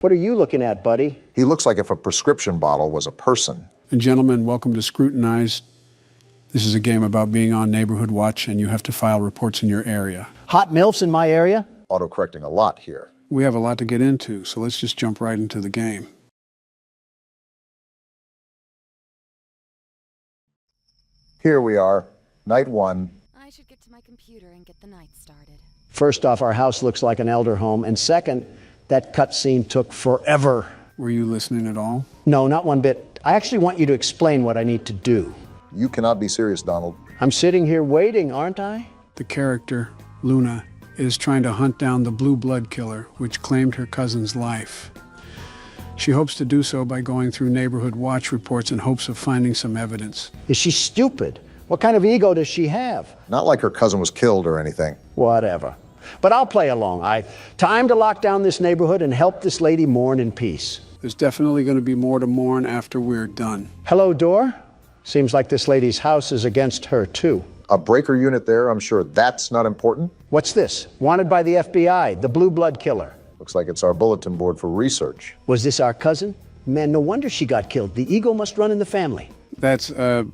What are you looking at, buddy? He looks like if a prescription bottle was a person. And gentlemen, welcome to Scrutinize. This is a game about being on Neighborhood Watch, and you have to file reports in your area. Hot MILFs in my area? Autocorrecting a lot here. We have a lot to get into, so let's just jump right into the game. Here we are, night one. I should get to my computer and get the night started. First off, our house looks like an elder home, and second, that cutscene took forever. Were you listening at all? No, not one bit. I actually want you to explain what I need to do. You cannot be serious, Donald. I'm sitting here waiting, aren't I? The character, Luna, is trying to hunt down the blue blood killer, which claimed her cousin's life. She hopes to do so by going through Neighborhood Watch reports in hopes of finding some evidence. Is she stupid? What kind of ego does she have? Not like her cousin was killed or anything. Whatever. But I'll play along. Time to lock down this neighborhood and help this lady mourn in peace. There's definitely going to be more to mourn after we're done. Hello, door? Seems like this lady's house is against her, too. A breaker unit there, I'm sure that's not important. What's this? Wanted by the FBI, the blue blood killer. Looks like it's our bulletin board for research. Was this our cousin? Man, no wonder she got killed. The ego must run in the family. That's a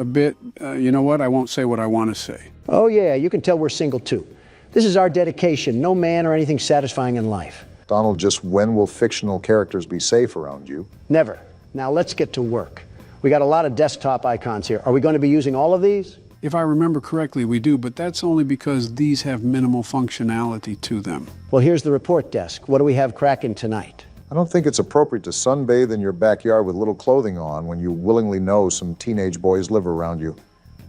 bit, you know what? I won't say what I want to say. Oh, yeah, you can tell we're single, too. This is our dedication. No man or anything satisfying in life. Donald, just when will fictional characters be safe around you? Never. Now let's get to work. We got a lot of desktop icons here. Are we going to be using all of these? If I remember correctly, we do, but that's only because these have minimal functionality to them. Well, here's the report desk. What do we have cracking tonight? I don't think it's appropriate to sunbathe in your backyard with little clothing on when you willingly know some teenage boys live around you.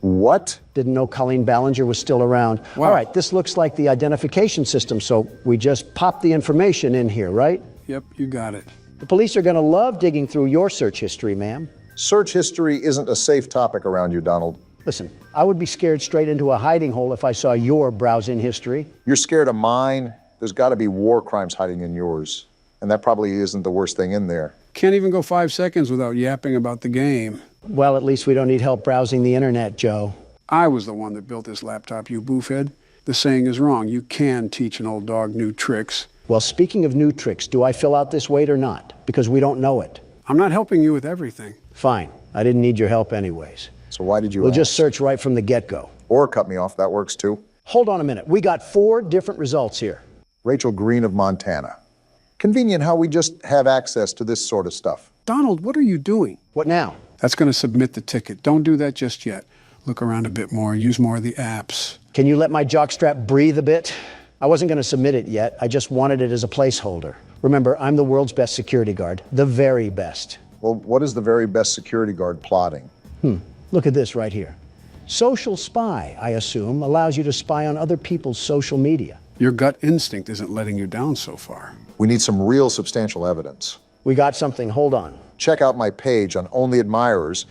What? Didn't know Colleen Ballinger was still around. Wow. All right, this looks like the identification system, so we just pop the information in here, right? Yep, you got it. The police are going to love digging through your search history, ma'am. Search history isn't a safe topic around you, Donald. Listen, I would be scared straight into a hiding hole if I saw your browsing history. You're scared of mine. There's got to be war crimes hiding in yours. And that probably isn't the worst thing in there. Can't even go 5 seconds without yapping about the game. Well, at least we don't need help browsing the internet, Joe. I was the one that built this laptop, you boofhead. The saying is wrong. You can teach an old dog new tricks. Well, speaking of new tricks, do I fill out this weight or not? Because we don't know it. I'm not helping you with everything. Fine. I didn't need your help anyways. So why did you We'll ask? just search right from the get-go. Or cut me off, that works too. Hold on a minute. We got 4 different results here. Rachel Green of Montana. Convenient how we just have access to this sort of stuff. Donald, what are you doing? What now? That's going to submit the ticket. Don't do that just yet. Look around a bit more. Use more of the apps. Can you let my jockstrap breathe a bit? I wasn't going to submit it yet. I just wanted it as a placeholder. Remember, I'm the world's best security guard. The very best. Well, what is the very best security guard plotting? Look at this right here. Social spy, I assume, allows you to spy on other people's social media. Your gut instinct isn't letting you down so far. We need some real substantial evidence. We got something. Hold on. Check out my page on Only Admirers.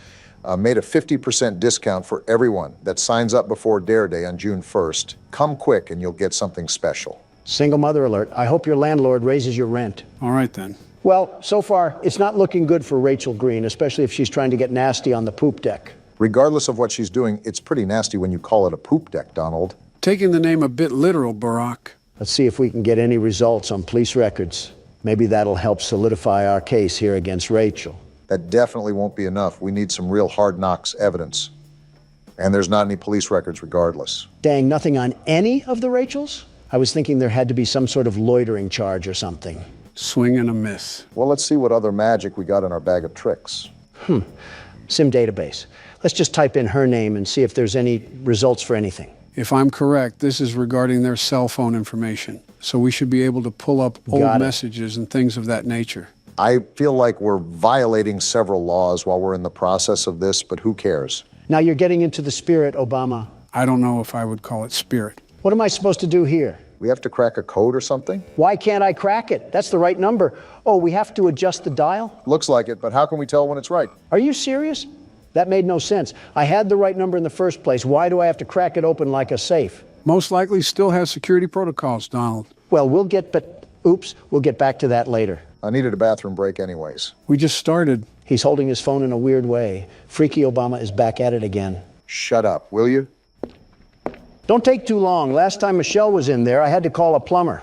Made a 50% discount for everyone that signs up before Dare Day on June 1st. Come quick and you'll get something special. Single mother alert. I hope your landlord raises your rent. All right, then. Well, so far, it's not looking good for Rachel Green, especially if she's trying to get nasty on the poop deck. Regardless of what she's doing, it's pretty nasty when you call it a poop deck, Donald. Taking the name a bit literal, Barack. Let's see if we can get any results on police records. Maybe that'll help solidify our case here against Rachel. That definitely won't be enough. We need some real hard knocks evidence. And there's not any police records regardless. Dang, nothing on any of the Rachels? I was thinking there had to be some sort of loitering charge or something. Swing and a miss. Well, let's see what other magic we got in our bag of tricks. SIM database. Let's just type in her name and see if there's any results for anything. If I'm correct, this is regarding their cell phone information. So we should be able to pull up old messages and things of that nature. I feel like we're violating several laws while we're in the process of this, but who cares? Now you're getting into the spirit, Obama. I don't know if I would call it spirit. What am I supposed to do here? We have to crack a code or something? Why can't I crack it? That's the right number. Oh, we have to adjust the dial? Looks like it, but how can we tell when it's right? Are you serious? That made no sense. I had the right number in the first place. Why do I have to crack it open like a safe? Most likely still has security protocols, Donald. Well, we'll get back to that later. I needed a bathroom break anyways. We just started. He's holding his phone in a weird way. Freaky Obama is back at it again. Shut up, will you? Don't take too long. Last time Michelle was in there, I had to call a plumber.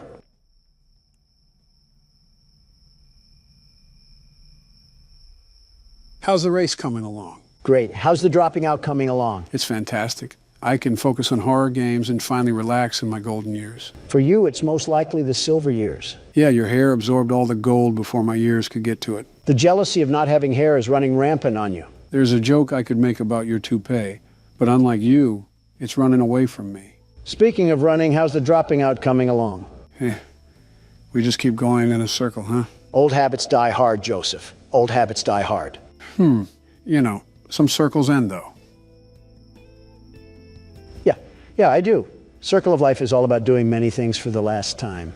How's the race coming along? Great. How's the dropping out coming along? It's fantastic. I can focus on horror games and finally relax in my golden years. For you, it's most likely the silver years. Yeah, your hair absorbed all the gold before my years could get to it. The jealousy of not having hair is running rampant on you. There's a joke I could make about your toupee, but unlike you, it's running away from me. Speaking of running, how's the dropping out coming along? We just keep going in a circle, huh? Old habits die hard, Joseph. Old habits die hard. You know, some circles end, though. Yeah, I do. Circle of life is all about doing many things for the last time.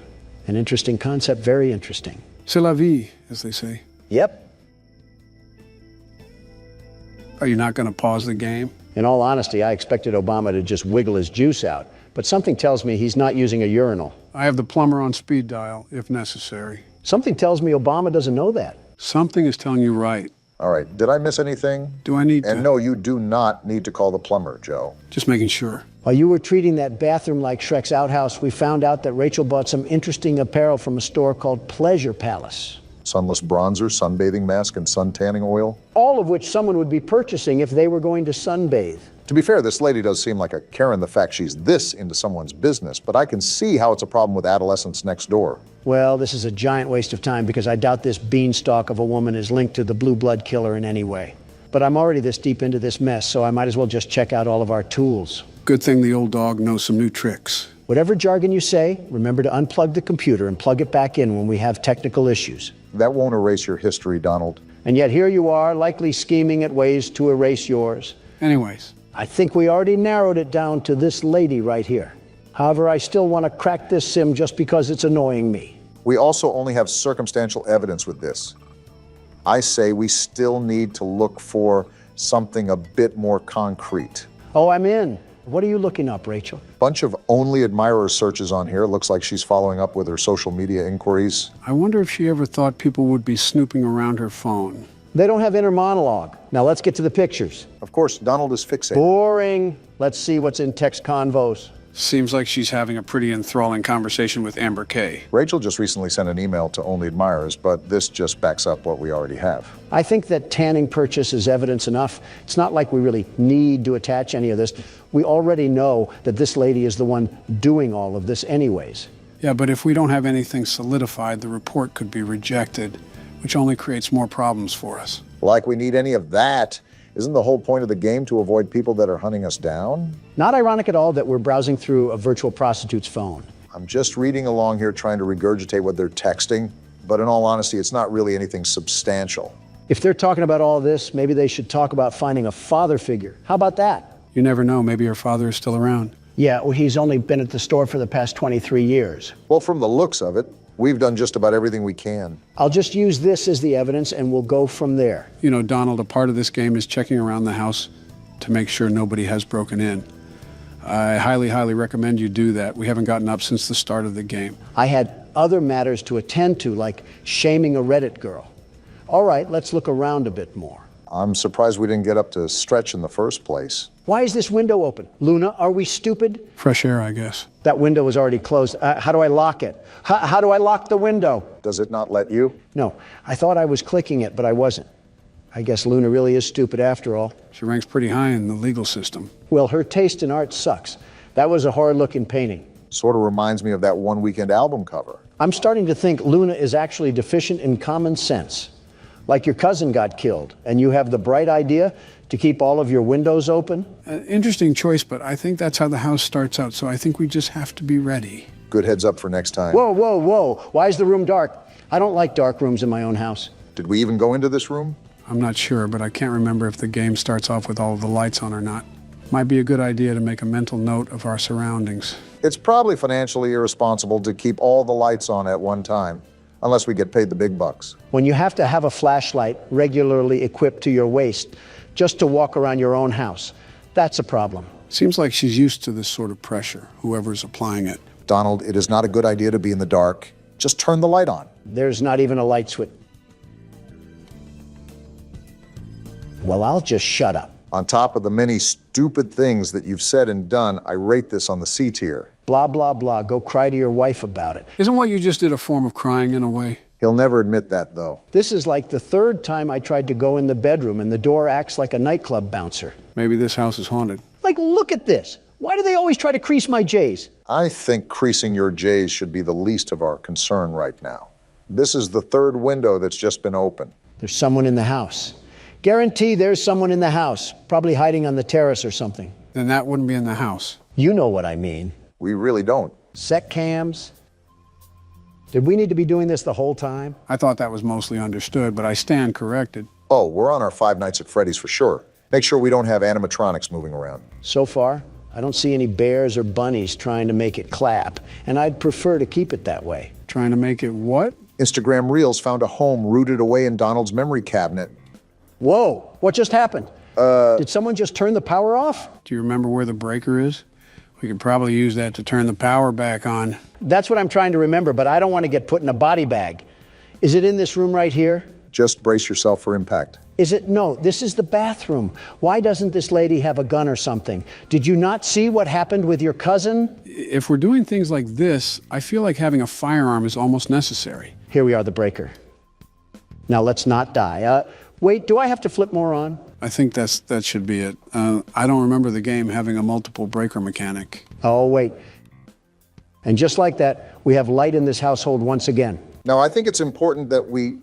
An interesting concept, very interesting. C'est la vie, as they say. Yep. Are you not going to pause the game? In all honesty, I expected Obama to just wiggle his juice out, but something tells me he's not using a urinal. I have the plumber on speed dial, if necessary. Something tells me Obama doesn't know that. Something is telling you right. All right, did I miss anything? Do I need to? And no, you do not need to call the plumber, Joe. Just making sure. While you were treating that bathroom like Shrek's outhouse, we found out that Rachel bought some interesting apparel from a store called Pleasure Palace. Sunless bronzer, sunbathing mask, and sun tanning oil. All of which someone would be purchasing if they were going to sunbathe. To be fair, this lady does seem like a Karen the fact she's this into someone's business, but I can see how it's a problem with adolescents next door. Well, this is a giant waste of time because I doubt this beanstalk of a woman is linked to the blue blood killer in any way. But I'm already this deep into this mess, so I might as well just check out all of our tools. Good thing the old dog knows some new tricks. Whatever jargon you say, remember to unplug the computer and plug it back in when we have technical issues. That won't erase your history, Donald. And yet here you are, likely scheming at ways to erase yours. Anyways, I think we already narrowed it down to this lady right here. However, I still want to crack this sim just because it's annoying me. We also only have circumstantial evidence with this. I say we still need to look for something a bit more concrete. Oh, I'm in. What are you looking up, Rachel? Bunch of only admirer searches on here. Looks like she's following up with her social media inquiries. I wonder if she ever thought people would be snooping around her phone. They don't have inner monologue. Now let's get to the pictures. Of course, Donald is fixated. Boring. Let's see what's in text convos. Seems like she's having a pretty enthralling conversation with Amber Kay. Rachel just recently sent an email to only admirers, but this just backs up what we already have. I think that tanning purchase is evidence enough. It's not like we really need to attach any of this. We already know that this lady is the one doing all of this anyways. Yeah, but if we don't have anything solidified, the report could be rejected, which only creates more problems for us. Like we need any of that. Isn't the whole point of the game to avoid people that are hunting us down? Not ironic at all that we're browsing through a virtual prostitute's phone. I'm just reading along here trying to regurgitate what they're texting, but in all honesty, it's not really anything substantial. If they're talking about all this, maybe they should talk about finding a father figure. How about that? You never know, maybe her father is still around. Yeah, well, he's only been at the store for the past 23 years. Well, from the looks of it, we've done just about everything we can. I'll just use this as the evidence and we'll go from there. You know, Donald, a part of this game is checking around the house to make sure nobody has broken in. I highly, highly recommend you do that. We haven't gotten up since the start of the game. I had other matters to attend to, like shaming a Reddit girl. All right, let's look around a bit more. I'm surprised we didn't get up to stretch in the first place. Why is this window open? Luna, are we stupid? Fresh air, I guess. That window is already closed. How do I lock it? How do I lock the window? Does it not let you? No, I thought I was clicking it, but I wasn't. I guess Luna really is stupid after all. She ranks pretty high in the legal system. Well, her taste in art sucks. That was a horror-looking painting. Sort of reminds me of that One Weekend album cover. I'm starting to think Luna is actually deficient in common sense. Like your cousin got killed, and you have the bright idea to keep all of your windows open? Interesting choice, but I think that's how the house starts out, so I think we just have to be ready. Good heads up for next time. Whoa, whoa, whoa. Why is the room dark? I don't like dark rooms in my own house. Did we even go into this room? I'm not sure, but I can't remember if the game starts off with all of the lights on or not. Might be a good idea to make a mental note of our surroundings. It's probably financially irresponsible to keep all the lights on at one time, unless we get paid the big bucks. When you have to have a flashlight regularly equipped to your waist just to walk around your own house, that's a problem. Seems like she's used to this sort of pressure, whoever's applying it. Donald, it is not a good idea to be in the dark. Just turn the light on. There's not even a light switch. Well, I'll just shut up. On top of the many stupid things that you've said and done, I rate this on the C tier. Blah, blah, blah. Go cry to your wife about it. Isn't what you just did a form of crying in a way? He'll never admit that, though. This is like the third time I tried to go in the bedroom and the door acts like a nightclub bouncer. Maybe this house is haunted. Like, look at this. Why do they always try to crease my J's? I think creasing your J's should be the least of our concern right now. This is the third window that's just been opened. There's someone in the house. Guarantee there's someone in the house, probably hiding on the terrace or something. Then that wouldn't be in the house. You know what I mean. We really don't. Sec cams. Did we need to be doing this the whole time? I thought that was mostly understood, but I stand corrected. Oh, we're on our Five Nights at Freddy's for sure. Make sure we don't have animatronics moving around. So far, I don't see any bears or bunnies trying to make it clap, and I'd prefer to keep it that way. Trying to make it what? Instagram Reels found a home rooted away in Donald's memory cabinet. Whoa, what just happened? Did someone just turn the power off? Do you remember where the breaker is? We could probably use that to turn the power back on. That's what I'm trying to remember, but I don't want to get put in a body bag. Is it in this room right here? Just brace yourself for impact. Is it? No, this is the bathroom. Why doesn't this lady have a gun or something? Did you not see what happened with your cousin? If we're doing things like this, I feel like having a firearm is almost necessary. Here we are, the breaker. Now let's not die. Wait, do I have to flip more on? I think that should be it. I don't remember the game having a multiple breaker mechanic. Oh, wait. And just like that, we have light in this household once again. Now, I think it's important that we,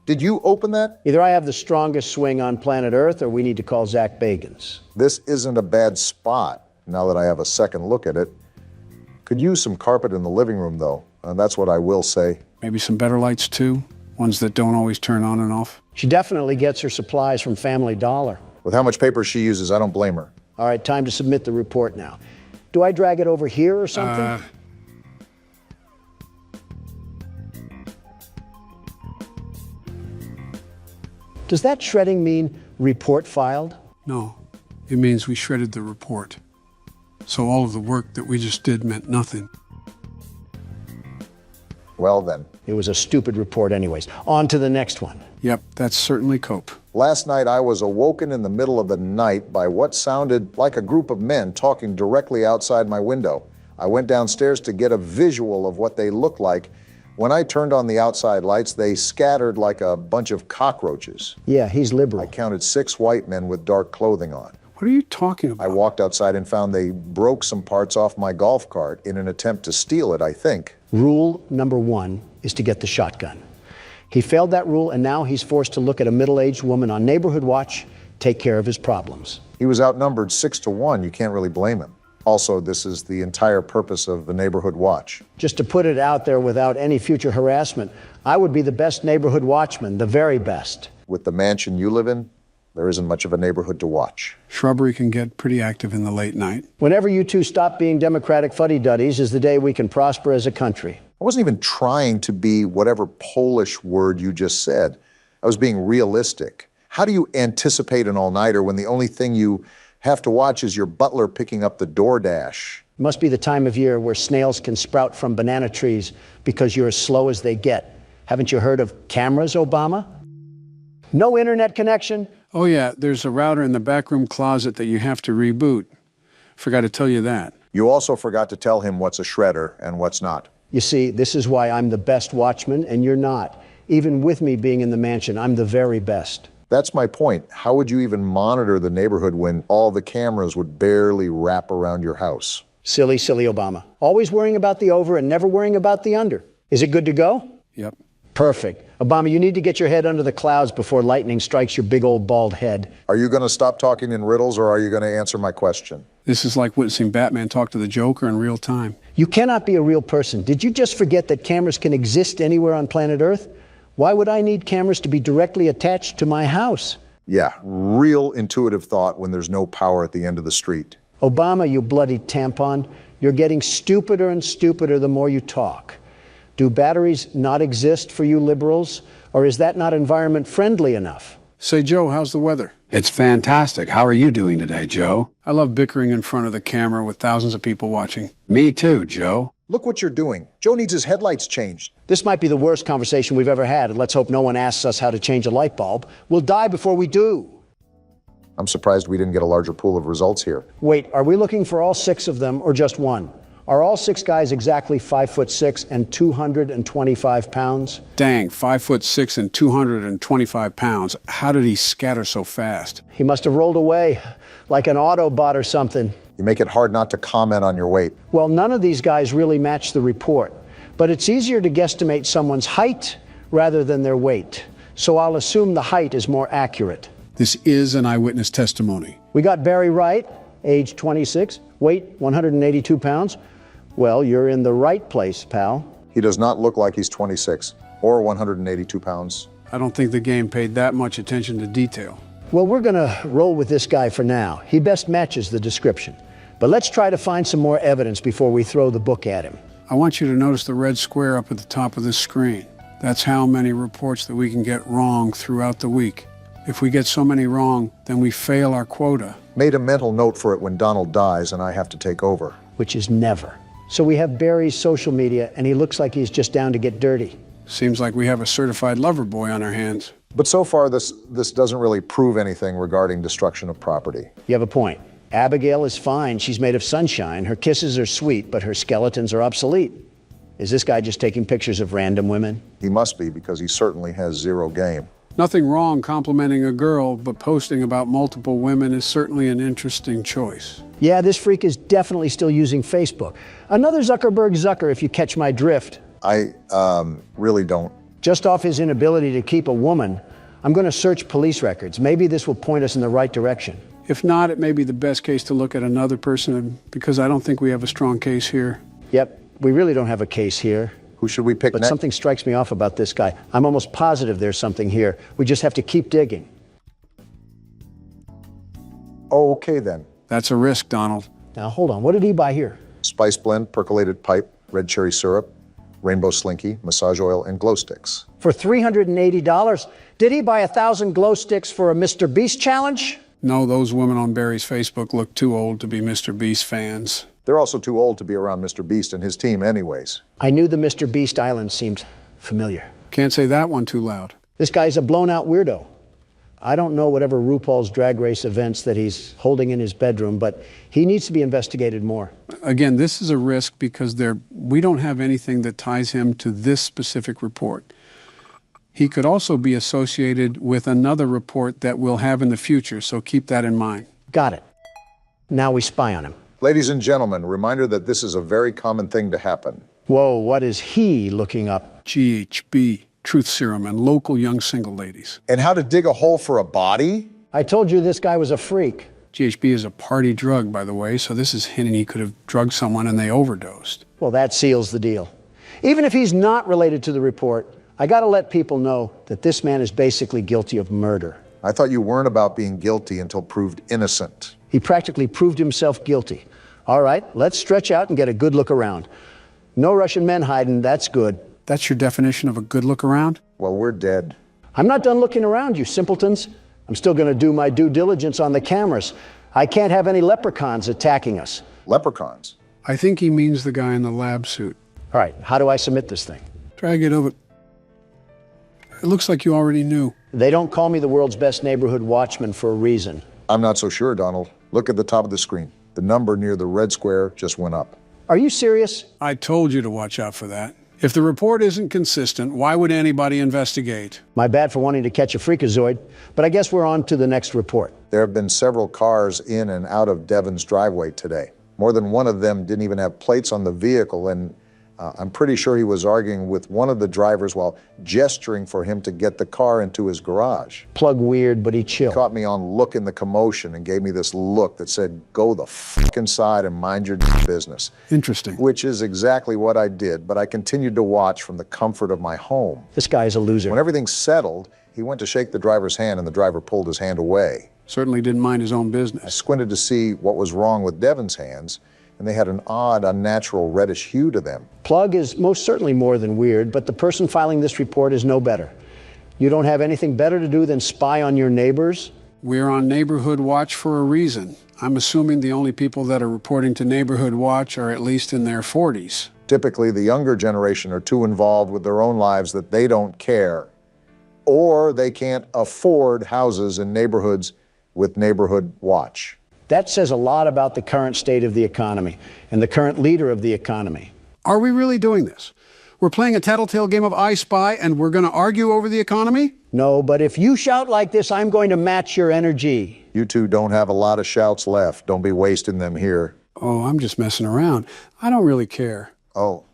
did you open that? Either I have the strongest swing on planet Earth or we need to call Zach Bagans. This isn't a bad spot, now that I have a second look at it. Could use some carpet in the living room, though. That's what I will say. Maybe some better lights, too? Ones that don't always turn on and off? She definitely gets her supplies from Family Dollar. With how much paper she uses, I don't blame her. All right, time to submit the report now. Do I drag it over here or something? Does that shredding mean report filed? No, it means we shredded the report. So all of the work that we just did meant nothing. Well then. It was a stupid report anyways. On to the next one. Yep, that's certainly cope. Last night I was awoken in the middle of the night by what sounded like a group of men talking directly outside my window. I went downstairs to get a visual of what they looked like. When I turned on the outside lights, they scattered like a bunch of cockroaches. Yeah, he's I liberal. counted 6 white men with dark clothing on. What are you talking about? I walked outside and found they broke some parts off my golf cart in an attempt to steal it, I think. Rule number 1 is to get the shotgun. He failed that rule, and now he's forced to look at a middle-aged woman on Neighborhood Watch, take care of his problems. He was outnumbered 6-1. You can't really blame him. Also, this is the entire purpose of the Neighborhood Watch. Just to put it out there without any future harassment, I would be the best neighborhood watchman, the very best. With the mansion you live in, there isn't much of a neighborhood to watch. Shrubbery can get pretty active in the late night. Whenever you two stop being Democratic fuddy-duddies is the day we can prosper as a country. I wasn't even trying to be whatever Polish word you just said. I was being realistic. How do you anticipate an all-nighter when the only thing you have to watch is your butler picking up the DoorDash? It must be the time of year where snails can sprout from banana trees because you're as slow as they get. Haven't you heard of cameras, Obama? No internet connection? Oh yeah, there's a router in the backroom closet that you have to reboot. Forgot to tell you that. You also forgot to tell him what's a shredder and what's not. You see, this is why I'm the best watchman and you're not. Even with me being in the mansion, I'm the very best. That's my point. How would you even monitor the neighborhood when all the cameras would barely wrap around your house? Silly, silly Obama. Always worrying about the over and never worrying about the under. Is it good to go? Yep. Perfect. Obama, you need to get your head under the clouds before lightning strikes your big old bald head. Are you going to stop talking in riddles, or are you going to answer my question? This is like witnessing Batman talk to the Joker in real time. You cannot be a real person. Did you just forget that cameras can exist anywhere on planet Earth? Why would I need cameras to be directly attached to my house? Yeah, real intuitive thought when there's no power at the end of the street. Obama, you bloody tampon, you're getting stupider and stupider the more you talk. Do batteries not exist for you liberals, or is that not environment friendly enough? Say, Joe, how's the weather? It's fantastic. How are you doing today, Joe? I love bickering in front of the camera with thousands of people watching. Me too, Joe. Look what you're doing. Joe needs his headlights changed. This might be the worst conversation we've ever had, and let's hope no one asks us how to change a light bulb. We'll die before we do. I'm surprised we didn't get a larger pool of results here. Wait, are we looking for all 6 of them or just one? Are all 6 guys exactly 5'6" and 225 pounds? Dang, 5'6" and 225 pounds. How did he scatter so fast? He must have rolled away like an Autobot or something. You make it hard not to comment on your weight. Well, none of these guys really match the report, but it's easier to guesstimate someone's height rather than their weight. So I'll assume the height is more accurate. This is an eyewitness testimony. We got Barry Wright, age 26, weight 182 pounds. Well, you're in the right place, pal. He does not look like he's 26 or 182 pounds. I don't think the game paid that much attention to detail. Well, we're gonna roll with this guy for now. He best matches the description. But let's try to find some more evidence before we throw the book at him. I want you to notice the red square up at the top of this screen. That's how many reports that we can get wrong throughout the week. If we get so many wrong, then we fail our quota. Made a mental note for it when Donald dies and I have to take over. Which is never. So we have Barry's social media, and he looks like he's just down to get dirty. Seems like we have a certified lover boy on our hands. But so far, this doesn't really prove anything regarding destruction of property. You have a point. Abigail is fine. She's made of sunshine. Her kisses are sweet, but her skeletons are obsolete. Is this guy just taking pictures of random women? He must be, because he certainly has zero game. Nothing wrong complimenting a girl, but posting about multiple women is certainly an interesting choice. Yeah, this freak is definitely still using Facebook. Another Zuckerberg Zucker, if you catch my drift. I really don't. Just off his inability to keep a woman, I'm going to search police records. Maybe this will point us in the right direction. If not, it may be the best case to look at another person, because I don't think we have a strong case here. Yep, we really don't have a case here. Who should we pick But next? something strikes me off about this guy. I'm almost positive there's something here. We just have to keep digging. Oh, okay then. That's a risk, Donald. Now, hold on. What did he buy here? Spice blend, percolated pipe, red cherry syrup, rainbow slinky, massage oil, and glow sticks. For $380. Did he buy 1,000 glow sticks for a Mr. Beast challenge? No, those women on Barry's Facebook look too old to be Mr. Beast fans. They're also too old to be around Mr. Beast and his team anyways. I knew the Mr. Beast Island seemed familiar. Can't say that one too loud. This guy's a blown-out weirdo. I don't know whatever RuPaul's Drag Race events that he's holding in his bedroom, but he needs to be investigated more. Again, this is a risk because we don't have anything that ties him to this specific report. He could also be associated with another report that we'll have in the future, so keep that in mind. Got it. Now we spy on him. Ladies and gentlemen, a reminder that this is a very common thing to happen. Whoa, what is he looking up? GHB, truth serum, and local young single ladies. And how to dig a hole for a body? I told you this guy was a freak. GHB is a party drug, by the way, so this is hinting he could have drugged someone and they overdosed. Well, that seals the deal. Even if he's not related to the report, I gotta let people know that this man is basically guilty of murder. I thought you weren't about being guilty until proved innocent. He practically proved himself guilty. All right, let's stretch out and get a good look around. No Russian men hiding, that's good. That's your definition of a good look around? Well, we're dead. I'm not done looking around, you simpletons. I'm still gonna do my due diligence on the cameras. I can't have any leprechauns attacking us. Leprechauns? I think he means the guy in the lab suit. All right, how do I submit this thing? Drag it over. It looks like you already knew. They don't call me the world's best neighborhood watchman for a reason. I'm not so sure, Donald. Look at the top of the screen. The number near the red square just went up. Are you serious? I told you to watch out for that. If the report isn't consistent, why would anybody investigate? My bad for wanting to catch a freakazoid, but I guess we're on to the next report. There have been several cars in and out of Devon's driveway today. More than one of them didn't even have plates on the vehicle, and I'm pretty sure he was arguing with one of the drivers while gesturing for him to get the car into his garage. Plug weird, but he chill. Caught me on look in the commotion and gave me this look that said, go the fuck inside and mind your business. Interesting. Which is exactly what I did, but I continued to watch from the comfort of my home. This guy's a loser. When everything settled, he went to shake the driver's hand and the driver pulled his hand away. Certainly didn't mind his own I business. squinted to see what was wrong with Devon's hands, and they had an odd, unnatural reddish hue to them. Plug is most certainly more than weird, but the person filing this report is no better. You don't have anything better to do than spy on your neighbors? We're on Neighborhood Watch for a reason. I'm assuming the only people that are reporting to Neighborhood Watch are at least in their 40s. Typically, the younger generation are too involved with their own lives that they don't care, or they can't afford houses in neighborhoods with Neighborhood Watch. That says a lot about the current state of the economy and the current leader of the economy. Are we really doing this? We're playing a tattletale game of I Spy and we're going to argue over the economy? No, but if you shout like this, I'm going to match your energy. You two don't have a lot of shouts left. Don't be wasting them here. Oh, I'm just messing around. I don't really care. Oh,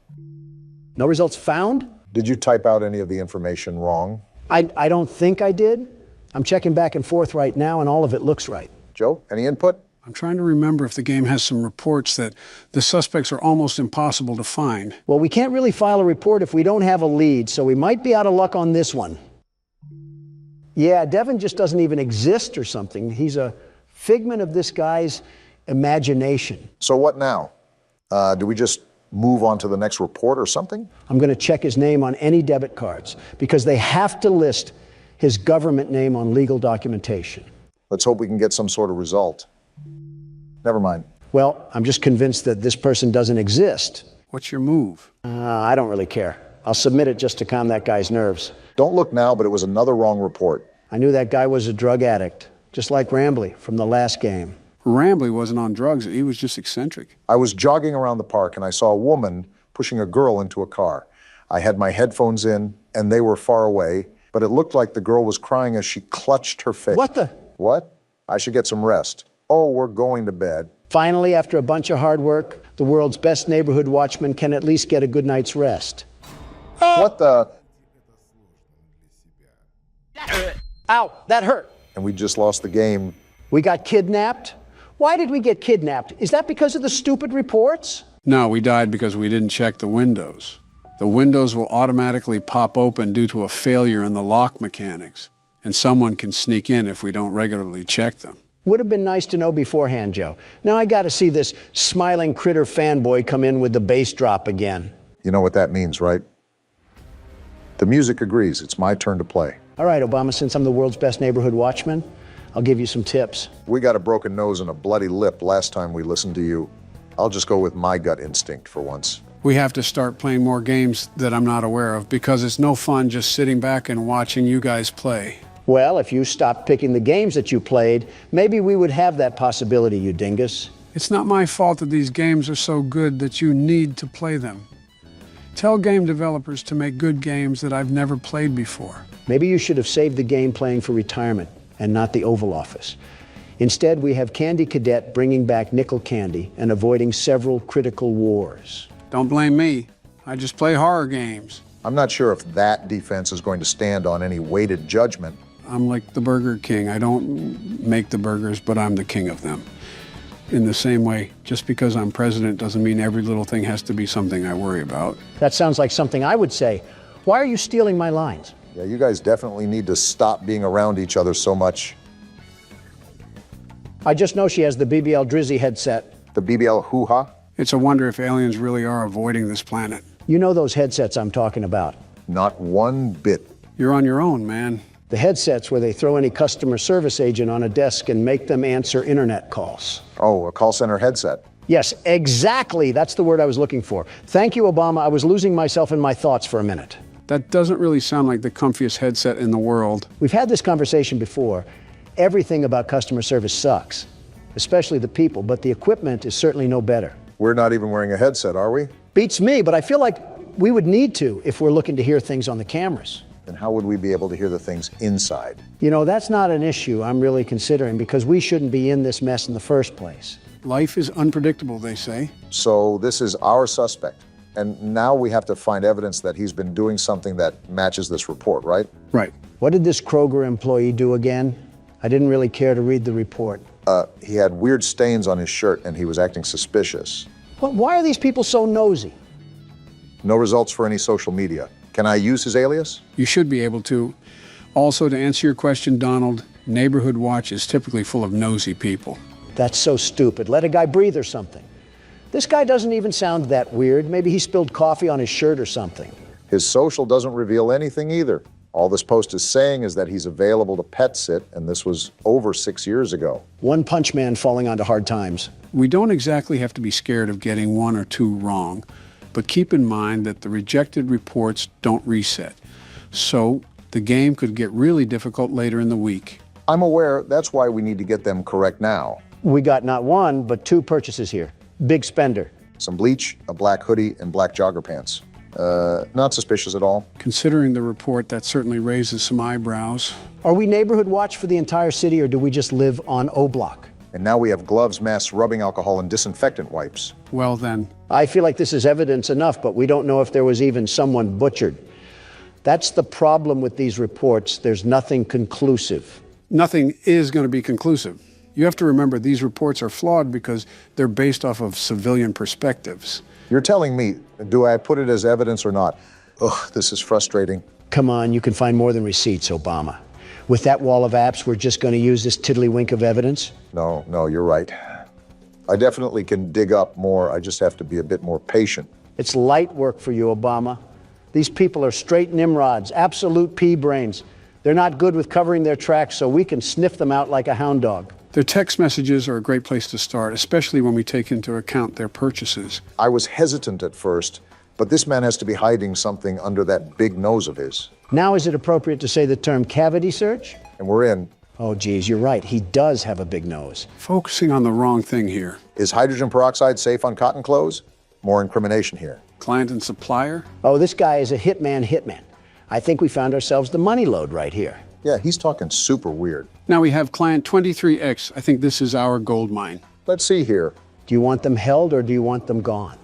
No results found? did you type out any of the information wrong? I don't think I did. I'm checking back and forth right now, and all of it looks right. Joe, any input? I'm trying to remember if the game has some reports that the suspects are almost impossible to find. Well, we can't really file a report if we don't have a lead, so we might be out of luck on this one. Yeah, Devin just doesn't even exist or something. He's a figment of this guy's imagination. So what now? Do we just move on to the next report or something? I'm going to check his name on any debit cards because they have to list his government name on legal documentation. Let's hope we can get some sort of result. Never mind. Well, I'm just convinced that this person doesn't exist. What's your move? I don't really care. I'll submit it just to calm that guy's nerves. Don't look now, but it was another wrong report. I knew that guy was a drug addict, just like Rambley from the last game. Rambley wasn't on drugs. He was just eccentric. I was jogging around the park and I saw a woman pushing a girl into a car. I had my headphones in and they were far away, but it looked like the girl was crying as she clutched her face. What the? What? I should get some rest. Oh, we're going to bed. Finally, after a bunch of hard work, the world's best neighborhood watchman can at least get a good night's rest. What the? Ow, that hurt. And we just lost the game. We got kidnapped? Why did we get kidnapped? Is that because of the stupid reports? No, we died because we didn't check the windows. The windows will automatically pop open due to a failure in the lock mechanics, and someone can sneak in if we don't regularly check them. Would have been nice to know beforehand, Joe. Now I got to see this smiling critter fanboy come in with the bass drop again. You know what that means, right? The music agrees. It's my turn to play. All right, Obama, since I'm the world's best neighborhood watchman, I'll give you some tips. We got a broken nose and a bloody lip last time we listened to you. I'll just go with my gut instinct for once. We have to start playing more games that I'm not aware of because it's no fun just sitting back and watching you guys play. Well, if you stopped picking the games that you played, maybe we would have that possibility, you dingus. It's not my fault that these games are so good that you need to play them. Tell game developers to make good games that I've never played before. Maybe you should have saved the game playing for retirement and not the Oval Office. Instead, we have Candy Cadet bringing back nickel candy and avoiding several critical wars. Don't blame me. I just play horror games. I'm not sure if that defense is going to stand on any weighted judgment. I'm like the Burger King. I don't make the burgers, but I'm the king of them. In the same way, just because I'm president doesn't mean every little thing has to be something I worry about. That sounds like something I would say. Why are you stealing my lines? Yeah, you guys definitely need to stop being around each other so much. I just know she has the BBL Drizzy headset. The BBL hoo-ha? It's a wonder if aliens really are avoiding this planet. You know those headsets I'm talking about. Not one bit. You're on your own, man. The headsets where they throw any customer service agent on a desk and make them answer internet calls. Oh, a call center headset. Yes, exactly. That's the word I was looking for. Thank you, Obama. I was losing myself in my thoughts for a minute. That doesn't really sound like the comfiest headset in the world. We've had this conversation before. Everything about customer service sucks, especially the people, but the equipment is certainly no better. We're not even wearing a headset, are we? Beats me, but I feel like we would need to if we're looking to hear things on the cameras. Then how would we be able to hear the things inside? You know, that's not an issue I'm really considering because we shouldn't be in this mess in the first place. Life is unpredictable, they say. So this is our suspect. And now we have to find evidence that he's been doing something that matches this report, right? Right. What did this Kroger employee do again? I didn't really care to read the report. He had weird stains on his shirt and he was acting suspicious. Well, why are these people so nosy? No results for any social media. Can I use his alias? You should be able to. Also, to answer your question, Donald, Neighborhood Watch is typically full of nosy people. That's so stupid. Let a guy breathe or something. This guy doesn't even sound that weird. Maybe he spilled coffee on his shirt or something. His social doesn't reveal anything either. All this post is saying is that he's available to pet sit, and this was over 6 years ago. One punch man falling onto hard times. We don't exactly have to be scared of getting one or two wrong, but keep in mind that the rejected reports don't reset. So the game could get really difficult later in the week. I'm aware that's why we need to get them correct now. We got not one, but two purchases here. Big spender. Some bleach, a black hoodie, and black jogger pants. Not suspicious at all. Considering the report, that certainly raises some eyebrows. Are we neighborhood watch for the entire city, or do we just live on O Block? And now we have gloves, masks, rubbing alcohol, and disinfectant wipes. Well then, I feel like this is evidence enough, but we don't know if there was even someone butchered. That's the problem with these reports. There's nothing conclusive. nothing is going to be conclusive. You have to remember these reports are flawed because they're based off of civilian perspectives. You're telling me, do I put it as evidence or not? Ugh, this is frustrating. Come on, you can find more than receipts, Obama. With that wall of apps, we're just going to use this tiddlywink of evidence? No, you're right. I definitely can dig up more. I just have to be a bit more patient. It's light work for you, Obama. These people are straight Nimrods, absolute pea brains. They're not good with covering their tracks, so we can sniff them out like a hound dog. Their text messages are a great place to start, especially when we take into account their purchases. I was hesitant at first, but this man has to be hiding something under that big nose of his. Now is it appropriate to say the term cavity search? And we're in. Oh, geez, you're right. He does have a big nose. Focusing on the wrong thing here. Is hydrogen peroxide safe on cotton clothes? More incrimination here. Client and supplier? Oh, this guy is a hitman. I think we found ourselves the money load right here. Yeah, he's talking super weird. Now we have client 23X. I think this is our gold mine. Let's see here. Do you want them held or do you want them gone?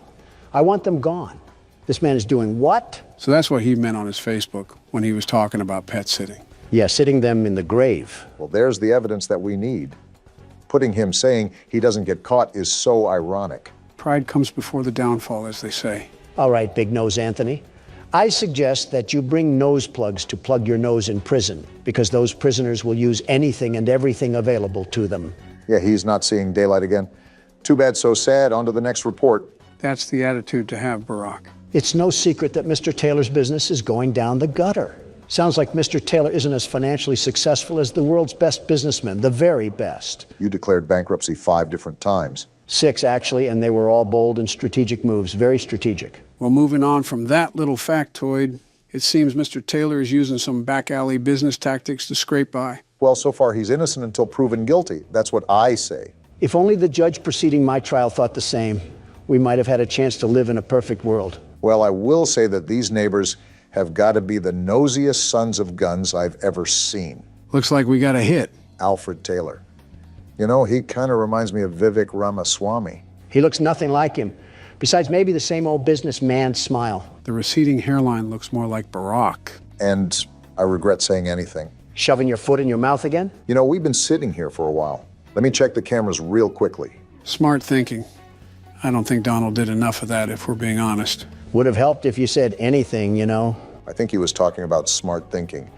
I want them gone. This man is doing what? So that's what he meant on his Facebook when he was talking about pet sitting. Yeah, sitting them in the grave. Well, there's the evidence that we need. Putting him saying he doesn't get caught is so ironic. Pride comes before the downfall, as they say. All right, Big Nose Anthony. I suggest that you bring nose plugs to plug your nose in prison, because those prisoners will use anything and everything available to them. Yeah, he's not seeing daylight again. Too bad, so sad. On to the next report. That's the attitude to have, Barack. It's no secret that Mr. Taylor's business is going down the gutter. Sounds like Mr. Taylor isn't as financially successful as the world's best businessmen, the very best. You declared bankruptcy 5 different times. 6, actually, and they were all bold and strategic moves, very strategic. Well, moving on from that little factoid, it seems Mr. Taylor is using some back alley business tactics to scrape by. Well, so far he's innocent until proven guilty. That's what I say. If only the judge preceding my trial thought the same, we might have had a chance to live in a perfect world. Well, I will say that these neighbors have got to be the nosiest sons of guns I've ever seen. Looks like we got a hit. Alfred Taylor. You know, he kind of reminds me of Vivek Ramaswamy. He looks nothing like him. Besides, maybe the same old businessman smile. The receding hairline looks more like Barack. And I regret saying anything. Shoving your foot in your mouth again? You know, we've been sitting here for a while. Let me check the cameras real quickly. Smart thinking. I don't think Donald did enough of that, if we're being honest. Would have helped if you said anything, you know. I think he was talking about smart thinking.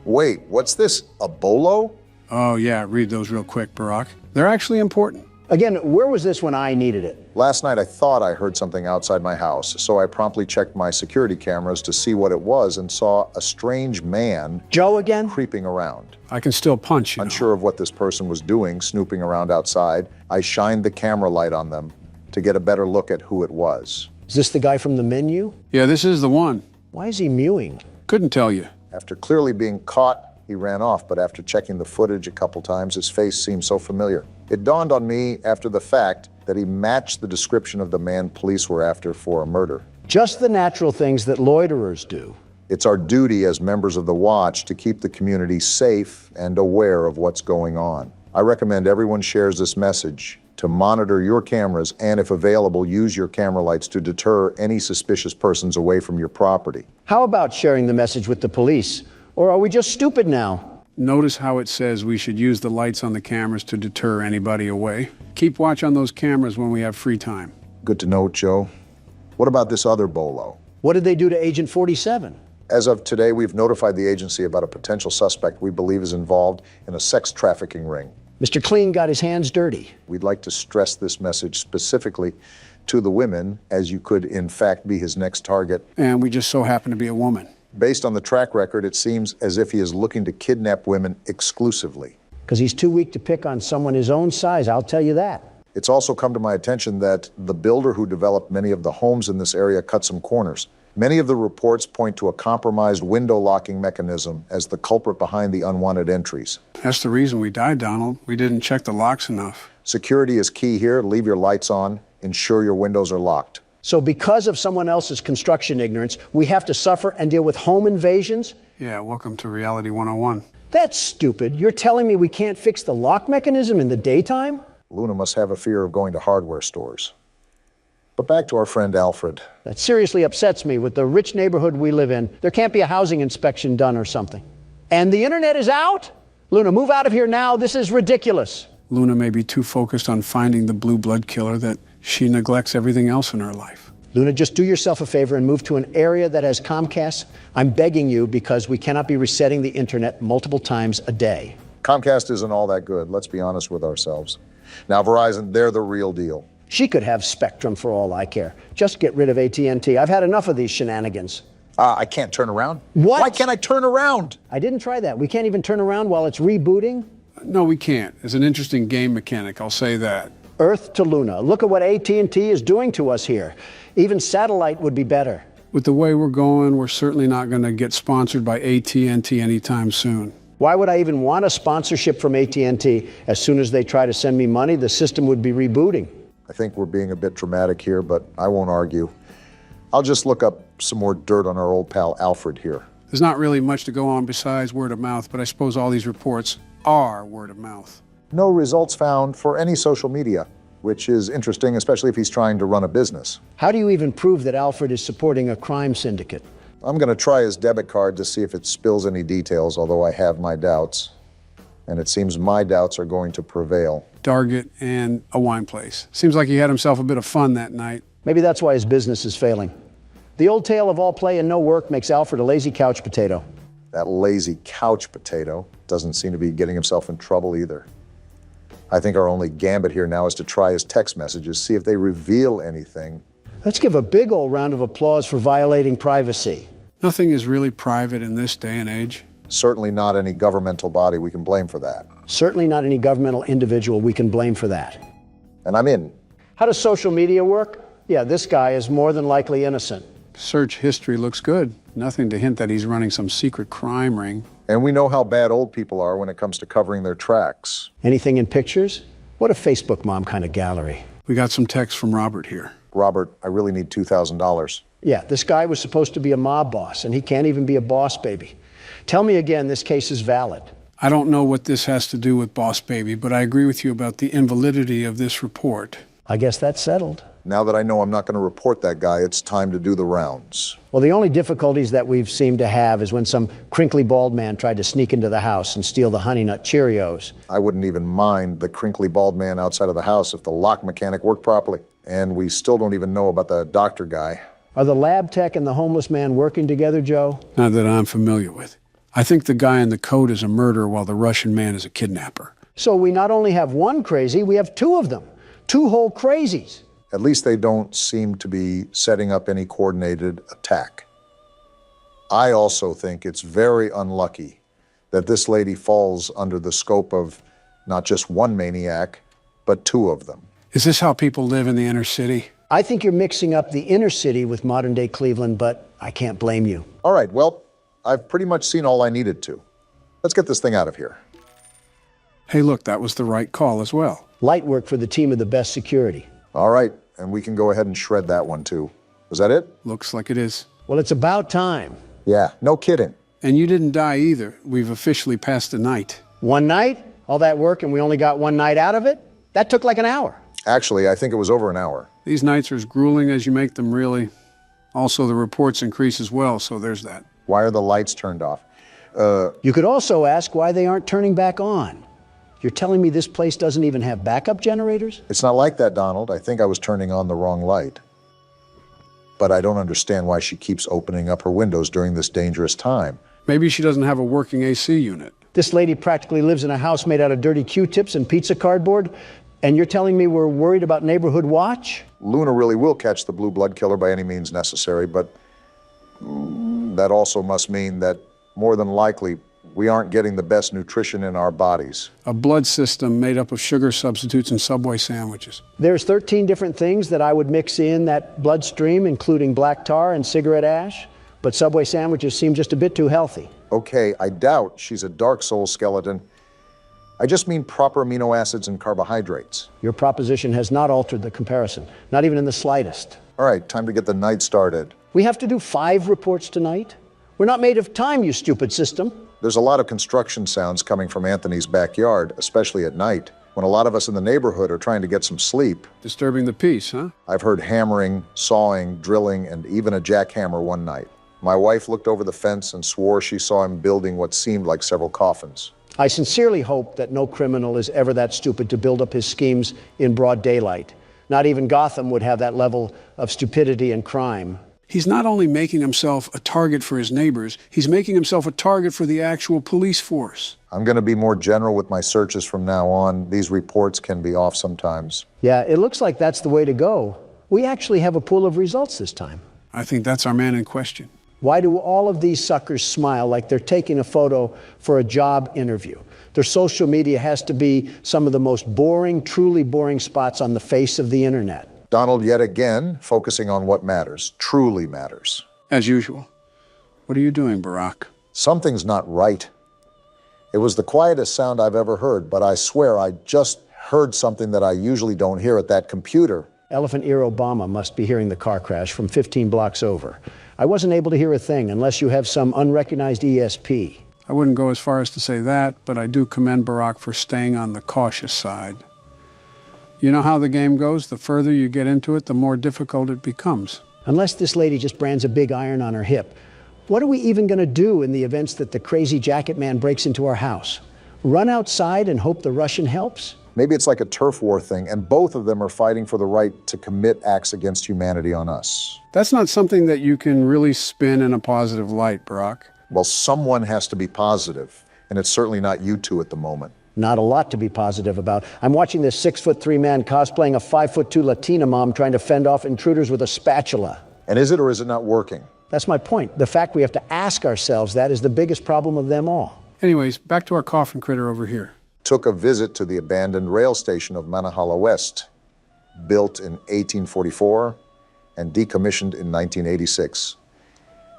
Wait, what's this? A bolo? Oh, yeah, read those real quick, Barack. They're actually important. Again, where was this when I needed it? Last night I thought I heard something outside my house, so I promptly checked my security cameras to see what it was and saw a strange man Joe again? creeping around. I can still punch, you know. Unsure of what this person was doing, snooping around outside, I shined the camera light on them to get a better look at who it was. Is this the guy from the menu? Yeah, this is the one. Why is he mewing? Couldn't tell you. After clearly being caught, he ran off, but after checking the footage a couple times, his face seemed so familiar. It dawned on me after the fact that he matched the description of the man police were after for a murder. Just the natural things that loiterers do. It's our duty as members of the Watch to keep the community safe and aware of what's going on. I recommend everyone shares this message to monitor your cameras and, if available, use your camera lights to deter any suspicious persons away from your property. How about sharing the message with the police? Or are we just stupid now? Notice how it says we should use the lights on the cameras to deter anybody away. Keep watch on those cameras when we have free time. Good to know, Joe. What about this other bolo? What did they do to Agent 47? As of today, we've notified the agency about a potential suspect we believe is involved in a sex trafficking ring. Mr. Clean got his hands dirty. We'd like to stress this message specifically to the women, as you could in fact be his next target. And we just so happen to be a woman. Based on the track record, it seems as if he is looking to kidnap women exclusively. Because he's too weak to pick on someone his own size, I'll tell you that. It's also come to my attention that the builder who developed many of the homes in this area cut some corners. Many of the reports point to a compromised window locking mechanism as the culprit behind the unwanted entries. That's the reason we died, Donald. We didn't check the locks enough. Security is key here. Leave your lights on. Ensure your windows are locked. So because of someone else's construction ignorance, we have to suffer and deal with home invasions? Yeah, welcome to Reality 101. That's stupid. You're telling me we can't fix the lock mechanism in the daytime? Luna must have a fear of going to hardware stores. But back to our friend Alfred. That seriously upsets me. With the rich neighborhood we live in, there can't be a housing inspection done or something. And the internet is out? Luna, move out of here now. This is ridiculous. Luna may be too focused on finding the blue blood killer that she neglects everything else in her life. Luna, just do yourself a favor and move to an area that has Comcast. I'm begging you, because we cannot be resetting the internet multiple times a day. Comcast isn't all that good. Let's be honest with ourselves. Now, Verizon, they're the real deal. She could have Spectrum for all I care. Just get rid of AT&T. I've had enough of these shenanigans. I can't turn around. What? Why can't I turn around? I didn't try that. We can't even turn around while it's rebooting? No, we can't. It's an interesting game mechanic, I'll say that. Earth to Luna. Look at what AT&T is doing to us here. Even satellite would be better. With the way we're going, we're certainly not going to get sponsored by AT&T anytime soon. Why would I even want a sponsorship from AT&T? As soon as they try to send me money, the system would be rebooting. I think we're being a bit dramatic here, but I won't argue. I'll just look up some more dirt on our old pal Alfred here. There's not really much to go on besides word of mouth, but I suppose all these reports are word of mouth. No results found for any social media, which is interesting, especially if he's trying to run a business. How do you even prove that Alfred is supporting a crime syndicate? I'm going to try his debit card to see if it spills any details, although I have my doubts. And it seems my doubts are going to prevail. Target and a wine place. Seems like he had himself a bit of fun that night. Maybe that's why his business is failing. The old tale of all play and no work makes Alfred a lazy couch potato. That lazy couch potato doesn't seem to be getting himself in trouble either. I think our only gambit here now is to try his text messages, see if they reveal anything. Let's give a big old round of applause for violating privacy. Nothing is really private in this day and age. Certainly not any governmental body we can blame for that. Certainly not any governmental individual we can blame for that. And I'm in. How does social media work? Yeah, this guy is more than likely innocent. Search history looks good. Nothing to hint that he's running some secret crime ring. And we know how bad old people are when it comes to covering their tracks. Anything in pictures? What a Facebook mom kind of gallery. We got some text from Robert here. Robert, I really need $2,000. Yeah, this guy was supposed to be a mob boss, and he can't even be a boss baby. Tell me again, this case is valid. I don't know what this has to do with Boss Baby, but I agree with you about the invalidity of this report. I guess that's settled. Now that I know I'm not going to report that guy, it's time to do the rounds. Well, the only difficulties that we've seemed to have is when some crinkly bald man tried to sneak into the house and steal the Honey Nut Cheerios. I wouldn't even mind the crinkly bald man outside of the house if the lock mechanic worked properly. And we still don't even know about the doctor guy. Are the lab tech and the homeless man working together, Joe? Not that I'm familiar with. I think the guy in the coat is a murderer while the Russian man is a kidnapper. So we not only have one crazy, we have two of them. Two whole crazies. At least they don't seem to be setting up any coordinated attack. I also think it's very unlucky that this lady falls under the scope of not just one maniac, but two of them. Is this how people live in the inner city? I think you're mixing up the inner city with modern-day Cleveland, but I can't blame you. All right, well, I've pretty much seen all I needed to. Let's get this thing out of here. Hey, look, that was the right call as well. Light work for the team of the best security. All right, and we can go ahead and shred that one too. Was that it? Looks like it is. Well, it's about time. Yeah, no kidding. And you didn't die either. We've officially passed the night. One night? All that work and we only got one night out of it? That took like an hour. Actually, I think it was over an hour. These nights are as grueling as you make them, really. Also, the reports increase as well, so there's that. Why are the lights turned off? You could also ask why they aren't turning back on. You're telling me this place doesn't even have backup generators? It's not like that, Donald. I think I was turning on the wrong light. But I don't understand why she keeps opening up her windows during this dangerous time. Maybe she doesn't have a working AC unit. This lady practically lives in a house made out of dirty Q-tips and pizza cardboard, and you're telling me we're worried about Neighborhood Watch? Luna really will catch the blue blood killer by any means necessary, but that also must mean that more than likely we aren't getting the best nutrition in our bodies. A blood system made up of sugar substitutes and Subway sandwiches. There's 13 different things that I would mix in that bloodstream, including black tar and cigarette ash, but Subway sandwiches seem just a bit too healthy. Okay, I doubt she's a Dark Soul skeleton, I just mean proper amino acids and carbohydrates. Your proposition has not altered the comparison, not even in the slightest. All right, time to get the night started. We have to do 5 reports tonight? We're not made of time, you stupid system. There's a lot of construction sounds coming from Anthony's backyard, especially at night, when a lot of us in the neighborhood are trying to get some sleep. Disturbing the peace, huh? I've heard hammering, sawing, drilling, and even a jackhammer one night. My wife looked over the fence and swore she saw him building what seemed like several coffins. I sincerely hope that no criminal is ever that stupid to build up his schemes in broad daylight. Not even Gotham would have that level of stupidity and crime. He's not only making himself a target for his neighbors, he's making himself a target for the actual police force. I'm going to be more general with my searches from now on. These reports can be off sometimes. Yeah, it looks like that's the way to go. We actually have a pool of results this time. I think that's our man in question. Why do all of these suckers smile like they're taking a photo for a job interview? Their social media has to be some of the most boring, truly boring spots on the face of the internet. Donald, yet again, focusing on what matters, truly matters. As usual. What are you doing, Barack? Something's not right. It was the quietest sound I've ever heard, but I swear I just heard something that I usually don't hear at that computer. Elephant Ear Obama must be hearing the car crash from 15 blocks over. I wasn't able to hear a thing unless you have some unrecognized ESP. I wouldn't go as far as to say that, but I do commend Barack for staying on the cautious side. You know how the game goes? The further you get into it, the more difficult it becomes. Unless this lady just brands a big iron on her hip, what are we even going to do in the events that the crazy jacket man breaks into our house? Run outside and hope the Russian helps? Maybe it's like a turf war thing, and both of them are fighting for the right to commit acts against humanity on us. That's not something that you can really spin in a positive light, Barack. Well, someone has to be positive, and it's certainly not you two at the moment. Not a lot to be positive about. I'm watching this 6'3" man cosplaying a 5'2" Latina mom trying to fend off intruders with a spatula. And is it or is it not working? That's my point. The fact we have to ask ourselves that is the biggest problem of them all. Anyways, back to our coffin critter over here. Took a visit to the abandoned rail station of Manahala West, built in 1844 and decommissioned in 1986.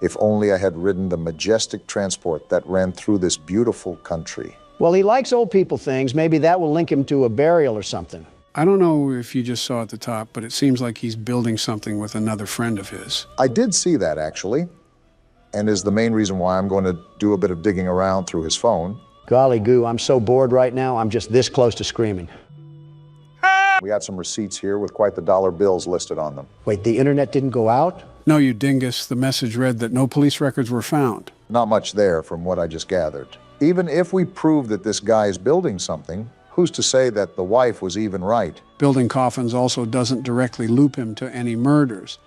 If only I had ridden the majestic transport that ran through this beautiful country. Well, he likes old people things. Maybe that will link him to a burial or something. I don't know if you just saw at the top, but it seems like he's building something with another friend of his. I did see that, actually, and is the main reason why I'm going to do a bit of digging around through his phone. Golly goo, I'm so bored right now, I'm just this close to screaming. We got some receipts here with quite the dollar bills listed on them. Wait, the internet didn't go out? No, you dingus. The message read that no police records were found. Not much there from what I just gathered. Even if we prove that this guy is building something, who's to say that the wife was even right? Building coffins also doesn't directly loop him to any murders.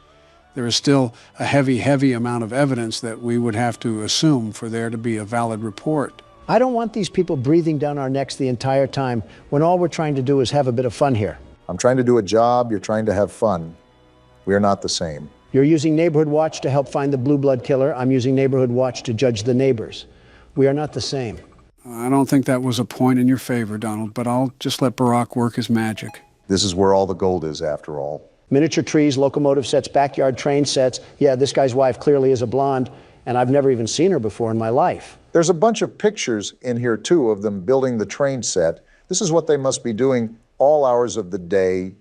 There is still a heavy amount of evidence that we would have to assume for there to be a valid report. I don't want these people breathing down our necks the entire time when all we're trying to do is have a bit of fun here. I'm trying to do a job, you're trying to have fun. We are not the same. You're using Neighborhood Watch to help find the blue blood killer. I'm using Neighborhood Watch to judge the neighbors. We are not the same. I don't think that was a point in your favor, Donald, but I'll just let Barack work his magic. This is where all the gold is, after all. Miniature trees, locomotive sets, backyard train sets. Yeah, this guy's wife clearly is a blonde, and I've never even seen her before in my life. There's a bunch of pictures in here, too, of them building the train set. This is what they must be doing all hours of the day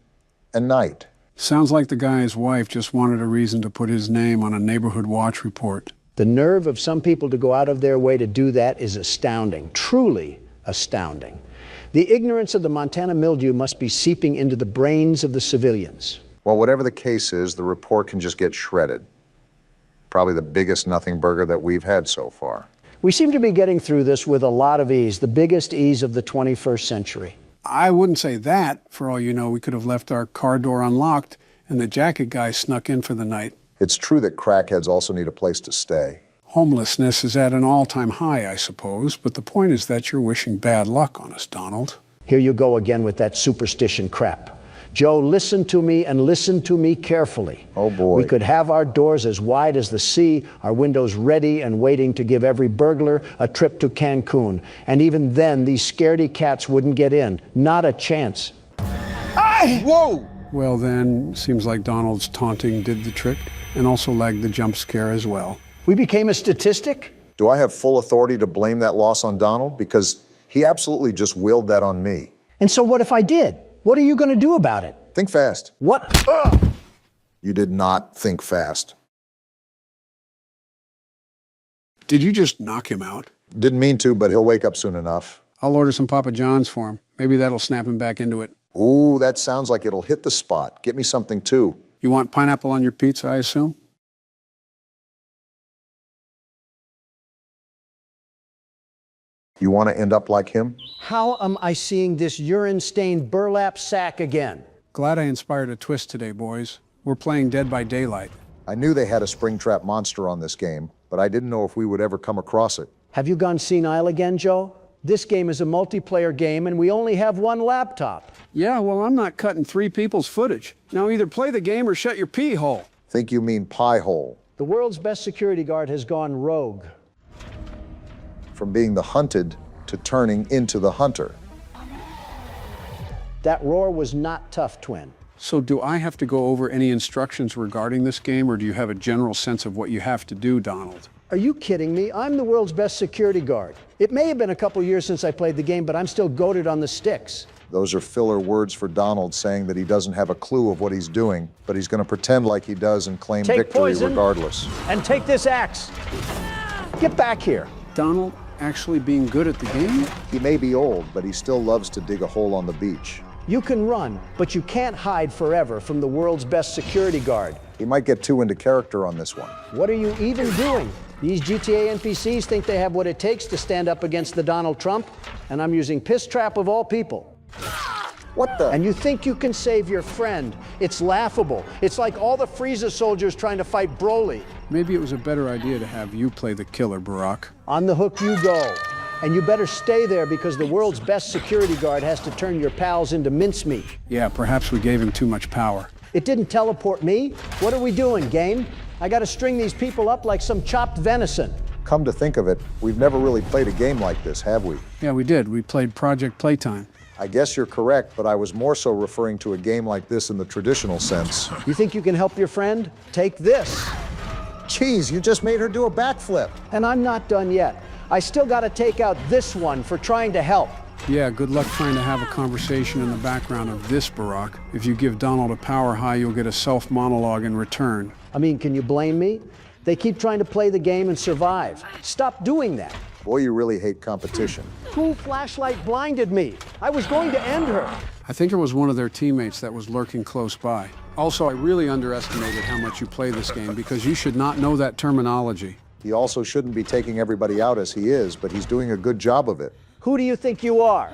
and night. Sounds like the guy's wife just wanted a reason to put his name on a Neighborhood Watch report. The nerve of some people to go out of their way to do that is astounding, truly astounding. The ignorance of the Montana mildew must be seeping into the brains of the civilians. Well, whatever the case is, the report can just get shredded. Probably the biggest nothing burger that we've had so far. We seem to be getting through this with a lot of ease, the biggest ease of the 21st century. I wouldn't say that. For all you know, we could have left our car door unlocked and the jacket guy snuck in for the night. It's true that crackheads also need a place to stay. Homelessness is at an all-time high, I suppose, but the point is that you're wishing bad luck on us, Donald. Here you go again with that superstition crap. Joe, listen to me and listen to me carefully. Oh, boy. We could have our doors as wide as the sea, our windows ready and waiting to give every burglar a trip to Cancun. And even then, these scaredy cats wouldn't get in. Not a chance. Whoa! Well then, seems like Donald's taunting did the trick, and also lagged the jump scare as well. We became a statistic? Do I have full authority to blame that loss on Donald? Because He absolutely just willed that on me. And so what if I did? What are you going to do about it? Think fast. What? You did not think fast. Did you just knock him out? Didn't mean to, but he'll wake up soon enough. I'll order some Papa John's for him. Maybe that'll snap him back into it. Ooh, that sounds like it'll hit the spot. Get me something too. You want pineapple on your pizza, I assume? You want to end up like him? How am I seeing this urine-stained burlap sack again? Glad I inspired a twist today, boys. We're playing Dead by Daylight. I knew they had a Springtrap monster on this game, but I didn't know if we would ever come across it. Have you gone senile again, Joe? This game is a multiplayer game and we only have one laptop. Yeah, well, I'm not cutting 3 people's footage. Now either play the game or shut your pee hole. Think you mean pie hole. The world's best security guard has gone rogue. From being the hunted to turning into the hunter. That roar was not tough, Twin. So do I have to go over any instructions regarding this game, or do you have a general sense of what you have to do, Donald? Are you kidding me? I'm the world's best security guard. It may have been a couple years since I played the game, but I'm still goated on the sticks. Those are filler words for Donald saying that he doesn't have a clue of what he's doing, but he's going to pretend like he does and claim Take victory poison. regardless. And take this axe. Get back here. Donald actually being good at the game? He may be old, but he still loves to dig a hole on the beach. You can run, but you can't hide forever from the world's best security guard. He might get too into character on this one. What are you even doing? These GTA NPCs think they have what it takes to stand up against the Donald Trump, and I'm using Piss Trap of all people. What the? And you think you can save your friend. It's laughable. It's like all the Frieza soldiers trying to fight Broly. Maybe it was a better idea to have you play the killer, Barack. On the hook you go. And you better stay there because the world's best security guard has to turn your pals into mincemeat. Yeah, perhaps we gave him too much power. It didn't teleport me. What are we doing, game? I gotta string these people up like some chopped venison. Come to think of it, we've never really played a game like this, have we? Yeah, we did. We played Project Playtime. I guess you're correct, but I was more so referring to a game like this in the traditional sense. You think you can help your friend? Take this. Jeez, you just made her do a backflip. And I'm not done yet. I still gotta take out this one for trying to help. Yeah, good luck trying to have a conversation in the background of this, Barack. If you give Donald a power high, you'll get a self-monologue in return. I mean, can you blame me? They keep trying to play the game and survive. Stop doing that. Boy, you really hate competition. Who flashlight blinded me? I was going to end her. I think it was one of their teammates that was lurking close by. Also, I really underestimated how much you play this game because you should not know that terminology. He also shouldn't be taking everybody out as he is, but he's doing a good job of it. Who do you think you are?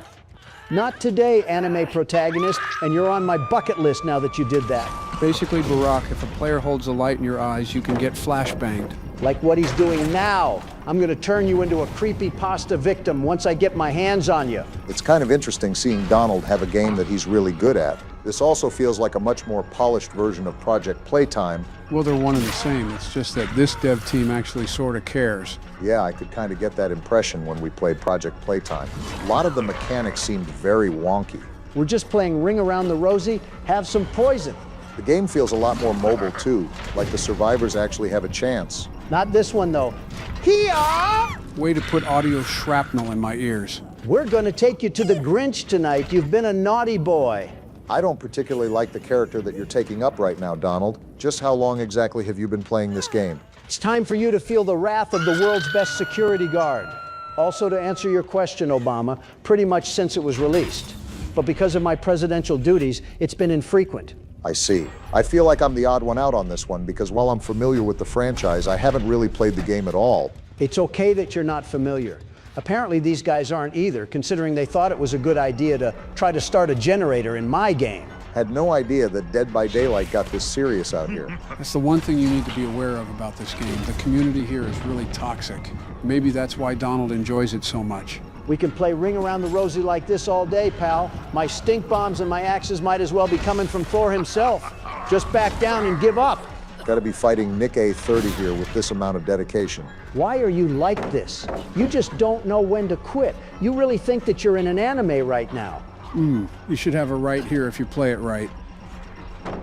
Not today, anime protagonist, and you're on my bucket list now that you did that. Basically, Barack, if a player holds a light in your eyes, you can get flashbanged. Like what he's doing now. I'm gonna turn you into a creepy pasta victim once I get my hands on you. It's kind of interesting seeing Donald have a game that he's really good at. This also feels like a much more polished version of Project Playtime. Well, they're one and the same. It's just that this dev team actually sort of cares. Yeah, I could kind of get that impression when we played Project Playtime. A lot of the mechanics seemed very wonky. We're just playing Ring Around the Rosie, have some poison. The game feels a lot more mobile too, like the survivors actually have a chance. Not this one though. Hee-haw! Way to put audio shrapnel in my ears. We're gonna take you to the Grinch tonight. You've been a naughty boy. I don't particularly like the character that you're taking up right now, Donald. Just how long exactly have you been playing this game? It's time for you to feel the wrath of the world's best security guard. Also, to answer your question, Obama, pretty much since it was released. But because of my presidential duties, it's been infrequent. I see. I feel like I'm the odd one out on this one because while I'm familiar with the franchise, I haven't really played the game at all. It's okay that you're not familiar. Apparently these guys aren't either, considering they thought it was a good idea to try to start a generator in my game. Had no idea that Dead by Daylight got this serious out here. That's the one thing you need to be aware of about this game. The community here is really toxic. Maybe that's why Donald enjoys it so much. We can play Ring Around the Rosie like this all day, pal. My stink bombs and my axes might as well be coming from Thor himself. Just back down and give up. Got to be fighting Nick A30 here with this amount of dedication. Why are you like this? You just don't know when to quit. You really think that you're in an anime right now. You should have a right here if you play it right.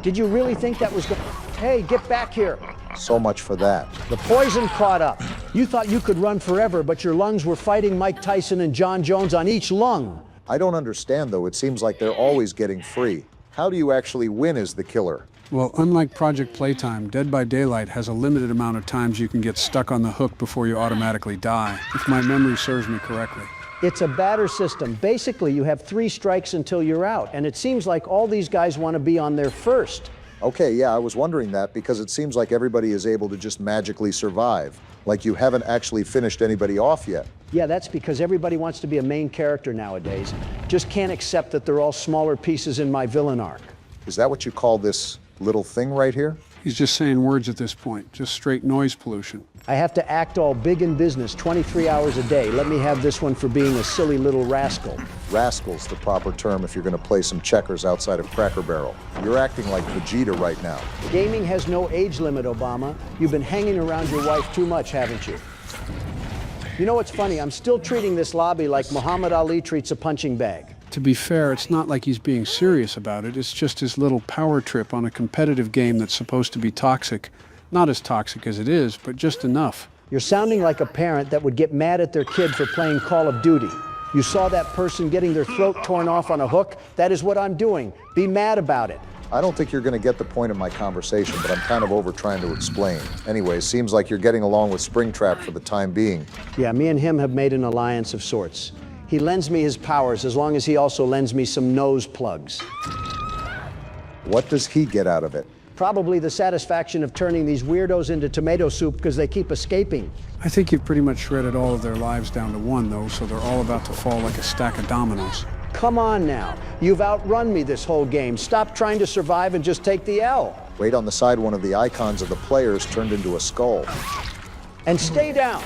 Did you really think that was Hey, get back here. So much for that. The poison caught up. You thought you could run forever, but your lungs were fighting Mike Tyson and John Jones on each lung. I don't understand, though. It seems like they're always getting free. How do you actually win as the killer? Well, unlike Project Playtime, Dead by Daylight has a limited amount of times you can get stuck on the hook before you automatically die, if my memory serves me correctly. It's a batter system. Basically, you have 3 strikes until you're out, and it seems like all these guys want to be on their first. Okay, yeah, I was wondering that because it seems like everybody is able to just magically survive. Like you haven't actually finished anybody off yet. Yeah, that's because everybody wants to be a main character nowadays. Just can't accept that they're all smaller pieces in my villain arc. Is that what you call this little thing right here? He's just saying words at this point, just straight noise pollution. I have to act all big in business 23 hours a day. Let me have this one for being a silly little rascal. Rascal's the proper term if you're going to play some checkers outside of Cracker Barrel. You're acting like Vegeta right now. Gaming has no age limit, Obama. You've been hanging around your wife too much, haven't you? You know what's funny? I'm still treating this lobby like Muhammad Ali treats a punching bag. To be fair, it's not like he's being serious about it. It's just his little power trip on a competitive game that's supposed to be toxic. Not as toxic as it is, but just enough. You're sounding like a parent that would get mad at their kid for playing Call of Duty. You saw that person getting their throat torn off on a hook? That is what I'm doing. Be mad about it. I don't think you're going to get the point of my conversation, but I'm kind of over trying to explain. Anyway, seems like you're getting along with Springtrap for the time being. Yeah, me and him have made an alliance of sorts. He lends me his powers as long as he also lends me some nose plugs. What does he get out of it? Probably the satisfaction of turning these weirdos into tomato soup because they keep escaping. I think you've pretty much shredded all of their lives down to one, though, so they're all about to fall like a stack of dominoes. Come on now. You've outrun me this whole game. Stop trying to survive and just take the L. Wait on the side, one of the icons of the players turned into a skull. And stay down.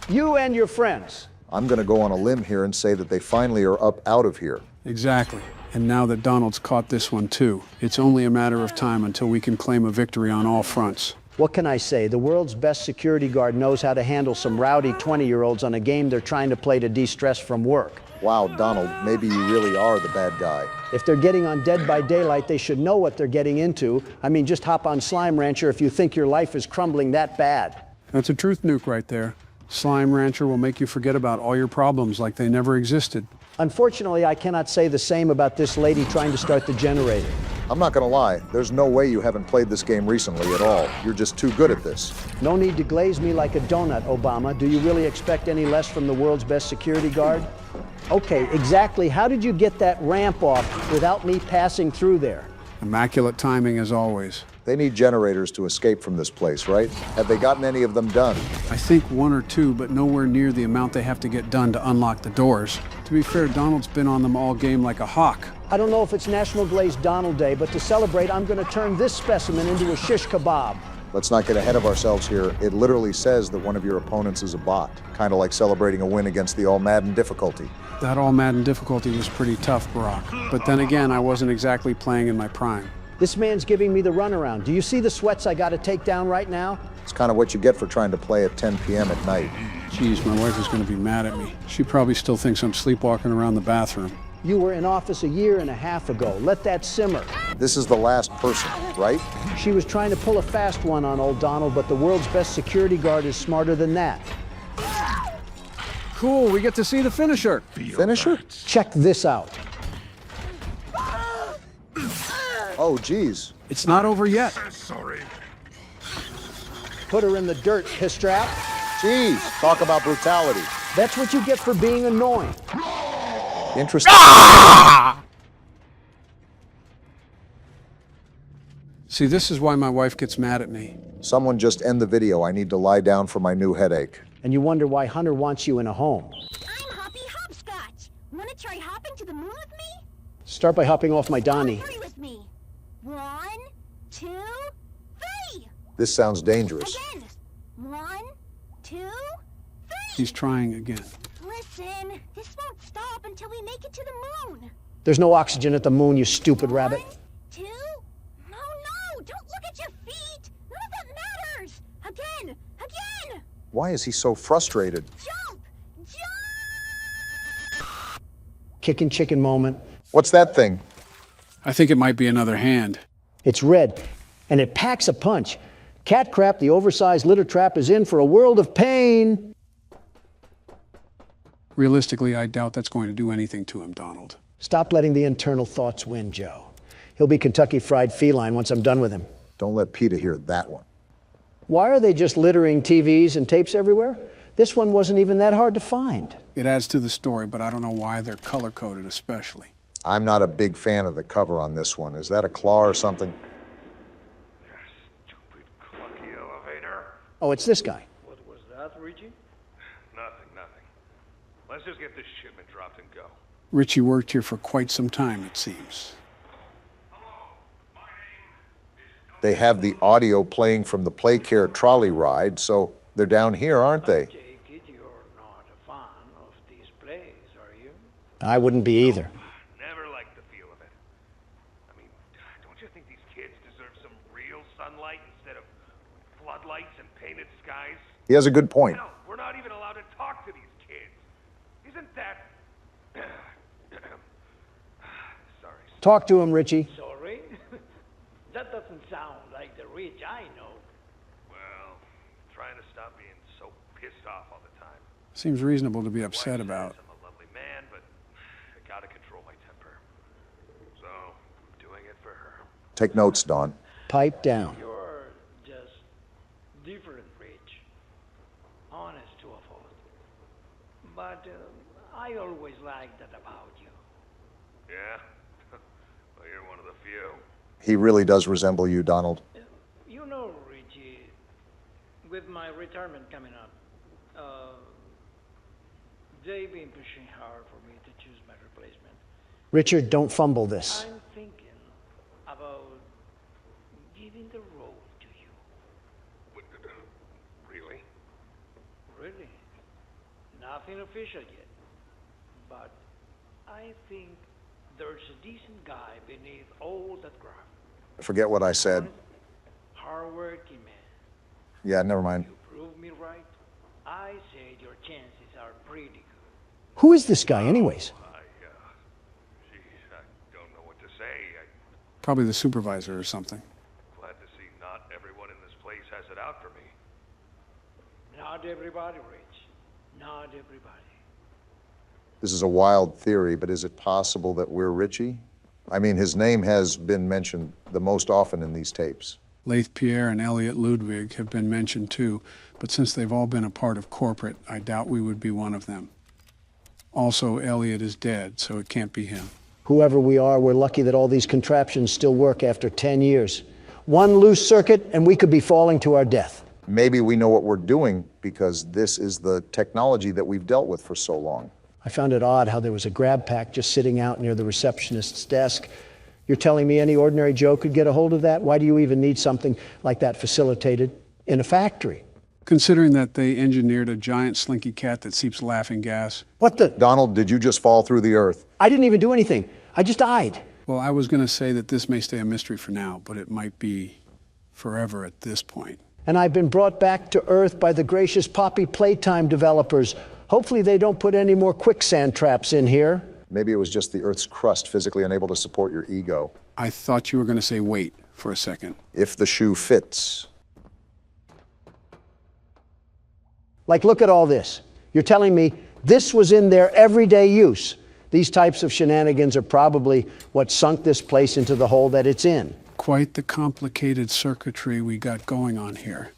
You and your friends. I'm going to go on a limb here and say that they finally are up out of here. Exactly. And now that Donald's caught this one too, it's only a matter of time until we can claim a victory on all fronts. What can I say? The world's best security guard knows how to handle some rowdy 20-year-olds on a game they're trying to play to de-stress from work. Wow, Donald, maybe you really are the bad guy. If they're getting on Dead by Daylight, they should know what they're getting into. I mean, just hop on Slime Rancher if you think your life is crumbling that bad. That's a truth nuke right there. Slime Rancher will make you forget about all your problems like they never existed. Unfortunately, I cannot say the same about this lady trying to start the generator. I'm not going to lie, there's no way you haven't played this game recently at all. You're just too good at this. No need to glaze me like a donut, Obama. Do you really expect any less from the world's best security guard? Okay, exactly how did you get that ramp off without me passing through there? Immaculate timing as always. They need generators to escape from this place, right? Have they gotten any of them done? I think 1 or 2, but nowhere near the amount they have to get done to unlock the doors. To be fair, Donald's been on them all game like a hawk. I don't know if it's National Glazed Donald Day, but to celebrate, I'm going to turn this specimen into a shish kebab. Let's not get ahead of ourselves here. It literally says that one of your opponents is a bot, kind of like celebrating a win against the All Madden difficulty. That All Madden difficulty was pretty tough, Barack. But then again, I wasn't exactly playing in my prime. This man's giving me the runaround. Do you see the sweats I got to take down right now? It's kind of what you get for trying to play at 10 p.m. at night. Geez, my wife is going to be mad at me. She probably still thinks I'm sleepwalking around the bathroom. You were in office 1.5 years ago. Let that simmer. This is the last person, right? She was trying to pull a fast one on old Donald, but the world's best security guard is smarter than that. Cool, we get to see the finisher. Finisher? Check this out. Oh, geez. It's not over yet. Sorry. Put her in the dirt, piss trap. Geez, talk about brutality. That's what you get for being annoying. Interesting. See, this is why my wife gets mad at me. Someone just end the video. I need to lie down for my new headache. And you wonder why Hunter wants you in a home. I'm Hoppy Hopscotch. Wanna try hopping to the moon with me? Start by hopping off my Donnie. Hurry with me. 1, 2, 3. This sounds dangerous. Again. 1, 2, 3. He's trying again. Listen, this won't stop until we make it to the moon. There's no oxygen at the moon, you stupid rabbit. 1, 2. No, don't look at your feet. None of that matters. Again. Why is he so frustrated? Jump. Kicking chicken moment. What's that thing? I think it might be another hand. It's red, and it packs a punch. cat crap, the oversized litter trap, is in for a world of pain. Realistically, I doubt that's going to do anything to him, Donald. Stop letting the internal thoughts win, Joe. He'll be Kentucky Fried Feline once I'm done with him. Don't let PETA hear that one. Why are they just littering TVs and tapes everywhere? This one wasn't even that hard to find. It adds to the story, but I don't know why they're color-coded especially. I'm not a big fan of the cover on this one. Is that a claw or something? Stupid clunky elevator. Oh, it's this guy. What was that, Richie? Nothing. Let's just get this shipment dropped and go. Richie worked here for quite some time, it seems. They have the audio playing from the Playcare trolley ride, so they're down here, aren't they? Take it you're not a fan of these plays, are you? I wouldn't be either. Never liked the feel of it. I mean, don't you think these kids deserve some real sunlight instead of floodlights and painted skies? He has a good point. No, we're not even allowed to talk to these kids. Isn't that... Sorry. Talk to him, Richie. Sorry? That doesn't sound like the Rich I know. Well, trying to stop being so pissed off all the time. Seems reasonable to be upset Wife about. says I'm a lovely man, but I gotta control my temper. So, I'm doing it for her. Take notes, Don. Pipe down. You're just different, Rich. Honest to a fault. But I always liked that about you. Yeah? Well, you're one of the few. He really does resemble you, Donald. You know, Richie, with my retirement coming up, they've been pushing hard for me to choose my replacement. Richard, don't fumble this. I'm thinking about giving the role to you. What, really? Really? Nothing official yet. But I think there's a decent guy beneath all that graft. Forget what I said. Hard-working man. Yeah, never mind. You prove me right. I said your chances are pretty good. Who is this guy, anyways? Geez, I don't know what to say. Probably the supervisor or something. Glad to see not everyone in this place has it out for me. Not everybody, Rich. Not everybody. This is a wild theory, but is it possible that we're Richie? I mean, his name has been mentioned the most often in these tapes. Leith Pierre and Elliot Ludwig have been mentioned too, but since they've all been a part of corporate, I doubt we would be one of them. Also, Elliot is dead, so it can't be him. Whoever we are, we're lucky that all these contraptions still work after 10 years. One loose circuit, and we could be falling to our death. Maybe we know what we're doing because this is the technology that we've dealt with for so long. I found it odd how there was a grab pack just sitting out near the receptionist's desk. You're telling me any ordinary Joe could get a hold of that? Why do you even need something like that facilitated in a factory? Considering that they engineered a giant slinky cat that seeps laughing gas. What the? Donald, did you just fall through the earth? I didn't even do anything. I just died. Well, I was going to say that this may stay a mystery for now, but it might be forever at this point. And I've been brought back to Earth by the gracious Poppy Playtime developers. Hopefully they don't put any more quicksand traps in here. Maybe it was just the Earth's crust physically unable to support your ego. I thought you were going to say wait for a second. If the shoe fits. Like, look at all this. You're telling me this was in their everyday use. These types of shenanigans are probably what sunk this place into the hole that it's in. Quite the complicated circuitry we got going on here.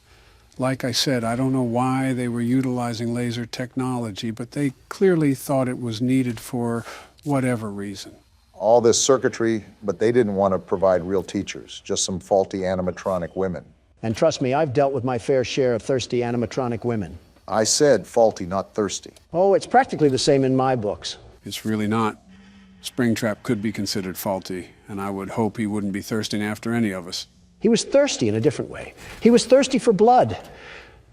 Like I said, I don't know why they were utilizing laser technology, but they clearly thought it was needed for whatever reason. All this circuitry, but they didn't want to provide real teachers, just some faulty animatronic women. And trust me, I've dealt with my fair share of thirsty animatronic women. I said faulty, not thirsty. Oh, it's practically the same in my books. It's really not. Springtrap could be considered faulty, and I would hope he wouldn't be thirsting after any of us. He was thirsty in a different way. He was thirsty for blood,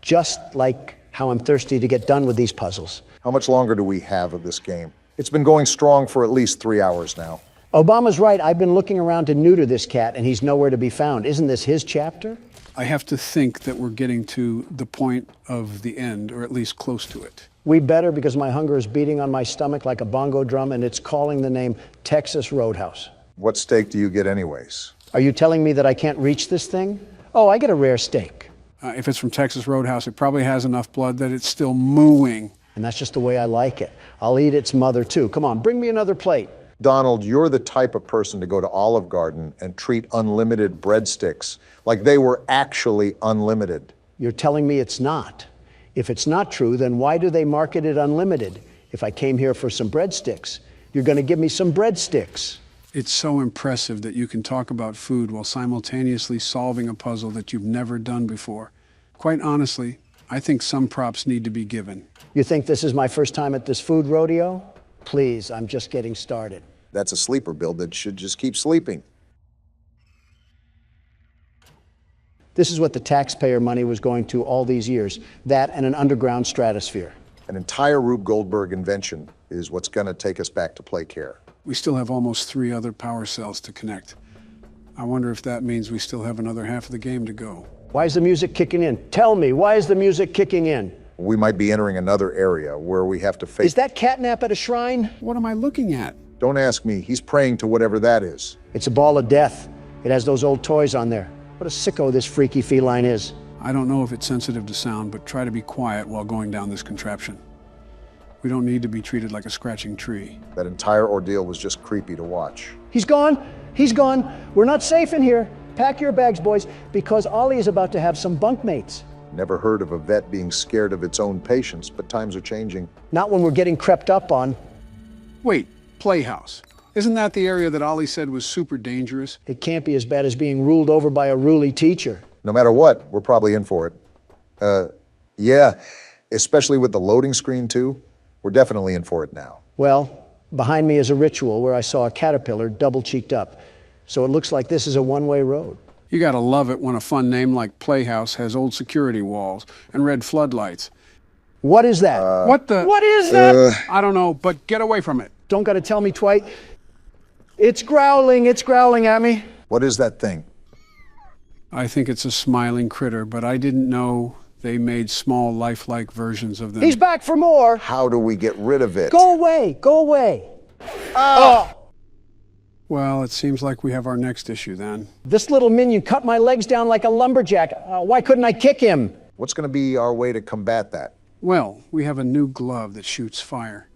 just like how I'm thirsty to get done with these puzzles. How much longer do we have of this game? It's been going strong for at least 3 hours now. Obama's right. I've been looking around to neuter this cat, and he's nowhere to be found. Isn't this his chapter? I have to think that we're getting to the point of the end, or at least close to it. We better, because my hunger is beating on my stomach like a bongo drum, and it's calling the name Texas Roadhouse. What steak do you get anyways? Are you telling me that I can't reach this thing? Oh, I get a rare steak. If it's from Texas Roadhouse, it probably has enough blood that it's still mooing. And that's just the way I like it. I'll eat its mother too. Come on, bring me another plate. Donald, you're the type of person to go to Olive Garden and treat unlimited breadsticks like they were actually unlimited. You're telling me it's not. If it's not true, then why do they market it unlimited? If I came here for some breadsticks, you're going to give me some breadsticks. It's so impressive that you can talk about food while simultaneously solving a puzzle that you've never done before. Quite honestly, I think some props need to be given. You think this is my first time at this food rodeo? Please, I'm just getting started. That's a sleeper build that should just keep sleeping. This is what the taxpayer money was going to all these years. That and an underground stratosphere. An entire Rube Goldberg invention is what's going to take us back to play care. We still have almost 3 other power cells to connect. I wonder if that means we still have another half of the game to go. Why is the music kicking in? Tell me, why is the music kicking in? We might be entering another area where we have to face... Is that catnap at a shrine? What am I looking at? Don't ask me. He's praying to whatever that is. It's a ball of death. It has those old toys on there. What a sicko this freaky feline is. I don't know if it's sensitive to sound, but try to be quiet while going down this contraption. We don't need to be treated like a scratching tree. That entire ordeal was just creepy to watch. He's gone. He's gone. We're not safe in here. Pack your bags, boys, because Ollie is about to have some bunkmates. Never heard of a vet being scared of its own patients, but times are changing. Not when we're getting crept up on. Wait, Playhouse. Isn't that the area that Ollie said was super dangerous? It can't be as bad as being ruled over by a ruly teacher. No matter what, we're probably in for it. Yeah, especially with the loading screen too. We're definitely in for it now. Well, behind me is a ritual where I saw a caterpillar double-cheeked up. So it looks like this is a one-way road. You gotta love it when a fun name like Playhouse has old security walls and red floodlights. What is that? What is that? I don't know, but get away from it. Don't gotta tell me, Twite. It's growling at me. What is that thing? I think it's a smiling critter, but I didn't know they made small, lifelike versions of them. He's back for more. How do we get rid of it? Go away, go away. Well, it seems like we have our next issue then. This little minion cut my legs down like a lumberjack. Why couldn't I kick him? What's going to be our way to combat that? Well, we have a new glove that shoots fire.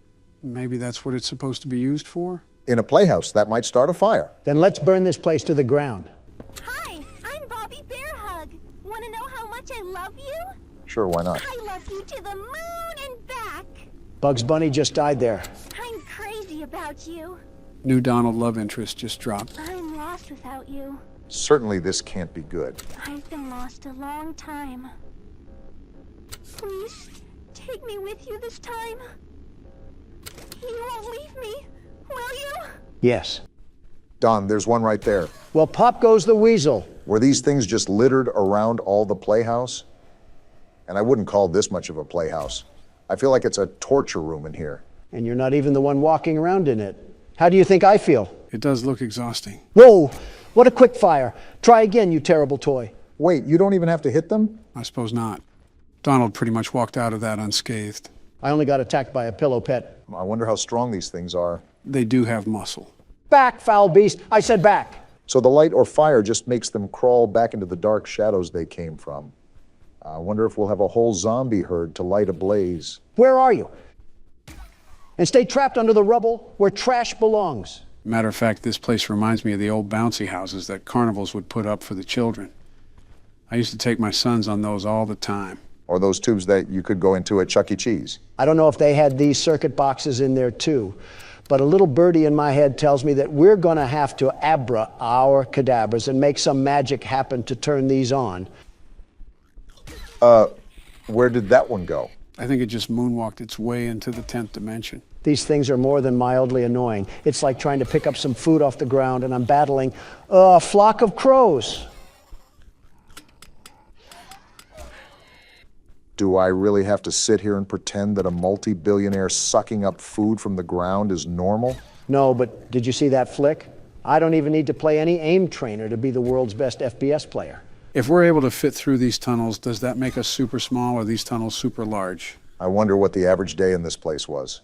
Maybe that's what it's supposed to be used for? In a playhouse, that might start a fire. Then let's burn this place to the ground. Hi, I'm Bobby Bearhug. Want to know how much I love you? Sure, why not? I love you to the moon and back. Bugs Bunny just died there. I'm crazy about you. New Donald love interest just dropped. I'm lost without you. Certainly this can't be good. I've been lost a long time. Please, take me with you this time. You won't leave me, will you? Yes. Don, there's one right there. Well, pop goes the weasel. Were these things just littered around all the playhouse? And I wouldn't call this much of a playhouse. I feel like it's a torture room in here. And you're not even the one walking around in it. How do you think I feel? It does look exhausting. Whoa, what a quick fire. Try again, you terrible toy. Wait, you don't even have to hit them? I suppose not. Donald pretty much walked out of that unscathed. I only got attacked by a pillow pet. I wonder how strong these things are. They do have muscle. Back, foul beast. I said back. So the light or fire just makes them crawl back into the dark shadows they came from. I wonder if we'll have a whole zombie herd to light a blaze. Where are you? And stay trapped under the rubble where trash belongs. Matter of fact, this place reminds me of the old bouncy houses that carnivals would put up for the children. I used to take my sons on those all the time. Or those tubes that you could go into at Chuck E. Cheese. I don't know if they had these circuit boxes in there too, but a little birdie in my head tells me that we're going to have to abra our cadabras and make some magic happen to turn these on. Where did that one go? I think it just moonwalked its way into the 10th dimension. These things are more than mildly annoying. It's like trying to pick up some food off the ground and I'm battling a flock of crows. Do I really have to sit here and pretend that a multi-billionaire sucking up food from the ground is normal? No, but did you see that flick? I don't even need to play any aim trainer to be the world's best FPS player. If we're able to fit through these tunnels, does that make us super small or these tunnels super large? I wonder what the average day in this place was.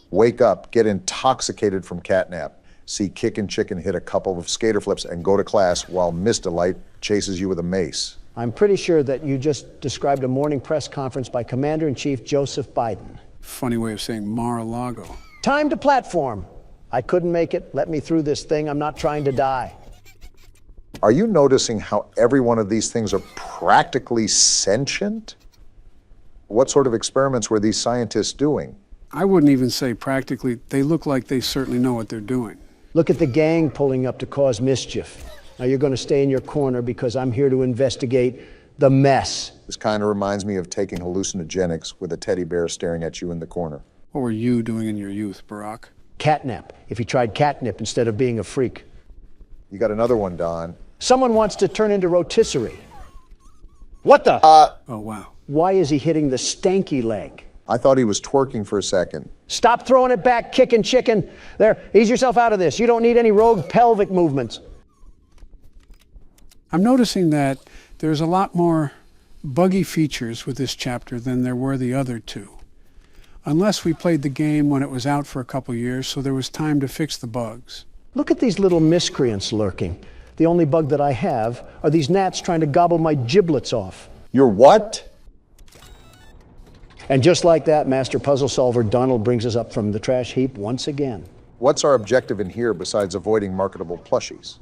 Wake up, get intoxicated from catnap, see Kick and Chicken hit a couple of skater flips and go to class while Mr. Light chases you with a mace. I'm pretty sure that you just described a morning press conference by Commander-in-Chief Joseph Biden. Funny way of saying Mar-a-Lago. Time to platform. I couldn't make it. Let me through this thing. I'm not trying to die. Are you noticing how every one of these things are practically sentient? What sort of experiments were these scientists doing? I wouldn't even say practically. They look like they certainly know what they're doing. Look at the gang pulling up to cause mischief. Now you're going to stay in your corner because I'm here to investigate the mess. This kind of reminds me of taking hallucinogenics with a teddy bear staring at you in the corner. What were you doing in your youth, Barack? Catnap. If he tried catnip instead of being a freak. You got another one, Don. Someone wants to turn into rotisserie. What the? Oh, wow. Why is he hitting the stanky leg? I thought he was twerking for a second. Stop throwing it back, kicking chicken. There, ease yourself out of this. You don't need any rogue pelvic movements. I'm noticing that there's a lot more buggy features with this chapter than there were the other two. Unless we played the game when it was out for a couple years, so there was time to fix the bugs. Look at these little miscreants lurking. The only bug that I have are these gnats trying to gobble my giblets off. You're what? And just like that, Master Puzzle Solver Donald brings us up from the trash heap once again. What's our objective in here besides avoiding marketable plushies?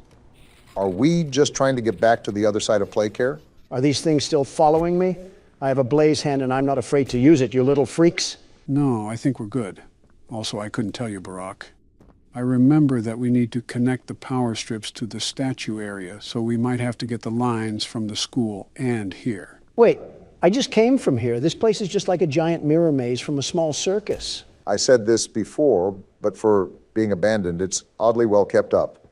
Are we just trying to get back to the other side of play care? Are these things still following me? I have a blaze hand and I'm not afraid to use it, you little freaks. No, I think we're good. Also, I couldn't tell you, Barack. I remember that we need to connect the power strips to the statue area, so we might have to get the lines from the school and here. Wait, I just came from here. This place is just like a giant mirror maze from a small circus. I said this before, but for being abandoned, it's oddly well kept up.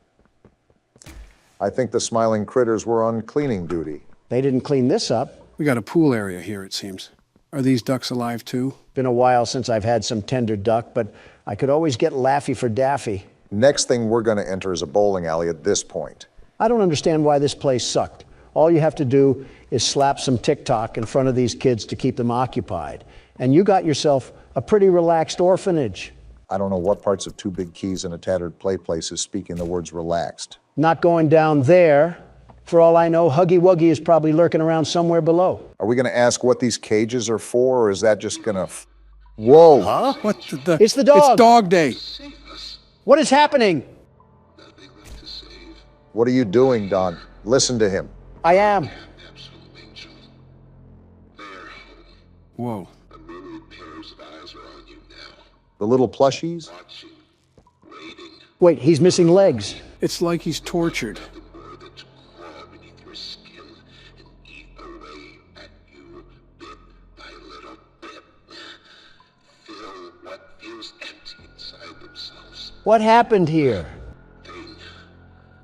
I think the smiling critters were on cleaning duty. They didn't clean this up. We got a pool area here, it seems. Are these ducks alive, too? Been a while since I've had some tender duck, but I could always get Laffy for Daffy. Next thing we're going to enter is a bowling alley at this point. I don't understand why this place sucked. All you have to do is slap some TikTok in front of these kids to keep them occupied. And you got yourself a pretty relaxed orphanage. I don't know what parts of Two Big Keys and a Tattered Play Place is speaking the words relaxed. Not going down there. For all I know, Huggy Wuggy is probably lurking around somewhere below. Are we going to ask what these cages are for, or is that just going to... Whoa! Huh? What the... It's the dog! It's dog day! What is happening? What are you doing, Don? Listen to him. I am. Whoa. The little plushies? Wait, he's missing legs. It's like he's tortured. What happened here?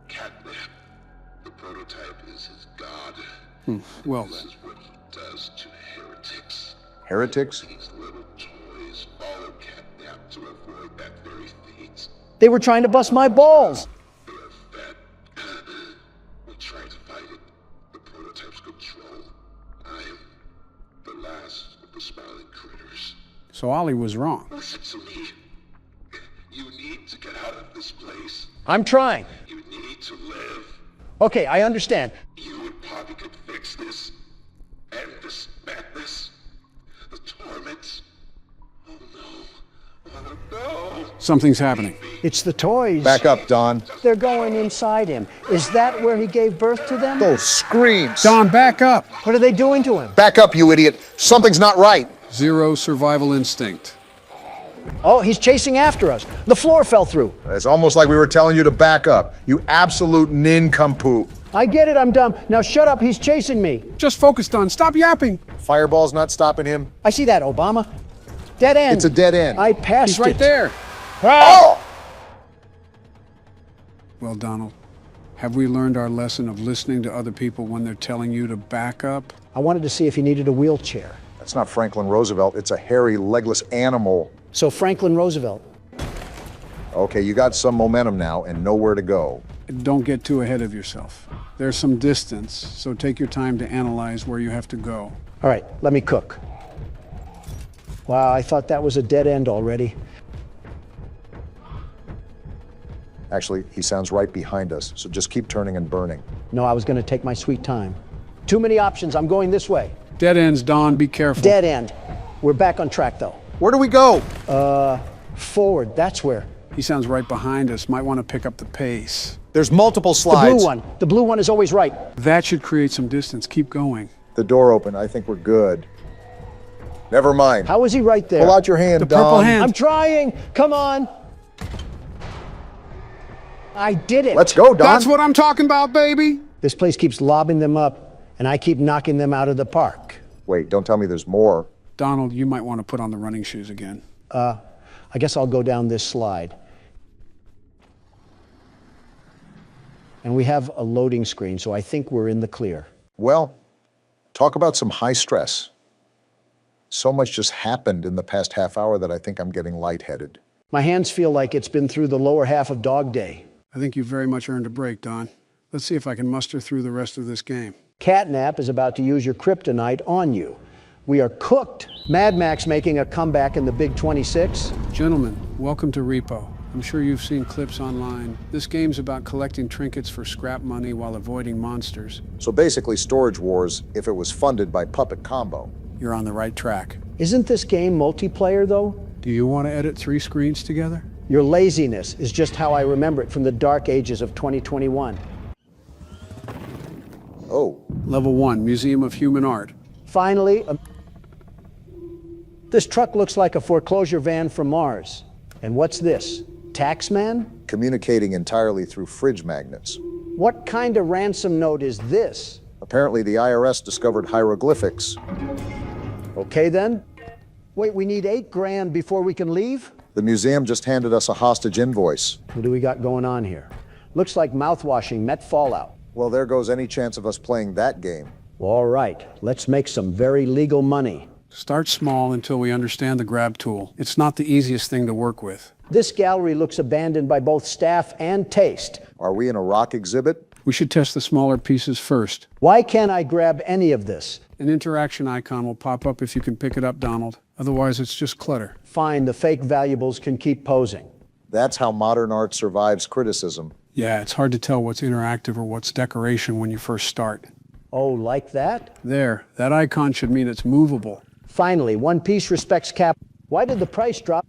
Catnap. The prototype is his god. Well This then. is what he does to heretics. Heretics? These little toys follow Catnap to avoid that very fate. They were trying to bust my balls. They are fat. We try to fight it. The prototype's control. I am the last of the smiling critters. So Ollie was wrong. Listen to me. You need to get out of this place. I'm trying. You need to live. Okay, I understand. You and Poppy could fix this. End this madness. The torment. Oh no. Oh no. Something's happening. It's the toys. Back up, Don. They're going inside him. Is that where he gave birth to them? Those screams! Don, back up! What are they doing to him? Back up, you idiot! Something's not right! Zero survival instinct. Oh, he's chasing after us. The floor fell through. It's almost like we were telling you to back up. You absolute nincompoop. I get it, I'm dumb. Now shut up, he's chasing me. Just focus, Don. Stop yapping. Fireball's not stopping him. I see that, Obama. Dead end. It's a dead end. I passed He's right it. there. Oh! Well, Donald, have we learned our lesson of listening to other people when they're telling you to back up? I wanted to see if he needed a wheelchair. That's not Franklin Roosevelt. It's a hairy, legless animal. So Franklin Roosevelt. Okay, you got some momentum now and nowhere to go. Don't get too ahead of yourself. There's some distance, so take your time to analyze where you have to go. All right, let me cook. Wow, I thought that was a dead end already. Actually, he sounds right behind us, so just keep turning and burning. No, I was going to take my sweet time. Too many options. I'm going this way. Dead ends, Don. Be careful. Dead end. We're back on track, though. Where do we go? Forward. That's where. He sounds right behind us. Might want to pick up the pace. There's multiple The slides. blue one. The blue one is always right. That should create some distance. Keep going. The door opened. I think we're good. Never mind. How is he right there? Pull out your hand, The purple Don. hand. I'm trying. Come on. I did it. Let's go, Don. That's what I'm talking about, baby. This place keeps lobbing them up, and I keep knocking them out of the park. Wait, don't tell me there's more. Donald, you might want to put on the running shoes again. I guess I'll go down this slide. And we have a loading screen, so I think we're in the clear. Well, talk about some high stress. So much just happened in the past half hour that I think I'm getting lightheaded. My hands feel like it's been through the lower half of Dog Day. I think you've very much earned a break, Don. Let's see if I can muster through the rest of this game. Catnap is about to use your kryptonite on you. We are cooked. Mad Max making a comeback in the Big 26. Gentlemen, welcome to Repo. I'm sure you've seen clips online. This game's about collecting trinkets for scrap money while avoiding monsters. So basically Storage Wars if it was funded by Puppet Combo. You're on the right track. Isn't this game multiplayer, though? Do you want to edit 3 screens together? Your laziness is just how I remember it from the dark ages of 2021. Oh, Level 1, Museum of Human Art. Finally, this truck looks like a foreclosure van from Mars. And what's this? Taxman? communicating entirely through fridge magnets. What kind of ransom note is this? Apparently the IRS discovered hieroglyphics. Okay then. Wait, we need $8 grand before we can leave? The museum just handed us a hostage invoice. What do we got going on here? Looks like mouthwashing met fallout. Well, there goes any chance of us playing that game. All right, let's make some very legal money. Start small until we understand the grab tool. It's not the easiest thing to work with. This gallery looks abandoned by both staff and taste. Are we in a rock exhibit? We should test the smaller pieces first. Why can't I grab any of this? An interaction icon will pop up if you can pick it up, Donald. Otherwise, it's just clutter. Fine, the fake valuables can keep posing. That's how modern art survives criticism. Yeah, it's hard to tell what's interactive or what's decoration when you first start. Oh, like that? There, that icon should mean it's movable. Finally, one piece respects cap. Why did the price drop?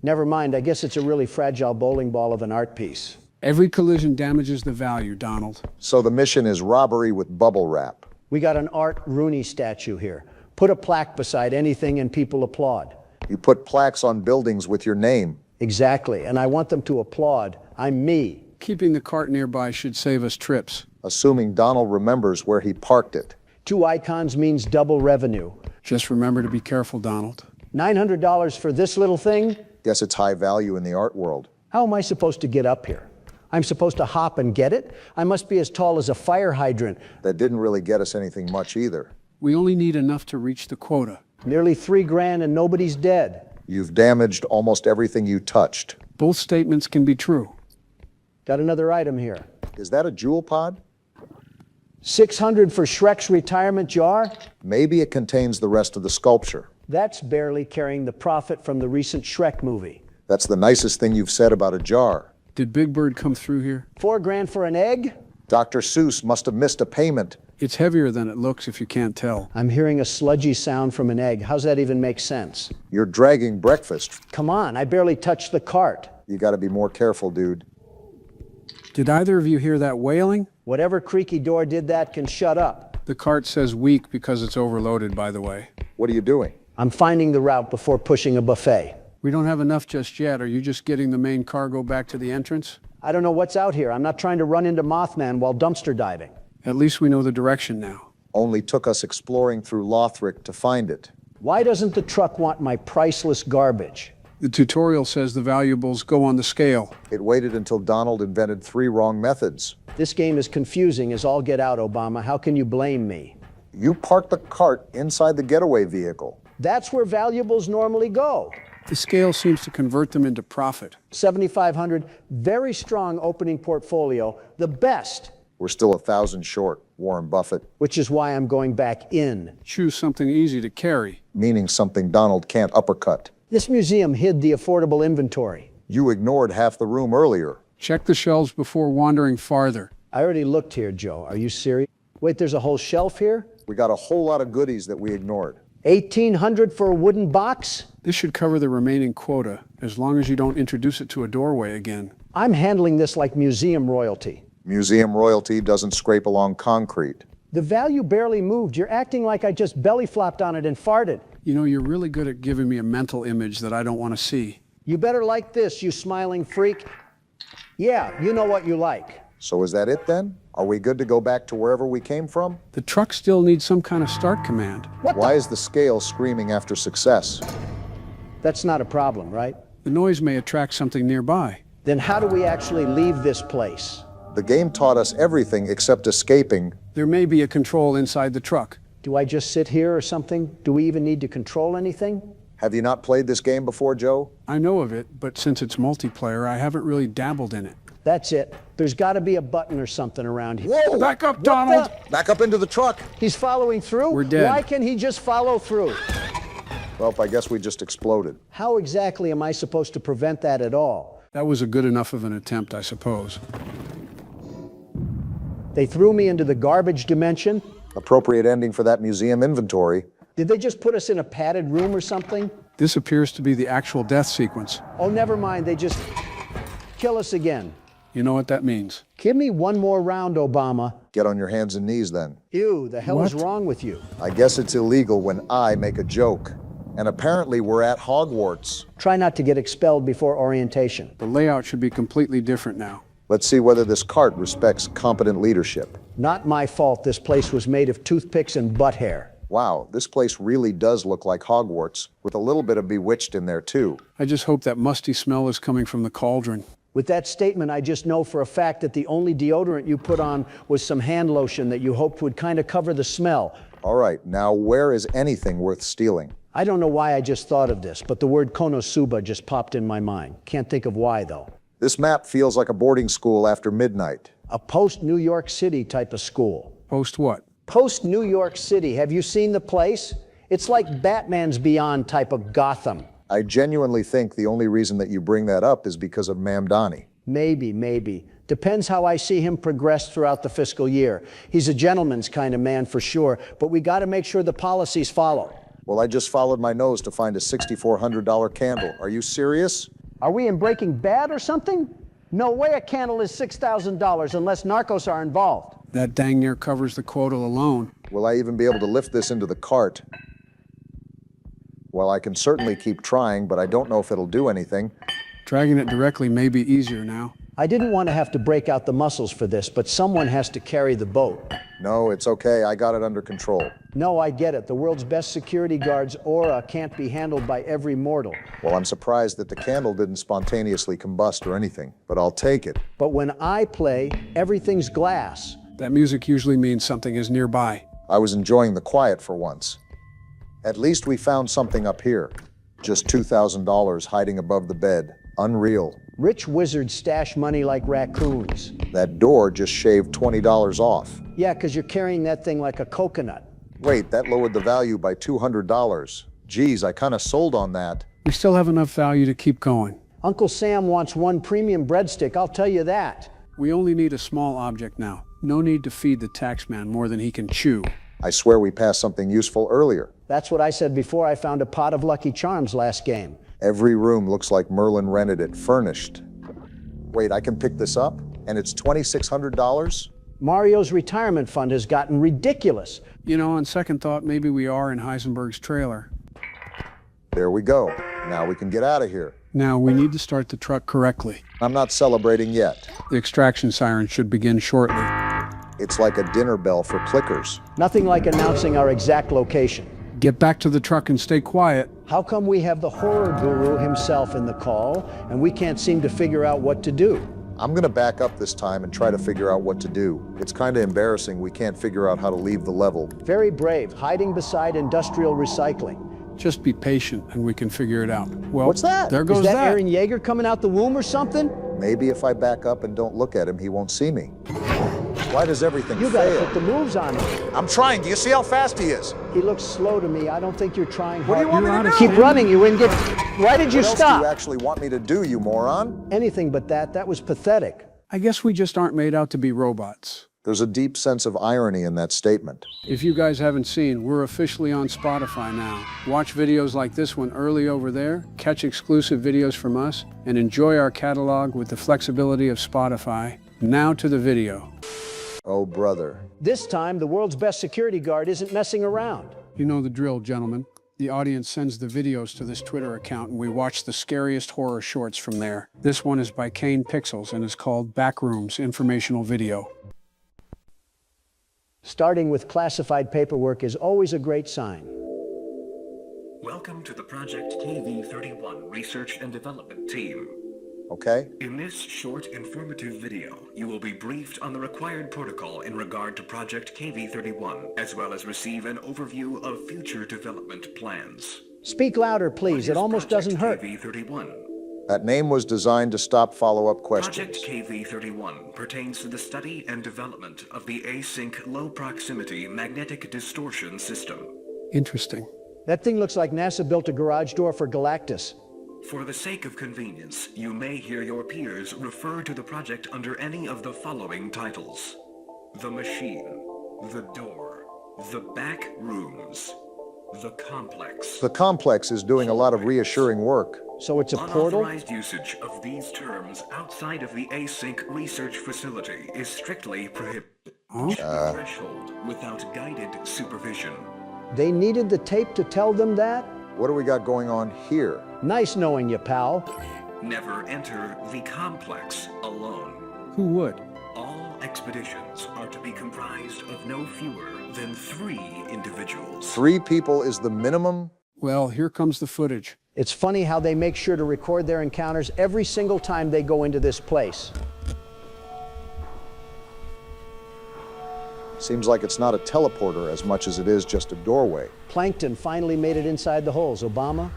Never mind, I guess it's a really fragile bowling ball of an art piece. Every collision damages the value, Donald. So the mission is robbery with bubble wrap. We got an Art Rooney statue here. Put a plaque beside anything and people applaud. You put plaques on buildings with your name. Exactly, and I want them to applaud. I'm me. Keeping the cart nearby should save us trips. Assuming Donald remembers where he parked it. 2 icons means double revenue. Just remember to be careful, Donald. $900 for this little thing? Guess it's high value in the art world. How am I supposed to get up here? I'm supposed to hop and get it? I must be as tall as a fire hydrant. That didn't really get us anything much either. We only need enough to reach the quota. Nearly $3 grand and nobody's dead. You've damaged almost everything you touched. Both statements can be true. Got another item here. Is that a jewel pod? $600 for Shrek's retirement jar? Maybe it contains the rest of the sculpture. That's barely carrying the profit from the recent Shrek movie. That's the nicest thing you've said about a jar. Did Big Bird come through here? $4 grand for an egg? Dr. Seuss must have missed a payment. It's heavier than it looks if you can't tell. I'm hearing a sludgy sound from an egg. How's that even make sense? You're dragging breakfast. Come on, I barely touched the cart. You gotta be more careful, dude. Did either of you hear that wailing? Whatever creaky door did that can shut up. The cart says weak because it's overloaded, by the way. What are you doing? I'm finding the route before pushing a buffet. We don't have enough just yet. Are you just getting the main cargo back to the entrance? I don't know what's out here. I'm not trying to run into Mothman while dumpster diving. At least we know the direction now. Only took us exploring through Lothric to find it. Why doesn't the truck want my priceless garbage? The tutorial says the valuables go on the scale. It waited until Donald invented 3 wrong methods. This game is confusing as all get out, Obama. How can you blame me? You parked the cart inside the getaway vehicle. That's where valuables normally go. The scale seems to convert them into profit. 7,500, very strong opening portfolio, the best. We're still 1,000 short, Warren Buffett. Which is why I'm going back in. Choose something easy to carry. Meaning something Donald can't uppercut. This museum hid the affordable inventory. You ignored half the room earlier. Check the shelves before wandering farther. I already looked here, Joe. Are you serious? Wait, there's a whole shelf here? We got a whole lot of goodies that we ignored. 1,800 for a wooden box? This should cover the remaining quota, as long as you don't introduce it to a doorway again. I'm handling this like museum royalty. Museum royalty doesn't scrape along concrete. The value barely moved. You're acting like I just belly flopped on it and farted. You know, you're really good at giving me a mental image that I don't want to see. You better like this, you smiling freak. Yeah, you know what you like. So is that it then? Are we good to go back to wherever we came from? The truck still needs some kind of start command. Why is the scale screaming after success? That's not a problem, right? The noise may attract something nearby. Then how do we actually leave this place? The game taught us everything except escaping. There may be a control inside the truck. Do I just sit here or something? Do we even need to control anything? Have you not played this game before, Joe? I know of it, but since it's multiplayer, I haven't really dabbled in it. That's it. There's got to be a button or something around here. Whoa! Back up, Donald! Back up into the truck! He's following through? We're dead. Why can't he just follow through? Well, I guess we just exploded. How exactly am I supposed to prevent that at all? That was a good enough of an attempt, I suppose. They threw me into the garbage dimension? Appropriate ending for that museum inventory. Did they just put us in a padded room or something? This appears to be the actual death sequence. Oh, never mind. They just kill us again. You know what that means. Give me one more round, Obama. Get on your hands and knees then. Ew, the hell is What? wrong with you? I guess it's illegal when I make a joke. And apparently we're at Hogwarts. Try not to get expelled before orientation. The layout should be completely different now. Let's see whether this cart respects competent leadership. Not my fault this place was made of toothpicks and butt hair. Wow, this place really does look like Hogwarts, with a little bit of Bewitched in there too. I just hope that musty smell is coming from the cauldron. With that statement, I just know for a fact that the only deodorant you put on was some hand lotion that you hoped would kind of cover the smell. All right, now where is anything worth stealing? I don't know why I just thought of this, but the word Konosuba just popped in my mind. Can't think of why, though. This map feels like a boarding school after midnight. A post-New York City type of school. Post what? Post-New York City. Have you seen the place? It's like Batman's Beyond type of Gotham. I genuinely think the only reason that you bring that up is because of Mamdani. Maybe. Depends how I see him progress throughout the fiscal year. He's a gentleman's kind of man for sure, but we got to make sure the policies follow. Well, I just followed my nose to find a $6,400 candle. Are you serious? Are we in Breaking Bad or something? No way a candle is $6,000 unless narcos are involved. That dang near covers the quota alone. Will I even be able to lift this into the cart? Well, I can certainly keep trying, but I don't know if it'll do anything. Dragging it directly may be easier now. I didn't want to have to break out the muscles for this, but someone has to carry the boat. No, it's okay. I got it under control. No, I get it. The world's best security guard's aura can't be handled by every mortal. Well, I'm surprised that the candle didn't spontaneously combust or anything, but I'll take it. But when I play, everything's glass. That music usually means something is nearby. I was enjoying the quiet for once. At least we found something up here. Just $2,000 hiding above the bed. Unreal. Rich wizards stash money like raccoons. That door just shaved $20 off. Yeah, because you're carrying that thing like a coconut. Wait, that lowered the value by $200. Geez, I kind of sold on that. We still have enough value to keep going. Uncle Sam wants one premium breadstick, I'll tell you that. We only need a small object now. No need to feed the taxman more than he can chew. I swear we passed something useful earlier. That's what I said before I found a pot of Lucky Charms last game. Every room looks like Merlin rented it furnished. Wait, I can pick this up? And it's $2,600? Mario's retirement fund has gotten ridiculous. You know, on second thought, maybe we are in Heisenberg's trailer. There we go. Now we can get out of here. Now, we need to start the truck correctly. I'm not celebrating yet. The extraction siren should begin shortly. It's like a dinner bell for clickers. Nothing like announcing our exact location. Get back to the truck and stay quiet. How come we have the horror guru himself in the call, and we can't seem to figure out what to do? I'm gonna back up this time and try to figure out what to do. It's kinda embarrassing we can't figure out how to leave the level. Very brave, hiding beside industrial recycling. Just be patient and we can figure it out. Well, What's that? There goes Is that Aaron Yeager coming out the womb or something? Maybe if I back up and don't look at him, he won't see me. Why does everything You gotta fail? put the moves on him. I'm trying. Do you see how fast he is? He looks slow to me. I don't think you're trying hard. What do you want me to do? Keep running, you ingot. Why did you What else do stop? you actually want me to do, you moron? Anything but that. That was pathetic. I guess we just aren't made out to be robots. There's a deep sense of irony in that statement. If you guys haven't seen, we're officially on Spotify now. Watch videos like this one early over there, catch exclusive videos from us, and enjoy our catalog with the flexibility of Spotify. Now to the video. Oh, brother. This time, the world's best security guard isn't messing around. You know the drill, gentlemen. The audience sends the videos to this Twitter account, and we watch the scariest horror shorts from there. This one is by Kane Pixels and is called Backrooms Informational Video. Starting with classified paperwork is always a great sign. Welcome to the Project KV-31 Research and Development Team. Okay? In this short, informative video, you will be briefed on the required protocol in regard to Project KV-31, as well as receive an overview of future development plans. Speak louder, please. It almost doesn't hurt. KV-31. That name was designed to stop follow-up questions. Project KV-31 pertains to the study and development of the async low-proximity magnetic distortion system. Interesting. That thing looks like NASA built a garage door for Galactus. For the sake of convenience, you may hear your peers refer to the project under any of the following titles: the machine, the door, the back rooms, the complex. The complex is doing a lot of reassuring work. So it's a portal? Unauthorized usage of these terms outside of the async research facility is strictly prohibited. Threshold without guided supervision. They needed the tape to tell them that? What do we got going on here? Nice knowing you, pal. Never enter the complex alone. Who would? All expeditions are to be comprised of no fewer than 3 individuals. 3 people is the minimum? Well, here comes the footage. It's funny how they make sure to record their encounters every single time they go into this place. Seems like it's not a teleporter as much as it is just a doorway. Plankton finally made it inside the holes. Obama?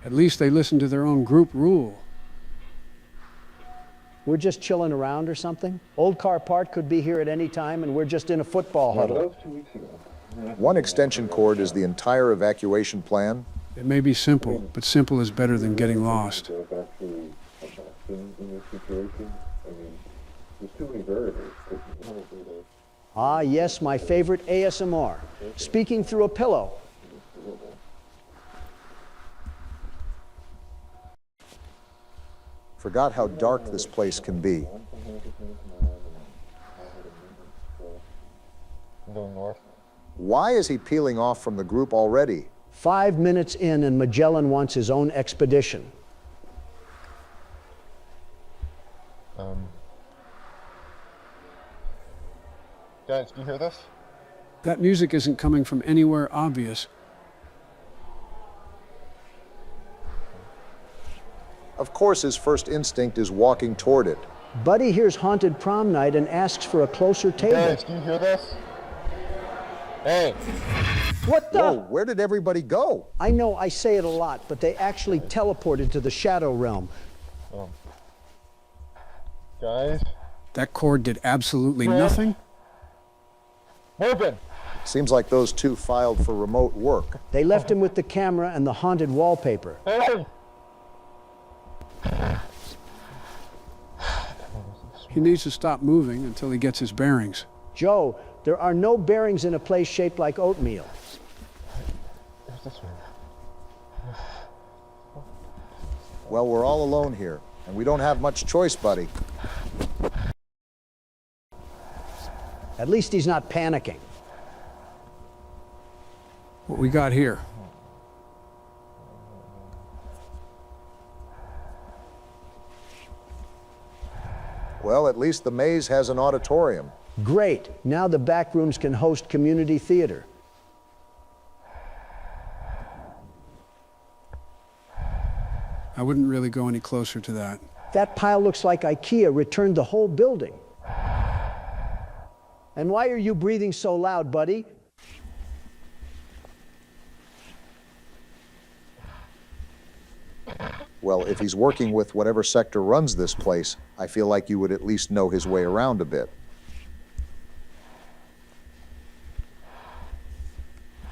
At least they listen to their own group rule. We're just chilling around or something? Old car part could be here at any time and we're just in a football huddle. One extension cord is the entire evacuation plan. It may be simple, but simple is better than getting lost. Ah, yes, my favorite ASMR. Speaking through a pillow. Forgot how dark this place can be. Why is he peeling off from the group already? 5 minutes in and Magellan wants his own expedition. Guys, do you hear this? That music isn't coming from anywhere obvious. Of course, his first instinct is walking toward it. Buddy hears Haunted Prom Night and asks for a closer table. Guys, do you hear this? Hey! What the? Whoa, where did everybody go? I know I say it a lot, but they actually teleported to the Shadow Realm. Guys? That cord did absolutely nothing? Open! Seems like those 2 filed for remote work. They left him with the camera and the haunted wallpaper. Hey! He needs to stop moving until he gets his bearings. Joe, there are no bearings in a place shaped like oatmeal. There's this one. Well, we're all alone here, and we don't have much choice, buddy. At least he's not panicking. What we got here? Well, at least the maze has an auditorium. Great. Now the back rooms can host community theater. I wouldn't really go any closer to that. That pile looks like IKEA returned the whole building. And why are you breathing so loud, buddy? Well, if he's working with whatever sector runs this place, I feel like you would at least know his way around a bit.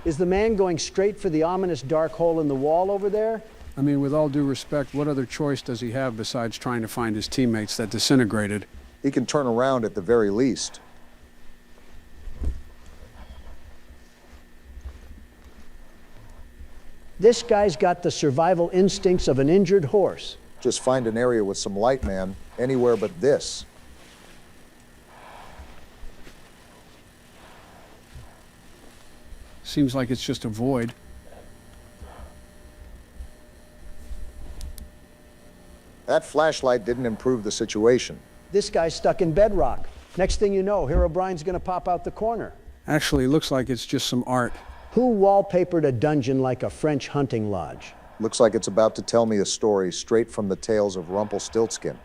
Is the man going straight for the ominous dark hole in the wall over there? I mean, with all due respect, what other choice does he have besides trying to find his teammates that disintegrated? He can turn around at the very least. This guy's got the survival instincts of an injured horse. Just find an area with some light, man. Anywhere but this. Seems like it's just a void. That flashlight didn't improve the situation. This guy's stuck in bedrock. Next thing you know, Herobrine's gonna pop out the corner. Actually, it looks like it's just some art. Who wallpapered a dungeon like a French hunting lodge? Looks like it's about to tell me a story straight from the tales of Rumpelstiltskin.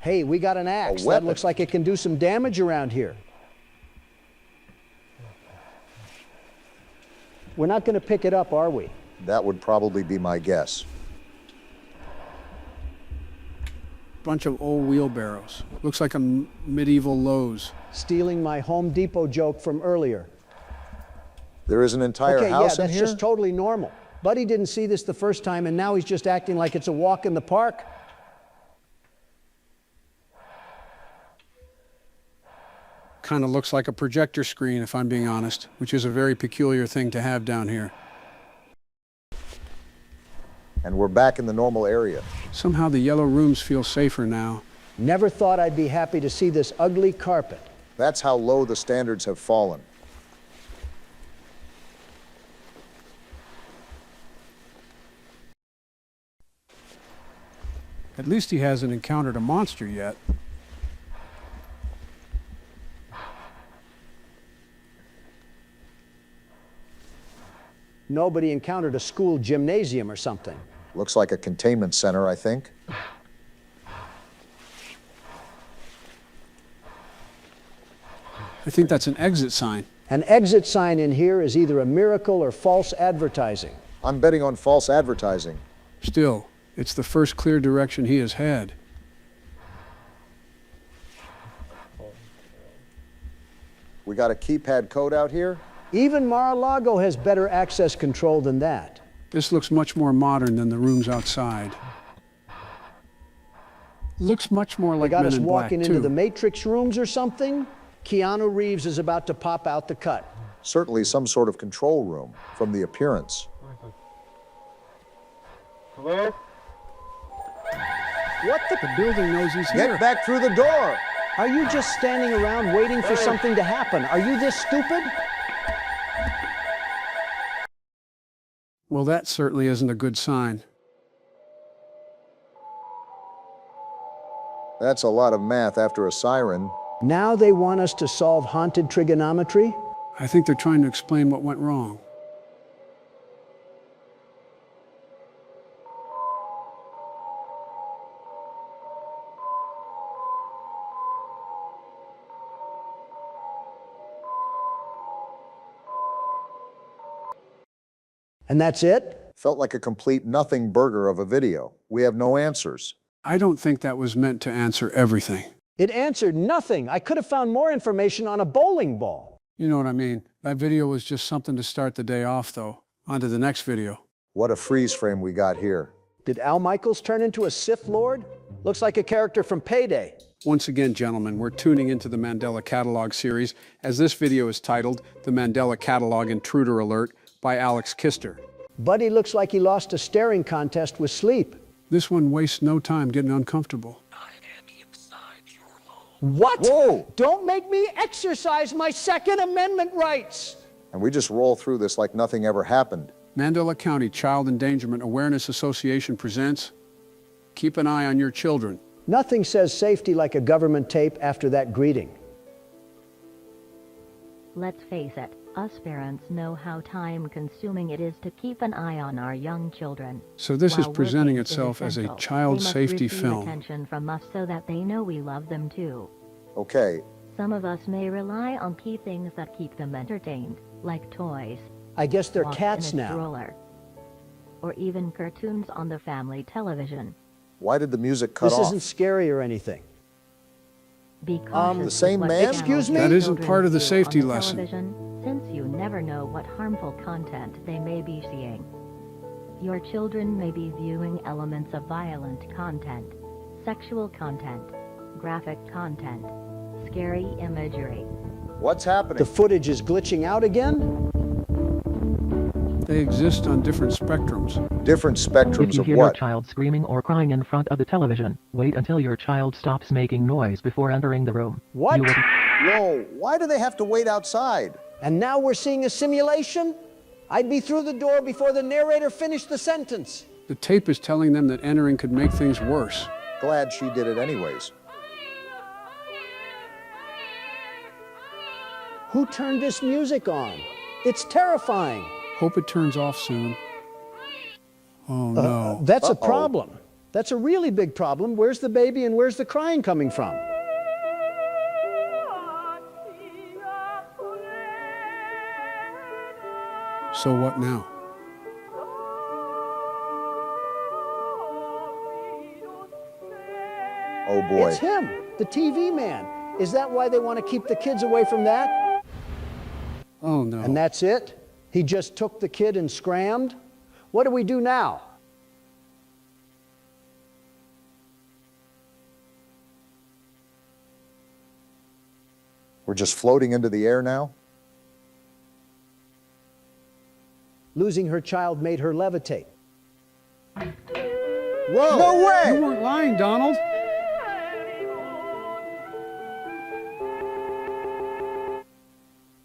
Hey, we got an axe. A That weapon. looks like it can do some damage around here. We're not gonna pick it up, are we? That would probably be my guess. Bunch of old wheelbarrows. Looks like a medieval Lowe's. Stealing my Home Depot joke from earlier. There is an entire Okay, yeah, house in that's here? just totally normal. Buddy didn't see this the first time, and now he's just acting like it's a walk in the park. Kind of looks like a projector screen, if I'm being honest, which is a very peculiar thing to have down here. And we're back in the normal area. Somehow the yellow rooms feel safer now. Never thought I'd be happy to see this ugly carpet. That's how low the standards have fallen. At least he hasn't encountered a monster yet. Nobody encountered a school gymnasium or something. Looks like a containment center, I think. I think that's an exit sign. An exit sign in here is either a miracle or false advertising. I'm betting on false advertising. Still, it's the first clear direction he has had. We got a keypad code out here? Even Mar-a-Lago has better access control than that. This looks much more modern than the rooms outside. Looks much more They like got Men us in Black, walking into too. the Matrix rooms or something? Keanu Reeves is about to pop out the cut. Certainly some sort of control room, from the appearance. Hello? What the? The building knows he's here. Get back through the door! Are you just standing around waiting for something to happen? Are you this stupid? Well, that certainly isn't a good sign. That's a lot of math after a siren. Now they want us to solve haunted trigonometry? I think they're trying to explain what went wrong. And that's it? Felt like a complete nothing burger of a video. We have no answers. I don't think that was meant to answer everything. It answered nothing. I could have found more information on a bowling ball. You know what I mean? That video was just something to start the day off, though. On to the next video. What a freeze frame we got here. Did Al Michaels turn into a Sith Lord? Looks like a character from Payday. Once again, gentlemen, we're tuning into the Mandela Catalog series, as this video is titled The Mandela Catalog Intruder Alert by Alex Kister. Buddy looks like he lost a staring contest with sleep. This one wastes no time getting uncomfortable. What? Whoa! Don't make me exercise my Second Amendment rights! And we just roll through this like nothing ever happened. Mandela County Child Endangerment Awareness Association presents Keep an Eye on Your Children. Nothing says safety like a government tape after that greeting. Let's face it, us parents know how time-consuming it is to keep an eye on our young children. So this is While presenting working is itself as a essential, child they must safety receive film. attention from us so that they know we love them too. Okay, Some of us may rely on key things that keep them entertained, like toys, I guess they're walks cats in a now. stroller, or even cartoons on the family television. why did the music cut This off? isn't scary or anything. Be cautious the with same what man? channels Excuse me? your That isn't children part of the view safety on the lesson. television, since never know what harmful content they may be seeing. Your children may be viewing elements of violent content, sexual content, graphic content, scary imagery. What's happening? The footage is glitching out again? They exist on different spectrums. Different spectrums If you of hear your what? child screaming or crying in front of the television, wait until your child stops making noise before entering the room. What? Whoa, why do they have to wait outside? And now we're seeing a simulation? I'd be through the door before the narrator finished the sentence. The tape is telling them that entering could make things worse. Glad she did it anyways. Who turned this music on? It's terrifying. Hope it turns off soon. Oh no. That's a problem. That's a really big problem. Where's the baby and where's the crying coming from? So what now? Oh boy. It's him, the TV man. Is that why they want to keep the kids away from that? Oh no. And that's it? He just took the kid and scrammed? What do we do now? We're just floating into the air now? Losing her child made her levitate. Whoa! No way! You weren't lying, Donald.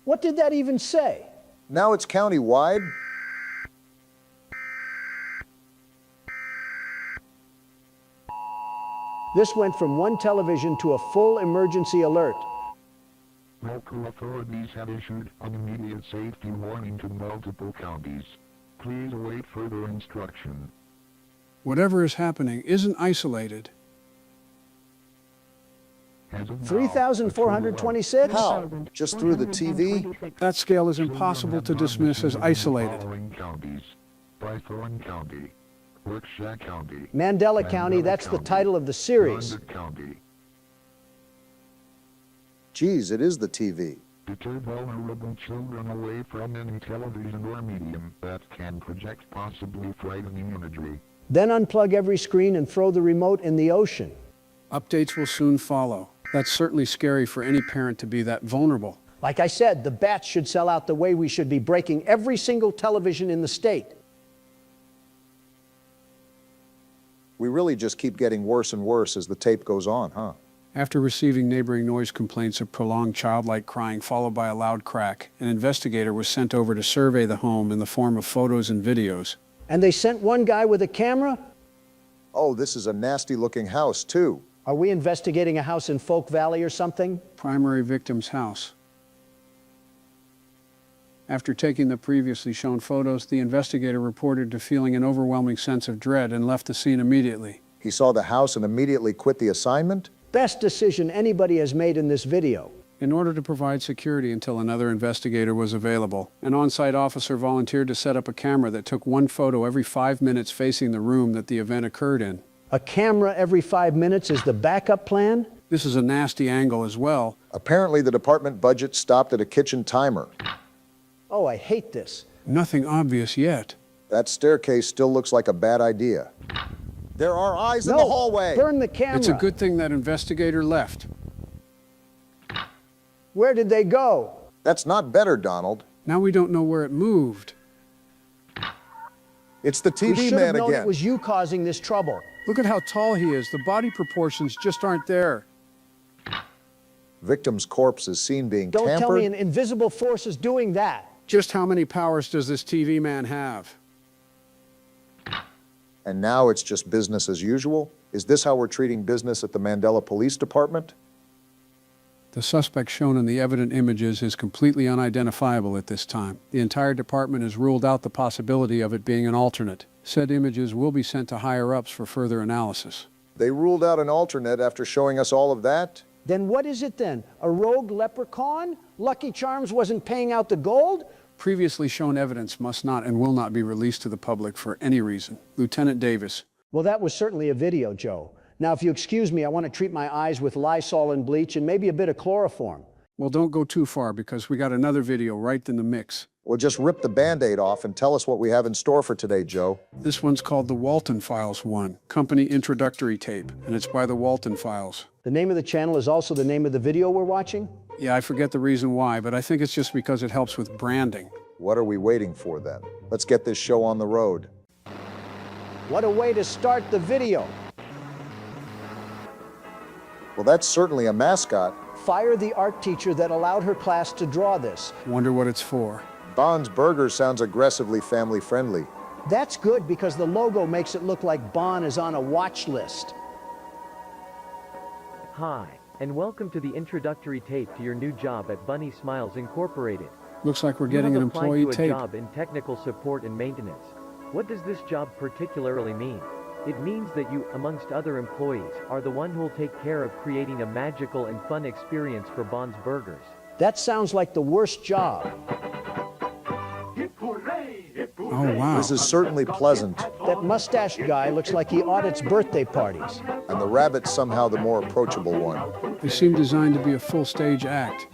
What did that even say? Now it's county-wide? This went from one television to a full emergency alert. Local authorities have issued an immediate safety warning to multiple counties. Please await further instruction. Whatever is happening isn't isolated. 3,426? How? Just through the TV? That scale is impossible to dismiss as isolated. Following counties: Bythorn County, Berkshire County, Mandela County, that's the title of the series. London County. Geez, it is the TV. Deter vulnerable children away from any television or medium that can project possibly frightening imagery. Then unplug every screen and throw the remote in the ocean. Updates will soon follow. That's certainly scary for any parent to be that vulnerable. Like I said, the bats should sell out the way we should be breaking every single television in the state. We really just keep getting worse and worse as the tape goes on, huh? After receiving neighboring noise complaints of prolonged childlike crying followed by a loud crack, an investigator was sent over to survey the home in the form of photos and videos. And they sent one guy with a camera? Oh, this is a nasty-looking house, too. Are we investigating a house in Folk Valley or something? Primary victim's house. After taking the previously shown photos, the investigator reported to feeling an overwhelming sense of dread and left the scene immediately. He saw the house and immediately quit the assignment? Best decision anybody has made in this video. In order to provide security until another investigator was available, an on-site officer volunteered to set up a camera that took one photo every 5 minutes facing the room that the event occurred in. A camera every 5 minutes is the backup plan? This is a nasty angle as well. Apparently the department budget stopped at a kitchen timer. Oh, I hate this. Nothing obvious yet. That staircase still looks like a bad idea. There are eyes in the hallway. Burn the camera. It's a good thing that investigator left. Where did they go? That's not better, Donald. Now we don't know where it moved. It's the We TV should man have known again. it was you causing this trouble. Look at how tall he is. The body proportions just aren't there. Victim's corpse is seen being Don't tampered. tell me an invisible force is doing that. Just how many powers does this TV man have? And now it's just business as usual? Is this how we're treating business at the Mandela Police Department? The suspect shown in the evident images is completely unidentifiable at this time. The entire department has ruled out the possibility of it being an alternate. Said images will be sent to higher-ups for further analysis. They ruled out an alternate after showing us all of that? Then what is it then? A rogue leprechaun? Lucky Charms wasn't paying out the gold? Previously shown evidence must not and will not be released to the public for any reason. Lieutenant Davis. Well, that was certainly a video, Joe. Now, if you excuse me, I want to treat my eyes with Lysol and bleach and maybe a bit of chloroform. Well, don't go too far because we got another video right in the mix. Well, just rip the Band-Aid off and tell us what we have in store for today, Joe. This one's called the Walton Files 1, company introductory tape, and it's by the Walton Files. The name of the channel is also the name of the video we're watching? Yeah, I forget the reason why, but I think it's just because it helps with branding. What are we waiting for then? Let's get this show on the road. What a way to start the video. Well, that's certainly a mascot. Fire the art teacher that allowed her class to draw this. Wonder what it's for. Bond's Burger sounds aggressively family-friendly. That's good because the logo makes it look like Bond is on a watch list. Hi, and welcome to the introductory tape to your new job at Bunny Smiles Incorporated. Looks like we're getting an employee You have applied to tape. a job in technical support and maintenance. What does this job particularly mean? It means that you, amongst other employees, are the one who will take care of creating a magical and fun experience for Bond's Burgers. That sounds like the worst job. Oh, wow. This is certainly pleasant. That mustached guy looks like he audits birthday parties. And the rabbit's somehow the more approachable one. They seem designed to be a full stage act.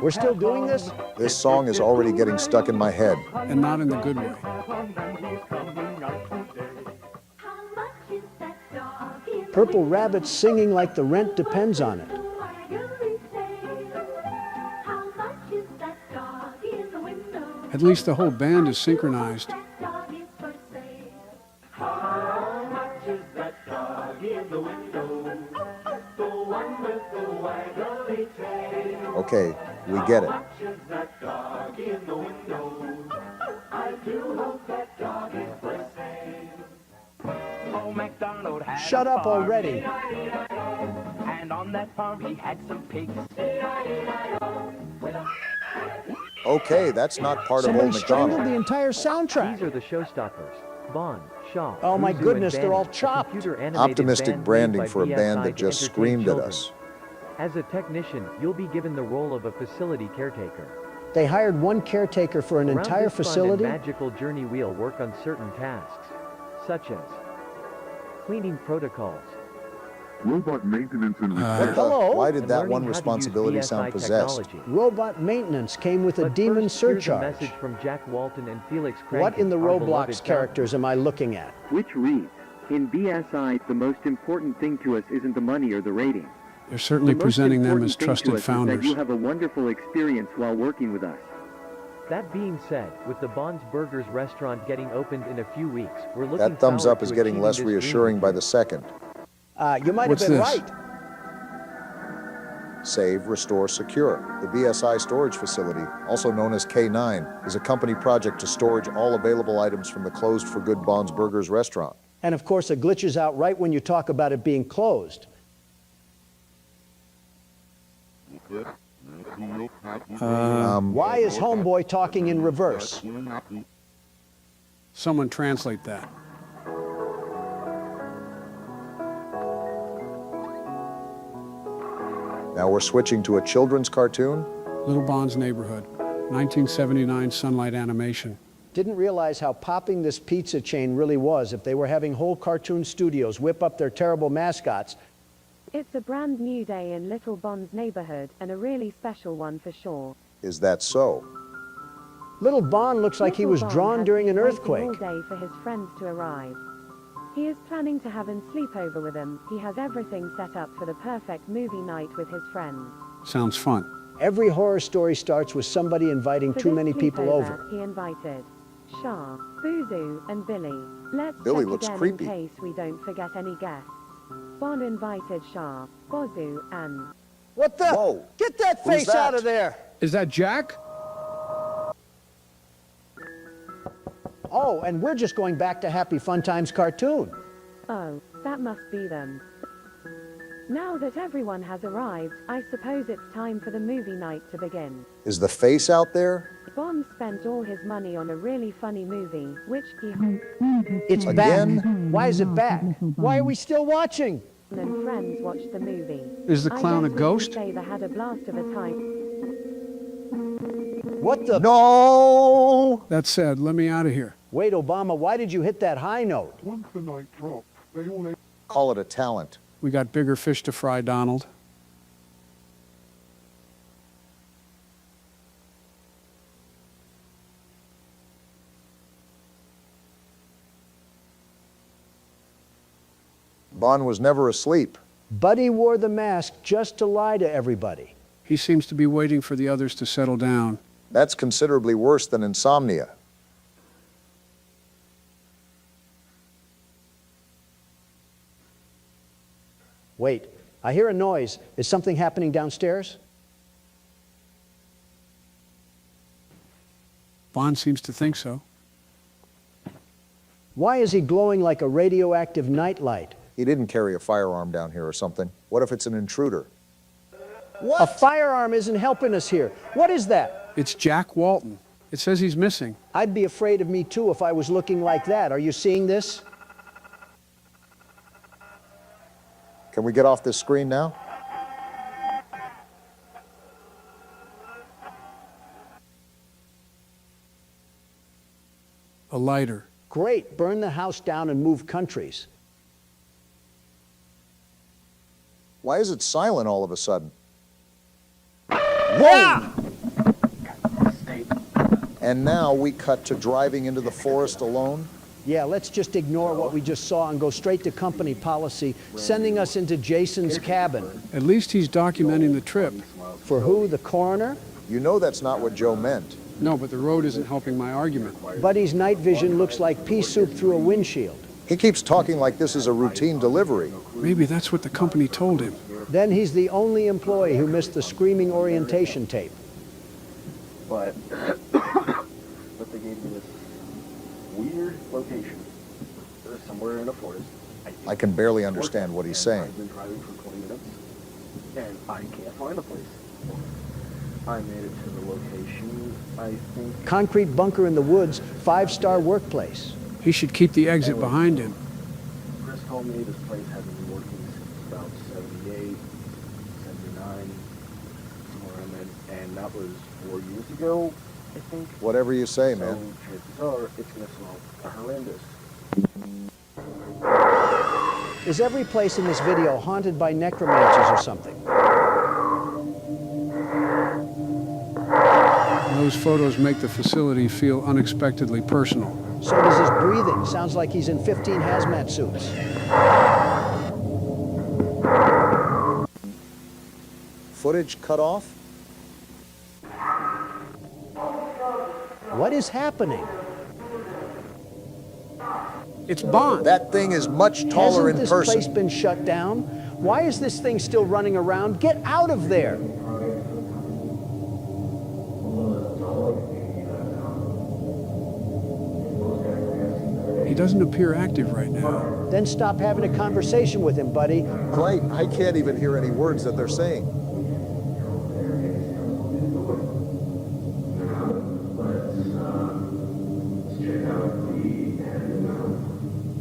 We're still doing this? This song is already getting stuck in my head. And not in the good way. Purple Rabbit's singing like the rent depends on it. At least the whole band is synchronized. Okay, we get it. Shut up already. And on that farm he had some pigs. Okay, that's not part of Somebody Old strangled MacDonald. the entire soundtrack. These are the showstoppers. Bond, Shaw, Oh my Uzu, goodness, and they're all Bandit, a chopped. computer-animated Optimistic band branding made by for a band BSI that to just entertain screamed at children. us. As a technician, you'll be given the role of a facility caretaker. They hired one caretaker for an Around entire this fun facility? and magical journey we'll work on certain tasks, such as cleaning protocols, Robot maintenance and Hello? Why did and that learning one how to use responsibility BSI sound possessed? technology. Robot maintenance came with a But demon first, here's a surcharge. message from Jack Walton and Felix Cranky, What in the our beloved Roblox characters am I looking at? Which reads, in BSI, the most important thing to us isn't the money or the rating. They're certainly The most presenting them important as thing to trusted us is founders. that you have a wonderful experience while working with us. That being said, with the Bond's Burgers restaurant getting opened in a few weeks, we're looking That thumbs forward up is to getting achieving less this dream reassuring with by you. the second. You might What's have been this? right. Save, Restore, Secure. The BSI storage facility, also known as K9, is a company project to storage all available items from the closed for good Bond's Burgers restaurant. And of course, it glitches out right when you talk about it being closed. Why is Homeboy talking in reverse? Someone translate that. Now we're switching to a children's cartoon. Little Bond's Neighborhood, 1979 Sunlight Animation. Didn't realize how popping this pizza chain really was if they were having whole cartoon studios whip up their terrible mascots. It's a brand new day in Little Bond's neighborhood, and a really special one for sure. Is that so? Little Bond looks like he was Little Bond drawn has during an been waiting earthquake. all day for his friends to arrive. He is planning to have him sleep over with him. He has everything set up for the perfect movie night with his friends. Sounds fun. Every horror story starts with somebody inviting For too this many people sleepover, over. He invited Shah, Boozoo, and Billy. Let's Billy check looks again creepy. in case we don't forget any guests. Bond invited Shah, Bozu, and... What the? Whoa. Get that Who's face that? out of there! Is that Jack? Oh, and we're just going back to Happy Fun Times cartoon. Oh, that must be them. Now that everyone has arrived, I suppose it's time for the movie night to begin. Is the face out there? Bond spent all his money on a really funny movie, which he It's Again? back. Why is it back? Why are we still watching? and friends watched the movie. Is the clown I a guess we ghost? can say they had a blast of a time. What the? No! That said, let me out of here. Wait, Obama, why did you hit that high note? Once the night dropped, they all ate. Call it a talent. We got bigger fish to fry, Donald. Bond was never asleep. Buddy wore the mask just to lie to everybody. He seems to be waiting for the others to settle down. That's considerably worse than insomnia. Wait, I hear a noise. Is something happening downstairs? Bond seems to think so. Why is he glowing like a radioactive nightlight? He didn't carry a firearm down here or something. What if it's an intruder? What? A firearm isn't helping us here. What is that? It's Jack Walton. It says he's missing. I'd be afraid of me too if I was looking like that. Are you seeing this? Can we get off this screen now? A lighter. Great, burn the house down and move countries. Why is it silent all of a sudden? Yeah! And now we cut to driving into the forest alone? Yeah, let's just ignore what we just saw and go straight to company policy, sending us into Jason's cabin. At least he's documenting the trip. For who, the coroner? You know that's not what Joe meant. No, but the road isn't helping my argument. Buddy's night vision looks like pea soup through a windshield. He keeps talking like this is a routine delivery. Maybe that's what the company told him. Then he's the only employee who missed the screaming orientation tape. But they gave me this weird location. They're somewhere in a forest. I can barely understand what he's saying. I've been driving for 20 minutes, and I can't find the place. I made it to the location, I think. Concrete bunker in the woods, 5-star workplace. He should keep the exit behind him. Chris told me this place hasn't been working since about 78, 79, somewhere in there, and that was 4 years ago, I think. Whatever you say, man. So chances are it's going to smell horrendous. Is every place in this video haunted by necromancers or something? Those photos make the facility feel unexpectedly personal. So does his breathing. Sounds like he's in 15 hazmat suits. Footage cut off? What is happening? It's Bond. That thing is much taller in person. Hasn't this place been shut down? Why is this thing still running around? Get out of there! He doesn't appear active right now. Then stop having a conversation with him, buddy. Right, I can't even hear any words that they're saying.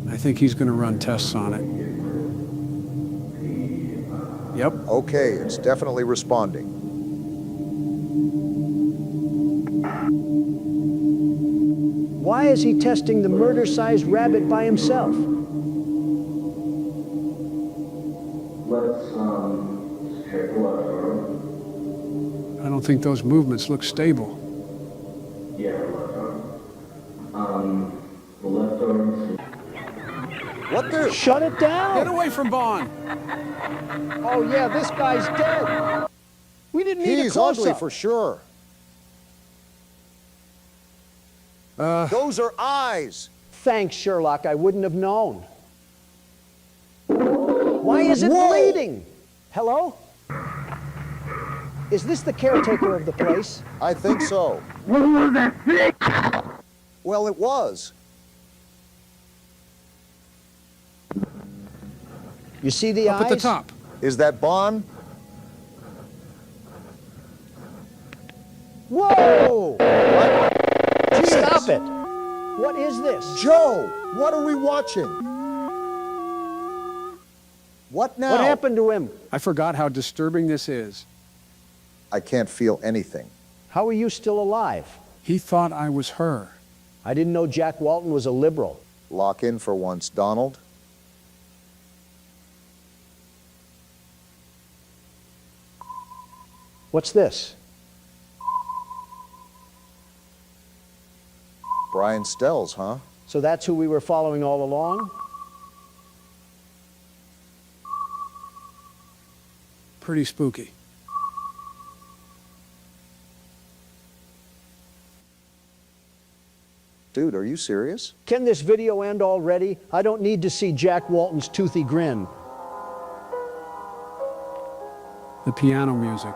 I think he's going to run tests on it. Yep. Okay, it's definitely responding. Why is he testing the murder-sized rabbit by himself? Let's check the left arm. I don't think those movements look stable. Yeah, left arm. The left arm. What the? Shut it down! Get away from Bond! Oh yeah, this guy's dead! We didn't need a He's close-up. ugly for sure. Those are eyes. Thanks, Sherlock. I wouldn't have known. Why is it bleeding? Hello? Is this the caretaker of the place? I think so. What was that thing? Well, it was. You see the eyes? Up at the top. Is that Bond? Whoa! What? Stop it! What is this? Joe, what are we watching? What now? What happened to him? I forgot how disturbing this is. I can't feel anything. How are you still alive? He thought I was her. I didn't know Jack Walton was a liberal. Lock in for once, Donald. What's this? Brian Stells, huh? So that's who we were following all along? Pretty spooky. Dude, are you serious? Can this video end already? I don't need to see Jack Walton's toothy grin. The piano music.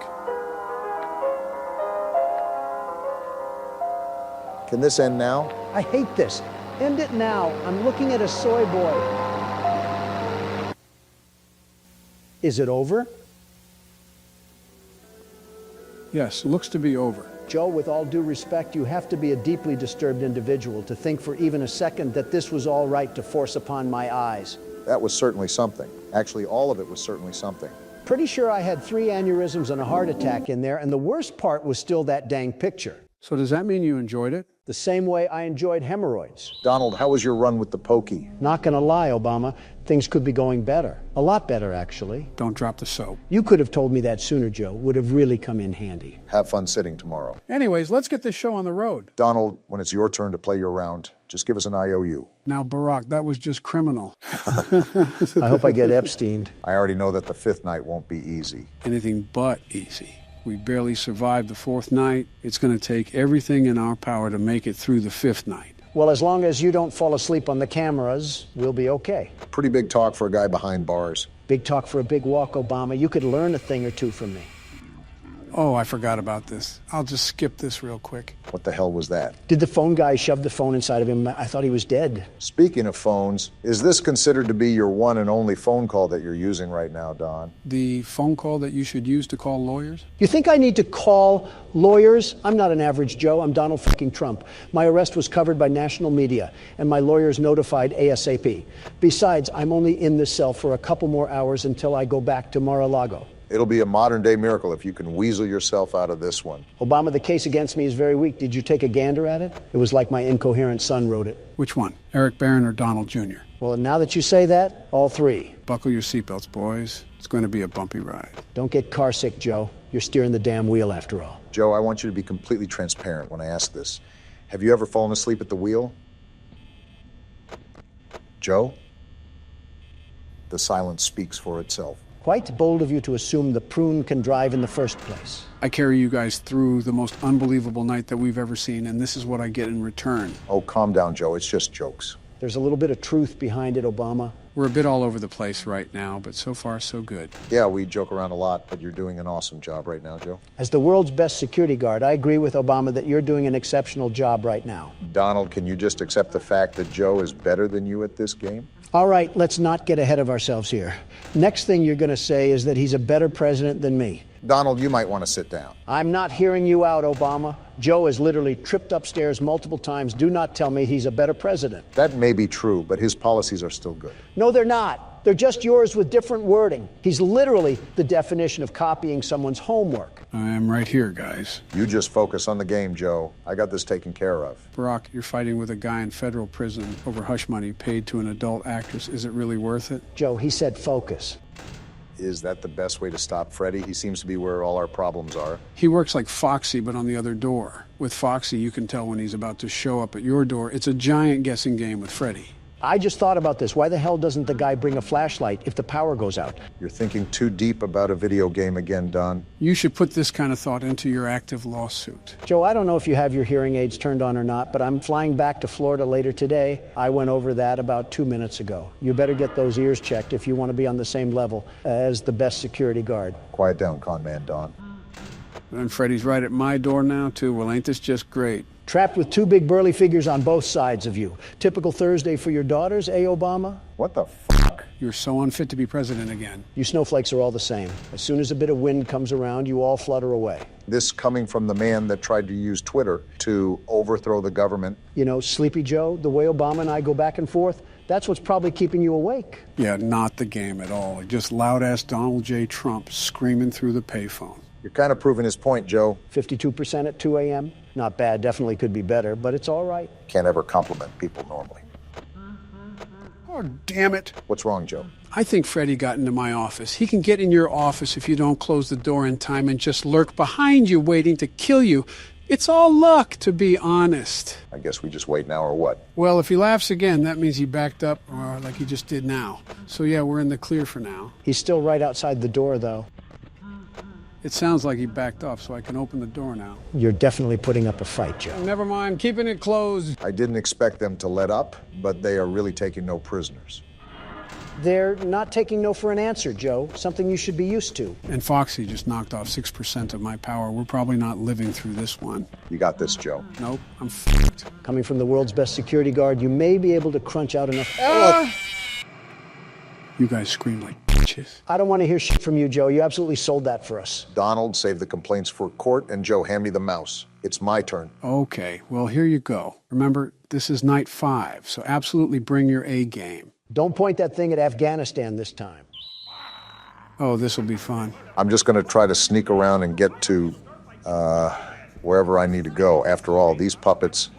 Can this end now? I hate this. End it now. I'm looking at a soy boy. Is it over? Yes, looks to be over. Joe, with all due respect, you have to be a deeply disturbed individual to think for even a second that this was all right to force upon my eyes. That was certainly something. Actually, all of it was certainly something. Pretty sure I had 3 aneurysms and a heart attack in there, and the worst part was still that dang picture. So does that mean you enjoyed it? The same way I enjoyed hemorrhoids. Donald, how was your run with the pokey? Not gonna lie, Obama, things could be going better. A lot better, actually. Don't drop the soap. You could have told me that sooner, Joe. Would have really come in handy. Have fun sitting tomorrow. Anyways, let's get this show on the road. Donald, when it's your turn to play your round, just give us an IOU. Now, Barack, that was just criminal. I hope I get Epsteined. I already know that the 5th night won't be easy. Anything but easy. We barely survived the 4th night. It's going to take everything in our power to make it through the 5th night. Well, as long as you don't fall asleep on the cameras, we'll be okay. Pretty big talk for a guy behind bars. Big talk for a big walk, Obama. You could learn a thing or two from me. Oh, I forgot about this. I'll just skip this real quick. What the hell was that? Did the phone guy shove the phone inside of him? I thought he was dead. Speaking of phones, is this considered to be your one and only phone call that you're using right now, Don? The phone call that you should use to call lawyers? You think I need to call lawyers? I'm not an average Joe. I'm Donald fucking Trump. My arrest was covered by national media, and my lawyers notified ASAP. Besides, I'm only in this cell for a couple more hours until I go back to Mar-a-Lago. It'll be a modern-day miracle if you can weasel yourself out of this one. Obama, the case against me is very weak. Did you take a gander at it? It was like my incoherent son wrote it. Which one? Eric Barron or Donald Jr.? Well, now that you say that, all 3. Buckle your seatbelts, boys. It's going to be a bumpy ride. Don't get car sick, Joe. You're steering the damn wheel after all. Joe, I want you to be completely transparent when I ask this. Have you ever fallen asleep at the wheel? Joe? The silence speaks for itself. Quite bold of you to assume the prune can drive in the first place. I carry you guys through the most unbelievable night that we've ever seen, and this is what I get in return. Oh, calm down, Joe. It's just jokes. There's a little bit of truth behind it, Obama. We're a bit all over the place right now, but so far, so good. Yeah, we joke around a lot, but you're doing an awesome job right now, Joe. As the world's best security guard, I agree with Obama that you're doing an exceptional job right now. Donald, can you just accept the fact that Joe is better than you at this game? All right, let's not get ahead of ourselves here. Next thing you're going to say is that he's a better president than me. Donald, you might want to sit down. I'm not hearing you out, Obama. Joe has literally tripped upstairs multiple times. Do not tell me he's a better president. That may be true, but his policies are still good. No, they're not. They're just yours with different wording. He's literally the definition of copying someone's homework. I am right here, guys. You just focus on the game, Joe. I got this taken care of. Barack, you're fighting with a guy in federal prison over hush money paid to an adult actress. Is it really worth it? Joe, he said focus. Is that the best way to stop Freddy? He seems to be where all our problems are. He works like Foxy, but on the other door. With Foxy, you can tell when he's about to show up at your door. It's a giant guessing game with Freddy. I just thought about this. Why the hell doesn't the guy bring a flashlight if the power goes out? You're thinking too deep about a video game again, Don. You should put this kind of thought into your active lawsuit. Joe, I don't know if you have your hearing aids turned on or not, but I'm flying back to Florida later today. I went over that about 2 minutes ago. You better get those ears checked if you want to be on the same level as the best security guard. Quiet down, con man Don. And Freddy's right at my door now, too. Well, ain't this just great? Trapped with 2 big burly figures on both sides of you. Typical Thursday for your daughters, eh, Obama? What the fuck? You're so unfit to be president again. You snowflakes are all the same. As soon as a bit of wind comes around, you all flutter away. This coming from the man that tried to use Twitter to overthrow the government. You know, Sleepy Joe, the way Obama and I go back and forth, that's what's probably keeping you awake. Yeah, not the game at all. Just loud-ass Donald J. Trump screaming through the payphone. You're kind of proving his point, Joe. 52% at 2 a.m. Not bad, definitely could be better, but it's all right. Can't ever compliment people normally. Oh, damn it. What's wrong, Joe? I think Freddie got into my office. He can get in your office if you don't close the door in time and just lurk behind you waiting to kill you. It's all luck, to be honest. I guess we just wait now or what? Well, if he laughs again, that means he backed up, or like he just did now. So yeah, we're in the clear for now. He's still right outside the door, though. It sounds like he backed off, so I can open the door now. You're definitely putting up a fight, Joe. Never mind, keeping it closed. I didn't expect them to let up, but they are really taking no prisoners. They're not taking no for an answer, Joe. Something you should be used to. And Foxy just knocked off 6% of my power. We're probably not living through this one. You got this, Joe. Nope, I'm f***ed. Coming from the world's best security guard, you may be able to crunch out enough... You guys scream like bitches. I don't want to hear shit from you, Joe. You absolutely sold that for us. Donald, save the complaints for court, and Joe, hand me the mouse. It's my turn. Okay, well, here you go. Remember, this is night 5, so absolutely bring your A game. Don't point that thing at Afghanistan this time. Oh, this will be fun. I'm just going to try to sneak around and get to wherever I need to go. After all, these puppets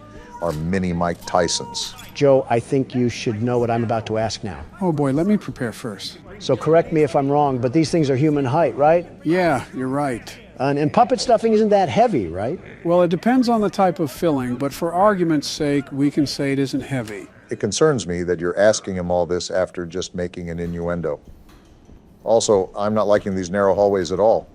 are mini Mike Tysons. Joe, I think you should know what I'm about to ask now. Oh boy, let me prepare first. So correct me if I'm wrong, but these things are human height, right? Yeah, you're right. And puppet stuffing isn't that heavy, right? Well, it depends on the type of filling, but for argument's sake, we can say it isn't heavy. It concerns me that you're asking him all this after just making an innuendo. Also, I'm not liking these narrow hallways at all.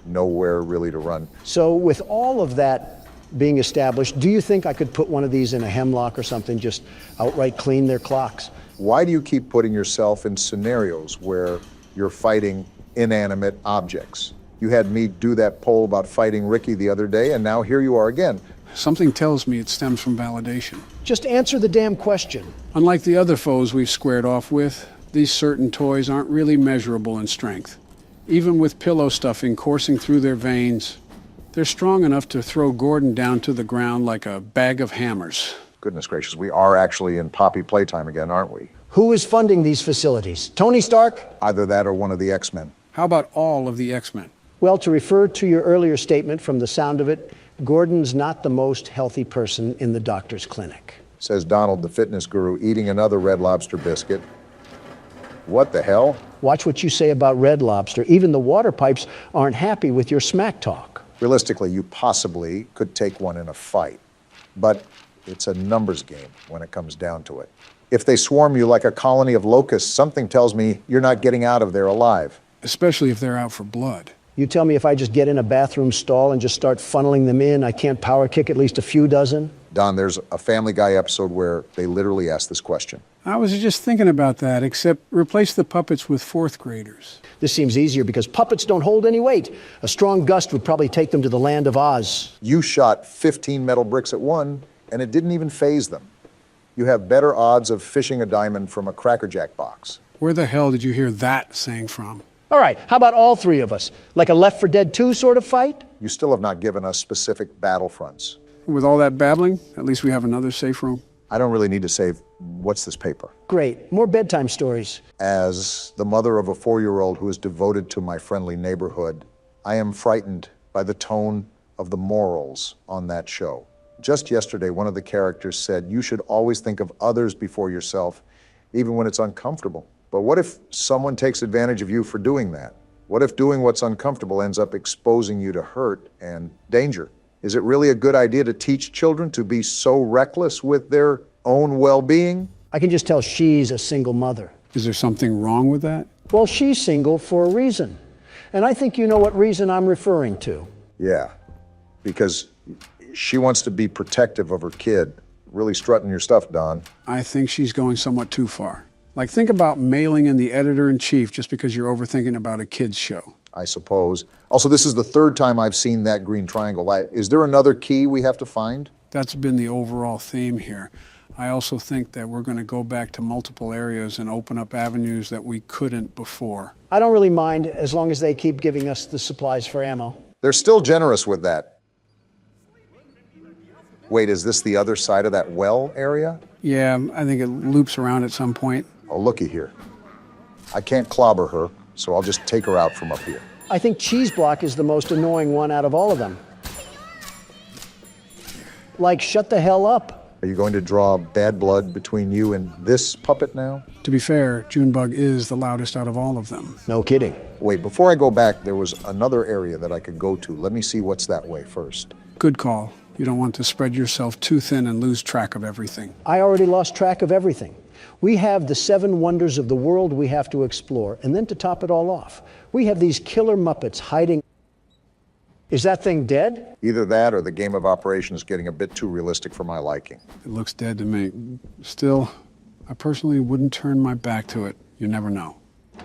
Nowhere really to run. So with all of that being established, do you think I could put one of these in a hemlock or something, just outright clean their clocks? Why do you keep putting yourself in scenarios where you're fighting inanimate objects? You had me do that poll about fighting Ricky the other day, and now here you are again. Something tells me it stems from validation. Just answer the damn question. Unlike the other foes we've squared off with, these certain toys aren't really measurable in strength. Even with pillow stuffing coursing through their veins, they're strong enough to throw Gordon down to the ground like a bag of hammers. Goodness gracious, we are actually in Poppy Playtime again, aren't we? Who is funding these facilities? Tony Stark? Either that or one of the X-Men. How about all of the X-Men? Well, to refer to your earlier statement, from the sound of it, Gordon's not the most healthy person in the doctor's clinic. Says Donald, the fitness guru, eating another Red Lobster biscuit. What the hell? Watch what you say about Red Lobster. Even the water pipes aren't happy with your smack talk. Realistically, you possibly could take one in a fight. But it's a numbers game when it comes down to it. If they swarm you like a colony of locusts, something tells me you're not getting out of there alive. Especially if they're out for blood. You tell me if I just get in a bathroom stall and just start funneling them in, I can't power kick at least a few dozen? Don, there's a Family Guy episode where they literally ask this question. I was just thinking about that, except replace the puppets with 4th graders. This seems easier because puppets don't hold any weight. A strong gust would probably take them to the land of Oz. You shot 15 metal bricks at one, and it didn't even faze them. You have better odds of fishing a diamond from a Cracker Jack box. Where the hell did you hear that saying from? All right, how about all 3 of us? Like a Left 4 Dead 2 sort of fight? You still have not given us specific battlefronts. With all that babbling, at least we have another safe room. I don't really need to save. What's this paper? Great, more bedtime stories. As the mother of a 4-year-old who is devoted to my friendly neighborhood, I am frightened by the tone of the morals on that show. Just yesterday, one of the characters said, you should always think of others before yourself, even when it's uncomfortable. But what if someone takes advantage of you for doing that? What if doing what's uncomfortable ends up exposing you to hurt and danger? Is it really a good idea to teach children to be so reckless with their own well-being? I can just tell she's a single mother. Is there something wrong with that? Well, she's single for a reason. And I think you know what reason I'm referring to. Yeah, because she wants to be protective of her kid. Really strutting your stuff, Don. I think she's going somewhat too far. Like, think about mailing in the editor-in-chief just because you're overthinking about a kid's show. I suppose. Also, this is the 3rd time I've seen that green triangle. Is there another key we have to find? That's been the overall theme here. I also think that we're going to go back to multiple areas and open up avenues that we couldn't before. I don't really mind as long as they keep giving us the supplies for ammo. They're still generous with that. Wait, is this the other side of that well area? Yeah, I think it loops around at some point. Oh, looky here. I can't clobber her, so I'll just take her out from up here. I think Cheese Block is the most annoying one out of all of them. Like, shut the hell up. Are you going to draw bad blood between you and this puppet now? To be fair, Junebug is the loudest out of all of them. No kidding. Wait, before I go back, there was another area that I could go to. Let me see what's that way first. Good call. You don't want to spread yourself too thin and lose track of everything. I already lost track of everything. We have the 7 wonders of the world we have to explore, and then to top it all off, we have these killer Muppets hiding. Is that thing dead? Either that or the game of operation is getting a bit too realistic for my liking. It looks dead to me. Still, I personally wouldn't turn my back to it. You never know.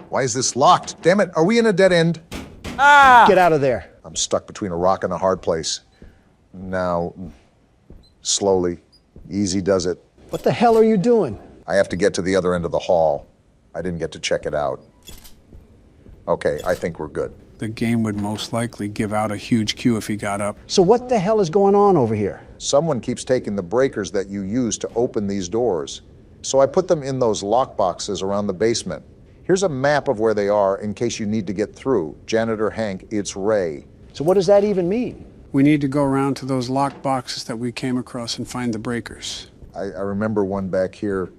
Why is this locked? Damn it, are we in a dead end? Get out of there. I'm stuck between a rock and a hard place. Now, slowly, easy does it. What the hell are you doing? I have to get to the other end of the hall. I didn't get to check it out. Okay, I think we're good. The game would most likely give out a huge cue if he got up. So what the hell is going on over here? Someone keeps taking the breakers that you use to open these doors. So I put them in those lock boxes around the basement. Here's a map of where they are in case you need to get through. Janitor Hank, it's Ray. So what does that even mean? We need to go around to those locked boxes that we came across and find the breakers. I remember one back here.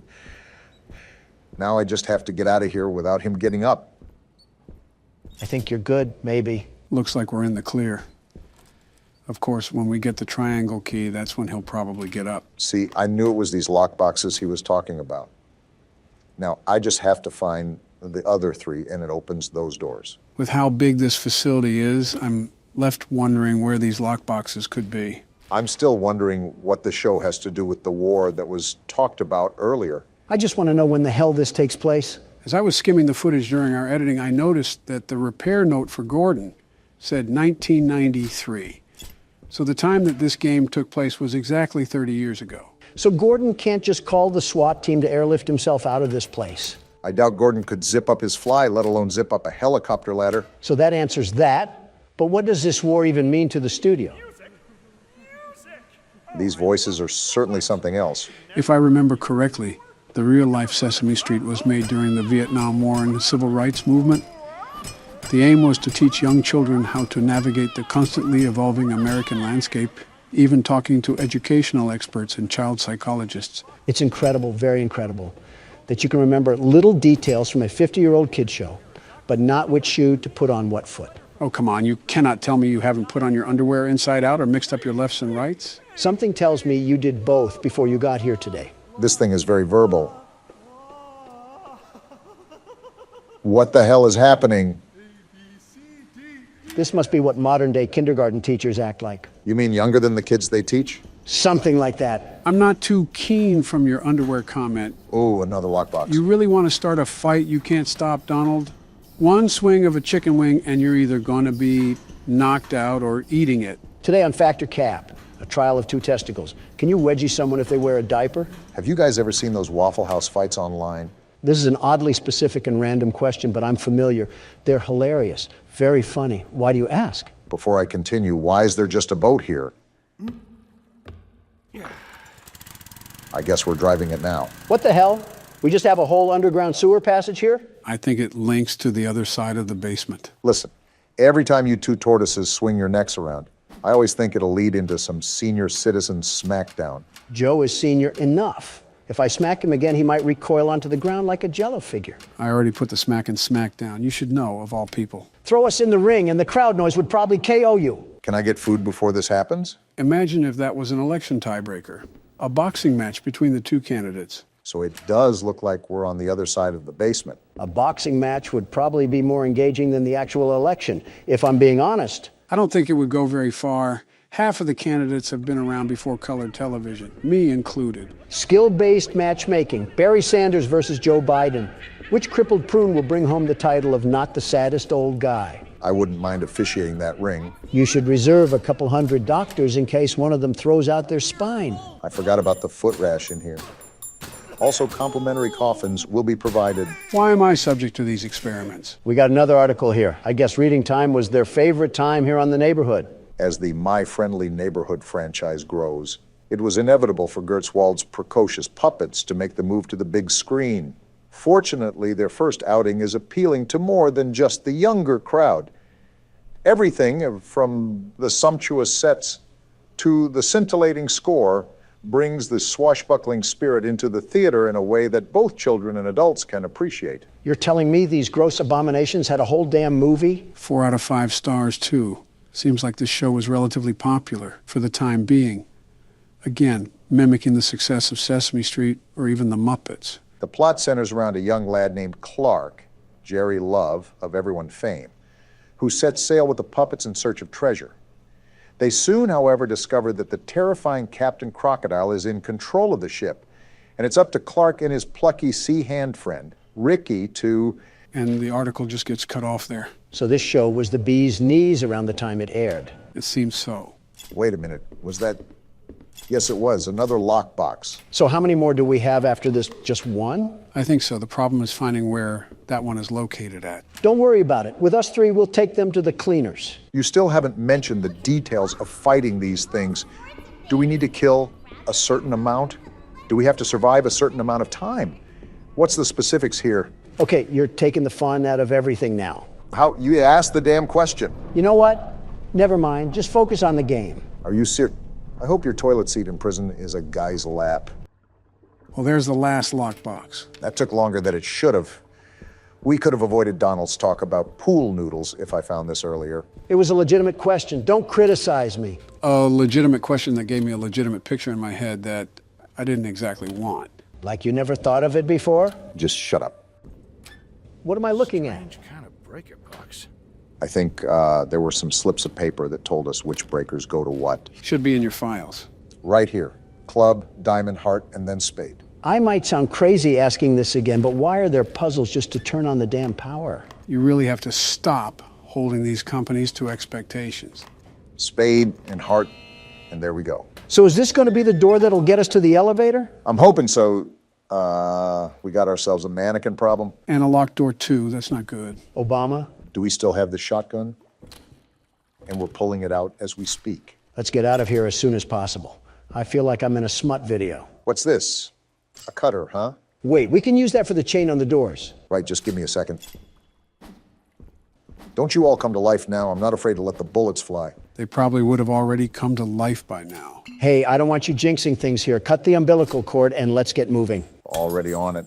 Now I just have to get out of here without him getting up. I think you're good, maybe. Looks like we're in the clear. Of course, when we get the triangle key, that's when he'll probably get up. See, I knew it was these lock boxes he was talking about. Now, I just have to find the other 3, and it opens those doors. With how big this facility is, I'm left wondering where these lock boxes could be. I'm still wondering what the show has to do with the war that was talked about earlier. I just want to know when the hell this takes place. As I was skimming the footage during our editing, I noticed that the repair note for Gordon said 1993. So the time that this game took place was exactly 30 years ago. So Gordon can't just call the SWAT team to airlift himself out of this place. I doubt Gordon could zip up his fly, let alone zip up a helicopter ladder. So that answers that. But what does this war even mean to the studio? These voices are certainly something else. If I remember correctly, the real-life Sesame Street was made during the Vietnam War and the Civil Rights Movement. The aim was to teach young children how to navigate the constantly evolving American landscape, even talking to educational experts and child psychologists. It's incredible, very incredible, that you can remember little details from a 50-year-old kid show, but not which shoe to put on what foot. Oh, come on, you cannot tell me you haven't put on your underwear inside out or mixed up your lefts and rights? Something tells me you did both before you got here today. This thing is very verbal. What the hell is happening? This must be what modern-day kindergarten teachers act like. You mean younger than the kids they teach? Something like that. I'm not too keen from your underwear comment. Oh, another lockbox. You really want to start a fight you can't stop, Donald? One swing of a chicken wing and you're either going to be knocked out or eating it. Today on Factor Cap, a trial of 2 testicles. Can you wedgie someone if they wear a diaper? Have you guys ever seen those Waffle House fights online? This is an oddly specific and random question, but I'm familiar. They're hilarious, very funny. Why do you ask? Before I continue, why is there just a boat here? I guess we're driving it now. What the hell? We just have a whole underground sewer passage here? I think it links to the other side of the basement. Listen, every time you 2 tortoises swing your necks around, I always think it'll lead into some senior citizen smackdown. Joe is senior enough. If I smack him again, he might recoil onto the ground like a Jell-O figure. I already put the smack and smack down. You should know, of all people. Throw us in the ring and the crowd noise would probably KO you. Can I get food before this happens? Imagine if that was an election tiebreaker. A boxing match between the 2 candidates. So it does look like we're on the other side of the basement. A boxing match would probably be more engaging than the actual election, if I'm being honest. I don't think it would go very far. Half of the candidates have been around before colored television, me included. Skill-based matchmaking. Barry Sanders versus Joe Biden. Which crippled prune will bring home the title of not the saddest old guy? I wouldn't mind officiating that ring. You should reserve a couple hundred doctors in case one of them throws out their spine. I forgot about the foot rash in here. Also, complimentary coffins will be provided. Why am I subject to these experiments? We got another article here. I guess reading time was their favorite time here on The Neighborhood. As the My Friendly Neighborhood franchise grows, it was inevitable for Gertzwald's precocious puppets to make the move to the big screen. Fortunately, their first outing is appealing to more than just the younger crowd. Everything from the sumptuous sets to the scintillating score brings the swashbuckling spirit into the theater in a way that both children and adults can appreciate. You're telling me these gross abominations had a whole damn movie? 4 out of 5 stars, too. Seems like this show was relatively popular for the time being. Again, mimicking the success of Sesame Street or even the Muppets. The plot centers around a young lad named Clark, Jerry Love, of everyone fame, who sets sail with the puppets in search of treasure. They soon, however, discover that the terrifying Captain Crocodile is in control of the ship, and it's up to Clark and his plucky sea hand friend, Ricky, to... And the article just gets cut off there. So this show was the bee's knees around the time it aired. It seems so. Wait a minute, was that... Yes, it was, another lockbox. So how many more do we have after this? Just one? I think so. The problem is finding where that one is located at. Don't worry about it. With us 3, we'll take them to the cleaners. You still haven't mentioned the details of fighting these things. Do we need to kill a certain amount? Do we have to survive a certain amount of time? What's the specifics here? Okay, you're taking the fun out of everything now. How? You asked the damn question. You know what? Never mind. Just focus on the game. Are you serious? I hope your toilet seat in prison is a guy's lap. Well, there's the last lockbox. That took longer than it should have. We could have avoided Donald's talk about pool noodles if I found this earlier. It was a legitimate question. Don't criticize me. A legitimate question that gave me a legitimate picture in my head that I didn't exactly want. Like you never thought of it before? Just shut up. What am I looking at? Strange kind of breaker box. I think there were some slips of paper that told us which breakers go to what. Should be in your files. Right here. Club, diamond, heart, and then spade. I might sound crazy asking this again, but why are there puzzles just to turn on the damn power? You really have to stop holding these companies to expectations. Spade and heart, and there we go. So is this going to be the door that'll get us to the elevator? I'm hoping so. We got ourselves a mannequin problem. And a locked door, too. That's not good. Obama? Do we still have the shotgun? And we're pulling it out as we speak. Let's get out of here as soon as possible. I feel like I'm in a smut video. What's this? A cutter, huh? Wait, we can use that for the chain on the doors. Right, just give me a second. Don't you all come to life now. I'm not afraid to let the bullets fly. They probably would have already come to life by now. Hey, I don't want you jinxing things here. Cut the umbilical cord and let's get moving. Already on it.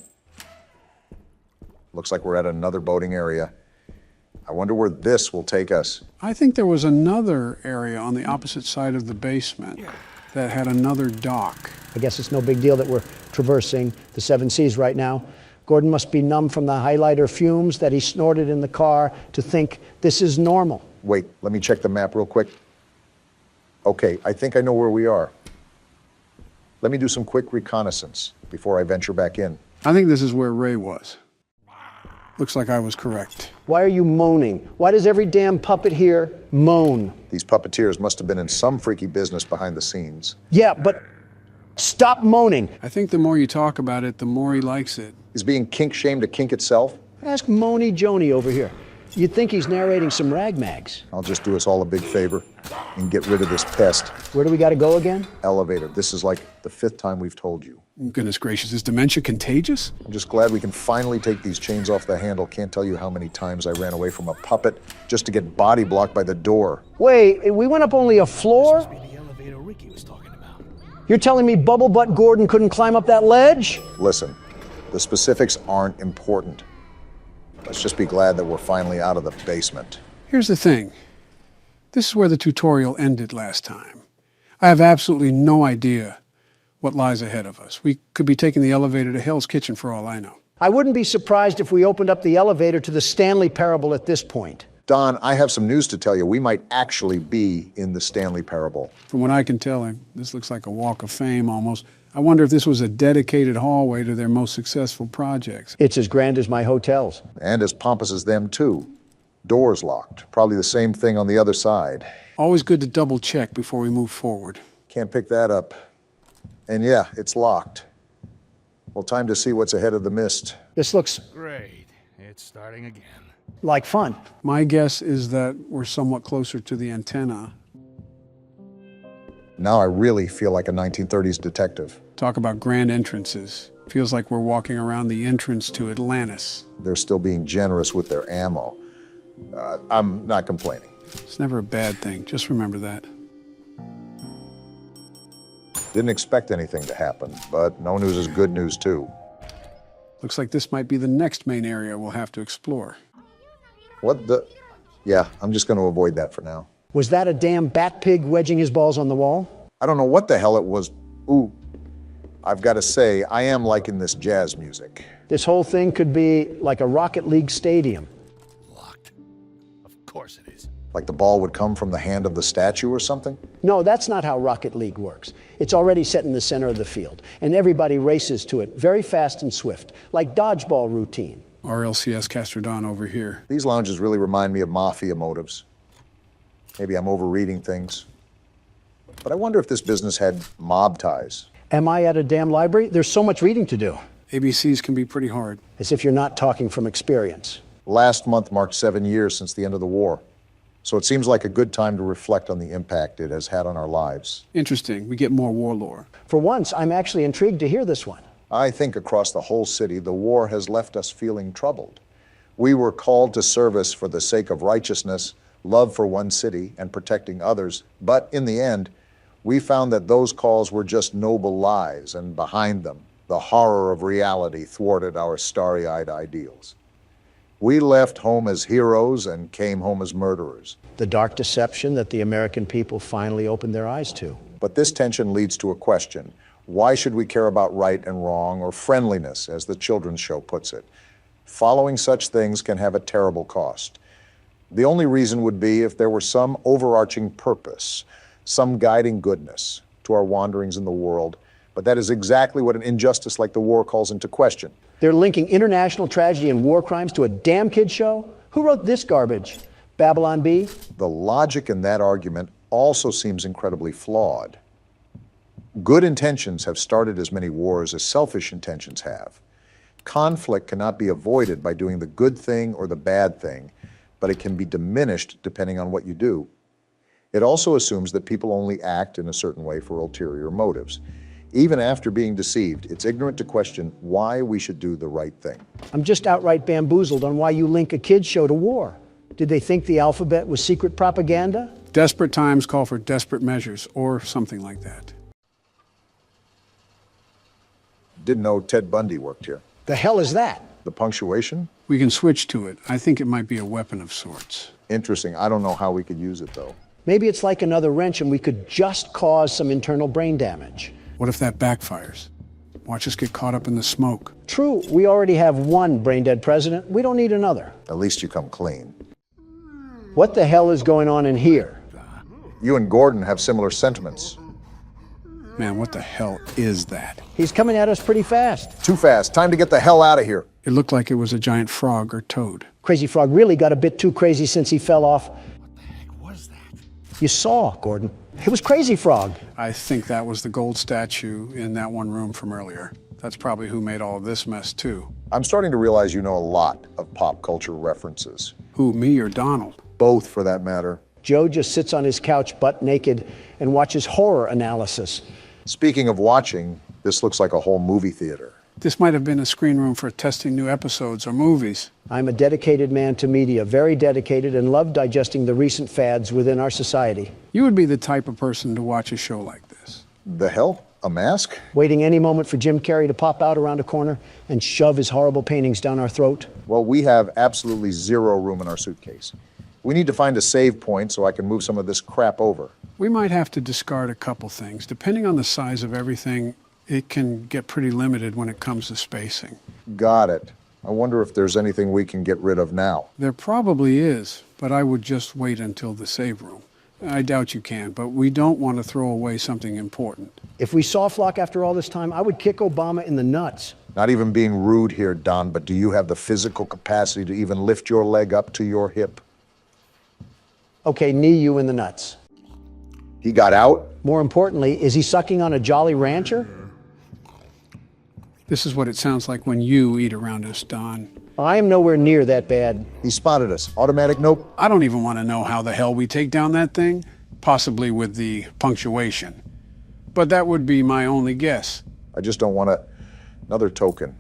Looks like we're at another boating area. I wonder where this will take us. I think there was another area on the opposite side of the basement that had another dock. I guess it's no big deal that we're traversing the 7 seas right now. Gordon must be numb from the highlighter fumes that he snorted in the car to think this is normal. Wait, let me check the map real quick. Okay, I think I know where we are. Let me do some quick reconnaissance before I venture back in. I think this is where Ray was. Looks like I was correct. Why are you moaning? Why does every damn puppet here moan? These puppeteers must have been in some freaky business behind the scenes. Yeah, but stop moaning. I think the more you talk about it, the more he likes it. Is being kink-shamed a kink itself? Ask Moany Joni over here. You'd think he's narrating some rag mags. I'll just do us all a big favor and get rid of this pest. Where do we got to go again? Elevator. This is like the 5th time we've told you. Goodness gracious, is dementia contagious? I'm just glad we can finally take these chains off the handle. Can't tell you how many times I ran away from a puppet just to get body blocked by the door. Wait, we went up only a floor? This must be the elevator Ricky was talking about. You're telling me Bubble Butt Gordon couldn't climb up that ledge? Listen, the specifics aren't important. Let's just be glad that we're finally out of the basement. Here's the thing. This is where the tutorial ended last time. I have absolutely no idea what lies ahead of us. We could be taking the elevator to Hell's Kitchen for all I know. I wouldn't be surprised if we opened up the elevator to the Stanley Parable at this point. Don, I have some news to tell you. We might actually be in the Stanley Parable. From what I can tell, this looks like a walk of fame almost. I wonder if this was a dedicated hallway to their most successful projects. It's as grand as my hotels. And as pompous as them, too. Doors locked. Probably the same thing on the other side. Always good to double check before we move forward. Can't pick that up. And yeah, it's locked. Well, time to see what's ahead of the mist. This looks Great. It's starting again. like fun. My guess is that we're somewhat closer to the antenna. Now I really feel like a 1930s detective. Talk about grand entrances. Feels like we're walking around the entrance to Atlantis. They're still being generous with their ammo. I'm not complaining. It's never a bad thing. Just remember that. Didn't expect anything to happen, but no news is good news too. Looks like this might be the next main area we'll have to explore. What the? Yeah, I'm just going to avoid that for now. Was that a damn bat pig wedging his balls on the wall? I don't know what the hell it was. Ooh, I've got to say, I am liking this jazz music. This whole thing could be like a Rocket League stadium. Of course it is. Like the ball would come from the hand of the statue or something? No, that's not how Rocket League works. It's already set in the center of the field, and everybody races to it very fast and swift, like dodgeball routine. RLCS Castrodon over here. These lounges really remind me of mafia motives. Maybe I'm overreading things. But I wonder if this business had mob ties. Am I at a damn library? There's so much reading to do. ABCs can be pretty hard. As if you're not talking from experience. Last month marked 7 years since the end of the war. So it seems like a good time to reflect on the impact it has had on our lives. Interesting. We get more war lore. For once, I'm actually intrigued to hear this one. I think across the whole city, the war has left us feeling troubled. We were called to service for the sake of righteousness, love for one city, and protecting others. But in the end, we found that those calls were just noble lies, and behind them, the horror of reality thwarted our starry-eyed ideals. We left home as heroes and came home as murderers. The dark deception that the American people finally opened their eyes to. But this tension leads to a question. Why should we care about right and wrong, or friendliness, as the children's show puts it? Following such things can have a terrible cost. The only reason would be if there were some overarching purpose, some guiding goodness to our wanderings in the world. But that is exactly what an injustice like the war calls into question. They're linking international tragedy and war crimes to a damn kid show? Who wrote this garbage? Babylon Bee? The logic in that argument also seems incredibly flawed. Good intentions have started as many wars as selfish intentions have. Conflict cannot be avoided by doing the good thing or the bad thing, but it can be diminished depending on what you do. It also assumes that people only act in a certain way for ulterior motives. Even after being deceived, it's ignorant to question why we should do the right thing. I'm just outright bamboozled on why you link a kid's show to war. Did they think the alphabet was secret propaganda? Desperate times call for desperate measures, or something like that. Didn't know Ted Bundy worked here. The hell is that? The punctuation? We can switch to it. I think it might be a weapon of sorts. Interesting. I don't know how we could use it, though. Maybe it's like another wrench and we could just cause some internal brain damage. What if that backfires? Watch us get caught up in the smoke. True, we already have one brain-dead president. We don't need another. At least you come clean. What the hell is going on in here? You and Gordon have similar sentiments. Man, what the hell is that? He's coming at us pretty fast. Too fast. Time to get the hell out of here. It looked like it was a giant frog or toad. Crazy Frog really got a bit too crazy since he fell off. What the heck was that? You saw, Gordon. It was Crazy Frog. I think that was the gold statue in that one room from earlier. That's probably who made all of this mess, too. I'm starting to realize you know a lot of pop culture references. Who, me or Donald? Both, for that matter. Joe just sits on his couch butt naked and watches horror analysis. Speaking of watching, this looks like a whole movie theater. This might have been a screen room for testing new episodes or movies. I'm a dedicated man to media, very dedicated, and love digesting the recent fads within our society. You would be the type of person to watch a show like this. The hell? A mask? Waiting any moment for Jim Carrey to pop out around a corner and shove his horrible paintings down our throat? Well, we have absolutely zero room in our suitcase. We need to find a save point so I can move some of this crap over. We might have to discard a couple things. Depending on the size of everything, it can get pretty limited when it comes to spacing. Got it. I wonder if there's anything we can get rid of now. There probably is, but I would just wait until the save room. I doubt you can, but we don't want to throw away something important. If we saw Flock after all this time, I would kick Obama in the nuts. Not even being rude here, Don, but do you have the physical capacity to even lift your leg up to your hip? Okay, knee you in the nuts. He got out? More importantly, is he sucking on a Jolly Rancher? This is what it sounds like when you eat around us, Don. I am nowhere near that bad. He spotted us. Automatic nope. I don't even want to know how the hell we take down that thing. Possibly with the punctuation. But that would be my only guess. I just don't want another token.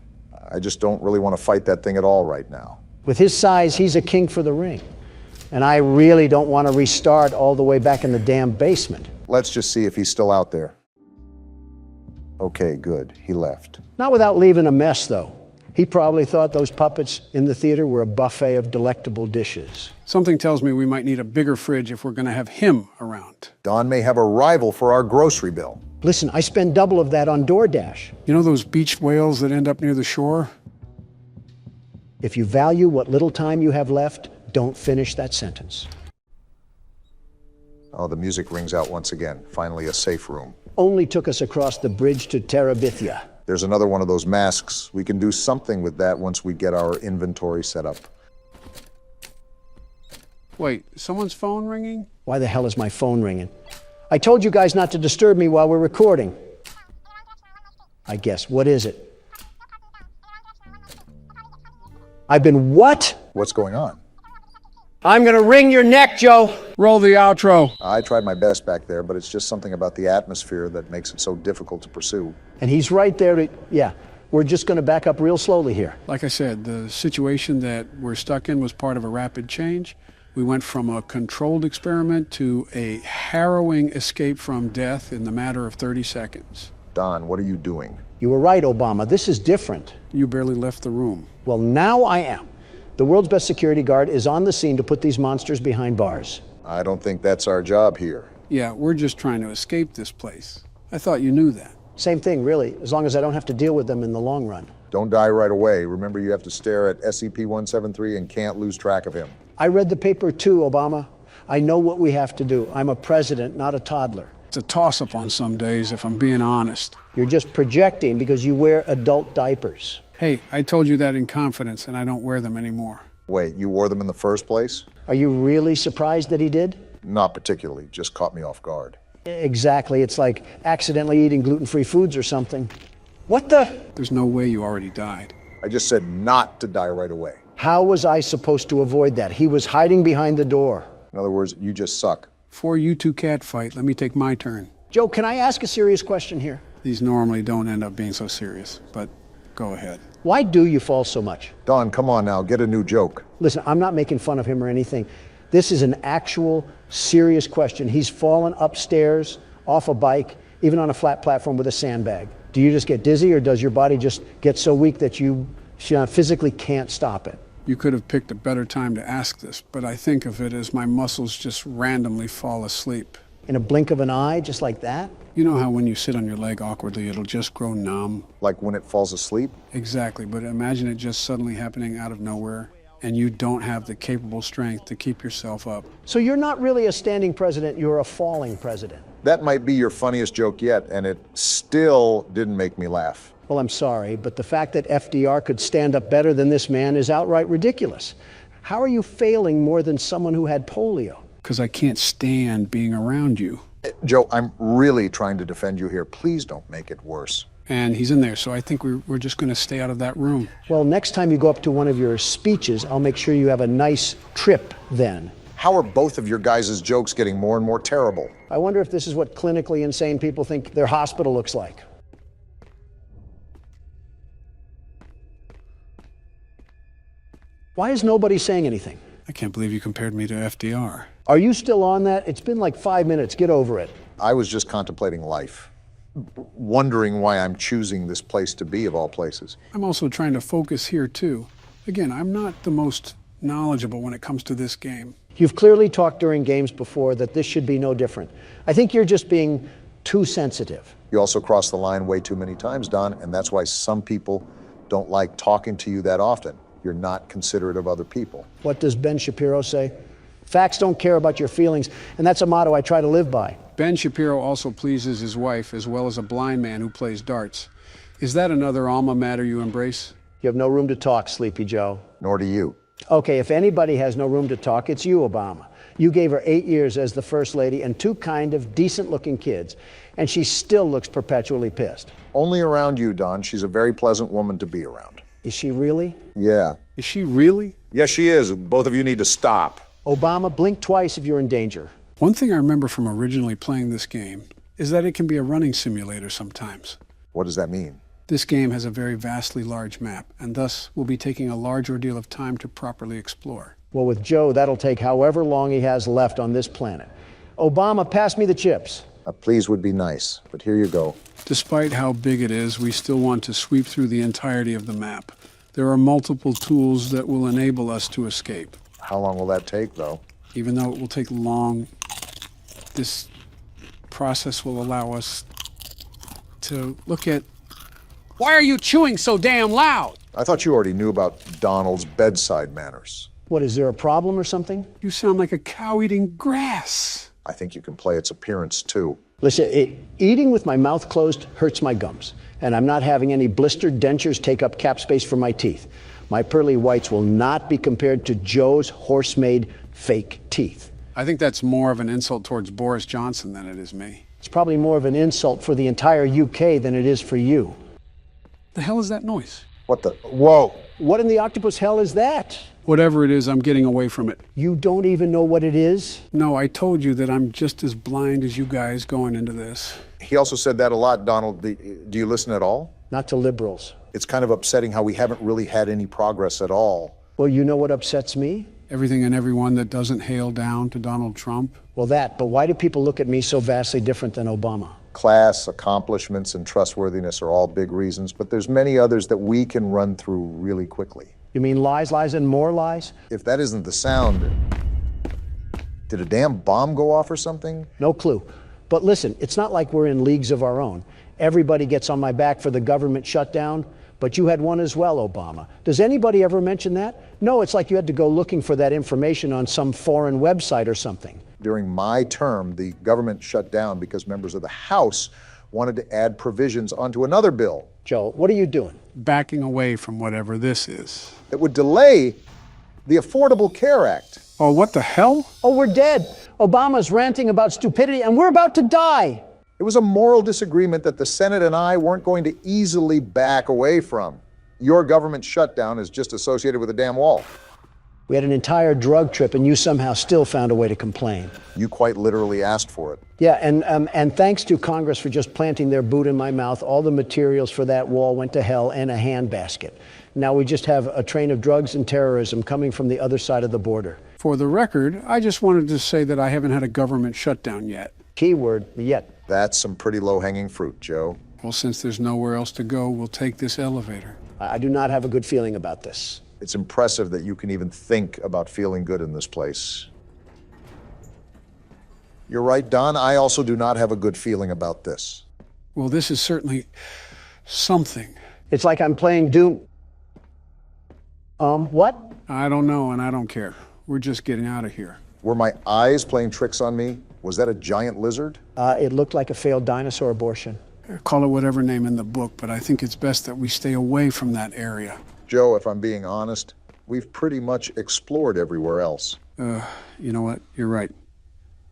I just don't really want to fight that thing at all right now. With his size, he's a king for the ring. And I really don't want to restart all the way back in the damn basement. Let's just see if he's still out there. Okay, good. He left. Not without leaving a mess, though. He probably thought those puppets in the theater were a buffet of delectable dishes. Something tells me we might need a bigger fridge if we're going to have him around. Don may have a rival for our grocery bill. Listen, I spend double of that on DoorDash. You know those beach whales that end up near the shore? If you value what little time you have left, don't finish that sentence. Oh, the music rings out once again. Finally, a safe room. Only took us across the bridge to Terabithia. There's another one of those masks. We can do something with that once we get our inventory set up. Wait, someone's phone ringing? Why the hell is my phone ringing? I told you guys not to disturb me while we're recording. I guess. What is it? I've been what? What's going on? I'm gonna wring your neck, Joe. Roll the outro. I tried my best back there, but it's just something about the atmosphere that makes it so difficult to pursue. And he's right there to, yeah, we're just gonna back up real slowly here. Like I said, the situation that we're stuck in was part of a rapid change. We went from a controlled experiment to a harrowing escape from death in the matter of 30 seconds. Don, what are you doing? You were right, Obama. This is different. You barely left the room. Well, now I am. The world's best security guard is on the scene to put these monsters behind bars. I don't think that's our job here. Yeah, we're just trying to escape this place. I thought you knew that. Same thing, really, as long as I don't have to deal with them in the long run. Don't die right away. Remember, you have to stare at SCP-173 and can't lose track of him. I read the paper too, Obama. I know what we have to do. I'm a president, not a toddler. It's a toss-up on some days, if I'm being honest. You're just projecting because you wear adult diapers. Hey, I told you that in confidence, and I don't wear them anymore. Wait, you wore them in the first place? Are you really surprised that he did? Not particularly, just caught me off guard. Exactly, it's like accidentally eating gluten-free foods or something. What the? There's no way you already died. I just said not to die right away. How was I supposed to avoid that? He was hiding behind the door. In other words, you just suck. Before you two catfight, let me take my turn. Joe, can I ask a serious question here? These normally don't end up being so serious, but go ahead. Why do you fall so much? Don, come on now, get a new joke. Listen, I'm not making fun of him or anything. This is an actual, serious question. He's fallen upstairs, off a bike, even on a flat platform with a sandbag. Do you just get dizzy, or does your body just get so weak that you physically can't stop it? You could have picked a better time to ask this, but I think of it as my muscles just randomly fall asleep. In a blink of an eye, just like that? You know how when you sit on your leg awkwardly, it'll just grow numb? Like when it falls asleep? Exactly, but imagine it just suddenly happening out of nowhere, and you don't have the capable strength to keep yourself up. So you're not really a standing president, you're a falling president. That might be your funniest joke yet, and it still didn't make me laugh. Well, I'm sorry, but the fact that FDR could stand up better than this man is outright ridiculous. How are you failing more than someone who had polio? Because I can't stand being around you. Joe, I'm really trying to defend you here. Please don't make it worse. And he's in there, so I think we're just going to stay out of that room. Well, next time you go up to one of your speeches, I'll make sure you have a nice trip then. How are both of your guys' jokes getting more and more terrible? I wonder if this is what clinically insane people think their hospital looks like. Why is nobody saying anything? I can't believe you compared me to FDR. Are you still on that? It's been like 5 minutes. Get over it. I was just contemplating life, wondering why I'm choosing this place to be, of all places. I'm also trying to focus here, too. Again, I'm not the most knowledgeable when it comes to this game. You've clearly talked during games before that this should be no different. I think you're just being too sensitive. You also cross the line way too many times, Don, and that's why some people don't like talking to you that often. You're not considerate of other people. What does Ben Shapiro say? Facts don't care about your feelings, and that's a motto I try to live by. Ben Shapiro also pleases his wife, as well as a blind man who plays darts. Is that another alma mater you embrace? You have no room to talk, Sleepy Joe. Nor do you. Okay, if anybody has no room to talk, it's you, Obama. You gave her 8 years as the First Lady and 2 kind of decent-looking kids, and she still looks perpetually pissed. Only around you, Don. She's a very pleasant woman to be around. Is she really? Yeah. Is she really? Yes, she is. Both of you need to stop. Obama, blink twice if you're in danger. One thing I remember from originally playing this game is that it can be a running simulator sometimes. What does that mean? This game has a very vastly large map, and thus will be taking a large ordeal of time to properly explore. Well, with Joe, that'll take however long he has left on this planet. Obama, pass me the chips. A please would be nice, but here you go. Despite how big it is, we still want to sweep through the entirety of the map. There are multiple tools that will enable us to escape. How long will that take, though? Even though it will take long, this process will allow us to look at... Why are you chewing so damn loud? I thought you already knew about Donald's bedside manners. What, is there a problem or something? You sound like a cow eating grass. I think you can play its appearance, too. Listen, eating with my mouth closed hurts my gums, and I'm not having any blistered dentures take up cap space for my teeth. My pearly whites will not be compared to Joe's horse-made fake teeth. I think that's more of an insult towards Boris Johnson than it is me. It's probably more of an insult for the entire UK than it is for you. The hell is that noise? What the? Whoa! What in the octopus hell is that? Whatever it is, I'm getting away from it. You don't even know what it is? No, I told you that I'm just as blind as you guys going into this. He also said that a lot, Donald. Do you listen at all? Not to liberals. It's kind of upsetting how we haven't really had any progress at all. Well, you know what upsets me? Everything and everyone that doesn't hail down to Donald Trump. Well, but why do people look at me so vastly different than Obama? Class, accomplishments, and trustworthiness are all big reasons, but there's many others that we can run through really quickly. You mean lies, lies, and more lies? If that isn't the sound, did a damn bomb go off or something? No clue. But listen, it's not like we're in leagues of our own. Everybody gets on my back for the government shutdown, but you had one as well, Obama. Does anybody ever mention that? No, it's like you had to go looking for that information on some foreign website or something. During my term, the government shut down because members of the House wanted to add provisions onto another bill. Joe, what are you doing? Backing away from whatever this is. It would delay the Affordable Care Act. Oh, what the hell? Oh, we're dead. Obama's ranting about stupidity, and we're about to die. It was a moral disagreement that the Senate and I weren't going to easily back away from. Your government shutdown is just associated with a damn wall. We had an entire drug trip, and you somehow still found a way to complain. You quite literally asked for it. Yeah, and thanks to Congress for just planting their boot in my mouth, all the materials for that wall went to hell in a handbasket. Now we just have a train of drugs and terrorism coming from the other side of the border. For the record, I just wanted to say that I haven't had a government shutdown yet. Keyword, yet. That's some pretty low-hanging fruit, Joe. Well, since there's nowhere else to go, we'll take this elevator. I do not have a good feeling about this. It's impressive that you can even think about feeling good in this place. You're right, Don. I also do not have a good feeling about this. Well, this is certainly something. It's like I'm playing Doom. What? I don't know, and I don't care. We're just getting out of here. Were my eyes playing tricks on me? Was that a giant lizard? It looked like a failed dinosaur abortion. Call it whatever name in the book, but I think it's best that we stay away from that area. Joe, if I'm being honest, we've pretty much explored everywhere else. You know what? You're right.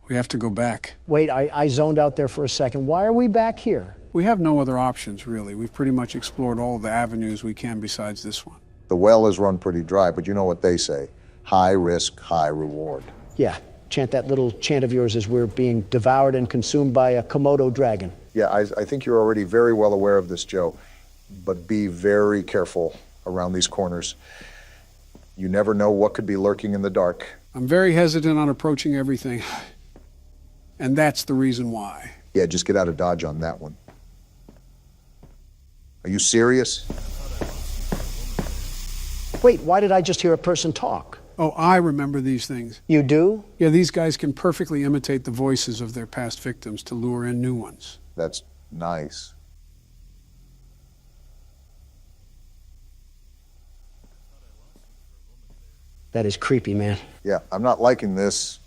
We have to go back. Wait, I zoned out there for a second. Why are we back here? We have no other options, really. We've pretty much explored all the avenues we can besides this one. The well is run pretty dry, but you know what they say. High risk, high reward. Yeah, chant that little chant of yours as we're being devoured and consumed by a Komodo dragon. Yeah, I think you're already very well aware of this, Joe. But be very careful around these corners. You never know what could be lurking in the dark. I'm very hesitant on approaching everything. And that's the reason why. Yeah, just get out of Dodge on that one. Are you serious? Wait, why did I just hear a person talk? Oh, I remember these things. You do? Yeah, these guys can perfectly imitate the voices of their past victims to lure in new ones. That's nice. That is creepy, man. Yeah, I'm not liking this.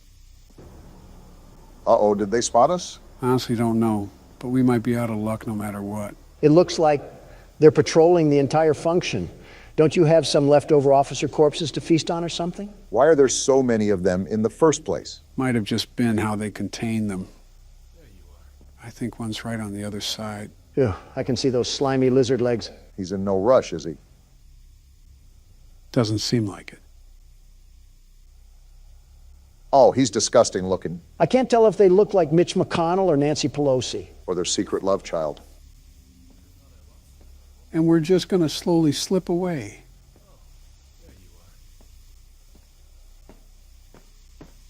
Uh-oh, did they spot us? Honestly, don't know, but we might be out of luck no matter what. It looks like they're patrolling the entire function. Don't you have some leftover officer corpses to feast on or something? Why are there so many of them in the first place? Might have just been how they contain them. I think one's right on the other side. Yeah, I can see those slimy lizard legs. He's in no rush, is he? Doesn't seem like it. Oh, he's disgusting looking. I can't tell if they look like Mitch McConnell or Nancy Pelosi. Or their secret love child. And we're just going to slowly slip away.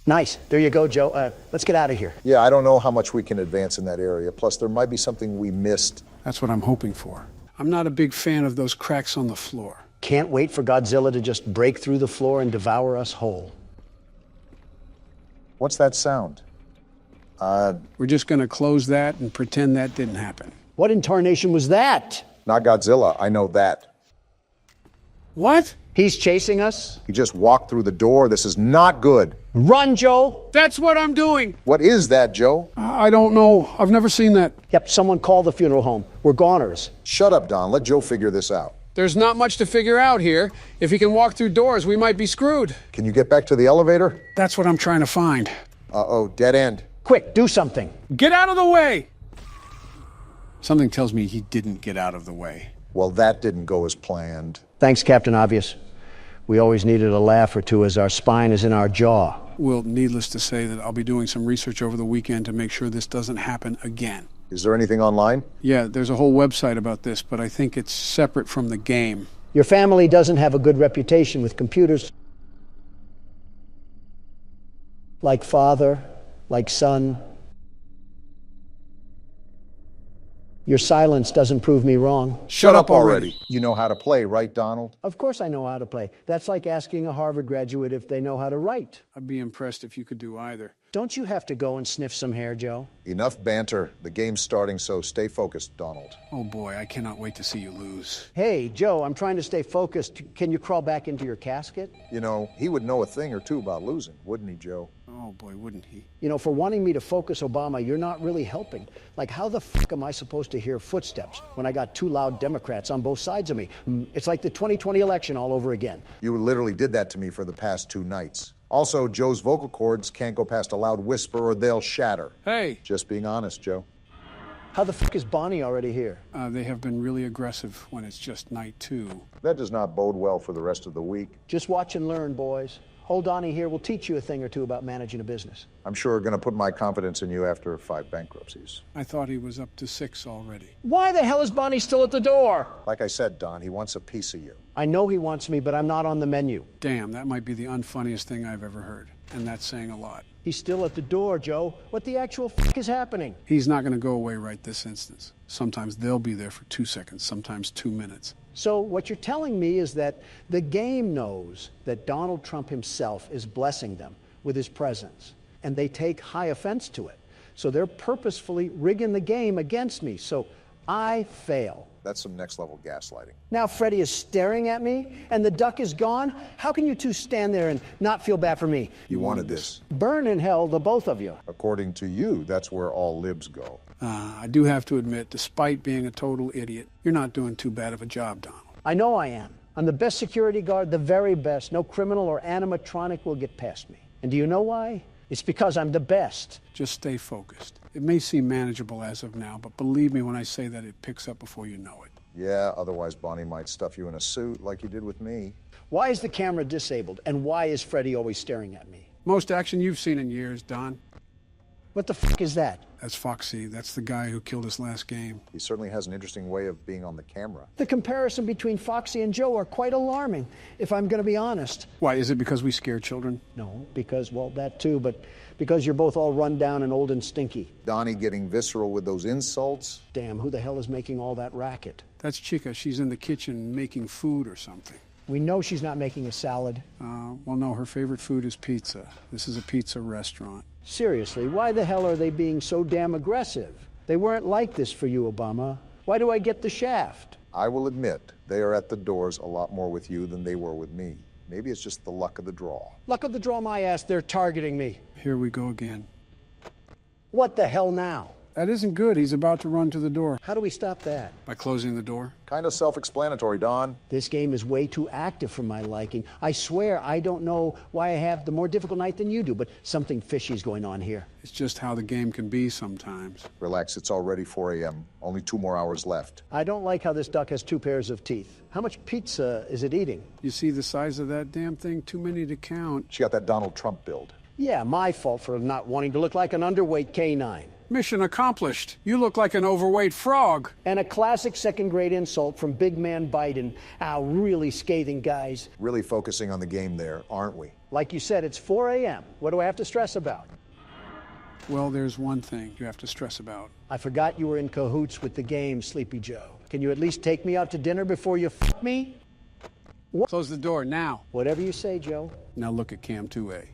Nice. There you go, Joe. Let's get out of here. Yeah, I don't know how much we can advance in that area. Plus, there might be something we missed. That's what I'm hoping for. I'm not a big fan of those cracks on the floor. Can't wait for Godzilla to just break through the floor and devour us whole. What's that sound? We're just going to close that and pretend that didn't happen. What in tarnation was that? Not Godzilla, I know that. What? He's chasing us? He just walked through the door. This is not good. Run, Joe! That's what I'm doing! What is that, Joe? I don't know. I've never seen that. Yep, someone call the funeral home. We're goners. Shut up, Don. Let Joe figure this out. There's not much to figure out here. If he can walk through doors, we might be screwed. Can you get back to the elevator? That's what I'm trying to find. Uh-oh, dead end. Quick, do something. Get out of the way! Something tells me he didn't get out of the way. Well, that didn't go as planned. Thanks, Captain Obvious. We always needed a laugh or two as our spine is in our jaw. Well, needless to say that I'll be doing some research over the weekend to make sure this doesn't happen again. Is there anything online? Yeah, there's a whole website about this, but I think it's separate from the game. Your family doesn't have a good reputation with computers. Like father, like son. Your silence doesn't prove me wrong. Shut up already. You know how to play, right, Donald? Of course I know how to play. That's like asking a Harvard graduate if they know how to write. I'd be impressed if you could do either. Don't you have to go and sniff some hair, Joe? Enough banter. The game's starting, so stay focused, Donald. Oh boy, I cannot wait to see you lose. Hey, Joe, I'm trying to stay focused. Can you crawl back into your casket? You know, he would know a thing or two about losing, wouldn't he, Joe? Oh boy, wouldn't he? You know, for wanting me to focus Obama, you're not really helping. Like, how the fuck am I supposed to hear footsteps when I got two loud Democrats on both sides of me? It's like the 2020 election all over again. You literally did that to me for the past 2 nights. Also, Joe's vocal cords can't go past a loud whisper or they'll shatter. Hey! Just being honest, Joe. How the fuck is Bonnie already here? They have been really aggressive when it's just night 2. That does not bode well for the rest of the week. Just watch and learn, boys. Old Donnie here will teach you a thing or two about managing a business. I'm sure going to put my confidence in you after 5 bankruptcies. I thought he was up to 6 already. Why the hell is Bonnie still at the door? Like I said, Don, he wants a piece of you. I know he wants me, but I'm not on the menu. Damn, that might be the unfunniest thing I've ever heard. And that's saying a lot. He's still at the door, Joe. What the actual fuck is happening? He's not going to go away right this instance. Sometimes they'll be there for 2 seconds, sometimes 2 minutes. So what you're telling me is that the game knows that Donald Trump himself is blessing them with his presence, and they take high offense to it. So they're purposefully rigging the game against me. So I fail. That's some next-level gaslighting. Now Freddie is staring at me, and the duck is gone? How can you two stand there and not feel bad for me? You wanted this. Burn in hell, the both of you. According to you, that's where all libs go. I do have to admit, despite being a total idiot, you're not doing too bad of a job, Donald. I know I am. I'm the best security guard, the very best. No criminal or animatronic will get past me. And do you know why? It's because I'm the best. Just stay focused. It may seem manageable as of now, but believe me when I say that it picks up before you know it. Yeah, otherwise Bonnie might stuff you in a suit like you did with me. Why is the camera disabled? And why is Freddie always staring at me? Most action you've seen in years, Don. What the fuck is that? That's Foxy. That's the guy who killed us last game. He certainly has an interesting way of being on the camera. The comparison between Foxy and Joe are quite alarming, if I'm going to be honest. Why, is it because we scare children? No, because, well, that too, but because you're both all run down and old and stinky. Donnie getting visceral with those insults. Damn, who the hell is making all that racket? That's Chica. She's in the kitchen making food or something. We know she's not making a salad. Well, no, her favorite food is pizza. This is a pizza restaurant. Seriously, why the hell are they being so damn aggressive? They weren't like this for you, Obama. Why do I get the shaft? I will admit, they are at the doors a lot more with you than they were with me. Maybe it's just the luck of the draw. Luck of the draw, my ass, they're targeting me. Here we go again. What the hell now? That isn't good. He's about to run to the door. How do we stop that? By closing the door. Kind of self-explanatory, Don. This game is way too active for my liking. I swear I don't know why I have the more difficult night than you do, but something fishy is going on here. It's just how the game can be sometimes. Relax, it's already 4 a.m. Only 2 more hours left. I don't like how this duck has 2 pairs of teeth. How much pizza is it eating? You see the size of that damn thing? Too many to count. She got that Donald Trump build. Yeah, my fault for not wanting to look like an underweight canine. Mission accomplished. You look like an overweight frog. And a classic second-grade insult from big man Biden. Ow, really scathing, guys. Really focusing on the game there, aren't we? Like you said, it's 4 a.m. What do I have to stress about? Well, there's one thing you have to stress about. I forgot you were in cahoots with the game, Sleepy Joe. Can you at least take me out to dinner before you f me? What? Close the door now. Whatever you say, Joe. Now look at Cam 2A.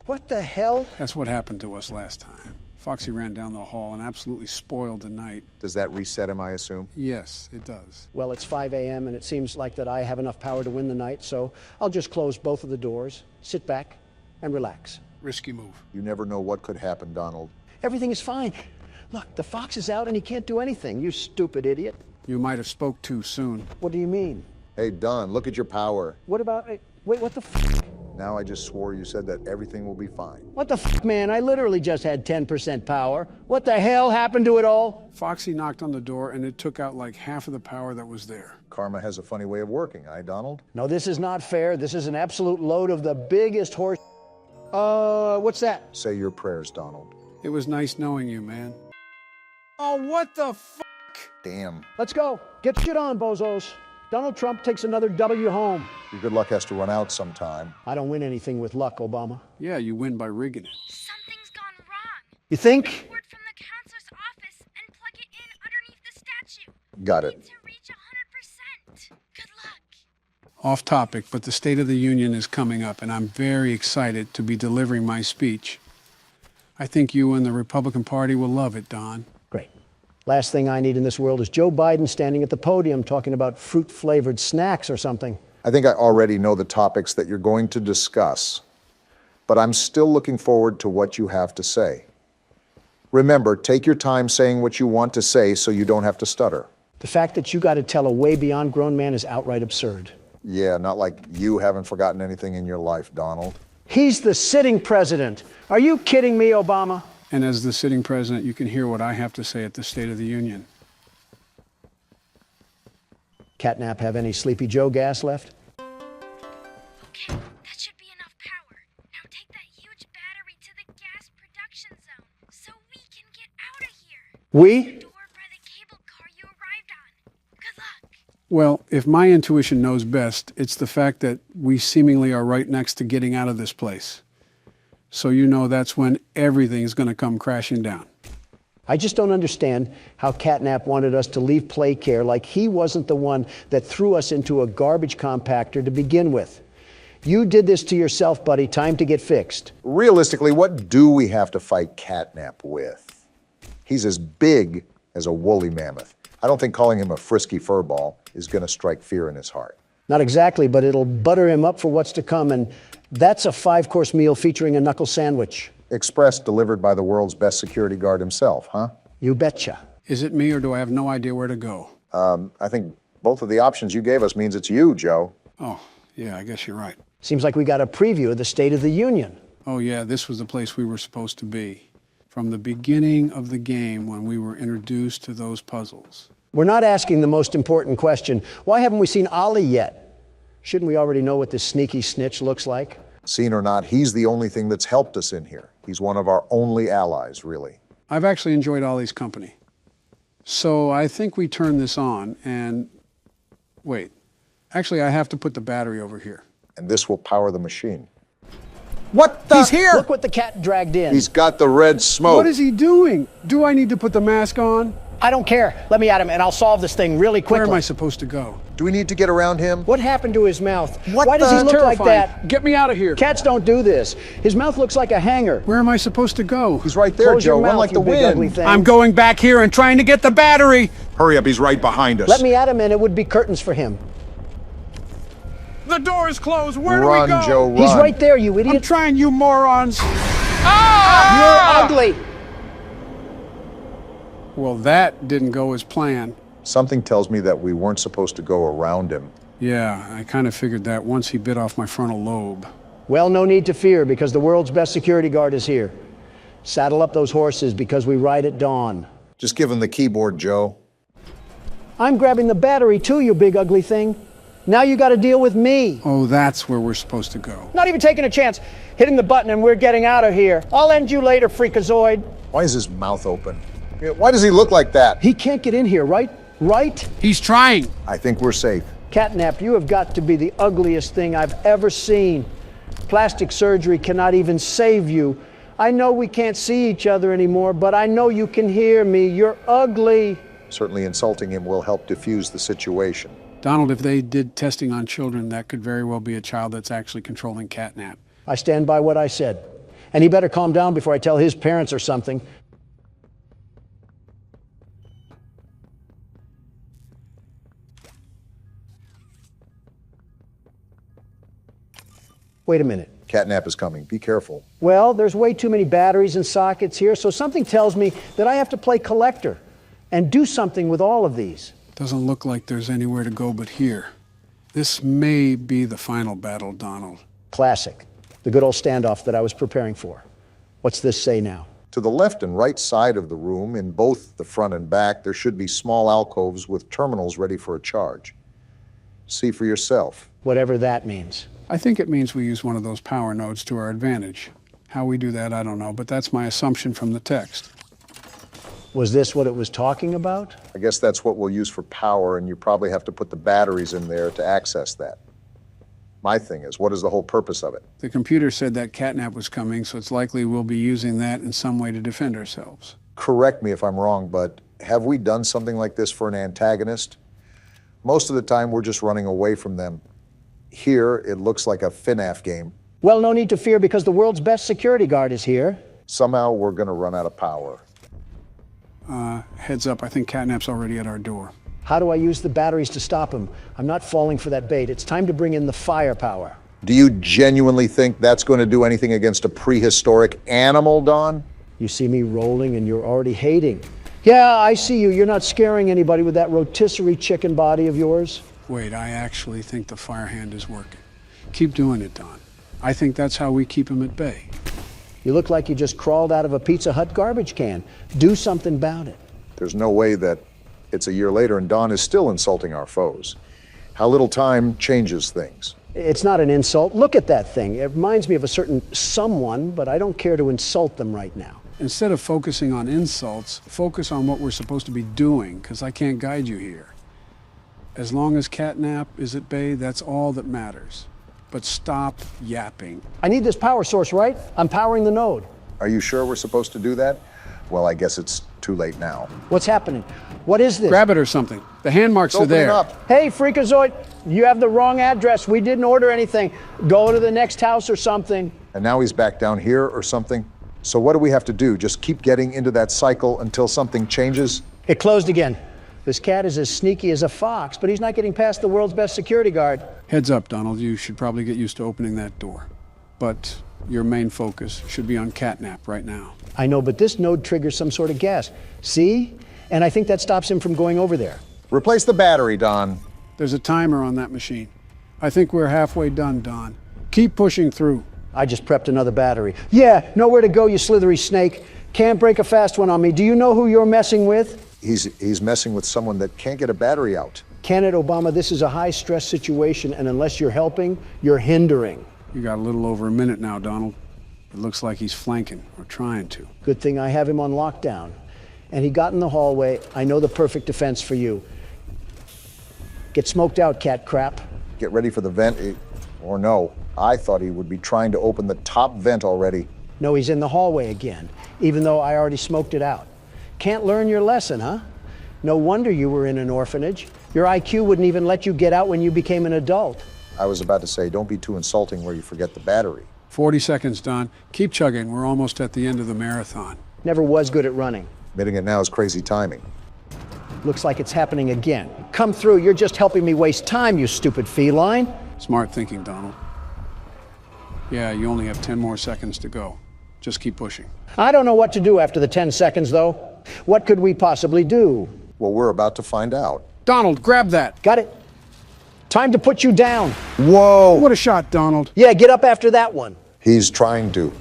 What the hell? That's what happened to us last time. Foxy ran down the hall and absolutely spoiled the night. Does that reset him, I assume? Yes, it does. Well, it's 5 a.m. and it seems like that I have enough power to win the night, so I'll just close both of the doors, sit back, and relax. Risky move. You never know what could happen, Donald. Everything is fine. Look, the fox is out and he can't do anything, you stupid idiot. You might have spoke too soon. What do you mean? Hey, Don, look at your power. What about... Wait, what the f... Now I just swore you said that everything will be fine. What the f, man? I literally just had 10% power. What the hell happened to it all? Foxy knocked on the door and it took out like half of the power that was there. Karma has a funny way of working, Donald? No, this is not fair. This is an absolute load of the biggest horse... what's that? Say your prayers, Donald. It was nice knowing you, man. Oh, what the f***? Damn. Let's go. Get shit on, bozos. Donald Trump takes another W home. Your good luck has to run out sometime. I don't win anything with luck, Obama. Yeah, you win by rigging it. Something's gone wrong. You think? Report from the counselor's office and plug it in underneath the statue. Got it. Need to reach 100%. Good luck. Off topic, but the State of the Union is coming up, and I'm very excited to be delivering my speech. I think you and the Republican Party will love it, Don. Great. Last thing I need in this world is Joe Biden standing at the podium talking about fruit-flavored snacks or something. I think I already know the topics that you're going to discuss, but I'm still looking forward to what you have to say. Remember, take your time saying what you want to say so you don't have to stutter. The fact that you got to tell a way beyond grown man is outright absurd. Yeah, not like you haven't forgotten anything in your life, Donald. He's the sitting president. Are you kidding me, Obama? And as the sitting president, you can hear what I have to say at the State of the Union. Catnap have any Sleepy Joe gas left? Okay, that should be enough power. Now take that huge battery to the gas production zone so we can get out of here. We? The door by the cable car you arrived on. Good luck. Well, if my intuition knows best, it's the fact that we seemingly are right next to getting out of this place. So you know that's when everything's going to come crashing down. I just don't understand how Catnap wanted us to leave play care like he wasn't the one that threw us into a garbage compactor to begin with. You did this to yourself, buddy. Time to get fixed. Realistically, what do we have to fight Catnap with? He's as big as a woolly mammoth. I don't think calling him a frisky furball is going to strike fear in his heart. Not exactly, but it'll butter him up for what's to come, and that's a 5-course meal featuring a knuckle sandwich. Express delivered by the world's best security guard himself, huh? You betcha. Is it me or do I have no idea where to go? I think both of the options you gave us means it's you, Joe. Oh, yeah, I guess you're right. Seems like we got a preview of the State of the Union. Oh, yeah, this was the place we were supposed to be. From the beginning of the game when we were introduced to those puzzles. We're not asking the most important question. Why haven't we seen Ollie yet? Shouldn't we already know what this sneaky snitch looks like? Seen or not, he's the only thing that's helped us in here. He's one of our only allies, really. I've actually enjoyed Ollie's company. So I think we turn this on and... Wait. Actually, I have to put the battery over here. And this will power the machine. What the... He's here! Look what the cat dragged in. He's got the red smoke. What is he doing? Do I need to put the mask on? I don't care. Let me at him and I'll solve this thing really quickly. Where am I supposed to go? Do we need to get around him? What happened to his mouth? What Why does he look terrifying. like that? Get me out of here. Cats don't do this. His mouth looks like a hanger. Where am I supposed to go? He's right there, Close Joe. your Run mouth, like the you big ugly wind. thing. I'm going back here and trying to get the battery. Hurry up, he's right behind us. Let me at him and it would be curtains for him. The door is closed. Where Run, do we go? Joe, run. He's right there, you idiot. I'm trying, you morons. You're ugly. Well, that didn't go as planned. Something tells me that we weren't supposed to go around him. Yeah, I kind of figured that once he bit off my frontal lobe. Well, no need to fear because the world's best security guard is here. Saddle up those horses because we ride at dawn. Just give him the keyboard, Joe. I'm grabbing the battery too, you big ugly thing. Now you got to deal with me. Oh, that's where we're supposed to go. Not even taking a chance. Hitting the button and we're getting out of here. I'll end you later, freakazoid. Why is his mouth open? Why does he look like that? He can't get in here, right? Right? He's trying. I think we're safe. Catnap, you have got to be the ugliest thing I've ever seen. Plastic surgery cannot even save you. I know we can't see each other anymore, but I know you can hear me. You're ugly. Certainly insulting him will help diffuse the situation. Donald, if they did testing on children, that could very well be a child that's actually controlling Catnap. I stand by what I said. And he better calm down before I tell his parents or something. Wait a minute. Catnap is coming. Be careful. Well, there's way too many batteries and sockets here, so something tells me that I have to play collector and do something with all of these. Doesn't look like there's anywhere to go but here. This may be the final battle, Donald. Classic. The good old standoff that I was preparing for. What's this say now? To the left and right side of the room, in both the front and back, there should be small alcoves with terminals ready for a charge. See for yourself. Whatever that means. I think it means we use one of those power nodes to our advantage. How we do that, I don't know, but that's my assumption from the text. Was this what it was talking about? I guess that's what we'll use for power, and you probably have to put the batteries in there to access that. My thing is, what is the whole purpose of it? The computer said that Catnap was coming, so it's likely we'll be using that in some way to defend ourselves. Correct me if I'm wrong, but have we done something like this for an antagonist? Most of the time, we're just running away from them. Here, it looks like a FNAF game. Well, no need to fear because the world's best security guard is here. Somehow, we're going to run out of power. Heads up, I think Catnap's already at our door. How do I use the batteries to stop him? I'm not falling for that bait. It's time to bring in the firepower. Do you genuinely think that's going to do anything against a prehistoric animal, Don? You see me rolling and you're already hating. Yeah, I see you. You're not scaring anybody with that rotisserie chicken body of yours. Wait, I actually think the fire hand is working. Keep doing it, Don. I think that's how we keep him at bay. You look like you just crawled out of a Pizza Hut garbage can. Do something about it. There's no way that it's a year later and Don is still insulting our foes. How little time changes things. It's not an insult. Look at that thing. It reminds me of a certain someone, but I don't care to insult them right now. Instead of focusing on insults, focus on what we're supposed to be doing, because I can't guide you here. As long as Catnap is at bay, that's all that matters. But stop yapping. I need this power source, right? I'm powering the node. Are you sure we're supposed to do that? Well, I guess it's too late now. What's happening? What is this? Grab it or something. The hand marks are there. Up. Hey, Freakazoid, you have the wrong address. We didn't order anything. Go to the next house or something. And now he's back down here or something. So what do we have to do? Just keep getting into that cycle until something changes? It closed again. This cat is as sneaky as a fox, but he's not getting past the world's best security guard. Heads up, Donald. You should probably get used to opening that door. But your main focus should be on Catnap right now. I know, but this node triggers some sort of gas. See? And I think that stops him from going over there. Replace the battery, Don. There's a timer on that machine. I think we're halfway done, Don. Keep pushing through. I just prepped another battery. Yeah, nowhere to go, you slithery snake. Can't break a fast one on me. Do you know who you're messing with? He's messing with someone that can't get a battery out. Can it, Obama? This is a high-stress situation, and unless you're helping, you're hindering. You got a little over a minute now, Donald. It looks like he's flanking, or trying to. Good thing I have him on lockdown. And he got in the hallway. I know the perfect defense for you. Get smoked out, cat crap. Get ready for the vent, or no. I thought he would be trying to open the top vent already. No, he's in the hallway again, even though I already smoked it out. Can't learn your lesson, huh? No wonder you were in an orphanage. Your IQ wouldn't even let you get out when you became an adult. I was about to say, don't be too insulting where you forget the battery. 40 seconds, Don. Keep chugging. We're almost at the end of the marathon. Never was good at running. Admitting it now is crazy timing. Looks like it's happening again. Come through. You're just helping me waste time, you stupid feline. Smart thinking, Donald. Yeah, you only have 10 more seconds to go. Just keep pushing. I don't know what to do after the 10 seconds, though. What could we possibly do? Well, we're about to find out. Donald, grab that. Got it. Time to put you down. Whoa! What a shot, Donald. Yeah, get up after that one. He's trying to.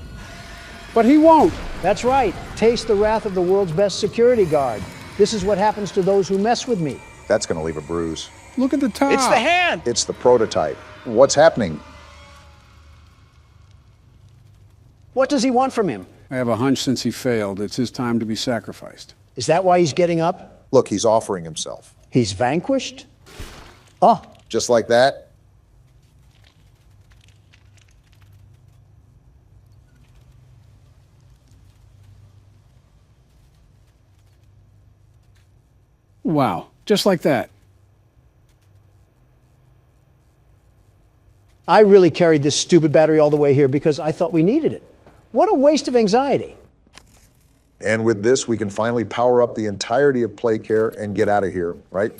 But he won't. That's right. Taste the wrath of the world's best security guard. This is what happens to those who mess with me. That's going to leave a bruise. Look at the top. It's the hand! It's the prototype. What's happening? What does he want from him? I have a hunch since he failed, it's his time to be sacrificed. Is that why he's getting up? Look, he's offering himself. He's vanquished? Oh. Just like that? Wow, just like that. I really carried this stupid battery all the way here because I thought we needed it. What a waste of anxiety. And with this, we can finally power up the entirety of Playcare and get out of here, right?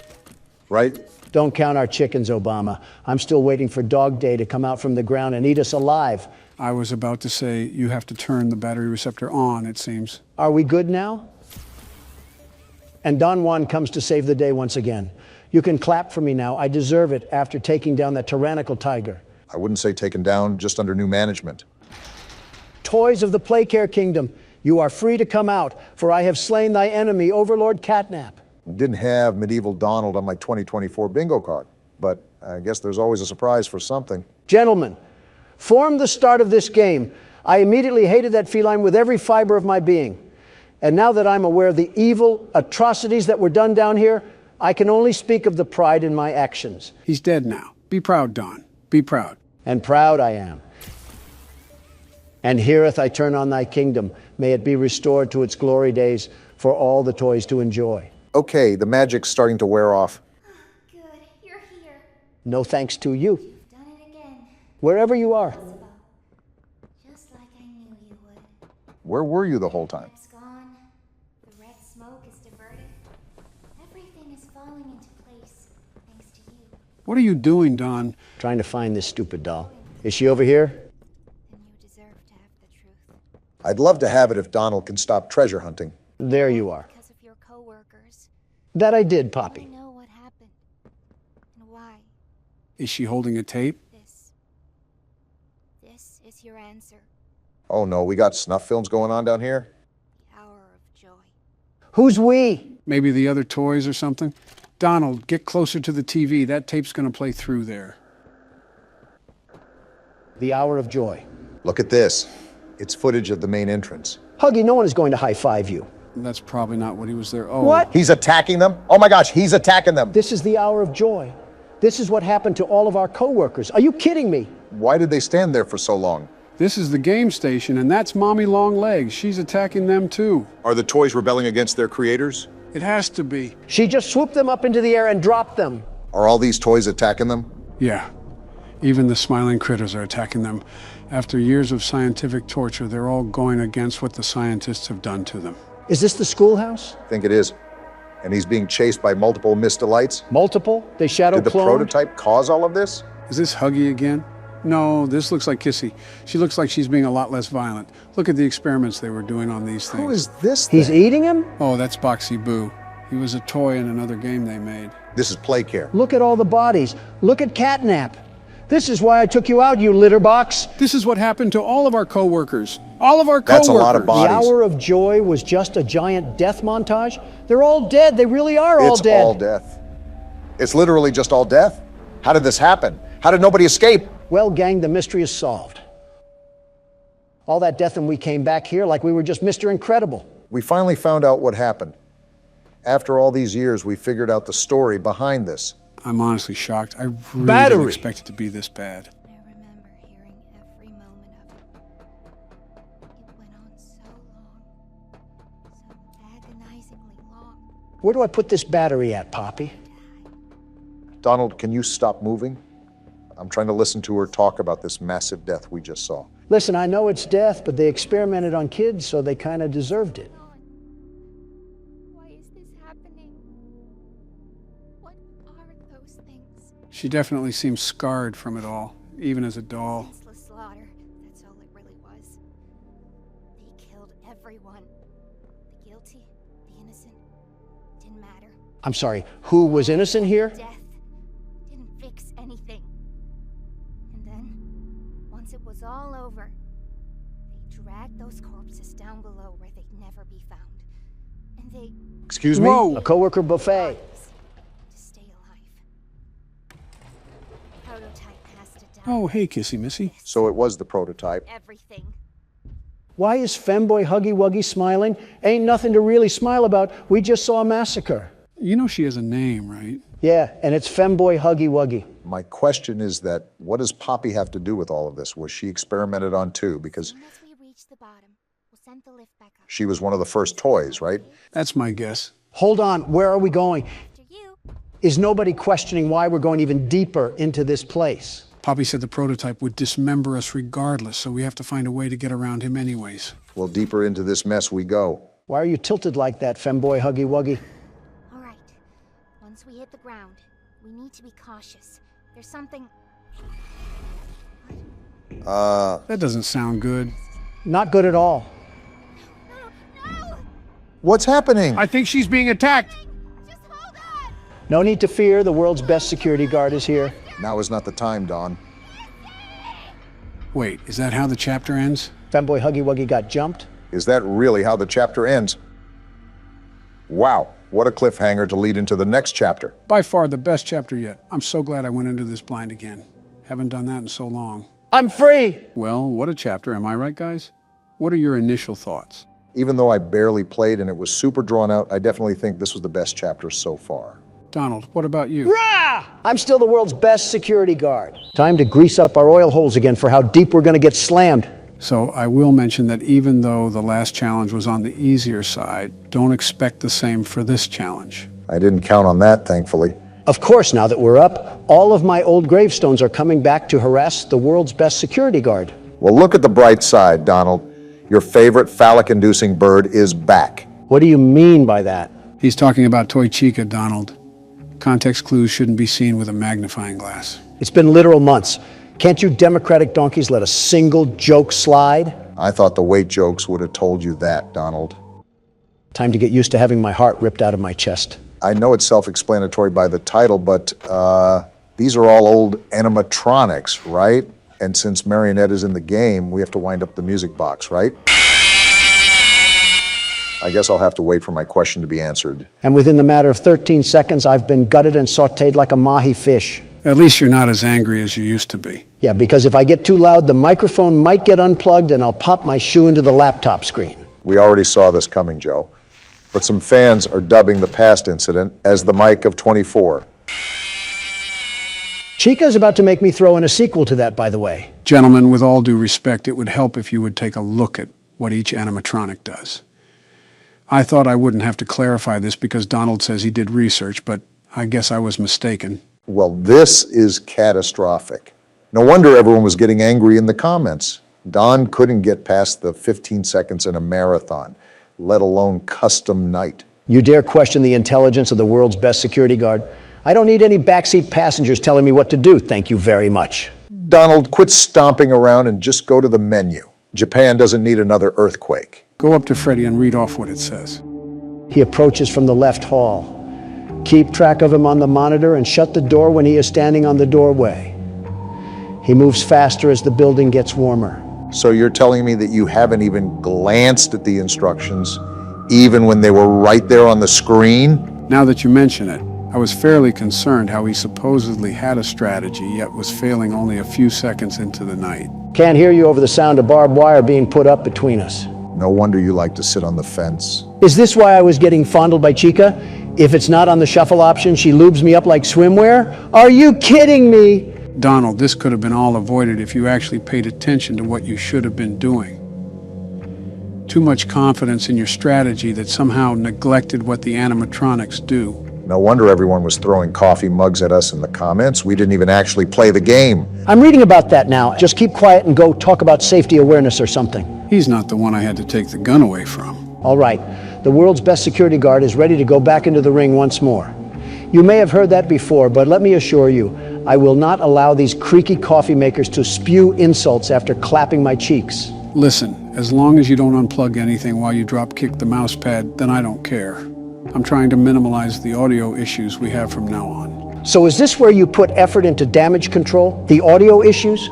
Right? Don't count our chickens, Obama. I'm still waiting for Dog Day to come out from the ground and eat us alive. I was about to say you have to turn the battery receptor on, it seems. Are we good now? And Don Juan comes to save the day once again. You can clap for me now. I deserve it after taking down that tyrannical tiger. I wouldn't say taken down, just under new management. Toys of the Playcare Kingdom, you are free to come out, for I have slain thy enemy, Overlord Catnap. Didn't have Medieval Donald on my 2024 bingo card, but I guess there's always a surprise for something. Gentlemen, from the start of this game, I immediately hated that feline with every fiber of my being. And now that I'm aware of the evil atrocities that were done down here, I can only speak of the pride in my actions. He's dead now. Be proud, Don. Be proud. And proud I am. And herewith I turn on thy kingdom. May it be restored to its glory days for all the toys to enjoy. Okay, the magic's starting to wear off. Good, you're here. No thanks to you. You've done it again. Wherever you are. Just like I knew you would. Where were you the whole time? It's gone. The red smoke is diverted. Everything is falling into place, thanks to you. What are you doing, Don? Trying to find this stupid doll. Is she over here? Then you deserve to have the truth. I'd love to have it if Donald can stop treasure hunting. There you are. Because of your coworkers. That I did, Poppy. I know what happened. And why. Is she holding a tape? This is your answer. Oh no, we got snuff films going on down here? The hour of joy. Who's we? Maybe the other toys or something? Donald, get closer to the TV. That tape's gonna play through there. The hour of joy. Look at this. It's footage of the main entrance. Huggy, no one is going to high-five you. That's probably not what he was there. Oh. What? He's attacking them? Oh my gosh, he's attacking them. This is the hour of joy. This is what happened to all of our coworkers. Are you kidding me? Why did they stand there for so long? This is the game station, and that's Mommy Longlegs. She's attacking them too. Are the toys rebelling against their creators? It has to be. She just swooped them up into the air and dropped them. Are all these toys attacking them? Yeah. Even the smiling critters are attacking them. After years of scientific torture, they're all going against what the scientists have done to them. Is this the schoolhouse? I think it is. And he's being chased by multiple Mr. Lights? Multiple? They shadow Did the cloned? prototype cause all of this? Is this Huggy again? No, this looks like Kissy. She looks like she's being a lot less violent. Look at the experiments they were doing on these things. Who is this He's thing? eating him? Oh, that's Boxy Boo. He was a toy in another game they made. This is Playcare. Look at all the bodies. Look at Catnap. This is why I took you out, you litter box. This is what happened to all of our coworkers. All of our coworkers. That's a lot of bodies. The hour of joy was just a giant death montage? They're all dead. They really are all dead. It's all death. It's literally just all death? How did this happen? How did nobody escape? Well, gang, the mystery is solved. All that death and we came back here like we were just Mr. Incredible. We finally found out what happened. After all these years, we figured out the story behind this. I'm honestly shocked. I really Battery. didn't expect it to be this bad. I remember hearing every moment of it. It went on so long. So agonizingly long. Where do I put this battery at, Poppy? Donald, can you stop moving? I'm trying to listen to her talk about this massive death we just saw. Listen, I know it's death, but they experimented on kids, so they kind of deserved it. Why is this happening? What are those things? She definitely seems scarred from it all, even as a doll. Senseless slaughter. That's all it really was. They killed everyone. The guilty, the innocent. Didn't matter. I'm sorry, who was innocent here? Death didn't fix anything. And then, once it was all over, they dragged those corpses down below where they'd never be found. And they... Excuse me? Whoa! A coworker buffet. To stay alive. Oh, hey, Kissy Missy. So it was the prototype. Everything. Why is Femboy Huggy Wuggy smiling? Ain't nothing to really smile about. We just saw a massacre. You know she has a name, right? Yeah, and it's Femboy Huggy Wuggy. My question is that, what does Poppy have to do with all of this? Was she experimented on too? Because Once we reach the bottom, we'll send the lift back up. she was one of the first toys, right? That's my guess. Hold on, where are we going? After you. Is nobody questioning why we're going even deeper into this place? Poppy said the prototype would dismember us regardless, so we have to find a way to get around him anyways. Well, deeper into this mess we go. Why are you tilted like that, Femboy Huggy Wuggy? All right. Once we hit the ground, we need to be cautious. There's something... That doesn't sound good. Not good at all. What's happening? I think she's being attacked. Just hold on! No need to fear, the world's best security guard is here. Now is not the time, Don. Wait, is that how the chapter ends? Femboy Huggy Wuggy got jumped? Is that really how the chapter ends? Wow, what a cliffhanger to lead into the next chapter. By far the best chapter yet. I'm so glad I went into this blind again. Haven't done that in so long. I'm free! Well, what a chapter, am I right, guys? What are your initial thoughts? Even though I barely played and it was super drawn out, I definitely think this was the best chapter so far. Donald, what about you? Rah! I'm still the world's best security guard. Time to grease up our oil holes again for how deep we're gonna get slammed. So I will mention that even though the last challenge was on the easier side, don't expect the same for this challenge. I didn't count on that, thankfully. Of course, now that we're up, all of my old gravestones are coming back to harass the world's best security guard. Well, look at the bright side, Donald. Your favorite phallic-inducing bird is back. What do you mean by that? He's talking about Toy Chica, Donald. Context clues shouldn't be seen with a magnifying glass. It's been literal months. Can't you democratic donkeys let a single joke slide? I thought the weight jokes would have told you that, Donald. Time to get used to having my heart ripped out of my chest. I know it's self-explanatory by the title, but these are all old animatronics, right? And since Marionette is in the game, we have to wind up the music box, right? I guess I'll have to wait for my question to be answered. And within the matter of 13 seconds, I've been gutted and sautéed like a mahi fish. At least you're not as angry as you used to be. Yeah, because if I get too loud, the microphone might get unplugged and I'll pop my shoe into the laptop screen. We already saw this coming, Joe. But some fans are dubbing the past incident as the Mike of 24. Chica's about to make me throw in a sequel to that, by the way. Gentlemen, with all due respect, it would help if you would take a look at what each animatronic does. I thought I wouldn't have to clarify this because Donald says he did research, but I guess I was mistaken. Well, this is catastrophic. No wonder everyone was getting angry in the comments. Don couldn't get past the 15 seconds in a marathon, let alone custom night. You dare question the intelligence of the world's best security guard? I don't need any backseat passengers telling me what to do, thank you very much. Donald, quit stomping around and just go to the menu. Japan doesn't need another earthquake. Go up to Freddy and read off what it says. He approaches from the left hall. Keep track of him on the monitor and shut the door when he is standing on the doorway. He moves faster as the building gets warmer. So you're telling me that you haven't even glanced at the instructions, even when they were right there on the screen? Now that you mention it, I was fairly concerned how he supposedly had a strategy, yet was failing only a few seconds into the night. Can't hear you over the sound of barbed wire being put up between us. No wonder you like to sit on the fence. Is this why I was getting fondled by Chica? If it's not on the shuffle option, she lubes me up like swimwear? Are you kidding me? Donald, this could have been all avoided if you actually paid attention to what you should have been doing. Too much confidence in your strategy that somehow neglected what the animatronics do. No wonder everyone was throwing coffee mugs at us in the comments. We didn't even actually play the game. I'm reading about that now. Just keep quiet and go talk about safety awareness or something. He's not the one I had to take the gun away from. All right. The world's best security guard is ready to go back into the ring once more. You may have heard that before, but let me assure you, I will not allow these creaky coffee makers to spew insults after clapping my cheeks. Listen, as long as you don't unplug anything while you drop kick the mouse pad, then I don't care. I'm trying to minimize the audio issues we have from now on. So is this where you put effort into damage control? The audio issues?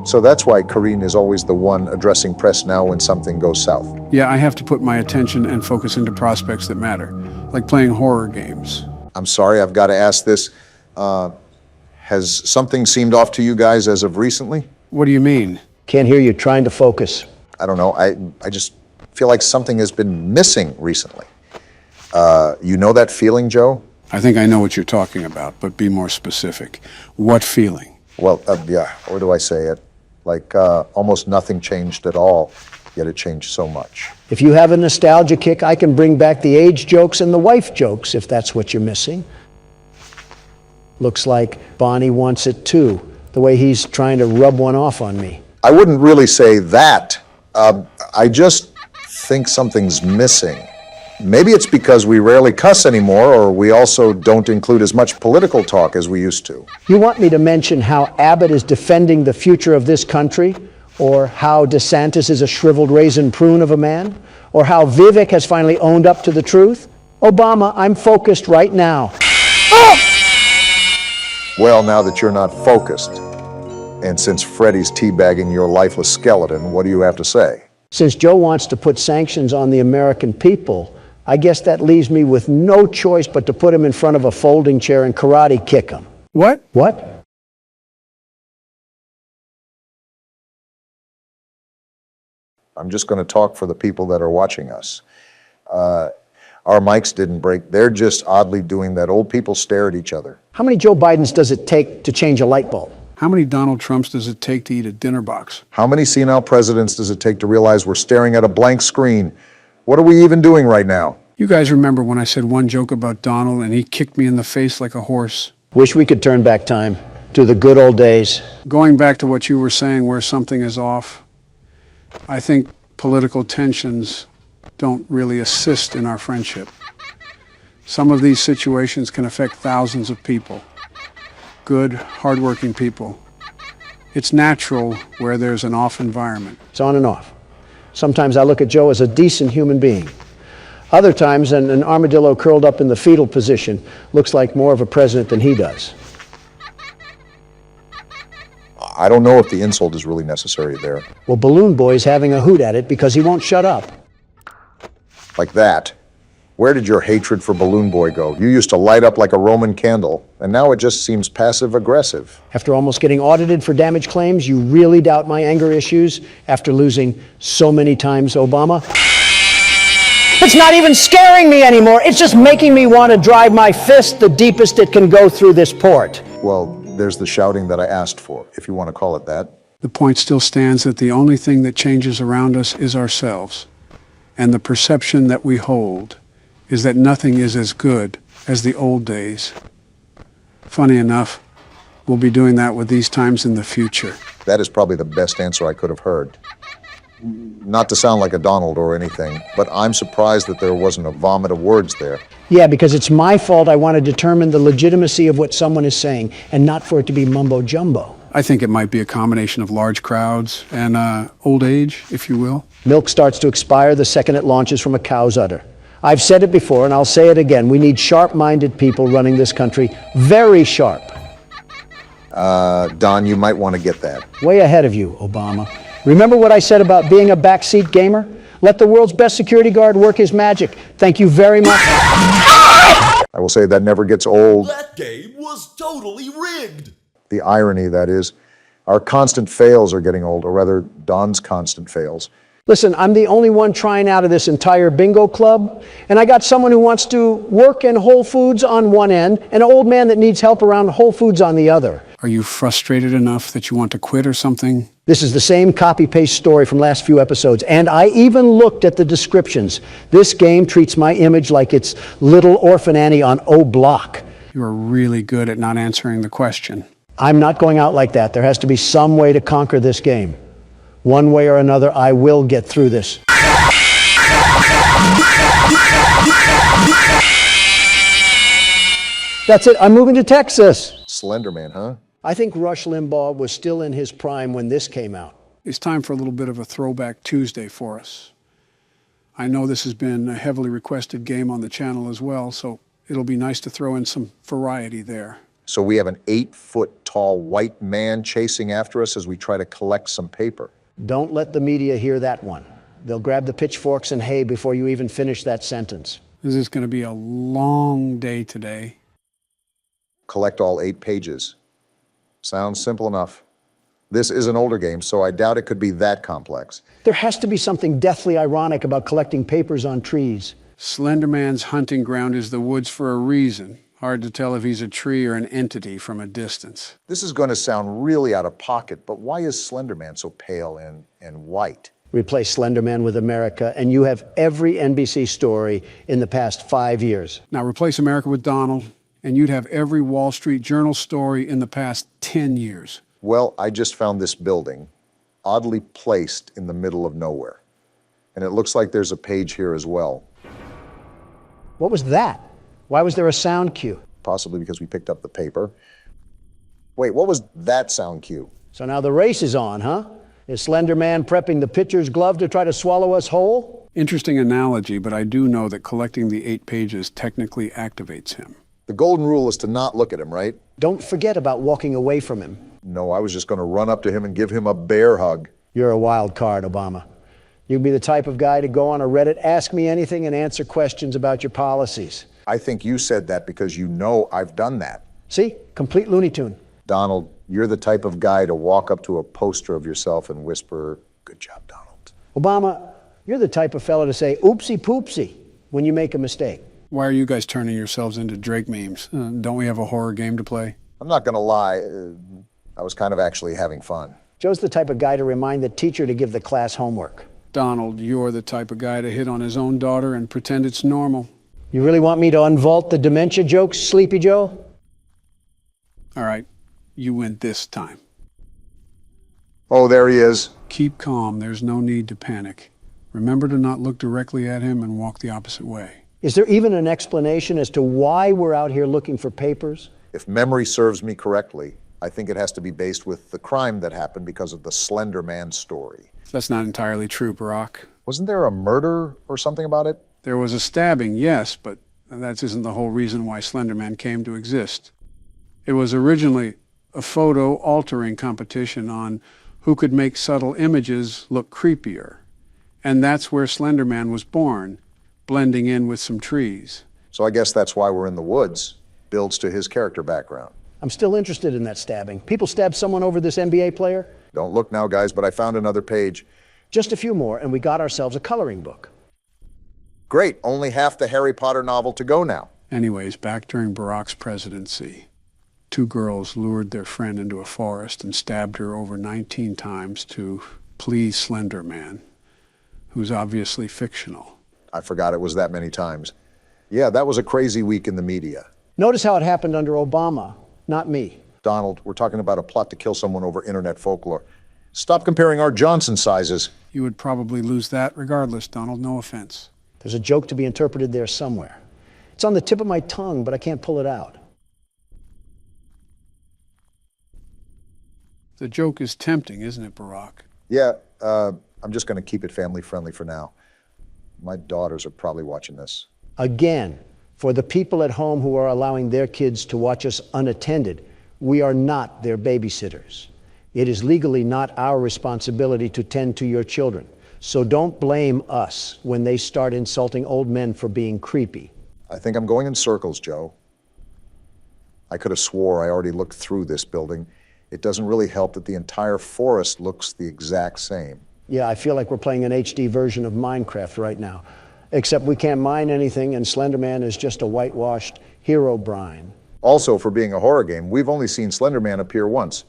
So that's why Karine is always the one addressing press now when something goes south. Yeah, I have to put my attention and focus into prospects that matter, like playing horror games. I'm sorry, I've got to ask this. Has something seemed off to you guys as of recently? What do you mean? Can't hear you, trying to focus. I don't know. I just feel like something has been missing recently. You know that feeling, Joe? I think I know what you're talking about, but be more specific. What feeling? Well, yeah, or do I say it? Like almost nothing changed at all, yet it changed so much. If you have a nostalgia kick, I can bring back the age jokes and the wife jokes, if that's what you're missing. Looks like Bonnie wants it too, the way he's trying to rub one off on me. I wouldn't really say that. I just think something's missing. Maybe it's because we rarely cuss anymore, or we also don't include as much political talk as we used to. You want me to mention how Abbott is defending the future of this country? Or how DeSantis is a shriveled raisin prune of a man? Or how Vivek has finally owned up to the truth? Obama, I'm focused right now. Well, now that you're not focused, and since Freddie's teabagging your lifeless skeleton, what do you have to say? Since Joe wants to put sanctions on the American people, I guess that leaves me with no choice but to put him in front of a folding chair and karate kick him. What? What? I'm just going to talk for the people that are watching us. Our mics didn't break. They're just oddly doing that old people stare at each other. How many Joe Bidens does it take to change a light bulb? How many Donald Trumps does it take to eat a dinner box? How many senile presidents does it take to realize we're staring at a blank screen? What are we even doing right now? You guys remember when I said one joke about Donald and he kicked me in the face like a horse? Wish we could turn back time to the good old days. Going back to what you were saying, where something is off, I think political tensions don't really assist in our friendship. Some of these situations can affect thousands of people. Good, hardworking people. It's natural where there's an off environment. It's on and off. Sometimes I look at Joe as a decent human being. Other times, an armadillo curled up in the fetal position looks like more of a president than he does. I don't know if the insult is really necessary there. Well, Balloon Boy's having a hoot at it because he won't shut up. Like that. Where did your hatred for Balloon Boy go? You used to light up like a Roman candle, and now it just seems passive-aggressive. After almost getting audited for damage claims, you really doubt my anger issues after losing so many times, Obama? It's not even scaring me anymore. It's just making me want to drive my fist the deepest it can go through this port. Well, there's the shouting that I asked for, if you want to call it that. The point still stands that the only thing that changes around us is ourselves. And the perception that we hold is that nothing is as good as the old days. Funny enough, we'll be doing that with these times in the future. That is probably the best answer I could have heard. Not to sound like a Donald or anything, but I'm surprised that there wasn't a vomit of words there. Yeah, because it's my fault I want to determine the legitimacy of what someone is saying, and not for it to be mumbo-jumbo. I think it might be a combination of large crowds and old age, if you will. Milk starts to expire the second it launches from a cow's udder. I've said it before, and I'll say it again. We need sharp-minded people running this country. Very sharp. Don, you might want to get that. Way ahead of you, Obama. Remember what I said about being a backseat gamer? Let the world's best security guard work his magic. Thank you very much. I will say that never gets old. That game was totally rigged. The irony, that is, our constant fails are getting old, or rather, Don's constant fails. Listen, I'm the only one trying out of this entire bingo club, and I got someone who wants to work in Whole Foods on one end, and an old man that needs help around Whole Foods on the other. Are you frustrated enough that you want to quit or something? This is the same copy-paste story from last few episodes, and I even looked at the descriptions. This game treats my image like it's Little Orphan Annie on O Block. You are really good at not answering the question. I'm not going out like that. There has to be some way to conquer this game. One way or another, I will get through this. That's it. I'm moving to Texas. Slender Man, huh? I think Rush Limbaugh was still in his prime when this came out. It's time for a little bit of a throwback Tuesday for us. I know this has been a heavily requested game on the channel as well, so it'll be nice to throw in some variety there. So we have an 8-foot-tall white man chasing after us as we try to collect some paper. Don't let the media hear that one. They'll grab the pitchforks and hay before you even finish that sentence. This is going to be a long day today. Collect all 8 pages. Sounds simple enough. This is an older game, so I doubt it could be that complex. There has to be something deathly ironic about collecting papers on trees. Slenderman's hunting ground is the woods for a reason. Hard to tell if he's a tree or an entity from a distance. This is going to sound really out of pocket, but why is Slenderman so pale and white? Replace Slenderman with America, and you have every NBC story in the past 5 years. Now replace America with Donald, and you'd have every Wall Street Journal story in the past 10 years. Well, I just found this building, oddly placed in the middle of nowhere. And it looks like there's a page here as well. What was that? Why was there a sound cue? Possibly because we picked up the paper. Wait, what was that sound cue? So now the race is on, huh? Is Slenderman prepping the pitcher's glove to try to swallow us whole? Interesting analogy, but I do know that collecting the 8 pages technically activates him. The golden rule is to not look at him, right? Don't forget about walking away from him. No, I was just going to run up to him and give him a bear hug. You're a wild card, Obama. You'd be the type of guy to go on a Reddit, ask me anything, and answer questions about your policies. I think you said that because you know I've done that. See? Complete Looney Tune. Donald, you're the type of guy to walk up to a poster of yourself and whisper, "Good job, Donald." Obama, you're the type of fellow to say oopsie poopsie when you make a mistake. Why are you guys turning yourselves into Drake memes? Don't we have a horror game to play? I'm not going to lie. I was kind of actually having fun. Joe's the type of guy to remind the teacher to give the class homework. Donald, you're the type of guy to hit on his own daughter and pretend it's normal. You really want me to unvault the dementia jokes, Sleepy Joe? All right, you win this time. Oh, there he is. Keep calm. There's no need to panic. Remember to not look directly at him and walk the opposite way. Is there even an explanation as to why we're out here looking for papers? If memory serves me correctly, I think it has to be based with the crime that happened because of the Slender Man story. That's not entirely true, Barack. Wasn't there a murder or something about it? There was a stabbing, yes, but that isn't the whole reason why Slenderman came to exist. It was originally a photo altering competition on who could make subtle images look creepier. And that's where Slenderman was born, blending in with some trees. So I guess that's why we're in the woods. Builds to his character background. I'm still interested in that stabbing. People stab someone over this NBA player? Don't look now, guys, but I found another page. Just a few more, and we got ourselves a coloring book. Great, only half the Harry Potter novel to go now. Anyways, back during Barack's presidency, 2 girls lured their friend into a forest and stabbed her over 19 times to please Slenderman, who's obviously fictional. I forgot it was that many times. Yeah, that was a crazy week in the media. Notice how it happened under Obama, not me. Donald, we're talking about a plot to kill someone over internet folklore. Stop comparing our Johnson sizes. You would probably lose that regardless, Donald, no offense. There's a joke to be interpreted there somewhere. It's on the tip of my tongue, but I can't pull it out. The joke is tempting, isn't it, Barack? Yeah, I'm just going to keep it family friendly for now. My daughters are probably watching this. Again, for the people at home who are allowing their kids to watch us unattended, we are not their babysitters. It is legally not our responsibility to tend to your children. So don't blame us when they start insulting old men for being creepy. I think I'm going in circles, Joe. I could have swore I already looked through this building. It doesn't really help that the entire forest looks the exact same. Yeah, I feel like we're playing an HD version of Minecraft right now. Except we can't mine anything, and Slenderman is just a whitewashed hero brine. Also, for being a horror game, we've only seen Slenderman appear once.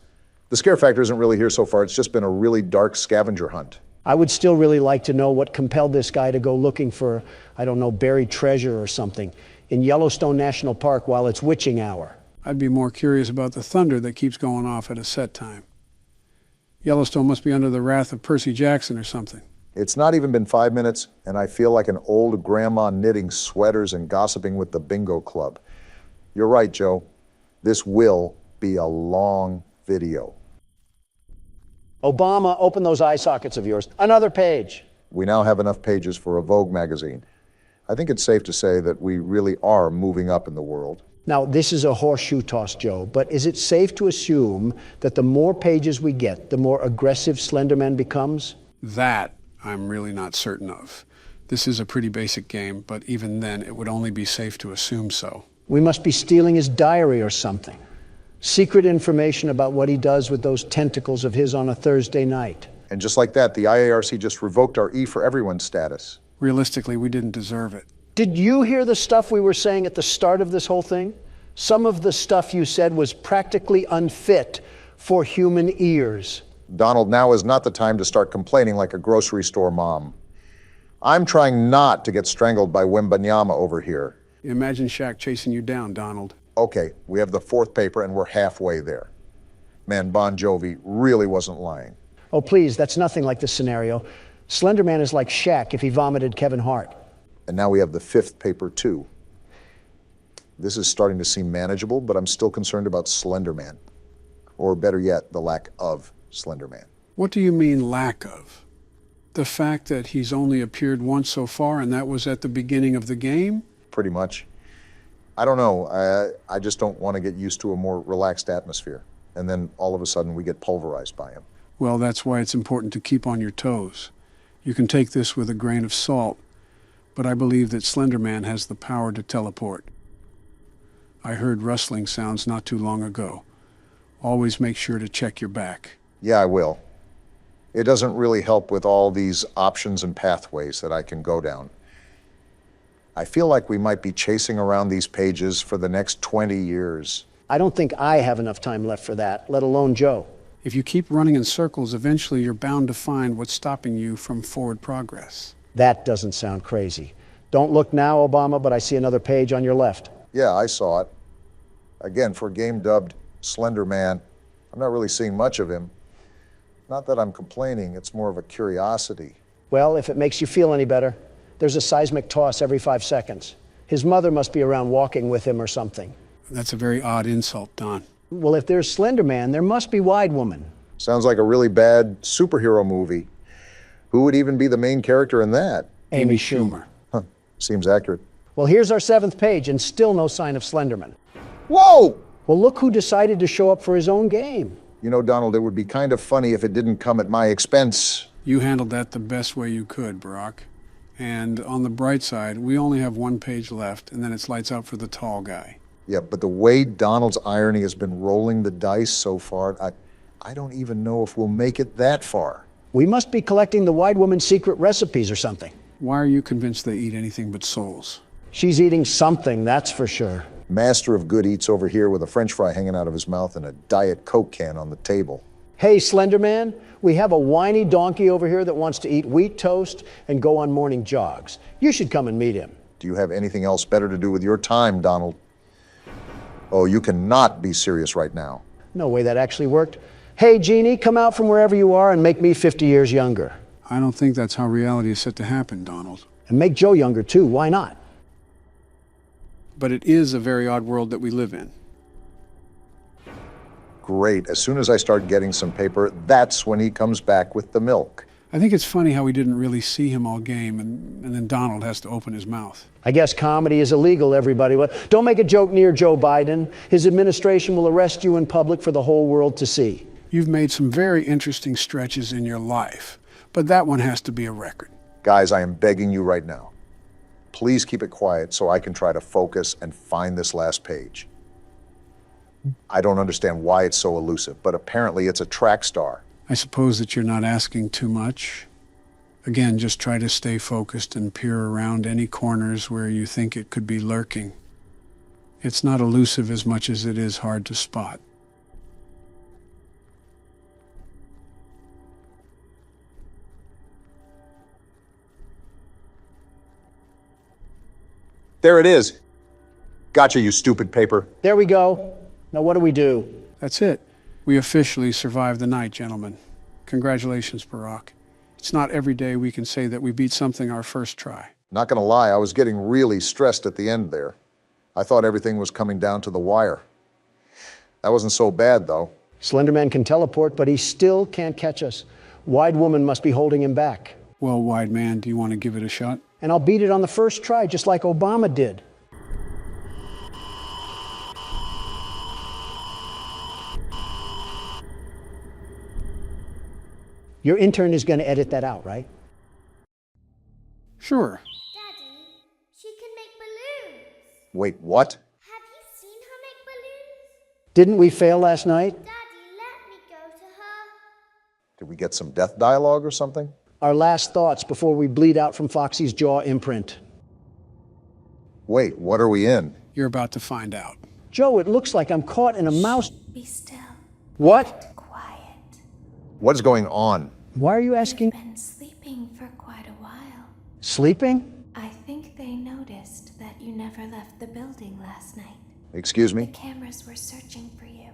The scare factor isn't really here so far. It's just been a really dark scavenger hunt. I would still really like to know what compelled this guy to go looking for, I don't know, buried treasure or something in Yellowstone National Park while it's witching hour. I'd be more curious about the thunder that keeps going off at a set time. Yellowstone must be under the wrath of Percy Jackson or something. It's not even been 5 minutes, and I feel like an old grandma knitting sweaters and gossiping with the bingo club. You're right, Joe. This will be a long video. Obama, open those eye sockets of yours. Another page. We now have enough pages for a Vogue magazine. I think it's safe to say that we really are moving up in the world. Now, this is a horseshoe toss, Joe, but is it safe to assume that the more pages we get, the more aggressive Slenderman becomes? That I'm really not certain of. This is a pretty basic game, but even then, it would only be safe to assume so. We must be stealing his diary or something. Secret information about what he does with those tentacles of his on a Thursday night. And just like that, the IARC just revoked our E for Everyone status. Realistically, we didn't deserve it. Did you hear the stuff we were saying at the start of this whole thing? Some of the stuff you said was practically unfit for human ears. Donald, now is not the time to start complaining like a grocery store mom. I'm trying not to get strangled by Wembanyama over here. Imagine Shaq chasing you down, Donald. Okay, we have the fourth paper and we're halfway there. Man, Bon Jovi really wasn't lying. Oh, please, that's nothing like this scenario. Slender Man is like Shaq if he vomited Kevin Hart. And now we have the fifth paper, too. This is starting to seem manageable, but I'm still concerned about Slender Man. Or better yet, the lack of Slender Man. What do you mean, lack of? The fact that he's only appeared once so far, and that was at the beginning of the game? Pretty much. I don't know. I just don't want to get used to a more relaxed atmosphere. And then all of a sudden we get pulverized by him. Well, that's why it's important to keep on your toes. You can take this with a grain of salt, but I believe that Slender Man has the power to teleport. I heard rustling sounds not too long ago. Always make sure to check your back. Yeah, I will. It doesn't really help with all these options and pathways that I can go down. I feel like we might be chasing around these pages for the next 20 years. I don't think I have enough time left for that, let alone Joe. If you keep running in circles, eventually you're bound to find what's stopping you from forward progress. That doesn't sound crazy. Don't look now, Obama, but I see another page on your left. Yeah, I saw it. Again, for a game dubbed Slender Man, I'm not really seeing much of him. Not that I'm complaining, it's more of a curiosity. Well, if it makes you feel any better, there's a seismic toss every 5 seconds. His mother must be around walking with him or something. That's a very odd insult, Don. Well, if there's Slender Man, there must be Wide Woman. Sounds like a really bad superhero movie. Who would even be the main character in that? Amy Schumer. Huh, seems accurate. Well, here's our 7th page, and still no sign of Slenderman. Whoa! Well, look who decided to show up for his own game. You know, Donald, it would be kind of funny if it didn't come at my expense. You handled that the best way you could, Barack. And on the bright side, we only have 1 page left, and then it's lights out for the tall guy. Yeah, but the way Donald's irony has been rolling the dice so far, I don't even know if we'll make it that far. We must be collecting the Wide Woman's secret recipes or something. Why are you convinced they eat anything but souls? She's eating something, that's for sure. Master of Good eats over here with a French fry hanging out of his mouth and a Diet Coke can on the table. Hey, Slender Man, we have a whiny donkey over here that wants to eat wheat toast and go on morning jogs. You should come and meet him. Do you have anything else better to do with your time, Donald? Oh, you cannot be serious right now. No way that actually worked. Hey, Jeannie, come out from wherever you are and make me 50 years younger. I don't think that's how reality is set to happen, Donald. And make Joe younger, too. Why not? But it is a very odd world that we live in. Great. As soon as I start getting some paper, that's when he comes back with the milk. I think it's funny how we didn't really see him all game, and then Donald has to open his mouth. I guess comedy is illegal, everybody. Don't make a joke near Joe Biden. His administration will arrest you in public for the whole world to see. You've made some very interesting stretches in your life, but that one has to be a record. Guys, I am begging you right now. Please keep it quiet so I can try to focus and find this last page. I don't understand why it's so elusive, but apparently it's a track star. I suppose that you're not asking too much. Again, just try to stay focused and peer around any corners where you think it could be lurking. It's not elusive as much as it is hard to spot. There it is. Gotcha, you stupid paper. There we go. Now what do we do? That's it. We officially survived the night, gentlemen. Congratulations, Barack. It's not every day we can say that we beat something our first try. Not gonna lie, I was getting really stressed at the end there. I thought everything was coming down to the wire. That wasn't so bad, though. Slenderman can teleport, but he still can't catch us. Wide Woman must be holding him back. Well, Wide Man, do you want to give it a shot? And I'll beat it on the first try, just like Obama did. Your intern is going to edit that out, right? Sure. Daddy, she can make balloons. Wait, what? Have you seen her make balloons? Didn't we fail last night? Did we get some death dialogue or something? Our last thoughts before we bleed out from Foxy's jaw imprint. Wait, what are we in? You're about to find out. Joe, it looks like I'm caught in a mouse... Be still. What? Quiet. What's going on? Why are you asking? You've been sleeping for quite a while. Sleeping? I think they noticed that you never left the building last night. Excuse me? The cameras were searching for you,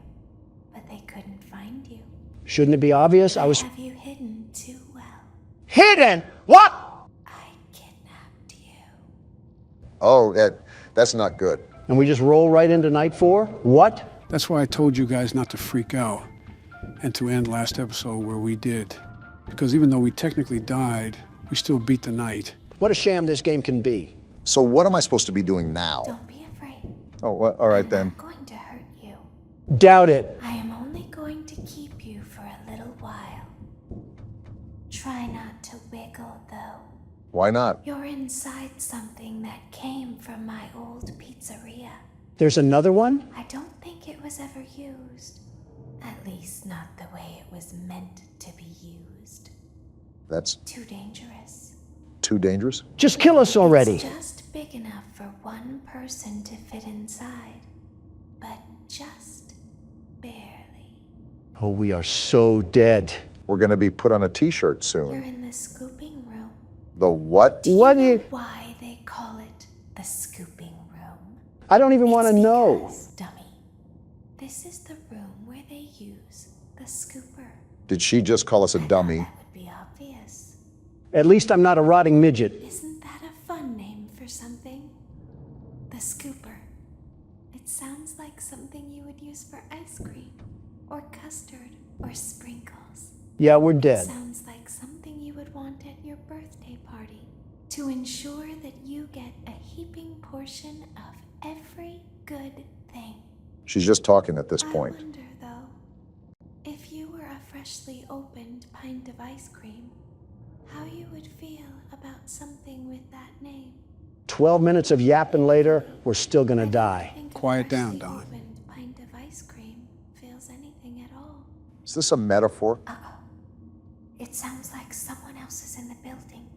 but they couldn't find you. Shouldn't it be obvious? I was... Have you hidden too well? Hidden? What? I kidnapped you. Oh, that's not good. And we just roll right into night 4? What? That's why I told you guys not to freak out and to end last episode where we did. Because even though we technically died, we still beat the night. What a sham this game can be. So what am I supposed to be doing now? Don't be afraid. Oh, well, all right then. I'm going to hurt you. Doubt it. I am only going to keep you for a little while. Try not to wiggle, though. Why not? You're inside something that came from my old pizzeria. There's another one? I don't think it was ever used. At least not the way it was meant to be used. That's Too dangerous. too dangerous? Just kill us already. It's just big enough for one person to fit inside. But just barely. Oh, we are so dead. We're going to be put on a t-shirt You're soon. in the scooping room. The what? What do you... Why they call it the scooping room? I don't even want to know. Because, dummy, this is the room where they use the scooper. Did she just call us a dummy? That would be obvious. At least I'm not a rotting midget. Isn't that a fun name for something? The scooper. It sounds like something you would use for ice cream, or custard, or sprinkles. Yeah, we're dead. Sounds like something you would want at your birthday party, to ensure that you get a heaping portion of every good thing. She's just talking at this point. I wonder, though, if you were a freshly opened pint of ice cream, how you would feel about something with that name. 12 minutes of yapping later, we're still gonna die. Quiet down, Don. Opened pint of ice cream feels anything at all. Is this a metaphor? It sounds like someone else is in the building.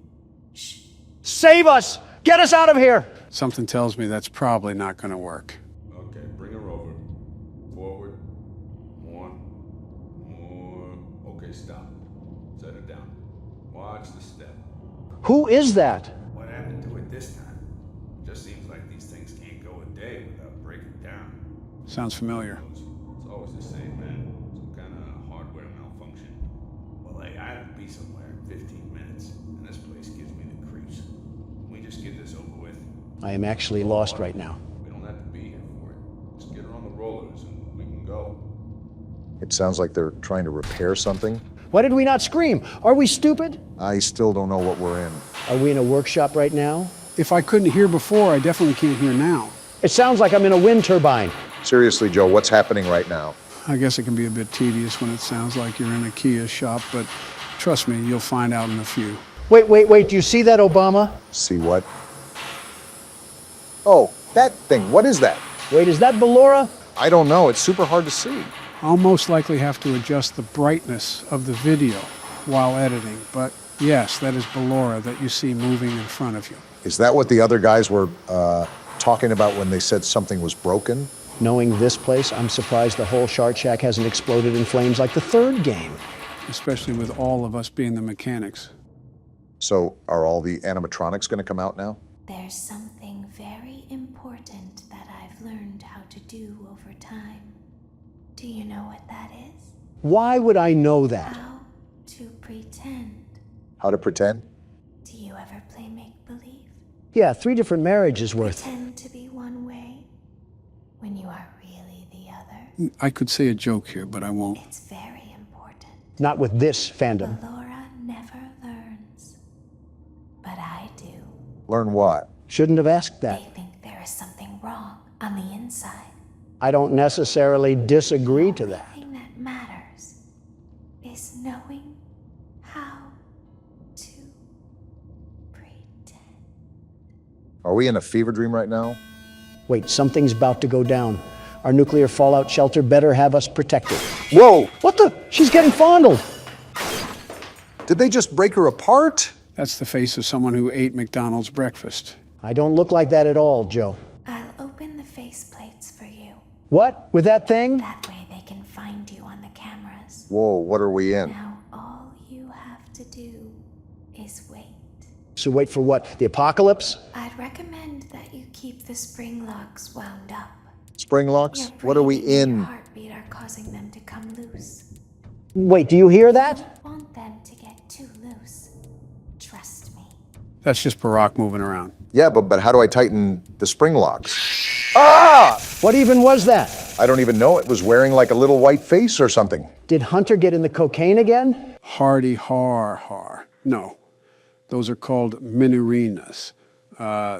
Shh. Save us! Get us out of here! Something tells me that's probably not going to work. Okay, bring her over. Forward. More. Okay, stop. Set her down. Watch the step. Who is that? What happened to it this time? Just seems like these things can't go a day without breaking down. Sounds familiar. It's always the same, man. Some kind of hardware malfunction. Well, hey, I have to be somewhere in 15 minutes, and this place gives me the creeps. Can we just get this over with? I am actually lost right now. We don't have to be here for it. Just get her on the rollers and we can go. It sounds like they're trying to repair something. Why did we not scream? Are we stupid? I still don't know what we're in. Are we in a workshop right now? If I couldn't hear before, I definitely can't hear now. It sounds like I'm in a wind turbine. Seriously, Joe, what's happening right now? I guess it can be a bit tedious when it sounds like you're in a Kia shop, but trust me, you'll find out in a few. Wait, do you see that, Obama? See what? Oh, that thing. What is that? Wait, is that Ballora? I don't know. It's super hard to see. I'll most likely have to adjust the brightness of the video while editing, but yes, that is Ballora that you see moving in front of you. Is that what the other guys were talking about when they said something was broken? Knowing this place, I'm surprised the whole Shark Shack hasn't exploded in flames like the third game. Especially with all of us being the mechanics. So are all the animatronics going to come out now? There's something very important that I've learned how to do over time. Do you know what that is? Why would I know that? How to pretend. How to pretend? Do you ever play make-believe? Yeah, 3 different marriages worth. Pretend to be one way when you are really the other. I could say a joke here, but I won't. It's very important. Not with this fandom. Laura never learns. But I do. Learn what? Shouldn't have asked that. They think there is something wrong on the inside. I don't necessarily disagree to that. The thing that matters is knowing how to pretend. Are we in a fever dream right now? Wait, something's about to go down. Our nuclear fallout shelter better have us protected. Whoa! What the? She's getting fondled. Did they just break her apart? That's the face of someone who ate McDonald's breakfast. I don't look like that at all, Joe. I'll open the faceplates for you. What? With that thing? That way they can find you on the cameras. Whoa, what are we in? Now all you have to do is wait. So wait for what? The apocalypse? I'd recommend that you keep the spring locks wound up. Spring locks? What are we in? Your heartbeat are causing them to come loose. Wait, do you hear that? I want them to get too loose. Trust me. That's just Barack moving around. Yeah, but how do I tighten the spring locks? Ah! What even was that? I don't even know. It was wearing like a little white face or something. Did Hunter get in the cocaine again? Hardy har. No, those are called minerinas.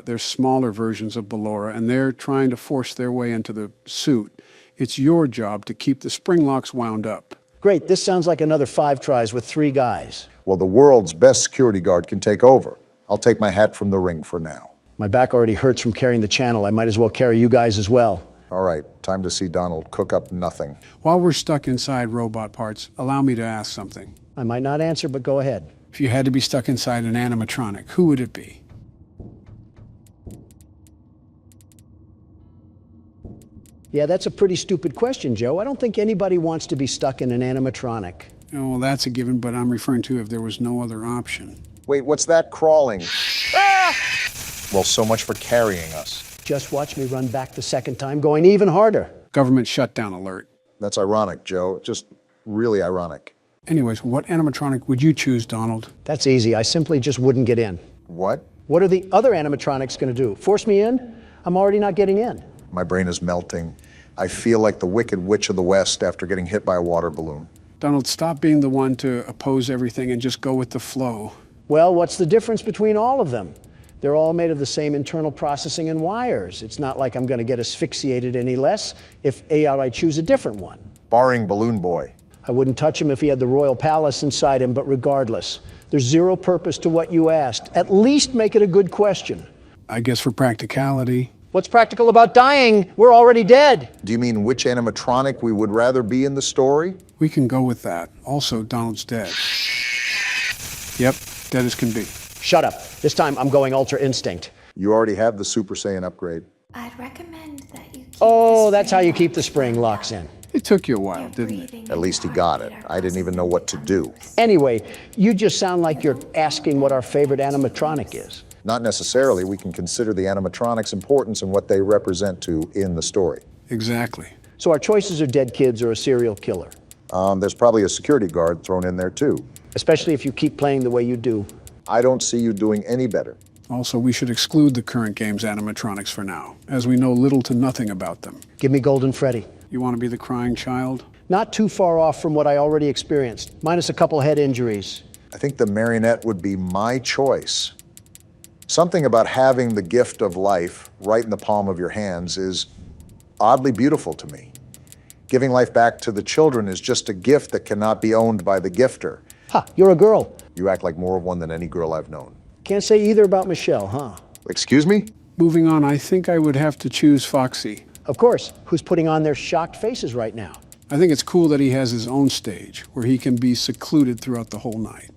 They're smaller versions of Ballora, and they're trying to force their way into the suit. It's your job to keep the spring locks wound up. Great, this sounds like another 5 tries with 3 guys. Well, the world's best security guard can take over. I'll take my hat from the ring for now. My back already hurts from carrying the channel. I might as well carry you guys as well. All right, time to see Donald cook up nothing. While we're stuck inside robot parts, allow me to ask something. I might not answer, but go ahead. If you had to be stuck inside an animatronic, who would it be? Yeah, that's a pretty stupid question, Joe. I don't think anybody wants to be stuck in an animatronic. Oh, well, that's a given, but I'm referring to if there was no other option. Wait, what's that crawling? Ah! Well, so much for carrying us. Just watch me run back the second time, going even harder. Government shutdown alert. That's ironic, Joe. Just really ironic. Anyways, what animatronic would you choose, Donald? That's easy. I simply just wouldn't get in. What? What are the other animatronics going to do? Force me in? I'm already not getting in. My brain is melting. I feel like the Wicked Witch of the West after getting hit by a water balloon. Donald, stop being the one to oppose everything and just go with the flow. Well, what's the difference between all of them? They're all made of the same internal processing and wires. It's not like I'm going to get asphyxiated any less if I choose a different one. Barring Balloon Boy. I wouldn't touch him if he had the royal palace inside him, but regardless, there's zero purpose to what you asked. At least make it a good question. I guess for practicality. What's practical about dying? We're already dead. Do you mean which animatronic we would rather be in the story? We can go with that. Also, Donald's dead. Yep, dead as can be. Shut up. This time I'm going Ultra Instinct. You already have the Super Saiyan upgrade. I'd recommend that you keep Oh, that's how you keep the spring locks in. It took you a while, didn't it? At least he got it. I didn't even know what to do. Anyway, you just sound like you're asking what our favorite animatronic is. Not necessarily. We can consider the animatronics' importance and what they represent to in the story. Exactly. So our choices are dead kids or a serial killer. There's probably a security guard thrown in there too. Especially if you keep playing the way you do. I don't see you doing any better. Also, we should exclude the current game's animatronics for now, as we know little to nothing about them. Give me Golden Freddy. You want to be the crying child? Not too far off from what I already experienced, minus a couple head injuries. I think the marionette would be my choice. Something about having the gift of life right in the palm of your hands is oddly beautiful to me. Giving life back to the children is just a gift that cannot be owned by the gifter. Ha, you're a girl. You act like more of one than any girl I've known. Can't say either about Michelle, huh? Excuse me? Moving on, I think I would have to choose Foxy. Of course. Who's putting on their shocked faces right now? I think it's cool that he has his own stage, where he can be secluded throughout the whole night.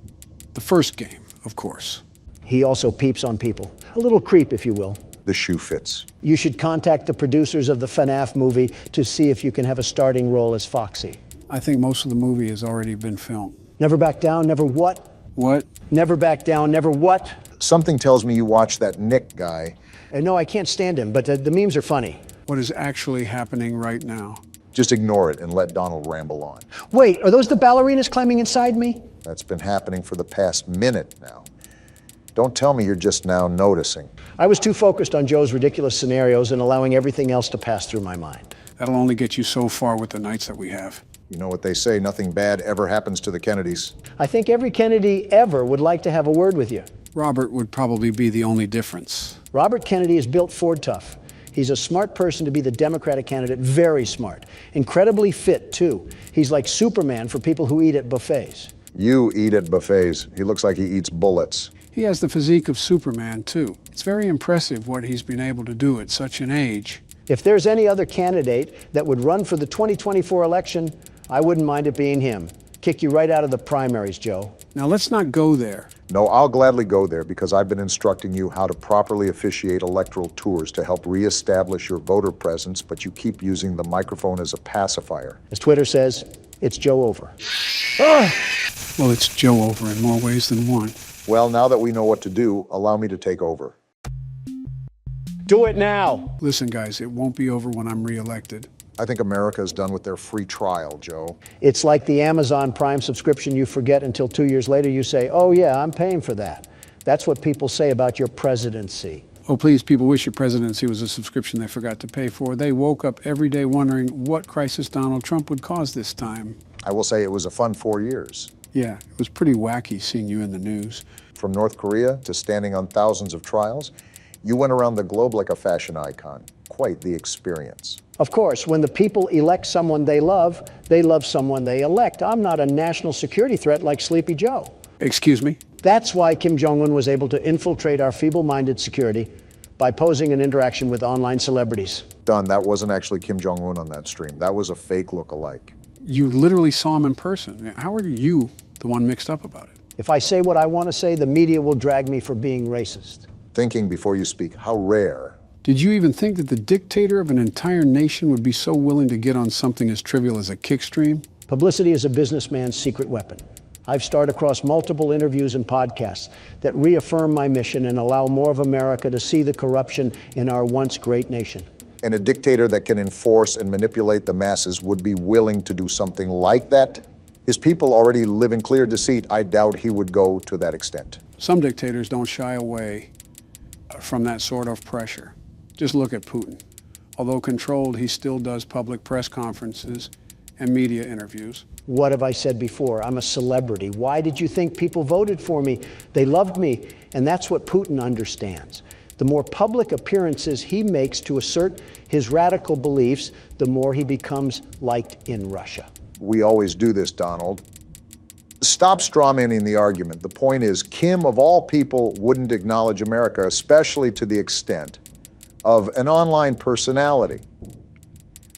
The first game, of course. He also peeps on people. A little creep, if you will. The shoe fits. You should contact the producers of the FNAF movie to see if you can have a starting role as Foxy. I think most of the movie has already been filmed. Never back down, never what? What? Never back down, never what? Something tells me you watch that Nick guy. No, I can't stand him, but the memes are funny. What is actually happening right now? Just ignore it and let Donald ramble on. Wait, are those the ballerinas climbing inside me? That's been happening for the past minute now. Don't tell me you're just now noticing. I was too focused on Joe's ridiculous scenarios and allowing everything else to pass through my mind. That'll only get you so far with the nights that we have. You know what they say, nothing bad ever happens to the Kennedys. I think every Kennedy ever would like to have a word with you. Robert would probably be the only difference. Robert Kennedy is built Ford tough. He's a smart person to be the Democratic candidate, very smart. Incredibly fit, too. He's like Superman for people who eat at buffets. You eat at buffets. He looks like he eats bullets. He has the physique of Superman, too. It's very impressive what he's been able to do at such an age. If there's any other candidate that would run for the 2024 election, I wouldn't mind it being him. Kick you right out of the primaries, Joe. Now let's not go there. No, I'll gladly go there because I've been instructing you how to properly officiate electoral tours to help reestablish your voter presence, but you keep using the microphone as a pacifier. As Twitter says, it's Joe over. Well, it's Joe over in more ways than one. Well, now that we know what to do, allow me to take over. Do it now. Listen, guys, it won't be over when I'm reelected. I think America is done with their free trial, Joe. It's like the Amazon Prime subscription you forget until 2 years later you say, oh yeah, I'm paying for that. That's what people say about your presidency. Oh, please, people wish your presidency was a subscription they forgot to pay for. They woke up every day wondering what crisis Donald Trump would cause this time. I will say it was a fun 4 years. Yeah, it was pretty wacky seeing you in the news. From North Korea to standing on thousands of trials, you went around the globe like a fashion icon. Quite the experience. Of course, when the people elect someone they love someone they elect. I'm not a national security threat like Sleepy Joe. Excuse me? That's why Kim Jong-un was able to infiltrate our feeble-minded security by posing an interaction with online celebrities. Done. That wasn't actually Kim Jong-un on that stream. That was a fake look-alike. You literally saw him in person. How are you the one mixed up about it? If I say what I want to say, the media will drag me for being racist. Thinking before you speak. How rare. Did you even think that the dictator of an entire nation would be so willing to get on something as trivial as a kick stream? Publicity is a businessman's secret weapon. I've starred across multiple interviews and podcasts that reaffirm my mission and allow more of America to see the corruption in our once great nation. And a dictator that can enforce and manipulate the masses would be willing to do something like that? His people already live in clear deceit. I doubt he would go to that extent. Some dictators don't shy away from that sort of pressure. Just look at Putin. Although controlled, he still does public press conferences and media interviews. What have I said before? I'm a celebrity. Why did you think people voted for me? They loved me, and that's what Putin understands. The more public appearances he makes to assert his radical beliefs, the more he becomes liked in Russia. We always do this, Donald. Stop strawmanning the argument. The point is, Kim, of all people, wouldn't acknowledge America, especially to the extent of an online personality.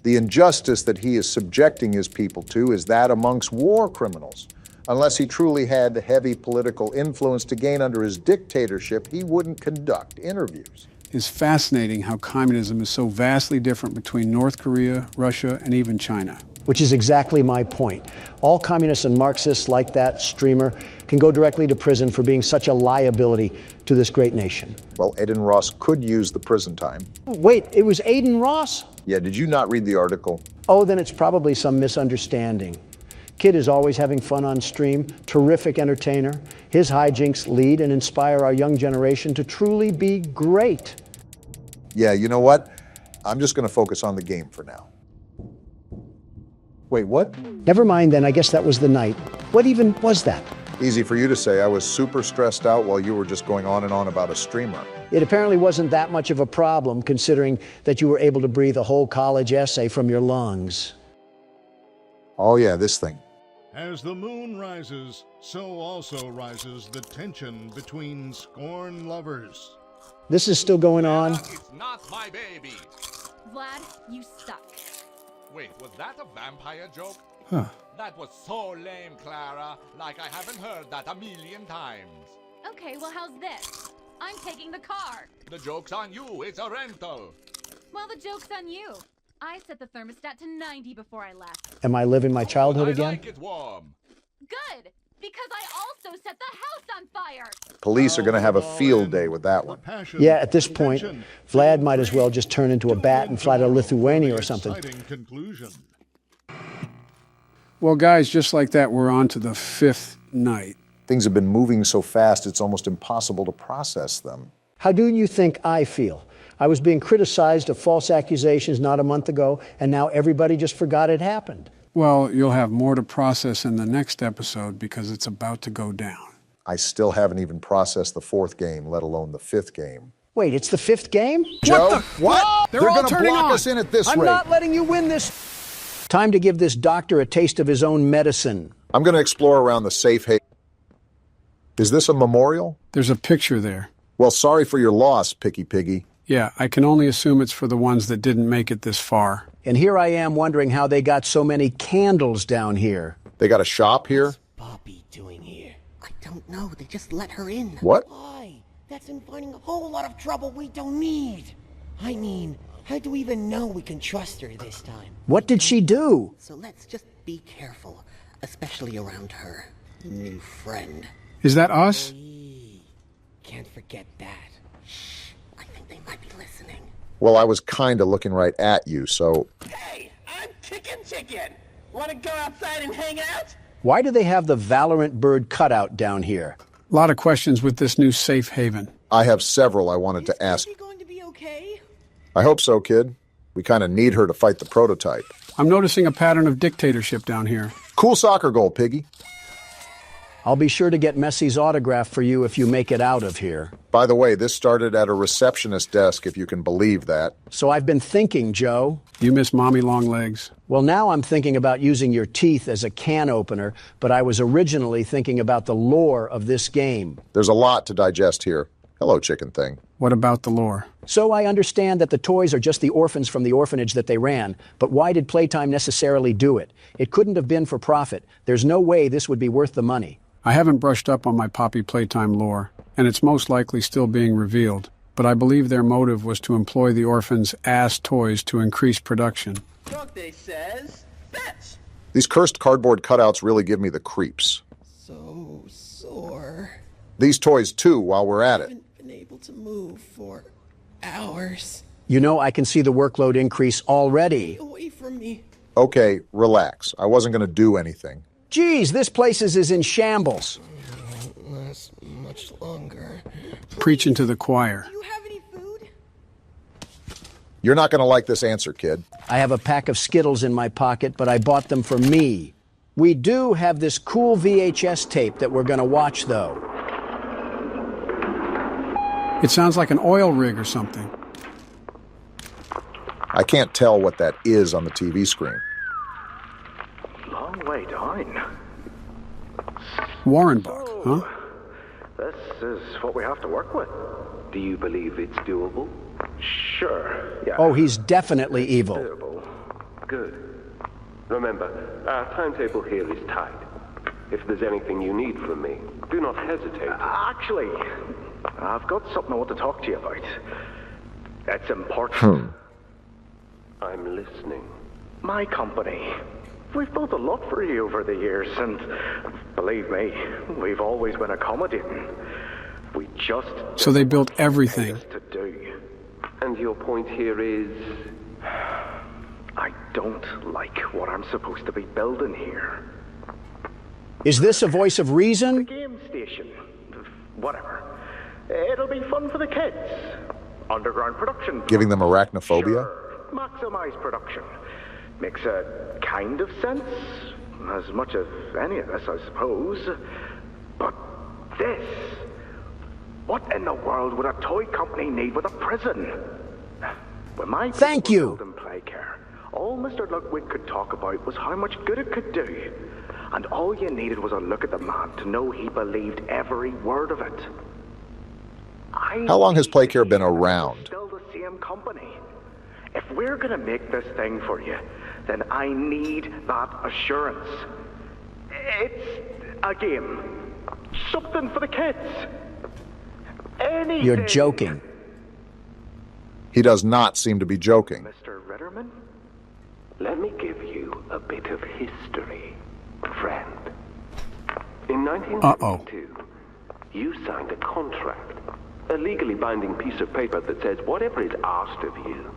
The injustice that he is subjecting his people to is that amongst war criminals. Unless he truly had heavy political influence to gain under his dictatorship, he wouldn't conduct interviews. It's fascinating how communism is so vastly different between North Korea, Russia, and even China. Which is exactly my point. All communists and Marxists like that streamer can go directly to prison for being such a liability to this great nation. Well, Aiden Ross could use the prison time. Wait, it was Aiden Ross? Yeah, did you not read the article? Oh, then it's probably some misunderstanding. Kid is always having fun on stream, terrific entertainer. His hijinks lead and inspire our young generation to truly be great. Yeah, you know what? I'm just going to focus on the game for now. Wait, what? Never mind then, I guess that was the night. What even was that? Easy for you to say. I was super stressed out while you were just going on and on about a streamer. It apparently wasn't that much of a problem, considering that you were able to breathe a whole college essay from your lungs. Oh yeah, this thing. As the moon rises, so also rises the tension between scorned lovers. This is still going on? It's not my baby. Vlad, you suck. Wait, was that a vampire joke? Huh. That was so lame, Clara. Like I haven't heard that a million times. Okay, well, how's this? I'm taking the car. The joke's on you. It's a rental. Well, the joke's on you. I set the thermostat to 90 before I left. Am I living my childhood again? I like it warm. Good, because I also set the house on fire. Police are going to have a field day with that one. Yeah, at this point, Vlad might as well just turn into a bat and fly to Lithuania or something. Well, guys, just like that, we're on to the 5th night. Things have been moving so fast, it's almost impossible to process them. How do you think I feel? I was being criticized of false accusations not a month ago, and now everybody just forgot it happened. Well, you'll have more to process in the next episode because it's about to go down. I still haven't even processed the 4th game, let alone the 5th game. Wait, it's the 5th game? Joe, what? They're going all to turning block on. us in at this I'm rate. not letting you win this. Time to give this doctor a taste of his own medicine. I'm going to explore around the safe haven. Is this a memorial? There's a picture there. Well, sorry for your loss, Picky Piggy. Yeah, I can only assume it's for the ones that didn't make it this far. And here I am wondering how they got so many candles down here. They got a shop here? What's Bobby doing here? I don't know. They just let her in. What? Why? That's inviting a whole lot of trouble we don't need. I mean, how do we even know we can trust her this time? What did she do? So let's just be careful, especially around her new friend. Is that us? Can't forget that. Shh, I think they might be listening. Well, I was kind of looking right at you, so... Hey, I'm Chicken. Want to go outside and hang out? Why do they have the Valorant bird cutout down here? A lot of questions with this new safe haven. I have several I wanted to ask. Is she going to be okay? I hope so, kid. We kind of need her to fight the prototype. I'm noticing a pattern of dictatorship down here. Cool soccer goal, Piggy. I'll be sure to get Messi's autograph for you if you make it out of here. By the way, this started at a receptionist desk, if you can believe that. So I've been thinking, Joe. You miss Mommy Longlegs. Well, now I'm thinking about using your teeth as a can opener, but I was originally thinking about the lore of this game. There's a lot to digest here. Hello, chicken thing. What about the lore? So I understand that the toys are just the orphans from the orphanage that they ran, but why did Playtime necessarily do it? It couldn't have been for profit. There's no way this would be worth the money. I haven't brushed up on my Poppy Playtime lore, and it's most likely still being revealed, but I believe their motive was to employ the orphans' ass toys to increase production. They says, fetch. These cursed cardboard cutouts really give me the creeps. So sore. These toys, too, while we're at it. I haven't been able to move for hours. You know, I can see the workload increase already. Away from me. Okay, relax. I wasn't going to do anything. Geez, this place is in shambles. Won't last much longer. Preaching to the choir. Do you have any food? You're not going to like this answer, kid. I have a pack of Skittles in my pocket, but I bought them for me. We do have this cool VHS tape that we're going to watch, though. It sounds like an oil rig or something. I can't tell what that is on the TV screen. Long way down. Warrenbach, huh? This is what we have to work with. Do you believe it's doable? Sure, yeah. Oh, he's definitely evil. Doable. Good. Remember, our timetable here is tight. If there's anything you need from me, do not hesitate. Actually, I've got something I want to talk to you about. It's important. I'm listening. My company. We've built a lot for you over the years, and believe me, we've always been accommodating. We just... So they built everything. To do. And your point here is... I don't like what I'm supposed to be building here. Is this a voice of reason? The game station. Whatever. It'll be fun for the kids. Underground production. Giving them arachnophobia? Sure. Maximize production. Makes a kind of sense. As much as any of us, I suppose. But this... What in the world would a toy company need with a prison? When my Thank you. In Playcare, all Mr. Ludwig could talk about was how much good it could do. And all you needed was a look at the man to know he believed every word of it. How long has Playcare been around? Still the same company. If we're gonna make this thing for you, then I need that assurance. It's a game. Something for the kids. Anything. You're joking. He does not seem to be joking. Mr. Ritterman? Let me give you a bit of history, friend. In 1992, you signed a contract, a legally binding piece of paper that says whatever is asked of you,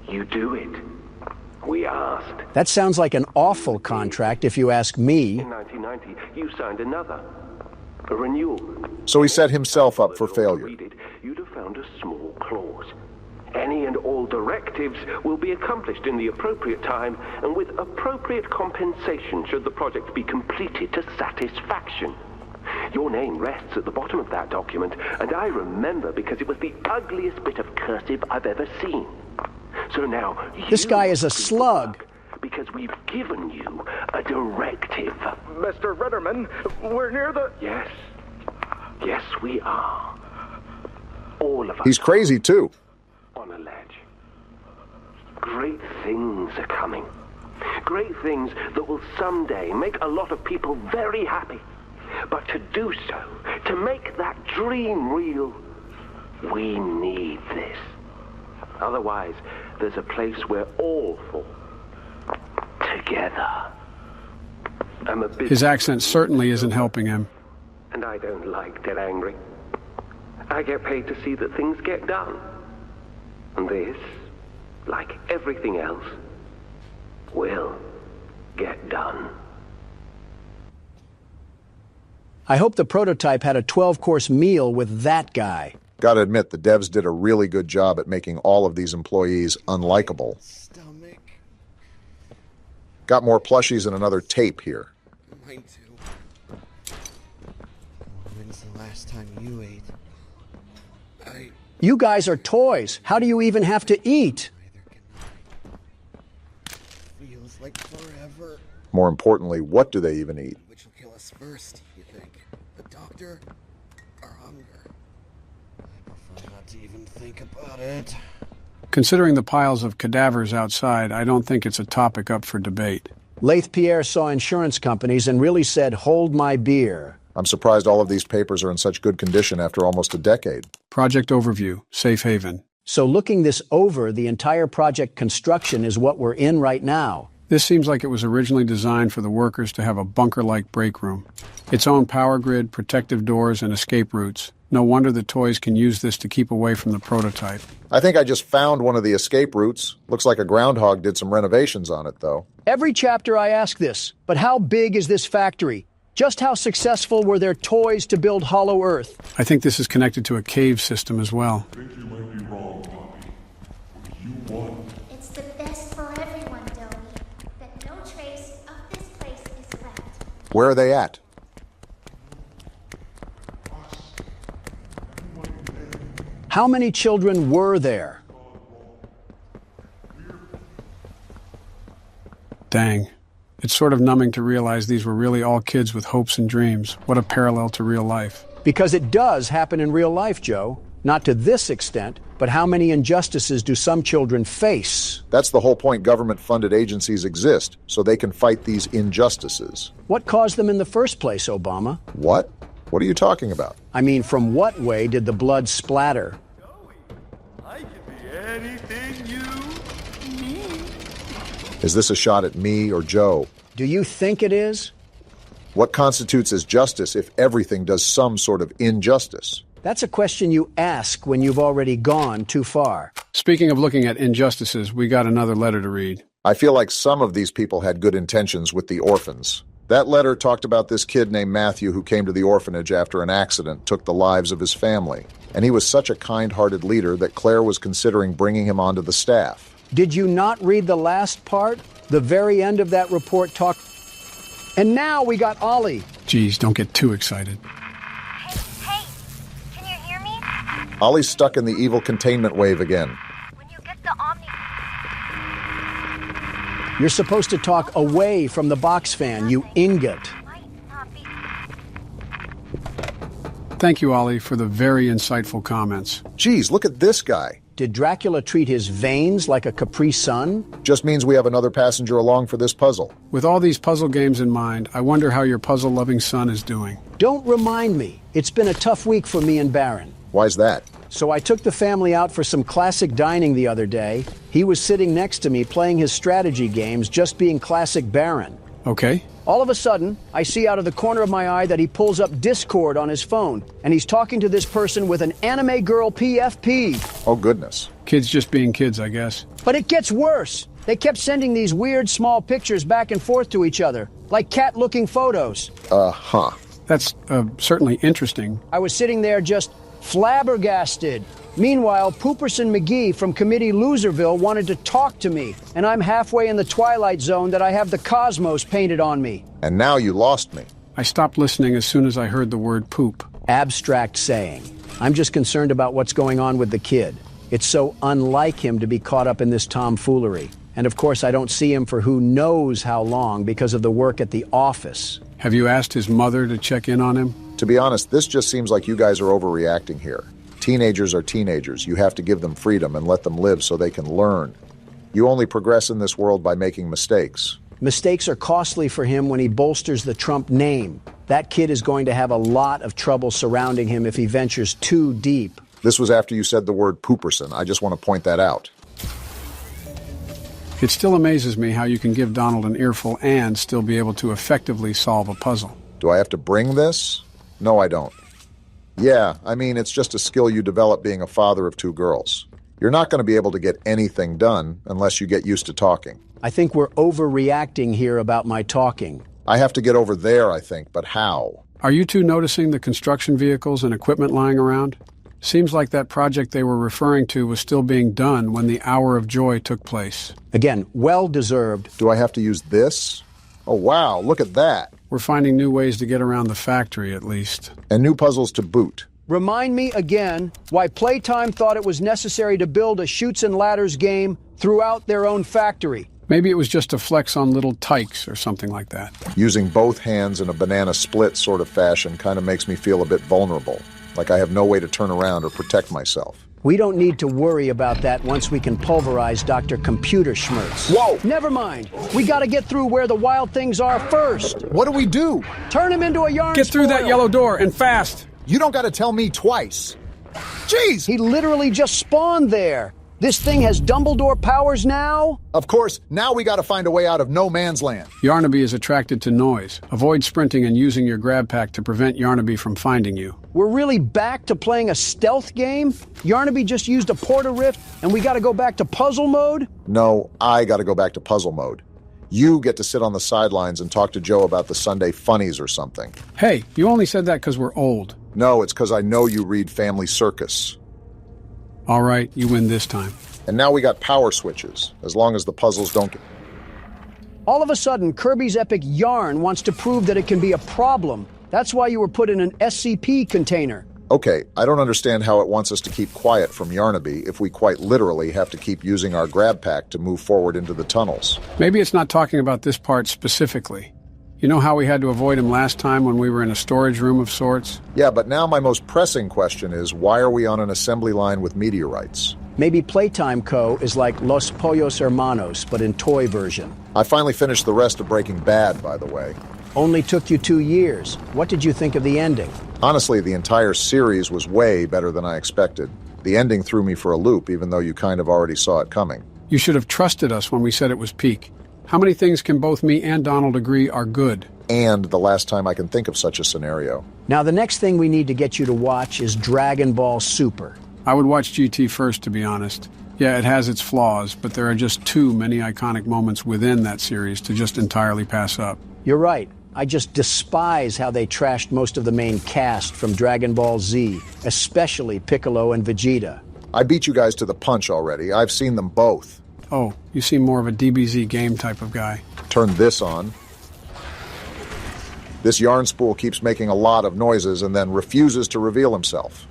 you do it. We asked. That sounds like an awful contract, if you ask me. In 1990, you signed another, a renewal. So he set himself up for failure. You'd have found a small clause. Any and all directives will be accomplished in the appropriate time and with appropriate compensation should the project be completed to satisfaction. Your name rests at the bottom of that document, and I remember because it was the ugliest bit of cursive I've ever seen. So now... This guy is a slug. Because we've given you a directive. Mr. Ritterman, we're near the... Yes. Yes, we are. All of us. He's crazy, too. On great things are coming. Great things that will someday make a lot of people very happy. But to do so, to make that dream real, we need this. Otherwise, there's a place we're all for. Together. I'm a bit... His accent certainly isn't helping him. And I don't like dead angry. I get paid to see that things get done. And this, like everything else, will get done. I hope the prototype had a 12-course meal with that guy. Gotta admit, the devs did a really good job at making all of these employees unlikable. Stomach. Got more plushies and another tape here. Mine too. When's the last time you ate? You guys are toys. How do you even have to eat? Feels like forever. More importantly, what do they even eat? Which will kill us first, you think? The doctor or hunger? I prefer not to even think about it. Considering the piles of cadavers outside, I don't think it's a topic up for debate. Laith Pierre saw insurance companies and really said, "Hold my beer." I'm surprised all of these papers are in such good condition after almost a decade. Project overview, safe haven. So looking this over, the entire project construction is what we're in right now. This seems like it was originally designed for the workers to have a bunker-like break room. Its own power grid, protective doors, and escape routes. No wonder the toys can use this to keep away from the prototype. I think I just found one of the escape routes. Looks like a groundhog did some renovations on it, though. Every chapter I ask this, but how big is this factory? Just how successful were their toys to build Hollow Earth? I think this is connected to a cave system as well. I think you might be wrong, Poppy. You won. It's the best for everyone, Domi. That no trace of this place is left. Where are they at? How many children were there? Dang. It's sort of numbing to realize these were really all kids with hopes and dreams. What a parallel to real life. Because it does happen in real life, Joe. Not to this extent, but how many injustices do some children face? That's the whole point government-funded agencies exist, so they can fight these injustices. What caused them in the first place, Obama? What? What are you talking about? I mean, from what way did the blood splatter? I can be anything you need. Is this a shot at me or Joe? Do you think it is? What constitutes as justice if everything does some sort of injustice? That's a question you ask when you've already gone too far. Speaking of looking at injustices, we got another letter to read. I feel like some of these people had good intentions with the orphans. That letter talked about this kid named Matthew who came to the orphanage after an accident took the lives of his family. And he was such a kind-hearted leader that Claire was considering bringing him onto the staff. Did you not read the last part? The very end of that report talked... And now we got Ollie. Geez, don't get too excited. Hey, can you hear me? Ollie's stuck in the evil containment wave again. When you get the Omni... You're supposed to talk away from the box fan, you ingot. Thank you, Ollie, for the very insightful comments. Geez, look at this guy. Did Dracula treat his veins like a Capri Sun? Just means we have another passenger along for this puzzle. With all these puzzle games in mind, I wonder how your puzzle-loving son is doing. Don't remind me. It's been a tough week for me and Baron. Why's that? So I took the family out for some classic dining the other day. He was sitting next to me playing his strategy games, just being classic Baron. Okay. All of a sudden, I see out of the corner of my eye that he pulls up Discord on his phone, and he's talking to this person with an anime girl PFP. Oh, goodness. Kids just being kids, I guess. But it gets worse. They kept sending these weird small pictures back and forth to each other, like cat-looking photos. That's certainly interesting. I was sitting there just flabbergasted. Meanwhile, Pooperson McGee from Committee Loserville wanted to talk to me, and I'm halfway in the Twilight Zone that I have the cosmos painted on me. And now you lost me. I stopped listening as soon as I heard the word poop. Abstract saying. I'm just concerned about what's going on with the kid. It's so unlike him to be caught up in this tomfoolery. And of course, I don't see him for who knows how long because of the work at the office. Have you asked his mother to check in on him? To be honest, this just seems like you guys are overreacting here. Teenagers are teenagers. You have to give them freedom and let them live so they can learn. You only progress in this world by making mistakes. Mistakes are costly for him when he bolsters the Trump name. That kid is going to have a lot of trouble surrounding him if he ventures too deep. This was after you said the word pooperson. I just want to point that out. It still amazes me how you can give Donald an earful and still be able to effectively solve a puzzle. Do I have to bring this? No, I don't. Yeah, I mean, it's just a skill you develop being a father of two girls. You're not going to be able to get anything done unless you get used to talking. I think we're overreacting here about my talking. I have to get over there, I think, but how? Are you two noticing the construction vehicles and equipment lying around? Seems like that project they were referring to was still being done when the hour of joy took place. Again, well-deserved. Do I have to use this? Oh, wow, look at that. We're finding new ways to get around the factory, at least. And new puzzles to boot. Remind me again why Playtime thought it was necessary to build a Chutes and Ladders game throughout their own factory. Maybe it was just a flex on little tykes or something like that. Using both hands in a banana split sort of fashion kind of makes me feel a bit vulnerable, like I have no way to turn around or protect myself. We don't need to worry about that once we can pulverize Dr. Computer Schmertz. Whoa! Never mind. We gotta get through where the wild things are first. What do we do? Turn him into a yarn Get through spoil. that yellow door, and fast! You don't gotta tell me twice. Jeez! He literally just spawned there. This thing has Dumbledore powers now? Of course, now we gotta find a way out of no man's land. Yarnaby is attracted to noise. Avoid sprinting and using your grab pack to prevent Yarnaby from finding you. We're really back to playing a stealth game? Yarnaby just used a porta rift and we gotta go back to puzzle mode? No, I gotta go back to puzzle mode. You get to sit on the sidelines and talk to Joe about the Sunday funnies or something. Hey, you only said that because we're old. No, it's because I know you read Family Circus. All right, you win this time. And now we got power switches, as long as the puzzles don't get... All of a sudden, Kirby's Epic Yarn wants to prove that it can be a problem. That's why you were put in an SCP container. Okay, I don't understand how it wants us to keep quiet from Yarnaby if we quite literally have to keep using our grab pack to move forward into the tunnels. Maybe it's not talking about this part specifically. You know how we had to avoid him last time when we were in a storage room of sorts? Yeah, but now my most pressing question is, why are we on an assembly line with meteorites? Maybe Playtime Co. is like Los Pollos Hermanos, but in toy version. I finally finished the rest of Breaking Bad, by the way. Only took you 2 years. What did you think of the ending? Honestly, the entire series was way better than I expected. The ending threw me for a loop, even though you kind of already saw it coming. You should have trusted us when we said it was peak. How many things can both me and Donald agree are good? And the last time I can think of such a scenario. Now, the next thing we need to get you to watch is Dragon Ball Super. I would watch GT first, to be honest. Yeah, it has its flaws, but there are just too many iconic moments within that series to just entirely pass up. You're right. I just despise how they trashed most of the main cast from Dragon Ball Z, especially Piccolo and Vegeta. I beat you guys to the punch already. I've seen them both. Oh, you seem more of a DBZ game type of guy. Turn this on. This yarn spool keeps making a lot of noises and then refuses to reveal himself.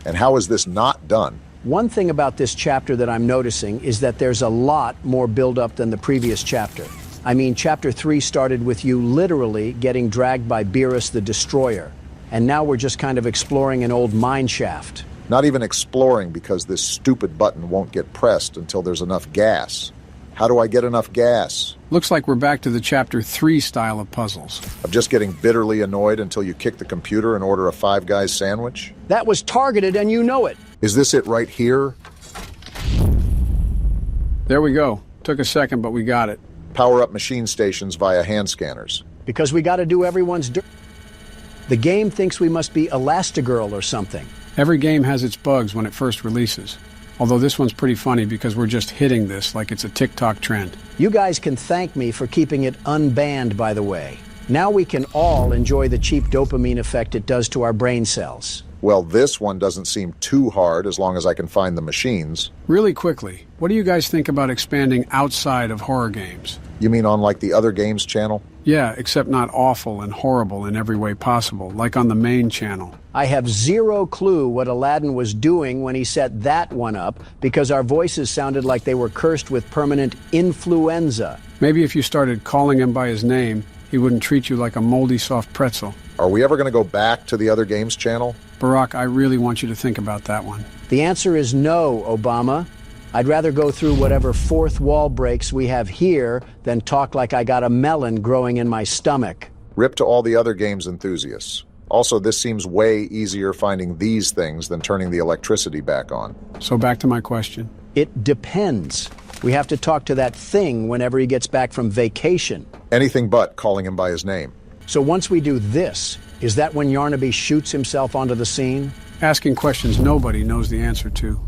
And how is this not done? One thing about this chapter that I'm noticing is that there's a lot more build-up than the previous chapter. I mean, Chapter 3 started with you literally getting dragged by Beerus the Destroyer. And now we're just kind of exploring an old mine shaft. Not even exploring because this stupid button won't get pressed until there's enough gas. How do I get enough gas? Looks like we're back to the Chapter 3 style of puzzles. Of just getting bitterly annoyed until you kick the computer and order a Five Guys sandwich? That was targeted and you know it. Is this it right here? There we go. Took a second, but we got it. Power up machine stations via hand scanners. Because we got to do everyone's dirt. The game thinks we must be Elastigirl or something. Every game has its bugs when it first releases. Although this one's pretty funny because we're just hitting this like it's a TikTok trend. You guys can thank me for keeping it unbanned, by the way. Now we can all enjoy the cheap dopamine effect it does to our brain cells. Well, this one doesn't seem too hard as long as I can find the machines. Really quickly, what do you guys think about expanding outside of horror games? You mean on like the other games channel? Yeah, except not awful and horrible in every way possible, like on the main channel. I have zero clue what Aladdin was doing when he set that one up, because our voices sounded like they were cursed with permanent influenza. Maybe if you started calling him by his name, he wouldn't treat you like a moldy soft pretzel. Are we ever going to go back to the other games channel? Barack, I really want you to think about that one. The answer is no, Obama. I'd rather go through whatever fourth wall breaks we have here than talk like I got a melon growing in my stomach. Rip to all the other games enthusiasts. Also, this seems way easier finding these things than turning the electricity back on. So back to my question. It depends. We have to talk to that thing whenever he gets back from vacation. Anything but calling him by his name. So once we do this, is that when Yarnaby shoots himself onto the scene? Asking questions nobody knows the answer to.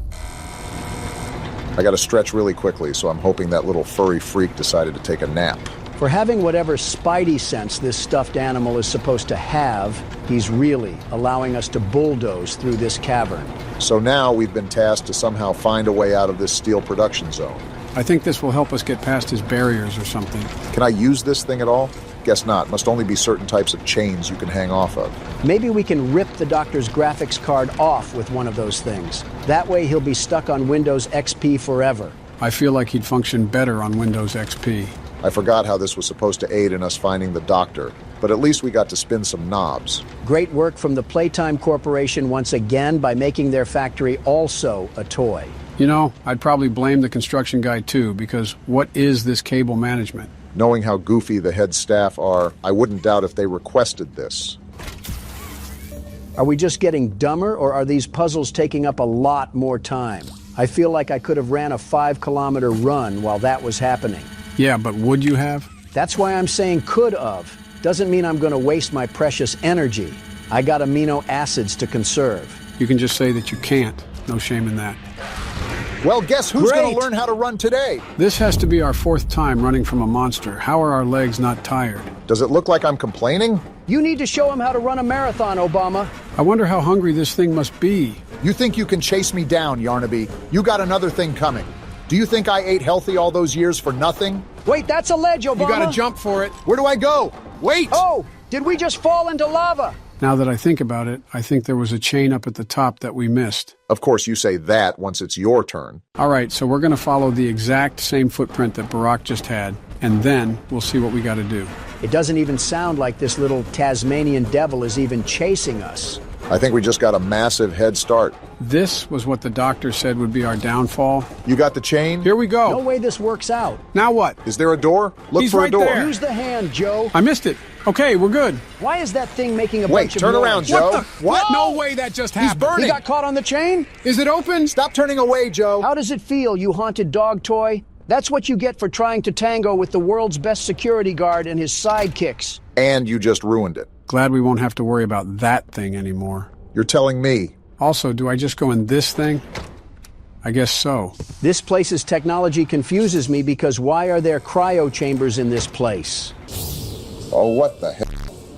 I gotta stretch really quickly, so I'm hoping that little furry freak decided to take a nap. For having whatever spidey sense this stuffed animal is supposed to have, he's really allowing us to bulldoze through this cavern. So now we've been tasked to somehow find a way out of this steel production zone. I think this will help us get past his barriers or something. Can I use this thing at all? Guess not. Must only be certain types of chains you can hang off of. Maybe we can rip the doctor's graphics card off with one of those things. That way he'll be stuck on Windows XP forever. I feel like he'd function better on Windows XP. I forgot how this was supposed to aid in us finding the doctor, but at least we got to spin some knobs. Great work from the Playtime Corporation once again by making their factory also a toy. You know, I'd probably blame the construction guy too, because what is this cable management? Knowing how goofy the head staff are, I wouldn't doubt if they requested this. Are we just getting dumber, or are these puzzles taking up a lot more time? I feel like I could have ran a 5-kilometer run while that was happening. Yeah, but would you have? That's why I'm saying could have. Doesn't mean I'm going to waste my precious energy. I got amino acids to conserve. You can just say that you can't. No shame in that. Well, guess who's going to learn how to run today? This has to be our 4th time running from a monster. How are our legs not tired? Does it look like I'm complaining? You need to show him how to run a marathon, Obama. I wonder how hungry this thing must be. You think you can chase me down, Yarnaby? You got another thing coming. Do you think I ate healthy all those years for nothing? Wait, that's a ledge, Obama. You gotta jump for it. Where do I go? Wait! Oh, did we just fall into lava? Now that I think about it, I think there was a chain up at the top that we missed. Of course, you say that once it's your turn. All right, so we're gonna follow the exact same footprint that Barack just had, and then we'll see what we gotta do. It doesn't even sound like this little Tasmanian devil is even chasing us. I think we just got a massive head start. This was what the doctor said would be our downfall. You got the chain? Here we go. No way this works out. Now what? Is there a door? Look He's for right a door. there. Use the hand, Joe. I missed it. Okay, we're good. Why is that thing making a Wait, bunch of turn noise? around, Joe. What? No way that just happened. He's burning. He got caught on the chain? Is it open? Stop turning away, Joe. How does it feel, you haunted dog toy? That's what you get for trying to tango with the world's best security guard and his sidekicks. And you just ruined it. Glad we won't have to worry about that thing anymore. You're telling me. Also, do I just go in this thing? I guess so. This place's technology confuses me because why are there cryo chambers in this place? Oh, what the hell?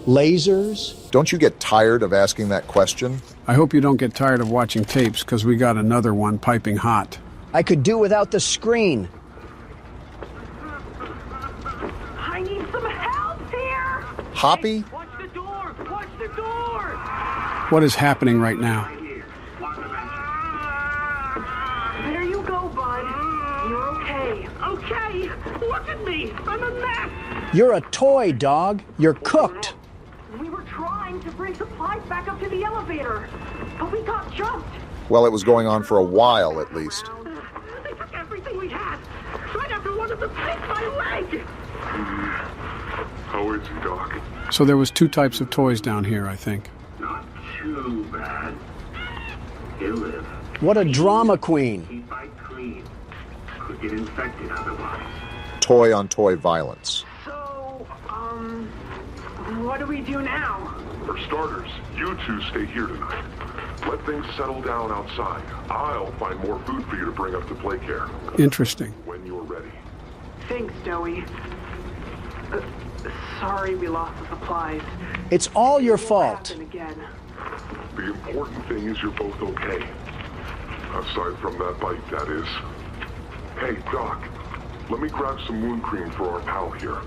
Lasers? Don't you get tired of asking that question? I hope you don't get tired of watching tapes, because we got another one piping hot. I could do without the screen. I need some help here! Hoppy? Watch the door! Watch the door! What is happening right now? There you go, bud. You're okay. Okay! Look at me! I'm a mess! You're a toy, dog. You're cooked. We were trying to bring supplies back up to the elevator, but we got jumped. Well, it was going on for a while, at least. They took everything we had. Right after one of them bit my leg. How is he, Doc? So there was 2 types of toys down here, I think. Not too bad. He'll live. What a drama queen. Keep it clean. Could get infected otherwise. Toy-on-toy violence. So, what do we do now? For starters, you two stay here tonight. Let things settle down outside. I'll find more food for you to bring up to play care. Interesting. When you're ready. Thanks, Joey. Sorry we lost the supplies. It's all your fault. Again. The important thing is you're both okay. Aside from that bite, that is. Hey, Doc, let me grab some wound cream for our pal here.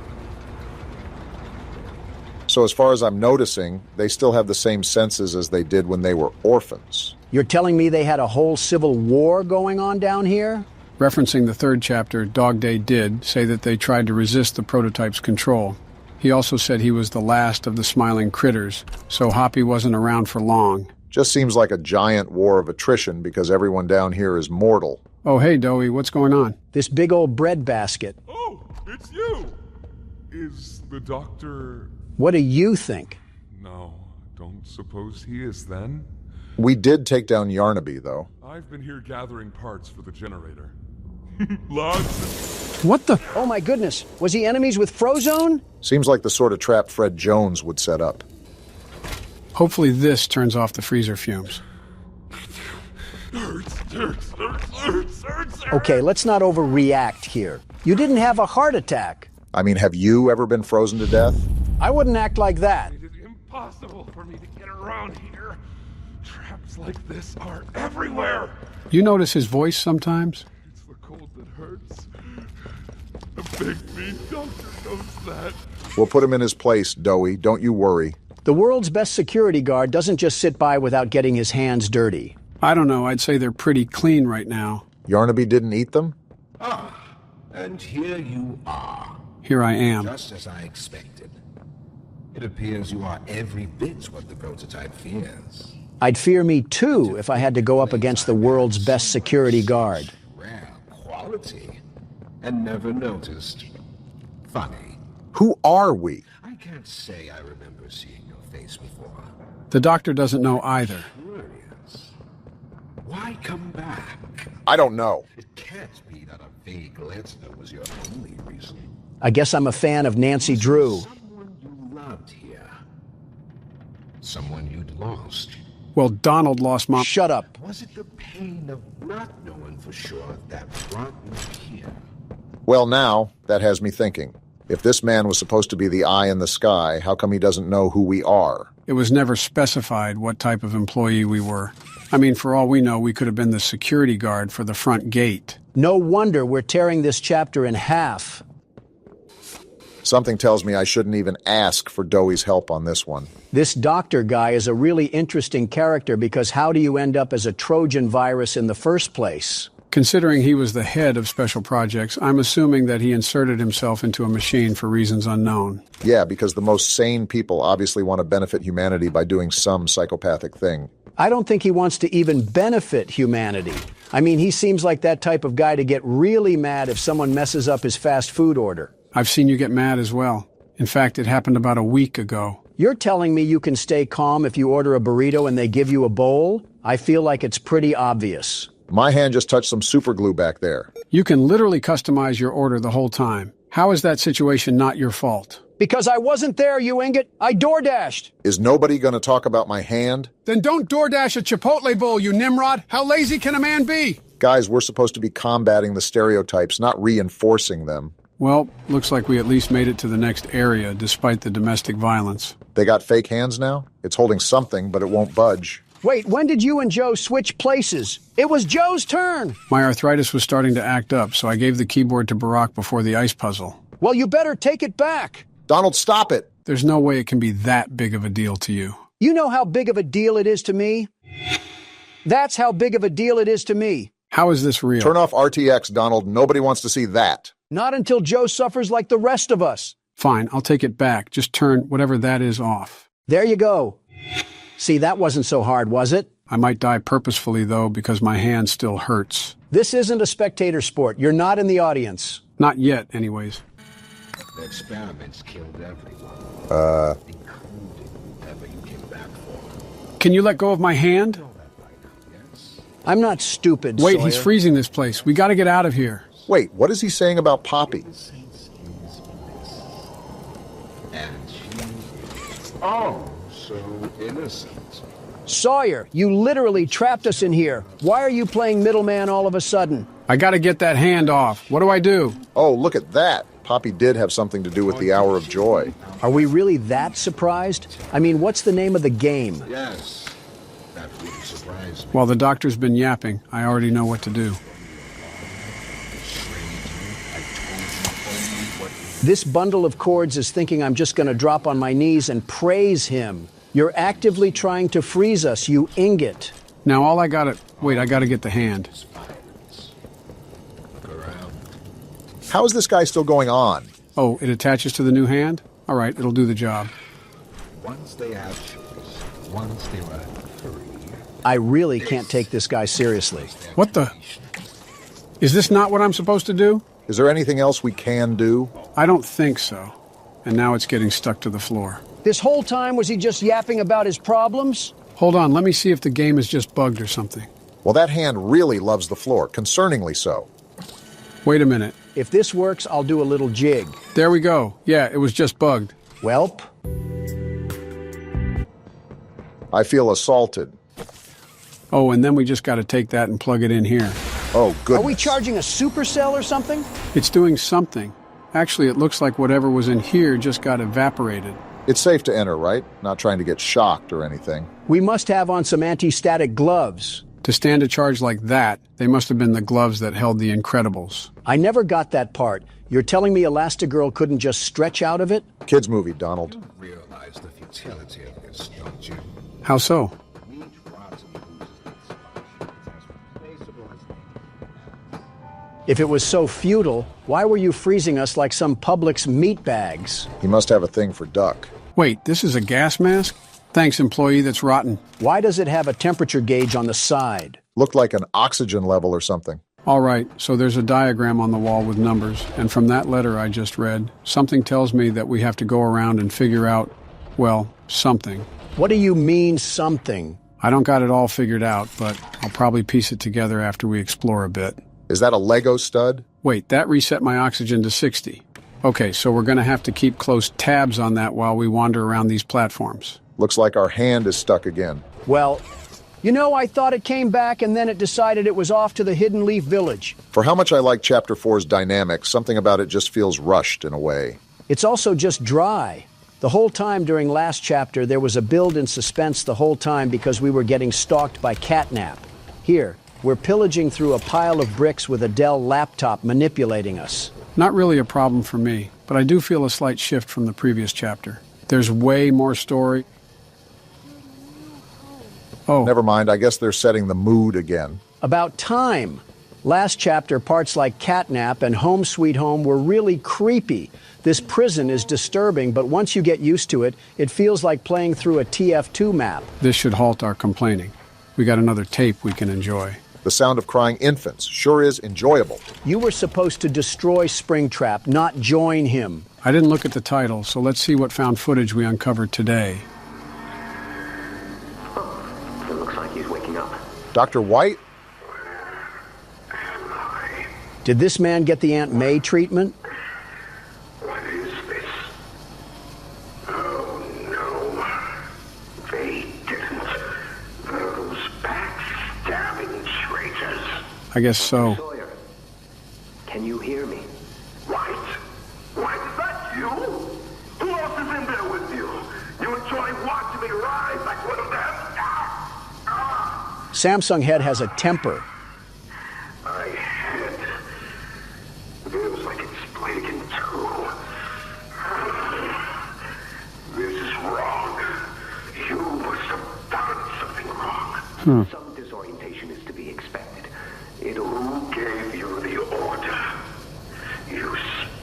So as far as I'm noticing, they still have the same senses as they did when they were orphans. You're telling me they had a whole civil war going on down here? Referencing the 3rd chapter, Dog Day did say that they tried to resist the prototype's control. He also said he was the last of the smiling critters, so Hoppy wasn't around for long. Just seems like a giant war of attrition because everyone down here is mortal. Oh, hey, Dowie, what's going on? This big old bread basket. Oh, it's you! Is the doctor... What do you think? No, don't suppose he is then? We did take down Yarnaby, though. I've been here gathering parts for the generator. Lots. What the? Oh my goodness, was he enemies with Frozone? Seems like the sort of trap Fred Jones would set up. Hopefully this turns off the freezer fumes. Hurts. Okay, let's not overreact here. You didn't have a heart attack. I mean, have you ever been frozen to death? I wouldn't act like that. It is impossible for me to get around here. Traps like this are everywhere. You notice his voice sometimes? It's the cold that hurts. The big mean doctor knows that. We'll put him in his place, Dowie. Don't you worry. The world's best security guard doesn't just sit by without getting his hands dirty. I don't know. I'd say they're pretty clean right now. Yarnaby didn't eat them? Ah, and here you are. Here I am. Just as I expected. It appears you are every bit what the prototype fears. I'd fear me too if I had to go up against the world's best security guard. Rare quality. And never noticed. Funny. Who are we? I can't say I remember seeing your face before. The doctor doesn't know either. Curious. Why come back? I don't know. It can't be that a vague letter was your only reason. I guess I'm a fan of Nancy Drew. Someone you loved here. Someone you'd lost. Well, Donald lost Mom. Shut up. Was it the pain of not knowing for sure that brought you here? Well, now, that has me thinking. If this man was supposed to be the eye in the sky, how come he doesn't know who we are? It was never specified what type of employee we were. I mean, for all we know, we could have been the security guard for the front gate. No wonder we're tearing this chapter in half. Something tells me I shouldn't even ask for Dowie's help on this one. This doctor guy is a really interesting character because how do you end up as a Trojan virus in the first place? Considering he was the head of special projects, I'm assuming that he inserted himself into a machine for reasons unknown. Yeah, because the most sane people obviously want to benefit humanity by doing some psychopathic thing. I don't think he wants to even benefit humanity. I mean, he seems like that type of guy to get really mad if someone messes up his fast food order. I've seen you get mad as well. In fact, it happened about a week ago. You're telling me you can stay calm if you order a burrito and they give you a bowl? I feel like it's pretty obvious. My hand just touched some super glue back there. You can literally customize your order the whole time. How is that situation not your fault? Because I wasn't there, you ingot. I DoorDashed. Is nobody going to talk about my hand? Then don't DoorDash a Chipotle bowl, you Nimrod. How lazy can a man be? Guys, we're supposed to be combating the stereotypes, not reinforcing them. Well, looks like we at least made it to the next area, despite the domestic violence. They got fake hands now? It's holding something, but it won't budge. Wait, when did you and Joe switch places? It was Joe's turn. My arthritis was starting to act up, so I gave the keyboard to Barack before the ice puzzle. Well, you better take it back. Donald, stop it. There's no way it can be that big of a deal to you. You know how big of a deal it is to me? That's how big of a deal it is to me. How is this real? Turn off RTX, Donald. Nobody wants to see that. Not until Joe suffers like the rest of us. Fine, I'll take it back. Just turn whatever that is off. There you go. See, that wasn't so hard, was it? I might die purposefully, though, because my hand still hurts. This isn't a spectator sport. You're not in the audience. Not yet, anyways. The experiments killed everyone. Including whoever you came back for. Can you let go of my hand? Yes. I'm not stupid, Wait, Sawyer. he's freezing this place. We gotta get out of here. Wait, what is he saying about Poppy? And she is so innocent. Sawyer, you literally trapped us in here. Why are you playing middleman all of a sudden? I gotta get that hand off. What do I do? Oh, look at that. Poppy did have something to do with the Hour of Joy. Are we really that surprised? I mean, what's the name of the game? Yes. That wouldn't surprise me. While the doctor's been yapping, I already know what to do. This bundle of chords is thinking I'm just going to drop on my knees and praise him. You're actively trying to freeze us, you ingot. Now all I gotta... Wait, I gotta get the hand. How is this guy still going on? Oh, it attaches to the new hand? All right, it'll do the job. Once they have choice, once they were free, I really can't take this guy seriously. What the? Is this not what I'm supposed to do? Is there anything else we can do? I don't think so. And now it's getting stuck to the floor. This whole time, was he just yapping about his problems? Hold on, let me see if the game is just bugged or something. Well, that hand really loves the floor, concerningly so. Wait a minute. If this works, I'll do a little jig. There we go. Yeah, it was just bugged. Welp. I feel assaulted. Oh, and then we just got to take that and plug it in here. Oh, goodness. Are we charging a supercell or something? It's doing something. Actually, it looks like whatever was in here just got evaporated. It's safe to enter, right? Not trying to get shocked or anything. We must have on some anti-static gloves. To stand a charge like that, they must have been the gloves that held the Incredibles. I never got that part. You're telling me Elastigirl couldn't just stretch out of it? Kids movie, Donald. You realize the futility of this, don't you? How so? If it was so futile, why were you freezing us like some Publix meat bags? He must have a thing for duck. Wait, this is a gas mask? Thanks, employee that's rotten. Why does it have a temperature gauge on the side? Looked like an oxygen level or something. All right, so there's a diagram on the wall with numbers, and from that letter I just read, something tells me that we have to go around and figure out, well, something. What do you mean, something? I don't got it all figured out, but I'll probably piece it together after we explore a bit. Is that a Lego stud? Wait, that reset my oxygen to 60. Okay, so we're going to have to keep close tabs on that while we wander around these platforms. Looks like our hand is stuck again. Well, you know, I thought it came back and then it decided it was off to the Hidden Leaf Village. For how much I like Chapter 4's dynamics, something about it just feels rushed in a way. It's also just dry. The whole time during last chapter, there was a build in suspense the whole time because we were getting stalked by Catnap. Here, we're pillaging through a pile of bricks with a Dell laptop manipulating us. Not really a problem for me, but I do feel a slight shift from the previous chapter. There's way more story. Oh. Never mind, I guess they're setting the mood again. About time. Last chapter, parts like Catnap and Home Sweet Home were really creepy. This prison is disturbing, but once you get used to it, it feels like playing through a TF2 map. This should halt our complaining. We got another tape we can enjoy. The sound of crying infants sure is enjoyable. You were supposed to destroy Springtrap, not join him. I didn't look at the title, so let's see what found footage we uncovered today. It looks like he's waking up. Dr. White? Did this man get the Aunt May treatment? What is this? Oh, no. They didn't. Those backstabbing traitors. I guess so. Sawyer, can you hear me? White? White, is that you? Who else is in there with you? You enjoy watching me rise like one of them? Samsung Head has a temper. My head feels like it's split in two. This is wrong. You must have done something wrong. Some disorientation is to be expected. Who gave you the order? You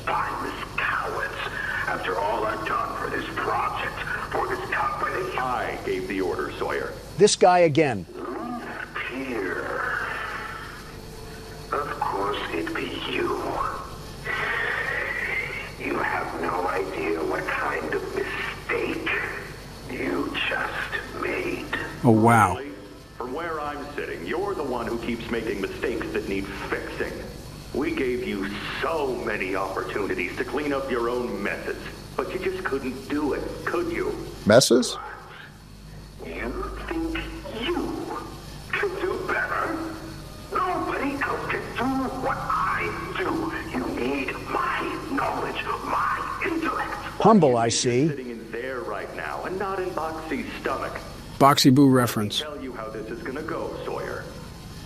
spineless cowards. After all I've done for this project, for this company. I gave the order, Sawyer. This guy again. Here. Of course it'd be you. You have no idea what kind of mistake you just made. Oh, wow. From where I'm sitting, you're the one who keeps making mistakes that need fixing. We gave you so many opportunities to clean up your own messes, but you just couldn't do it, could you? Messes? You think you can do better? Nobody else can do what I do. You need my knowledge, my intellect. Humble, I see. Sitting in there right now and not in Boxy's stomach. Boxy Boo reference. Tell you how this is gonna go, Sawyer.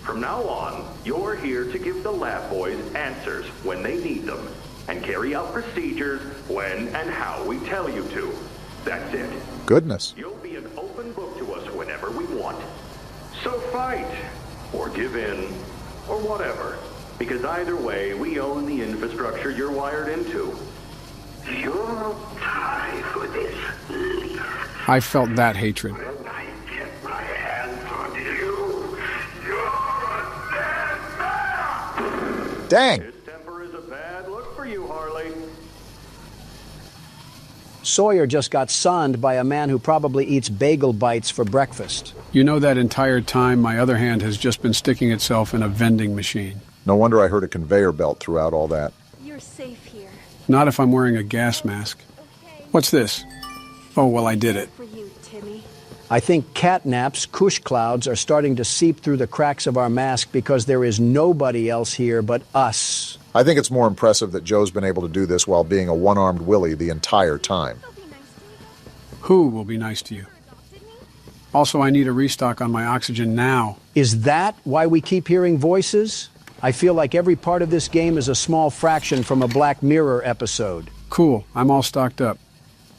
From now on, you're here to give the lab boys answers when they need them, and carry out procedures when and how we tell you to. That's it. Goodness. You'll be an open book to us whenever we want. So fight, or give in, or whatever. Because either way, we own the infrastructure you're wired into. You'll die for this leaf. I felt that hatred. When I get my hands on you, Dang! His temper is a bad look for you, Harley. Sawyer just got sunned by a man who probably eats bagel bites for breakfast. You know, that entire time my other hand has just been sticking itself in a vending machine. No wonder I heard a conveyor belt throughout all that. You're safe here. Not if I'm wearing a gas mask. What's this? Oh, well, I did it. For you, Timmy. I think catnaps, cush clouds, are starting to seep through the cracks of our mask because there is nobody else here but us. I think it's more impressive that Joe's been able to do this while being a one-armed Willie the entire time. Who will be nice to you? Also, I need a restock on my oxygen now. Is that why we keep hearing voices? I feel like every part of this game is a small fraction from a Black Mirror episode. Cool, I'm all stocked up.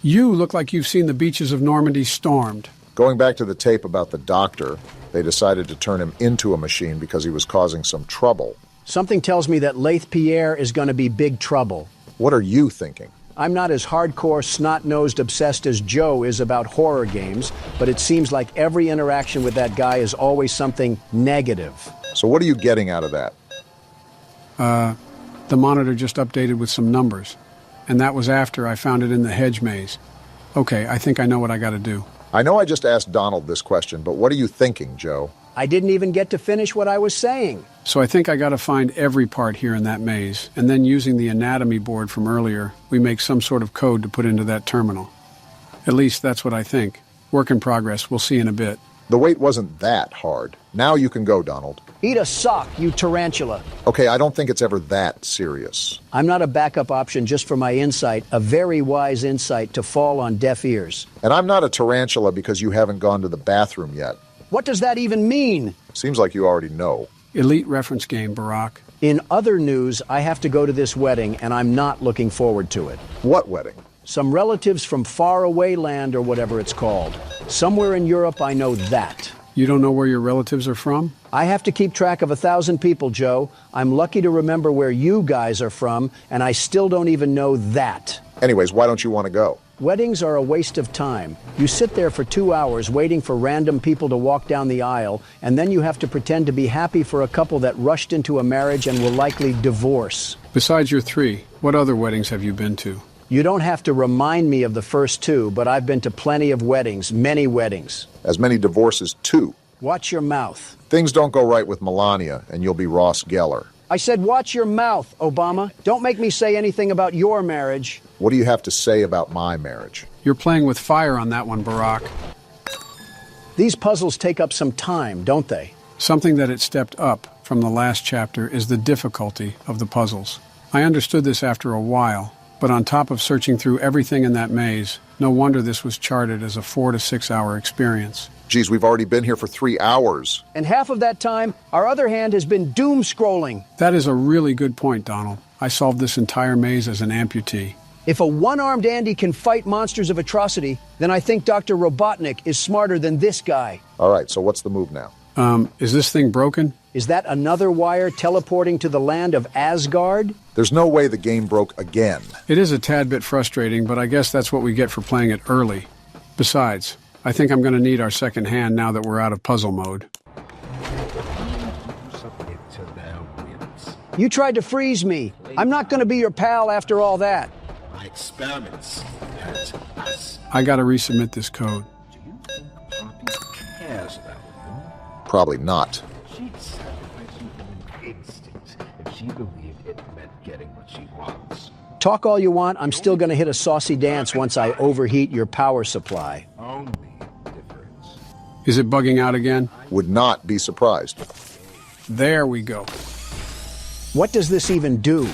You look like you've seen the beaches of Normandy stormed. Going back to the tape about the doctor, they decided to turn him into a machine because he was causing some trouble. Something tells me that Laith Pierre is going to be big trouble. What are you thinking? I'm not as hardcore, snot-nosed obsessed as Joe is about horror games, but it seems like every interaction with that guy is always something negative. So what are you getting out of that? The monitor just updated with some numbers, and that was after I found it in the hedge maze. Okay, I think I know what I gotta do. I know I just asked Donald this question, but what are you thinking, Joe? I didn't even get to finish what I was saying. So I think I gotta find every part here in that maze, and then using the anatomy board from earlier, we make some sort of code to put into that terminal. At least that's what I think. Work in progress, we'll see in a bit. The wait wasn't that hard. Now you can go, Donald. Eat a sock, you tarantula. Okay, I don't think it's ever that serious. I'm not a backup option just for my insight, a very wise insight to fall on deaf ears. And I'm not a tarantula because you haven't gone to the bathroom yet. What does that even mean? Seems like you already know. Elite reference game, Barack. In other news, I have to go to this wedding, and I'm not looking forward to it. What wedding? Some relatives from faraway land or whatever it's called. Somewhere in Europe, I know that. You don't know where your relatives are from? I have to keep track of 1,000 people, Joe. I'm lucky to remember where you guys are from, and I still don't even know that. Anyways, why don't you want to go? Weddings are a waste of time. You sit there for 2 hours waiting for random people to walk down the aisle, and then you have to pretend to be happy for a couple that rushed into a marriage and will likely divorce. Besides your 3, what other weddings have you been to? You don't have to remind me of the first 2, but I've been to plenty of weddings, many weddings. As many divorces, too. Watch your mouth. Things don't go right with Melania, and you'll be Ross Geller. I said watch your mouth, Obama. Don't make me say anything about your marriage. What do you have to say about my marriage? You're playing with fire on that one, Barack. These puzzles take up some time, don't they? Something that it stepped up from the last chapter is the difficulty of the puzzles. I understood this after a while, but on top of searching through everything in that maze, no wonder this was charted as a 4 to 6 hour experience. Geez, we've already been here for 3 hours. And half of that time, our other hand has been doom scrolling. That is a really good point, Donald. I solved this entire maze as an amputee. If a one-armed Andy can fight monsters of atrocity, then I think Dr. Robotnik is smarter than this guy. All right, so what's the move now? Is this thing broken? Is that another wire teleporting to the land of Asgard? There's no way the game broke again. It is a tad bit frustrating, but I guess that's what we get for playing it early. Besides, I think I'm going to need our second hand now that we're out of puzzle mode. You tried to freeze me. I'm not going to be your pal after all that. My experiments hurt us. I got to resubmit this code. Do you think Poppy cares about you? Probably not. She'd sacrifice human instinct if she believed it meant getting what she wants. Talk all you want, I'm still going to hit a saucy dance once I overheat your power supply. Only difference. Is it bugging out again? Would not be surprised. There we go. What does this even do?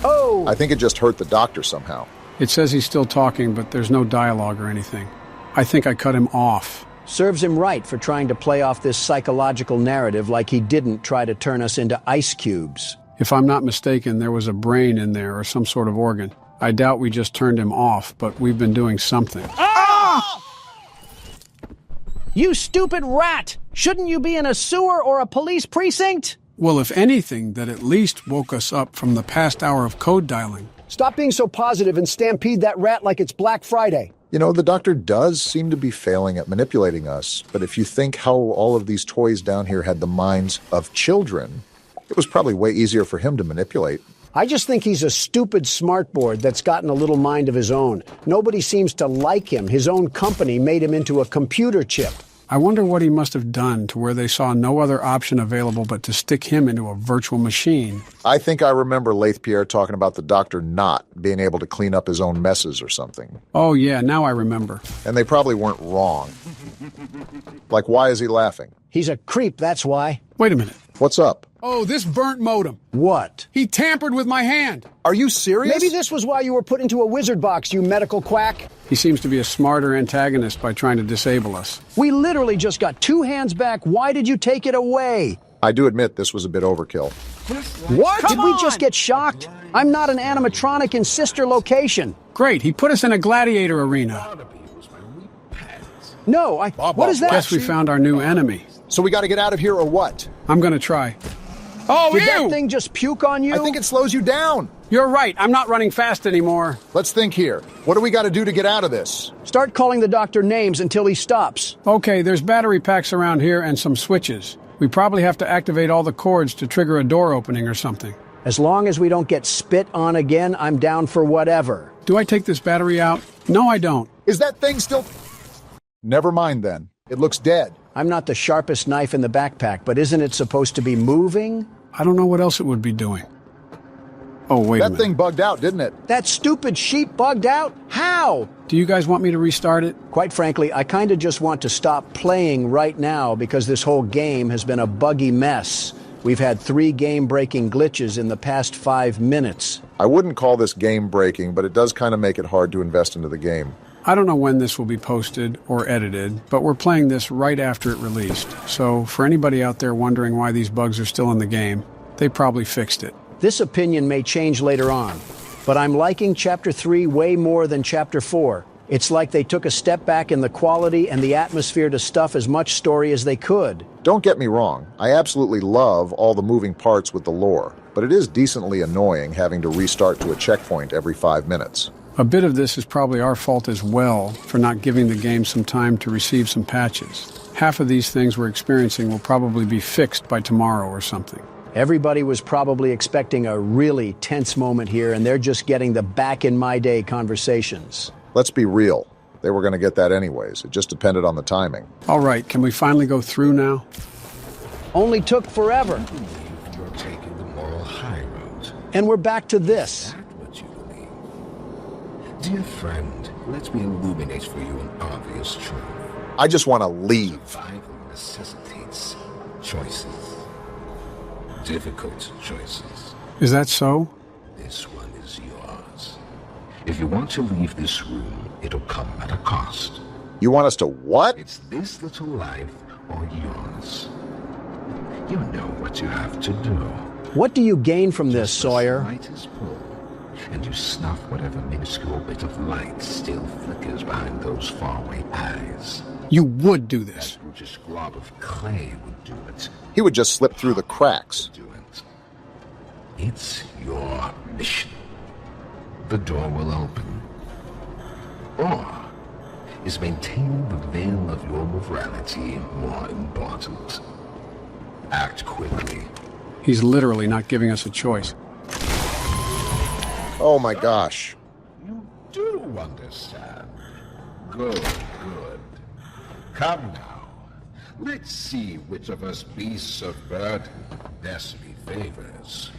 Oh! I think it just hurt the doctor somehow. It says he's still talking, but there's no dialogue or anything. I think I cut him off. Serves him right for trying to play off this psychological narrative like he didn't try to turn us into ice cubes. If I'm not mistaken, there was a brain in there or some sort of organ. I doubt we just turned him off, but we've been doing something. Ah! You stupid rat! Shouldn't you be in a sewer or a police precinct? Well, if anything, that at least woke us up from the past hour of code dialing. Stop being so positive and stampede that rat like it's Black Friday. You know, the doctor does seem to be failing at manipulating us, but if you think how all of these toys down here had the minds of children, It was probably way easier for him to manipulate. I just think he's a stupid smartboard that's gotten a little mind of his own. Nobody seems to like him. His own company made him into a computer chip. I wonder what he must have done to where they saw no other option available but to stick him into a virtual machine. I think I remember Laith Pierre talking about the doctor not being able to clean up his own messes or something. Oh, yeah, now I remember. And they probably weren't wrong. Like, why is he laughing? He's a creep, that's why. Wait a minute. What's up? Oh, this burnt modem. What? He tampered with my hand. Are you serious? Maybe this was why you were put into a wizard box, you medical quack. He seems to be a smarter antagonist by trying to disable us. We literally just got 2 hands back. Why did you take it away? I do admit this was a bit overkill. What? Did we just get shocked? I'm not an animatronic in sister location. Great, he put us in a gladiator arena. No, what is that? Guess we found our new enemy. So we got to get out of here or what? I'm gonna try. Oh, Did that thing just puke on you? I think it slows you down. You're right, I'm not running fast anymore. Let's think here. What do we got to do to get out of this? Start calling the doctor names until he stops. Okay, there's battery packs around here and some switches. We probably have to activate all the cords to trigger a door opening or something. As long as we don't get spit on again, I'm down for whatever. Do I take this battery out? No, I don't. Is that thing still... Never mind then. It looks dead. I'm not the sharpest knife in the backpack, but isn't it supposed to be moving? I don't know what else it would be doing. Oh, wait a minute. That thing bugged out, didn't it? That stupid sheep bugged out? How? Do you guys want me to restart it? Quite frankly, I kind of just want to stop playing right now because this whole game has been a buggy mess. We've had 3 game-breaking glitches in the past 5 minutes. I wouldn't call this game-breaking, but it does kind of make it hard to invest into the game. I don't know when this will be posted or edited, but we're playing this right after it released. So for anybody out there wondering why these bugs are still in the game, they probably fixed it. This opinion may change later on, but I'm liking Chapter 3 way more than Chapter 4. It's like they took a step back in the quality and the atmosphere to stuff as much story as they could. Don't get me wrong, I absolutely love all the moving parts with the lore, but it is decently annoying having to restart to a checkpoint every 5 minutes. A bit of this is probably our fault as well for not giving the game some time to receive some patches. Half of these things we're experiencing will probably be fixed by tomorrow or something. Everybody was probably expecting a really tense moment here, and they're just getting the back-in-my-day conversations. Let's be real. They were going to get that anyways. It just depended on the timing. All right, can we finally go through now? Only took forever. You're taking the moral high road. And we're back to this. Dear friend, let me illuminate for you an obvious truth. I just want to leave. Survival necessitates choices. Difficult choices. Is that so? This one is yours. If you want to leave this room, it'll come at a cost. You want us to what? It's this little life or yours. You know what you have to do. What do you gain from this, Sawyer? And you snuff whatever minuscule bit of light still flickers behind those faraway eyes. You would do this. That brutish glob of clay would do it. He would just slip through the cracks. Do it. It's your mission. The door will open. Or is maintaining the veil of your morality more important? Act quickly. He's literally not giving us a choice. Oh my gosh. You do understand. Good, good. Come now. Let's see which of us beasts of burden Destiny favors.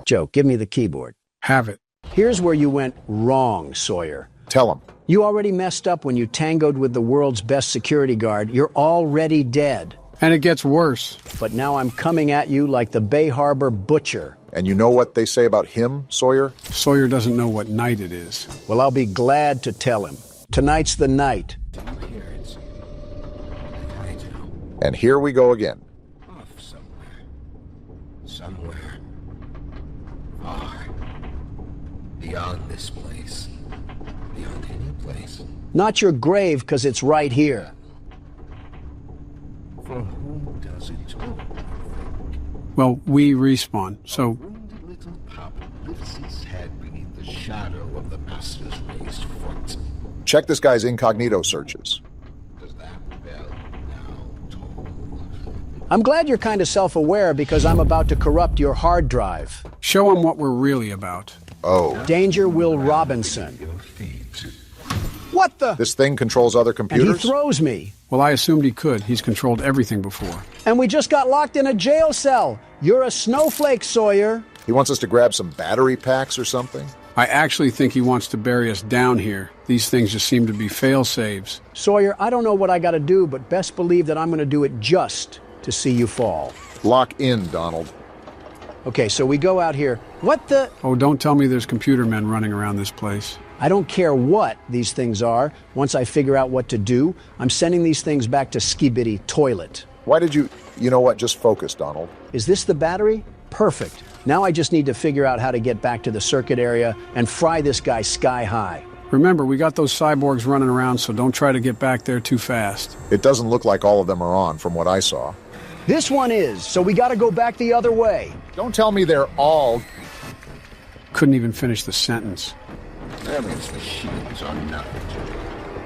Joe, give me the keyboard. Have it. Here's where you went wrong, Sawyer. Tell him. You already messed up when you tangoed with the world's best security guard. You're already dead. And it gets worse. But now I'm coming at you like the Bay Harbor butcher. And you know what they say about him, Sawyer? Sawyer doesn't know what night it is. Well, I'll be glad to tell him. Tonight's the night. And here we go again. Off somewhere. Somewhere. Far. Beyond this place. Beyond any place. Not your grave, 'cause it's right here. For whom does it all? Well, we respawn, so... Wounded little pup lifts his head beneath the shadow of the master's raised foot. Check this guy's incognito searches. Does that bell now toll? I'm glad you're kind of self-aware because I'm about to corrupt your hard drive. Show him what we're really about. Oh. Danger Will Robinson. What the? This thing controls other computers? And he throws me. Well, I assumed he could. He's controlled everything before. And we just got locked in a jail cell. You're a snowflake, Sawyer. He wants us to grab some battery packs or something? I actually think he wants to bury us down here. These things just seem to be fail-safes. Sawyer, I don't know what I gotta do, but best believe that I'm gonna do it just to see you fall. Lock in, Donald. Okay, so we go out here. What the? Oh, don't tell me there's computer men running around this place. I don't care what these things are. Once I figure out what to do, I'm sending these things back to Skibidi Toilet. Why did you... You know what? Just focus, Donald. Is this the battery? Perfect. Now I just need to figure out how to get back to the circuit area and fry this guy sky high. Remember, we got those cyborgs running around, so don't try to get back there too fast. It doesn't look like all of them are on, from what I saw. This one is, so we gotta go back the other way. Don't tell me they're all... Couldn't even finish the sentence. These machines are nothing to me.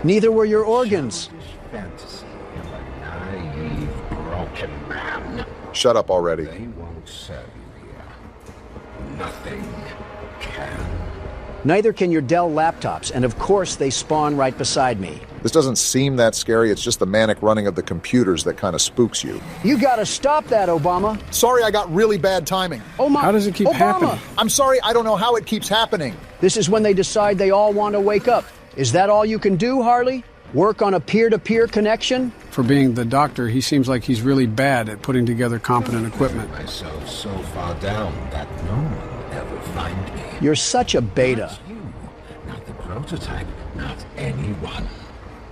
Neither were your organs. Fantasy of a naive, broken man. Shut up already. They won't serve you here. Nothing can. Neither can your Dell laptops, and of course they spawn right beside me. This doesn't seem that scary. It's just the manic running of the computers that kind of spooks you. You gotta stop that, Obama. Sorry, I got really bad timing. Oh my... How does it keep happening? I'm sorry, I don't know how it keeps happening. This is when they decide they all want to wake up. Is that all you can do, Harley? Work on a peer-to-peer connection? For being the doctor, he seems like he's really bad at putting together competent equipment. Myself so far down that no one will ever find me. You're such a beta. Not you, not the prototype, not anyone.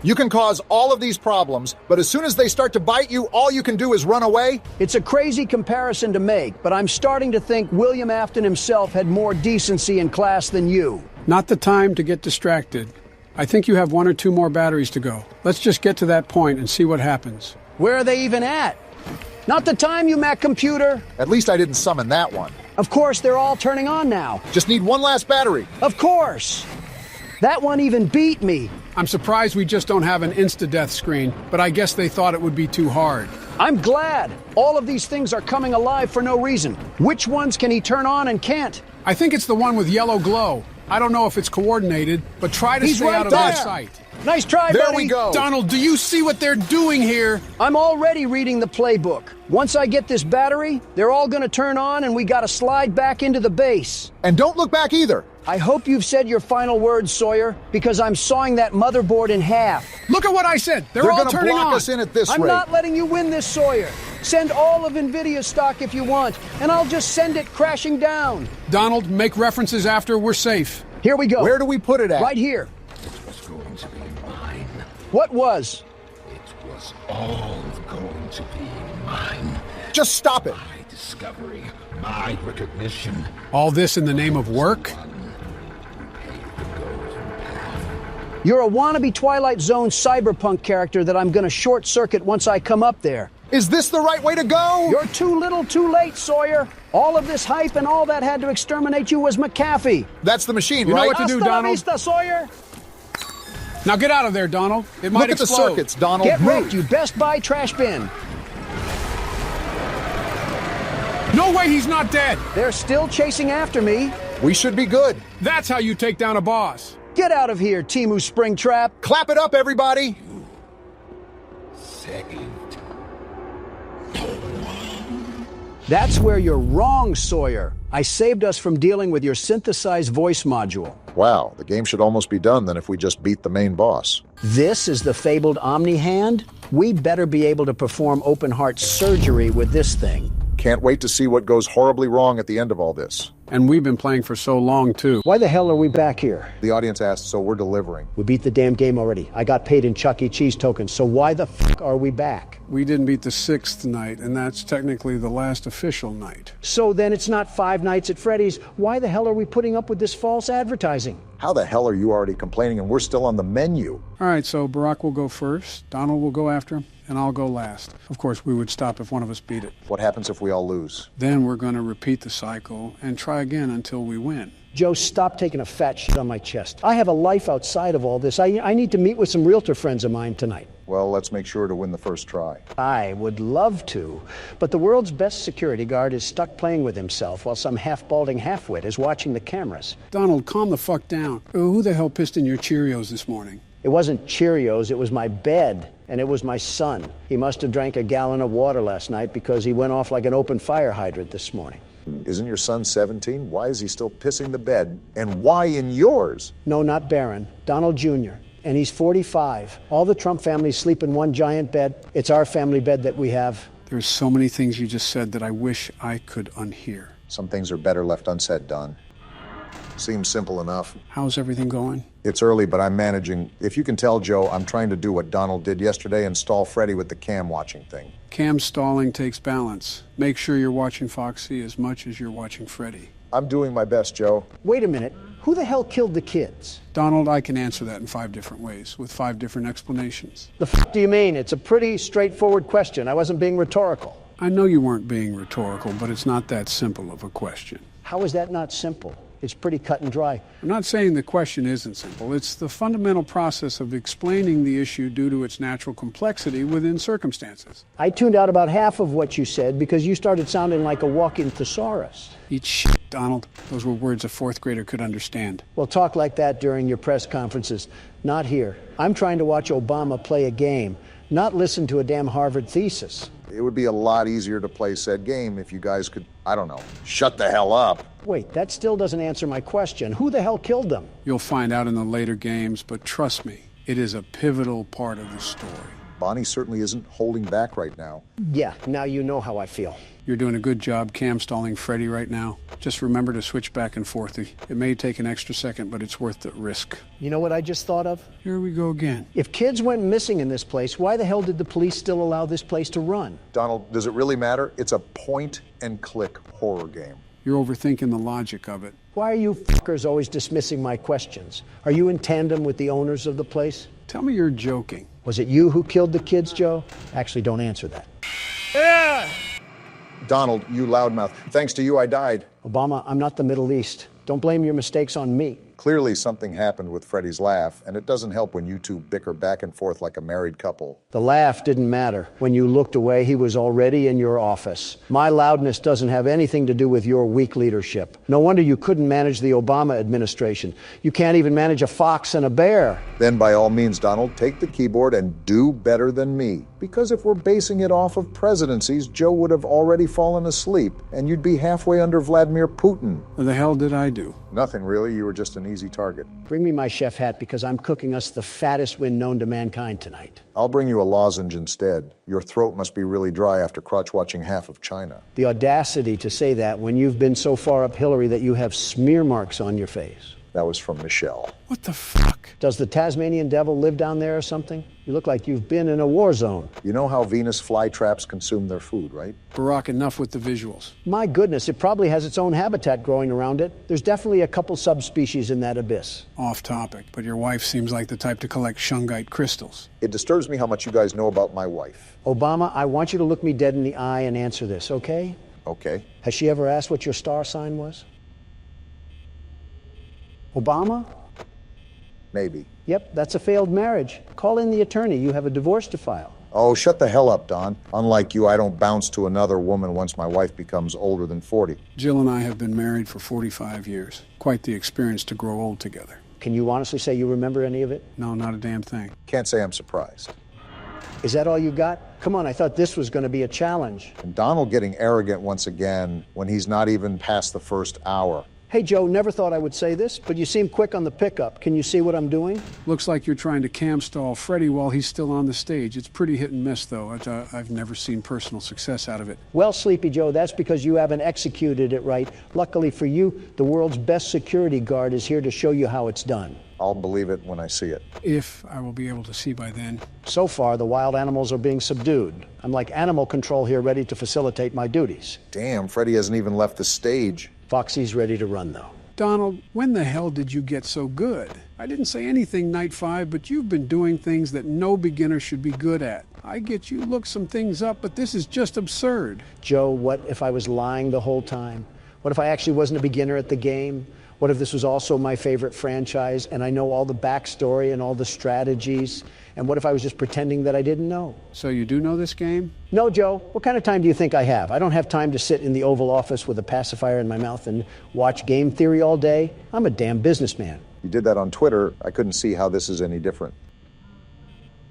You can cause all of these problems, but as soon as they start to bite you, all you can do is run away? It's a crazy comparison to make, but I'm starting to think William Afton himself had more decency and class than you. Not the time to get distracted. I think you have 1 or 2 more batteries to go. Let's just get to that point and see what happens. Where are they even at? Not the time, you Mac computer. At least I didn't summon that one. Of course, they're all turning on now. Just need one last battery. Of course. That one even beat me. I'm surprised we just don't have an insta-death screen, but I guess they thought it would be too hard. I'm glad. All of these things are coming alive for no reason. Which ones can he turn on and can't? I think it's the one with yellow glow. I don't know if it's coordinated, but try to stay out of their sight. Nice try, there buddy. We go. Donald, do you see what they're doing here? I'm already reading the playbook. Once I get this battery, they're all gonna turn on and we gotta slide back into the base. And don't look back either. I hope you've said your final words, Sawyer, because I'm sawing that motherboard in half. Look at what I said. They're all gonna turning block on. us in at this I'm rate. not letting you win this, Sawyer. Send all of NVIDIA's stock if you want, and I'll just send it crashing down. Donald, make references after we're safe. Here we go. Where do we put it at? Right here. It was going to be mine. What was? It was all going to be mine. Just stop it. My discovery, my recognition. All this in the name of work? You're a wannabe Twilight Zone cyberpunk character that I'm gonna short circuit once I come up there. Is this the right way to go? You're too little too late, Sawyer. All of this hype and all that had to exterminate you was McAfee. That's the machine, You right? know what to do, Hasta la Donald. vista, Sawyer. Now get out of there, Donald. It might Look at the explode. circuits, Donald. Get Move. wrecked, you Best Buy trash bin. No way he's not dead. They're still chasing after me. We should be good. That's how you take down a boss. Get out of here, Temu Springtrap. Clap it up, everybody. Saved. That's where you're wrong, Sawyer. I saved us from dealing with your synthesize voice module. Wow, the game should almost be done then if we just beat the main boss. This is the fabled Omni Hand? We better be able to perform open heart surgery with this thing. Can't wait to see what goes horribly wrong at the end of all this. And we've been playing for so long, too. Why the hell are we back here? The audience asked, so we're delivering. We beat the damn game already. I got paid in Chuck E. Cheese tokens, so why the fuck are we back? We didn't beat the 6th night, and that's technically the last official night. So then it's not 5 Nights at Freddy's. Why the hell are we putting up with this false advertising? How the hell are you already complaining and we're still on the menu? All right, so Barack will go first, Donald will go after him, and I'll go last. Of course, we would stop if one of us beat it. What happens if we all lose? Then we're going to repeat the cycle and try again until we win. Joe, stop taking a fat shit on my chest. I have a life outside of all this. I need to meet with some realtor friends of mine tonight. Well, let's make sure to win the first try. I would love to, but the world's best security guard is stuck playing with himself while some half-balding halfwit is watching the cameras. Donald, calm the fuck down. Who the hell pissed in your Cheerios this morning? It wasn't Cheerios, it was my bed, and it was my son. He must have drank a gallon of water last night because he went off like an open fire hydrant this morning. Isn't your son 17? Why is he still pissing the bed? And why in yours? No, not Barron. Donald Jr. And he's 45. All the Trump families sleep in one giant bed. It's our family bed that we have. There's so many things you just said that I wish I could unhear. Some things are better left unsaid, Don. Seems simple enough. How's everything going? It's early, but I'm managing. If you can tell, Joe, I'm trying to do what Donald did yesterday and stall Freddy with the cam watching thing. Cam stalling takes balance. Make sure you're watching Foxy as much as you're watching Freddy. I'm doing my best, Joe. Wait a minute. Who the hell killed the kids? Donald, I can answer that in 5 different ways, with 5 different explanations. The f*** do you mean? It's a pretty straightforward question. I wasn't being rhetorical. I know you weren't being rhetorical, but it's not that simple of a question. How is that not simple? It's pretty cut and dry. I'm not saying the question isn't simple. It's the fundamental process of explaining the issue due to its natural complexity within circumstances. I tuned out about half of what you said because you started sounding like a walking thesaurus. Eat shit, Donald. Those were words a 4th grader could understand. Well, talk like that during your press conferences. Not here. I'm trying to watch Obama play a game, not listen to a damn Harvard thesis. It would be a lot easier to play said game if you guys could, I don't know, shut the hell up. Wait, that still doesn't answer my question. Who the hell killed them? You'll find out in the later games, but trust me, it is a pivotal part of the story. Bonnie certainly isn't holding back right now. Yeah, now you know how I feel. You're doing a good job cam stalling Freddy right now. Just remember to switch back and forth. It may take an extra second, but it's worth the risk. You know what I just thought of? Here we go again. If kids went missing in this place, why the hell did the police still allow this place to run? Donald, does it really matter? It's a point-and-click horror game. You're overthinking the logic of it. Why are you fuckers always dismissing my questions? Are you in tandem with the owners of the place? Tell me you're joking. Was it you who killed the kids, Joe? Actually, don't answer that. Yeah! Donald, you loudmouth. Thanks to you, I died. Obama, I'm not the Middle East. Don't blame your mistakes on me. Clearly something happened with Freddy's laugh, and it doesn't help when you two bicker back and forth like a married couple. The laugh didn't matter. When you looked away, he was already in your office. My loudness doesn't have anything to do with your weak leadership. No wonder you couldn't manage the Obama administration. You can't even manage a fox and a bear. Then by all means, Donald, take the keyboard and do better than me. Because if we're basing it off of presidencies, Joe would have already fallen asleep, and you'd be halfway under Vladimir Putin. What the hell did I do? Nothing really. You were just an easy target. Bring me my chef hat because I'm cooking us the fattest win known to mankind tonight. I'll bring you a lozenge instead. Your throat must be really dry after crotch-watching half of China. The audacity to say that when you've been so far up Hillary that you have smear marks on your face. That was from Michelle. What the fuck? Does the Tasmanian devil live down there or something? You look like you've been in a war zone. You know how Venus flytraps consume their food, right? Barack, enough with the visuals. My goodness, it probably has its own habitat growing around it. There's definitely a couple subspecies in that abyss. Off topic, but your wife seems like the type to collect shungite crystals. It disturbs me how much you guys know about my wife. Obama, I want you to look me dead in the eye and answer this, okay? Okay. Has she ever asked what your star sign was? Obama? Maybe. Yep, that's a failed marriage. Call in the attorney. You have a divorce to file. Oh, shut the hell up, Don. Unlike you, I don't bounce to another woman once my wife becomes older than 40. Jill and I have been married for 45 years. Quite the experience to grow old together. Can you honestly say you remember any of it? No, not a damn thing. Can't say I'm surprised. Is that all you got? Come on, I thought this was going to be a challenge. And Donald getting arrogant once again when he's not even past the first hour. Hey, Joe, never thought I would say this, but you seem quick on the pickup. Can you see what I'm doing? Looks like you're trying to cam stall Freddy while he's still on the stage. It's pretty hit and miss, though. I've never seen personal success out of it. Well, Sleepy Joe, that's because you haven't executed it right. Luckily for you, the world's best security guard is here to show you how it's done. I'll believe it when I see it. If I will be able to see by then. So far, the wild animals are being subdued. I'm like animal control here, ready to facilitate my duties. Damn, Freddy hasn't even left the stage. Foxy's ready to run, though. Donald, when the hell did you get so good? I didn't say anything night 5, but you've been doing things that no beginner should be good at. I get you look some things up, but this is just absurd. Joe, what if I was lying the whole time? What if I actually wasn't a beginner at the game? What if this was also my favorite franchise and I know all the backstory and all the strategies? And what if I was just pretending that I didn't know? So you do know this game? No, Joe. What kind of time do you think I have? I don't have time to sit in the Oval Office with a pacifier in my mouth and watch game theory all day. I'm a damn businessman. You did that on Twitter. I couldn't see how this is any different.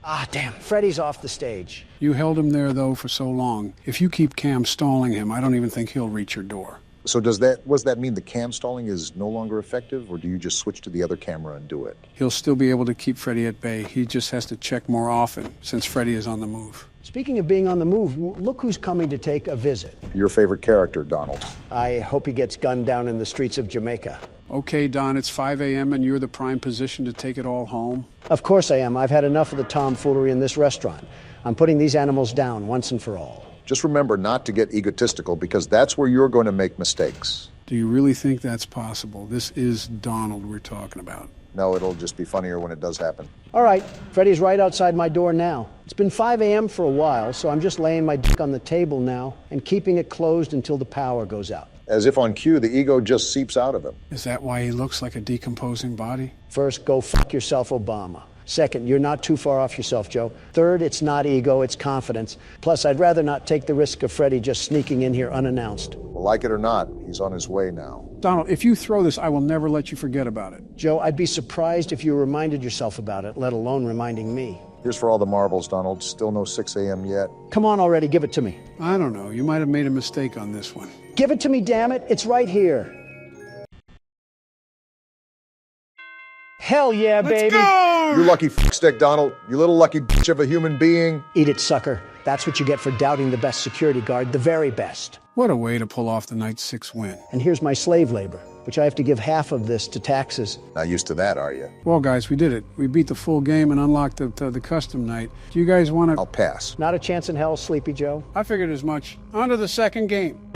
Ah, damn. Freddy's off the stage. You held him there, though, for so long. If you keep Cam stalling him, I don't even think he'll reach your door. So does that mean the cam stalling is no longer effective, or do you just switch to the other camera and do it? He'll still be able to keep Freddy at bay. He just has to check more often, since Freddy is on the move. Speaking of being on the move, look who's coming to take a visit. Your favorite character, Donald. I hope he gets gunned down in the streets of Jamaica. Okay, Don, it's 5 a.m. and you're the prime position to take it all home? Of course I am. I've had enough of the tomfoolery in this restaurant. I'm putting these animals down once and for all. Just remember not to get egotistical, because that's where you're going to make mistakes. Do you really think that's possible? This is Donald we're talking about. No, it'll just be funnier when it does happen. All right, Freddy's right outside my door now. It's been 5 a.m. for a while, so I'm just laying my dick on the table now and keeping it closed until the power goes out. As if on cue, the ego just seeps out of him. Is that why he looks like a decomposing body? First, go fuck yourself, Obama. Second, you're not too far off yourself, Joe. Third, it's not ego, it's confidence. Plus, I'd rather not take the risk of Freddy just sneaking in here unannounced. Well, like it or not, he's on his way now. Donald, if you throw this, I will never let you forget about it. Joe, I'd be surprised if you reminded yourself about it, let alone reminding me. Here's for all the marbles, Donald. Still no 6 a.m. yet. Come on already, give it to me. I don't know. You might have made a mistake on this one. Give it to me, damn it. It's right here. Hell yeah, baby. You lucky fuckstick, Donald. You little lucky bitch of a human being. Eat it, sucker. That's what you get for doubting the best security guard, the very best. What a way to pull off the night 6 win. And here's my slave labor, which I have to give half of this to taxes. Not used to that, are you? Well, guys, we did it. We beat the full game and unlocked the custom night. Do you guys want to... I'll pass. Not a chance in hell, Sleepy Joe. I figured as much. On to the second game.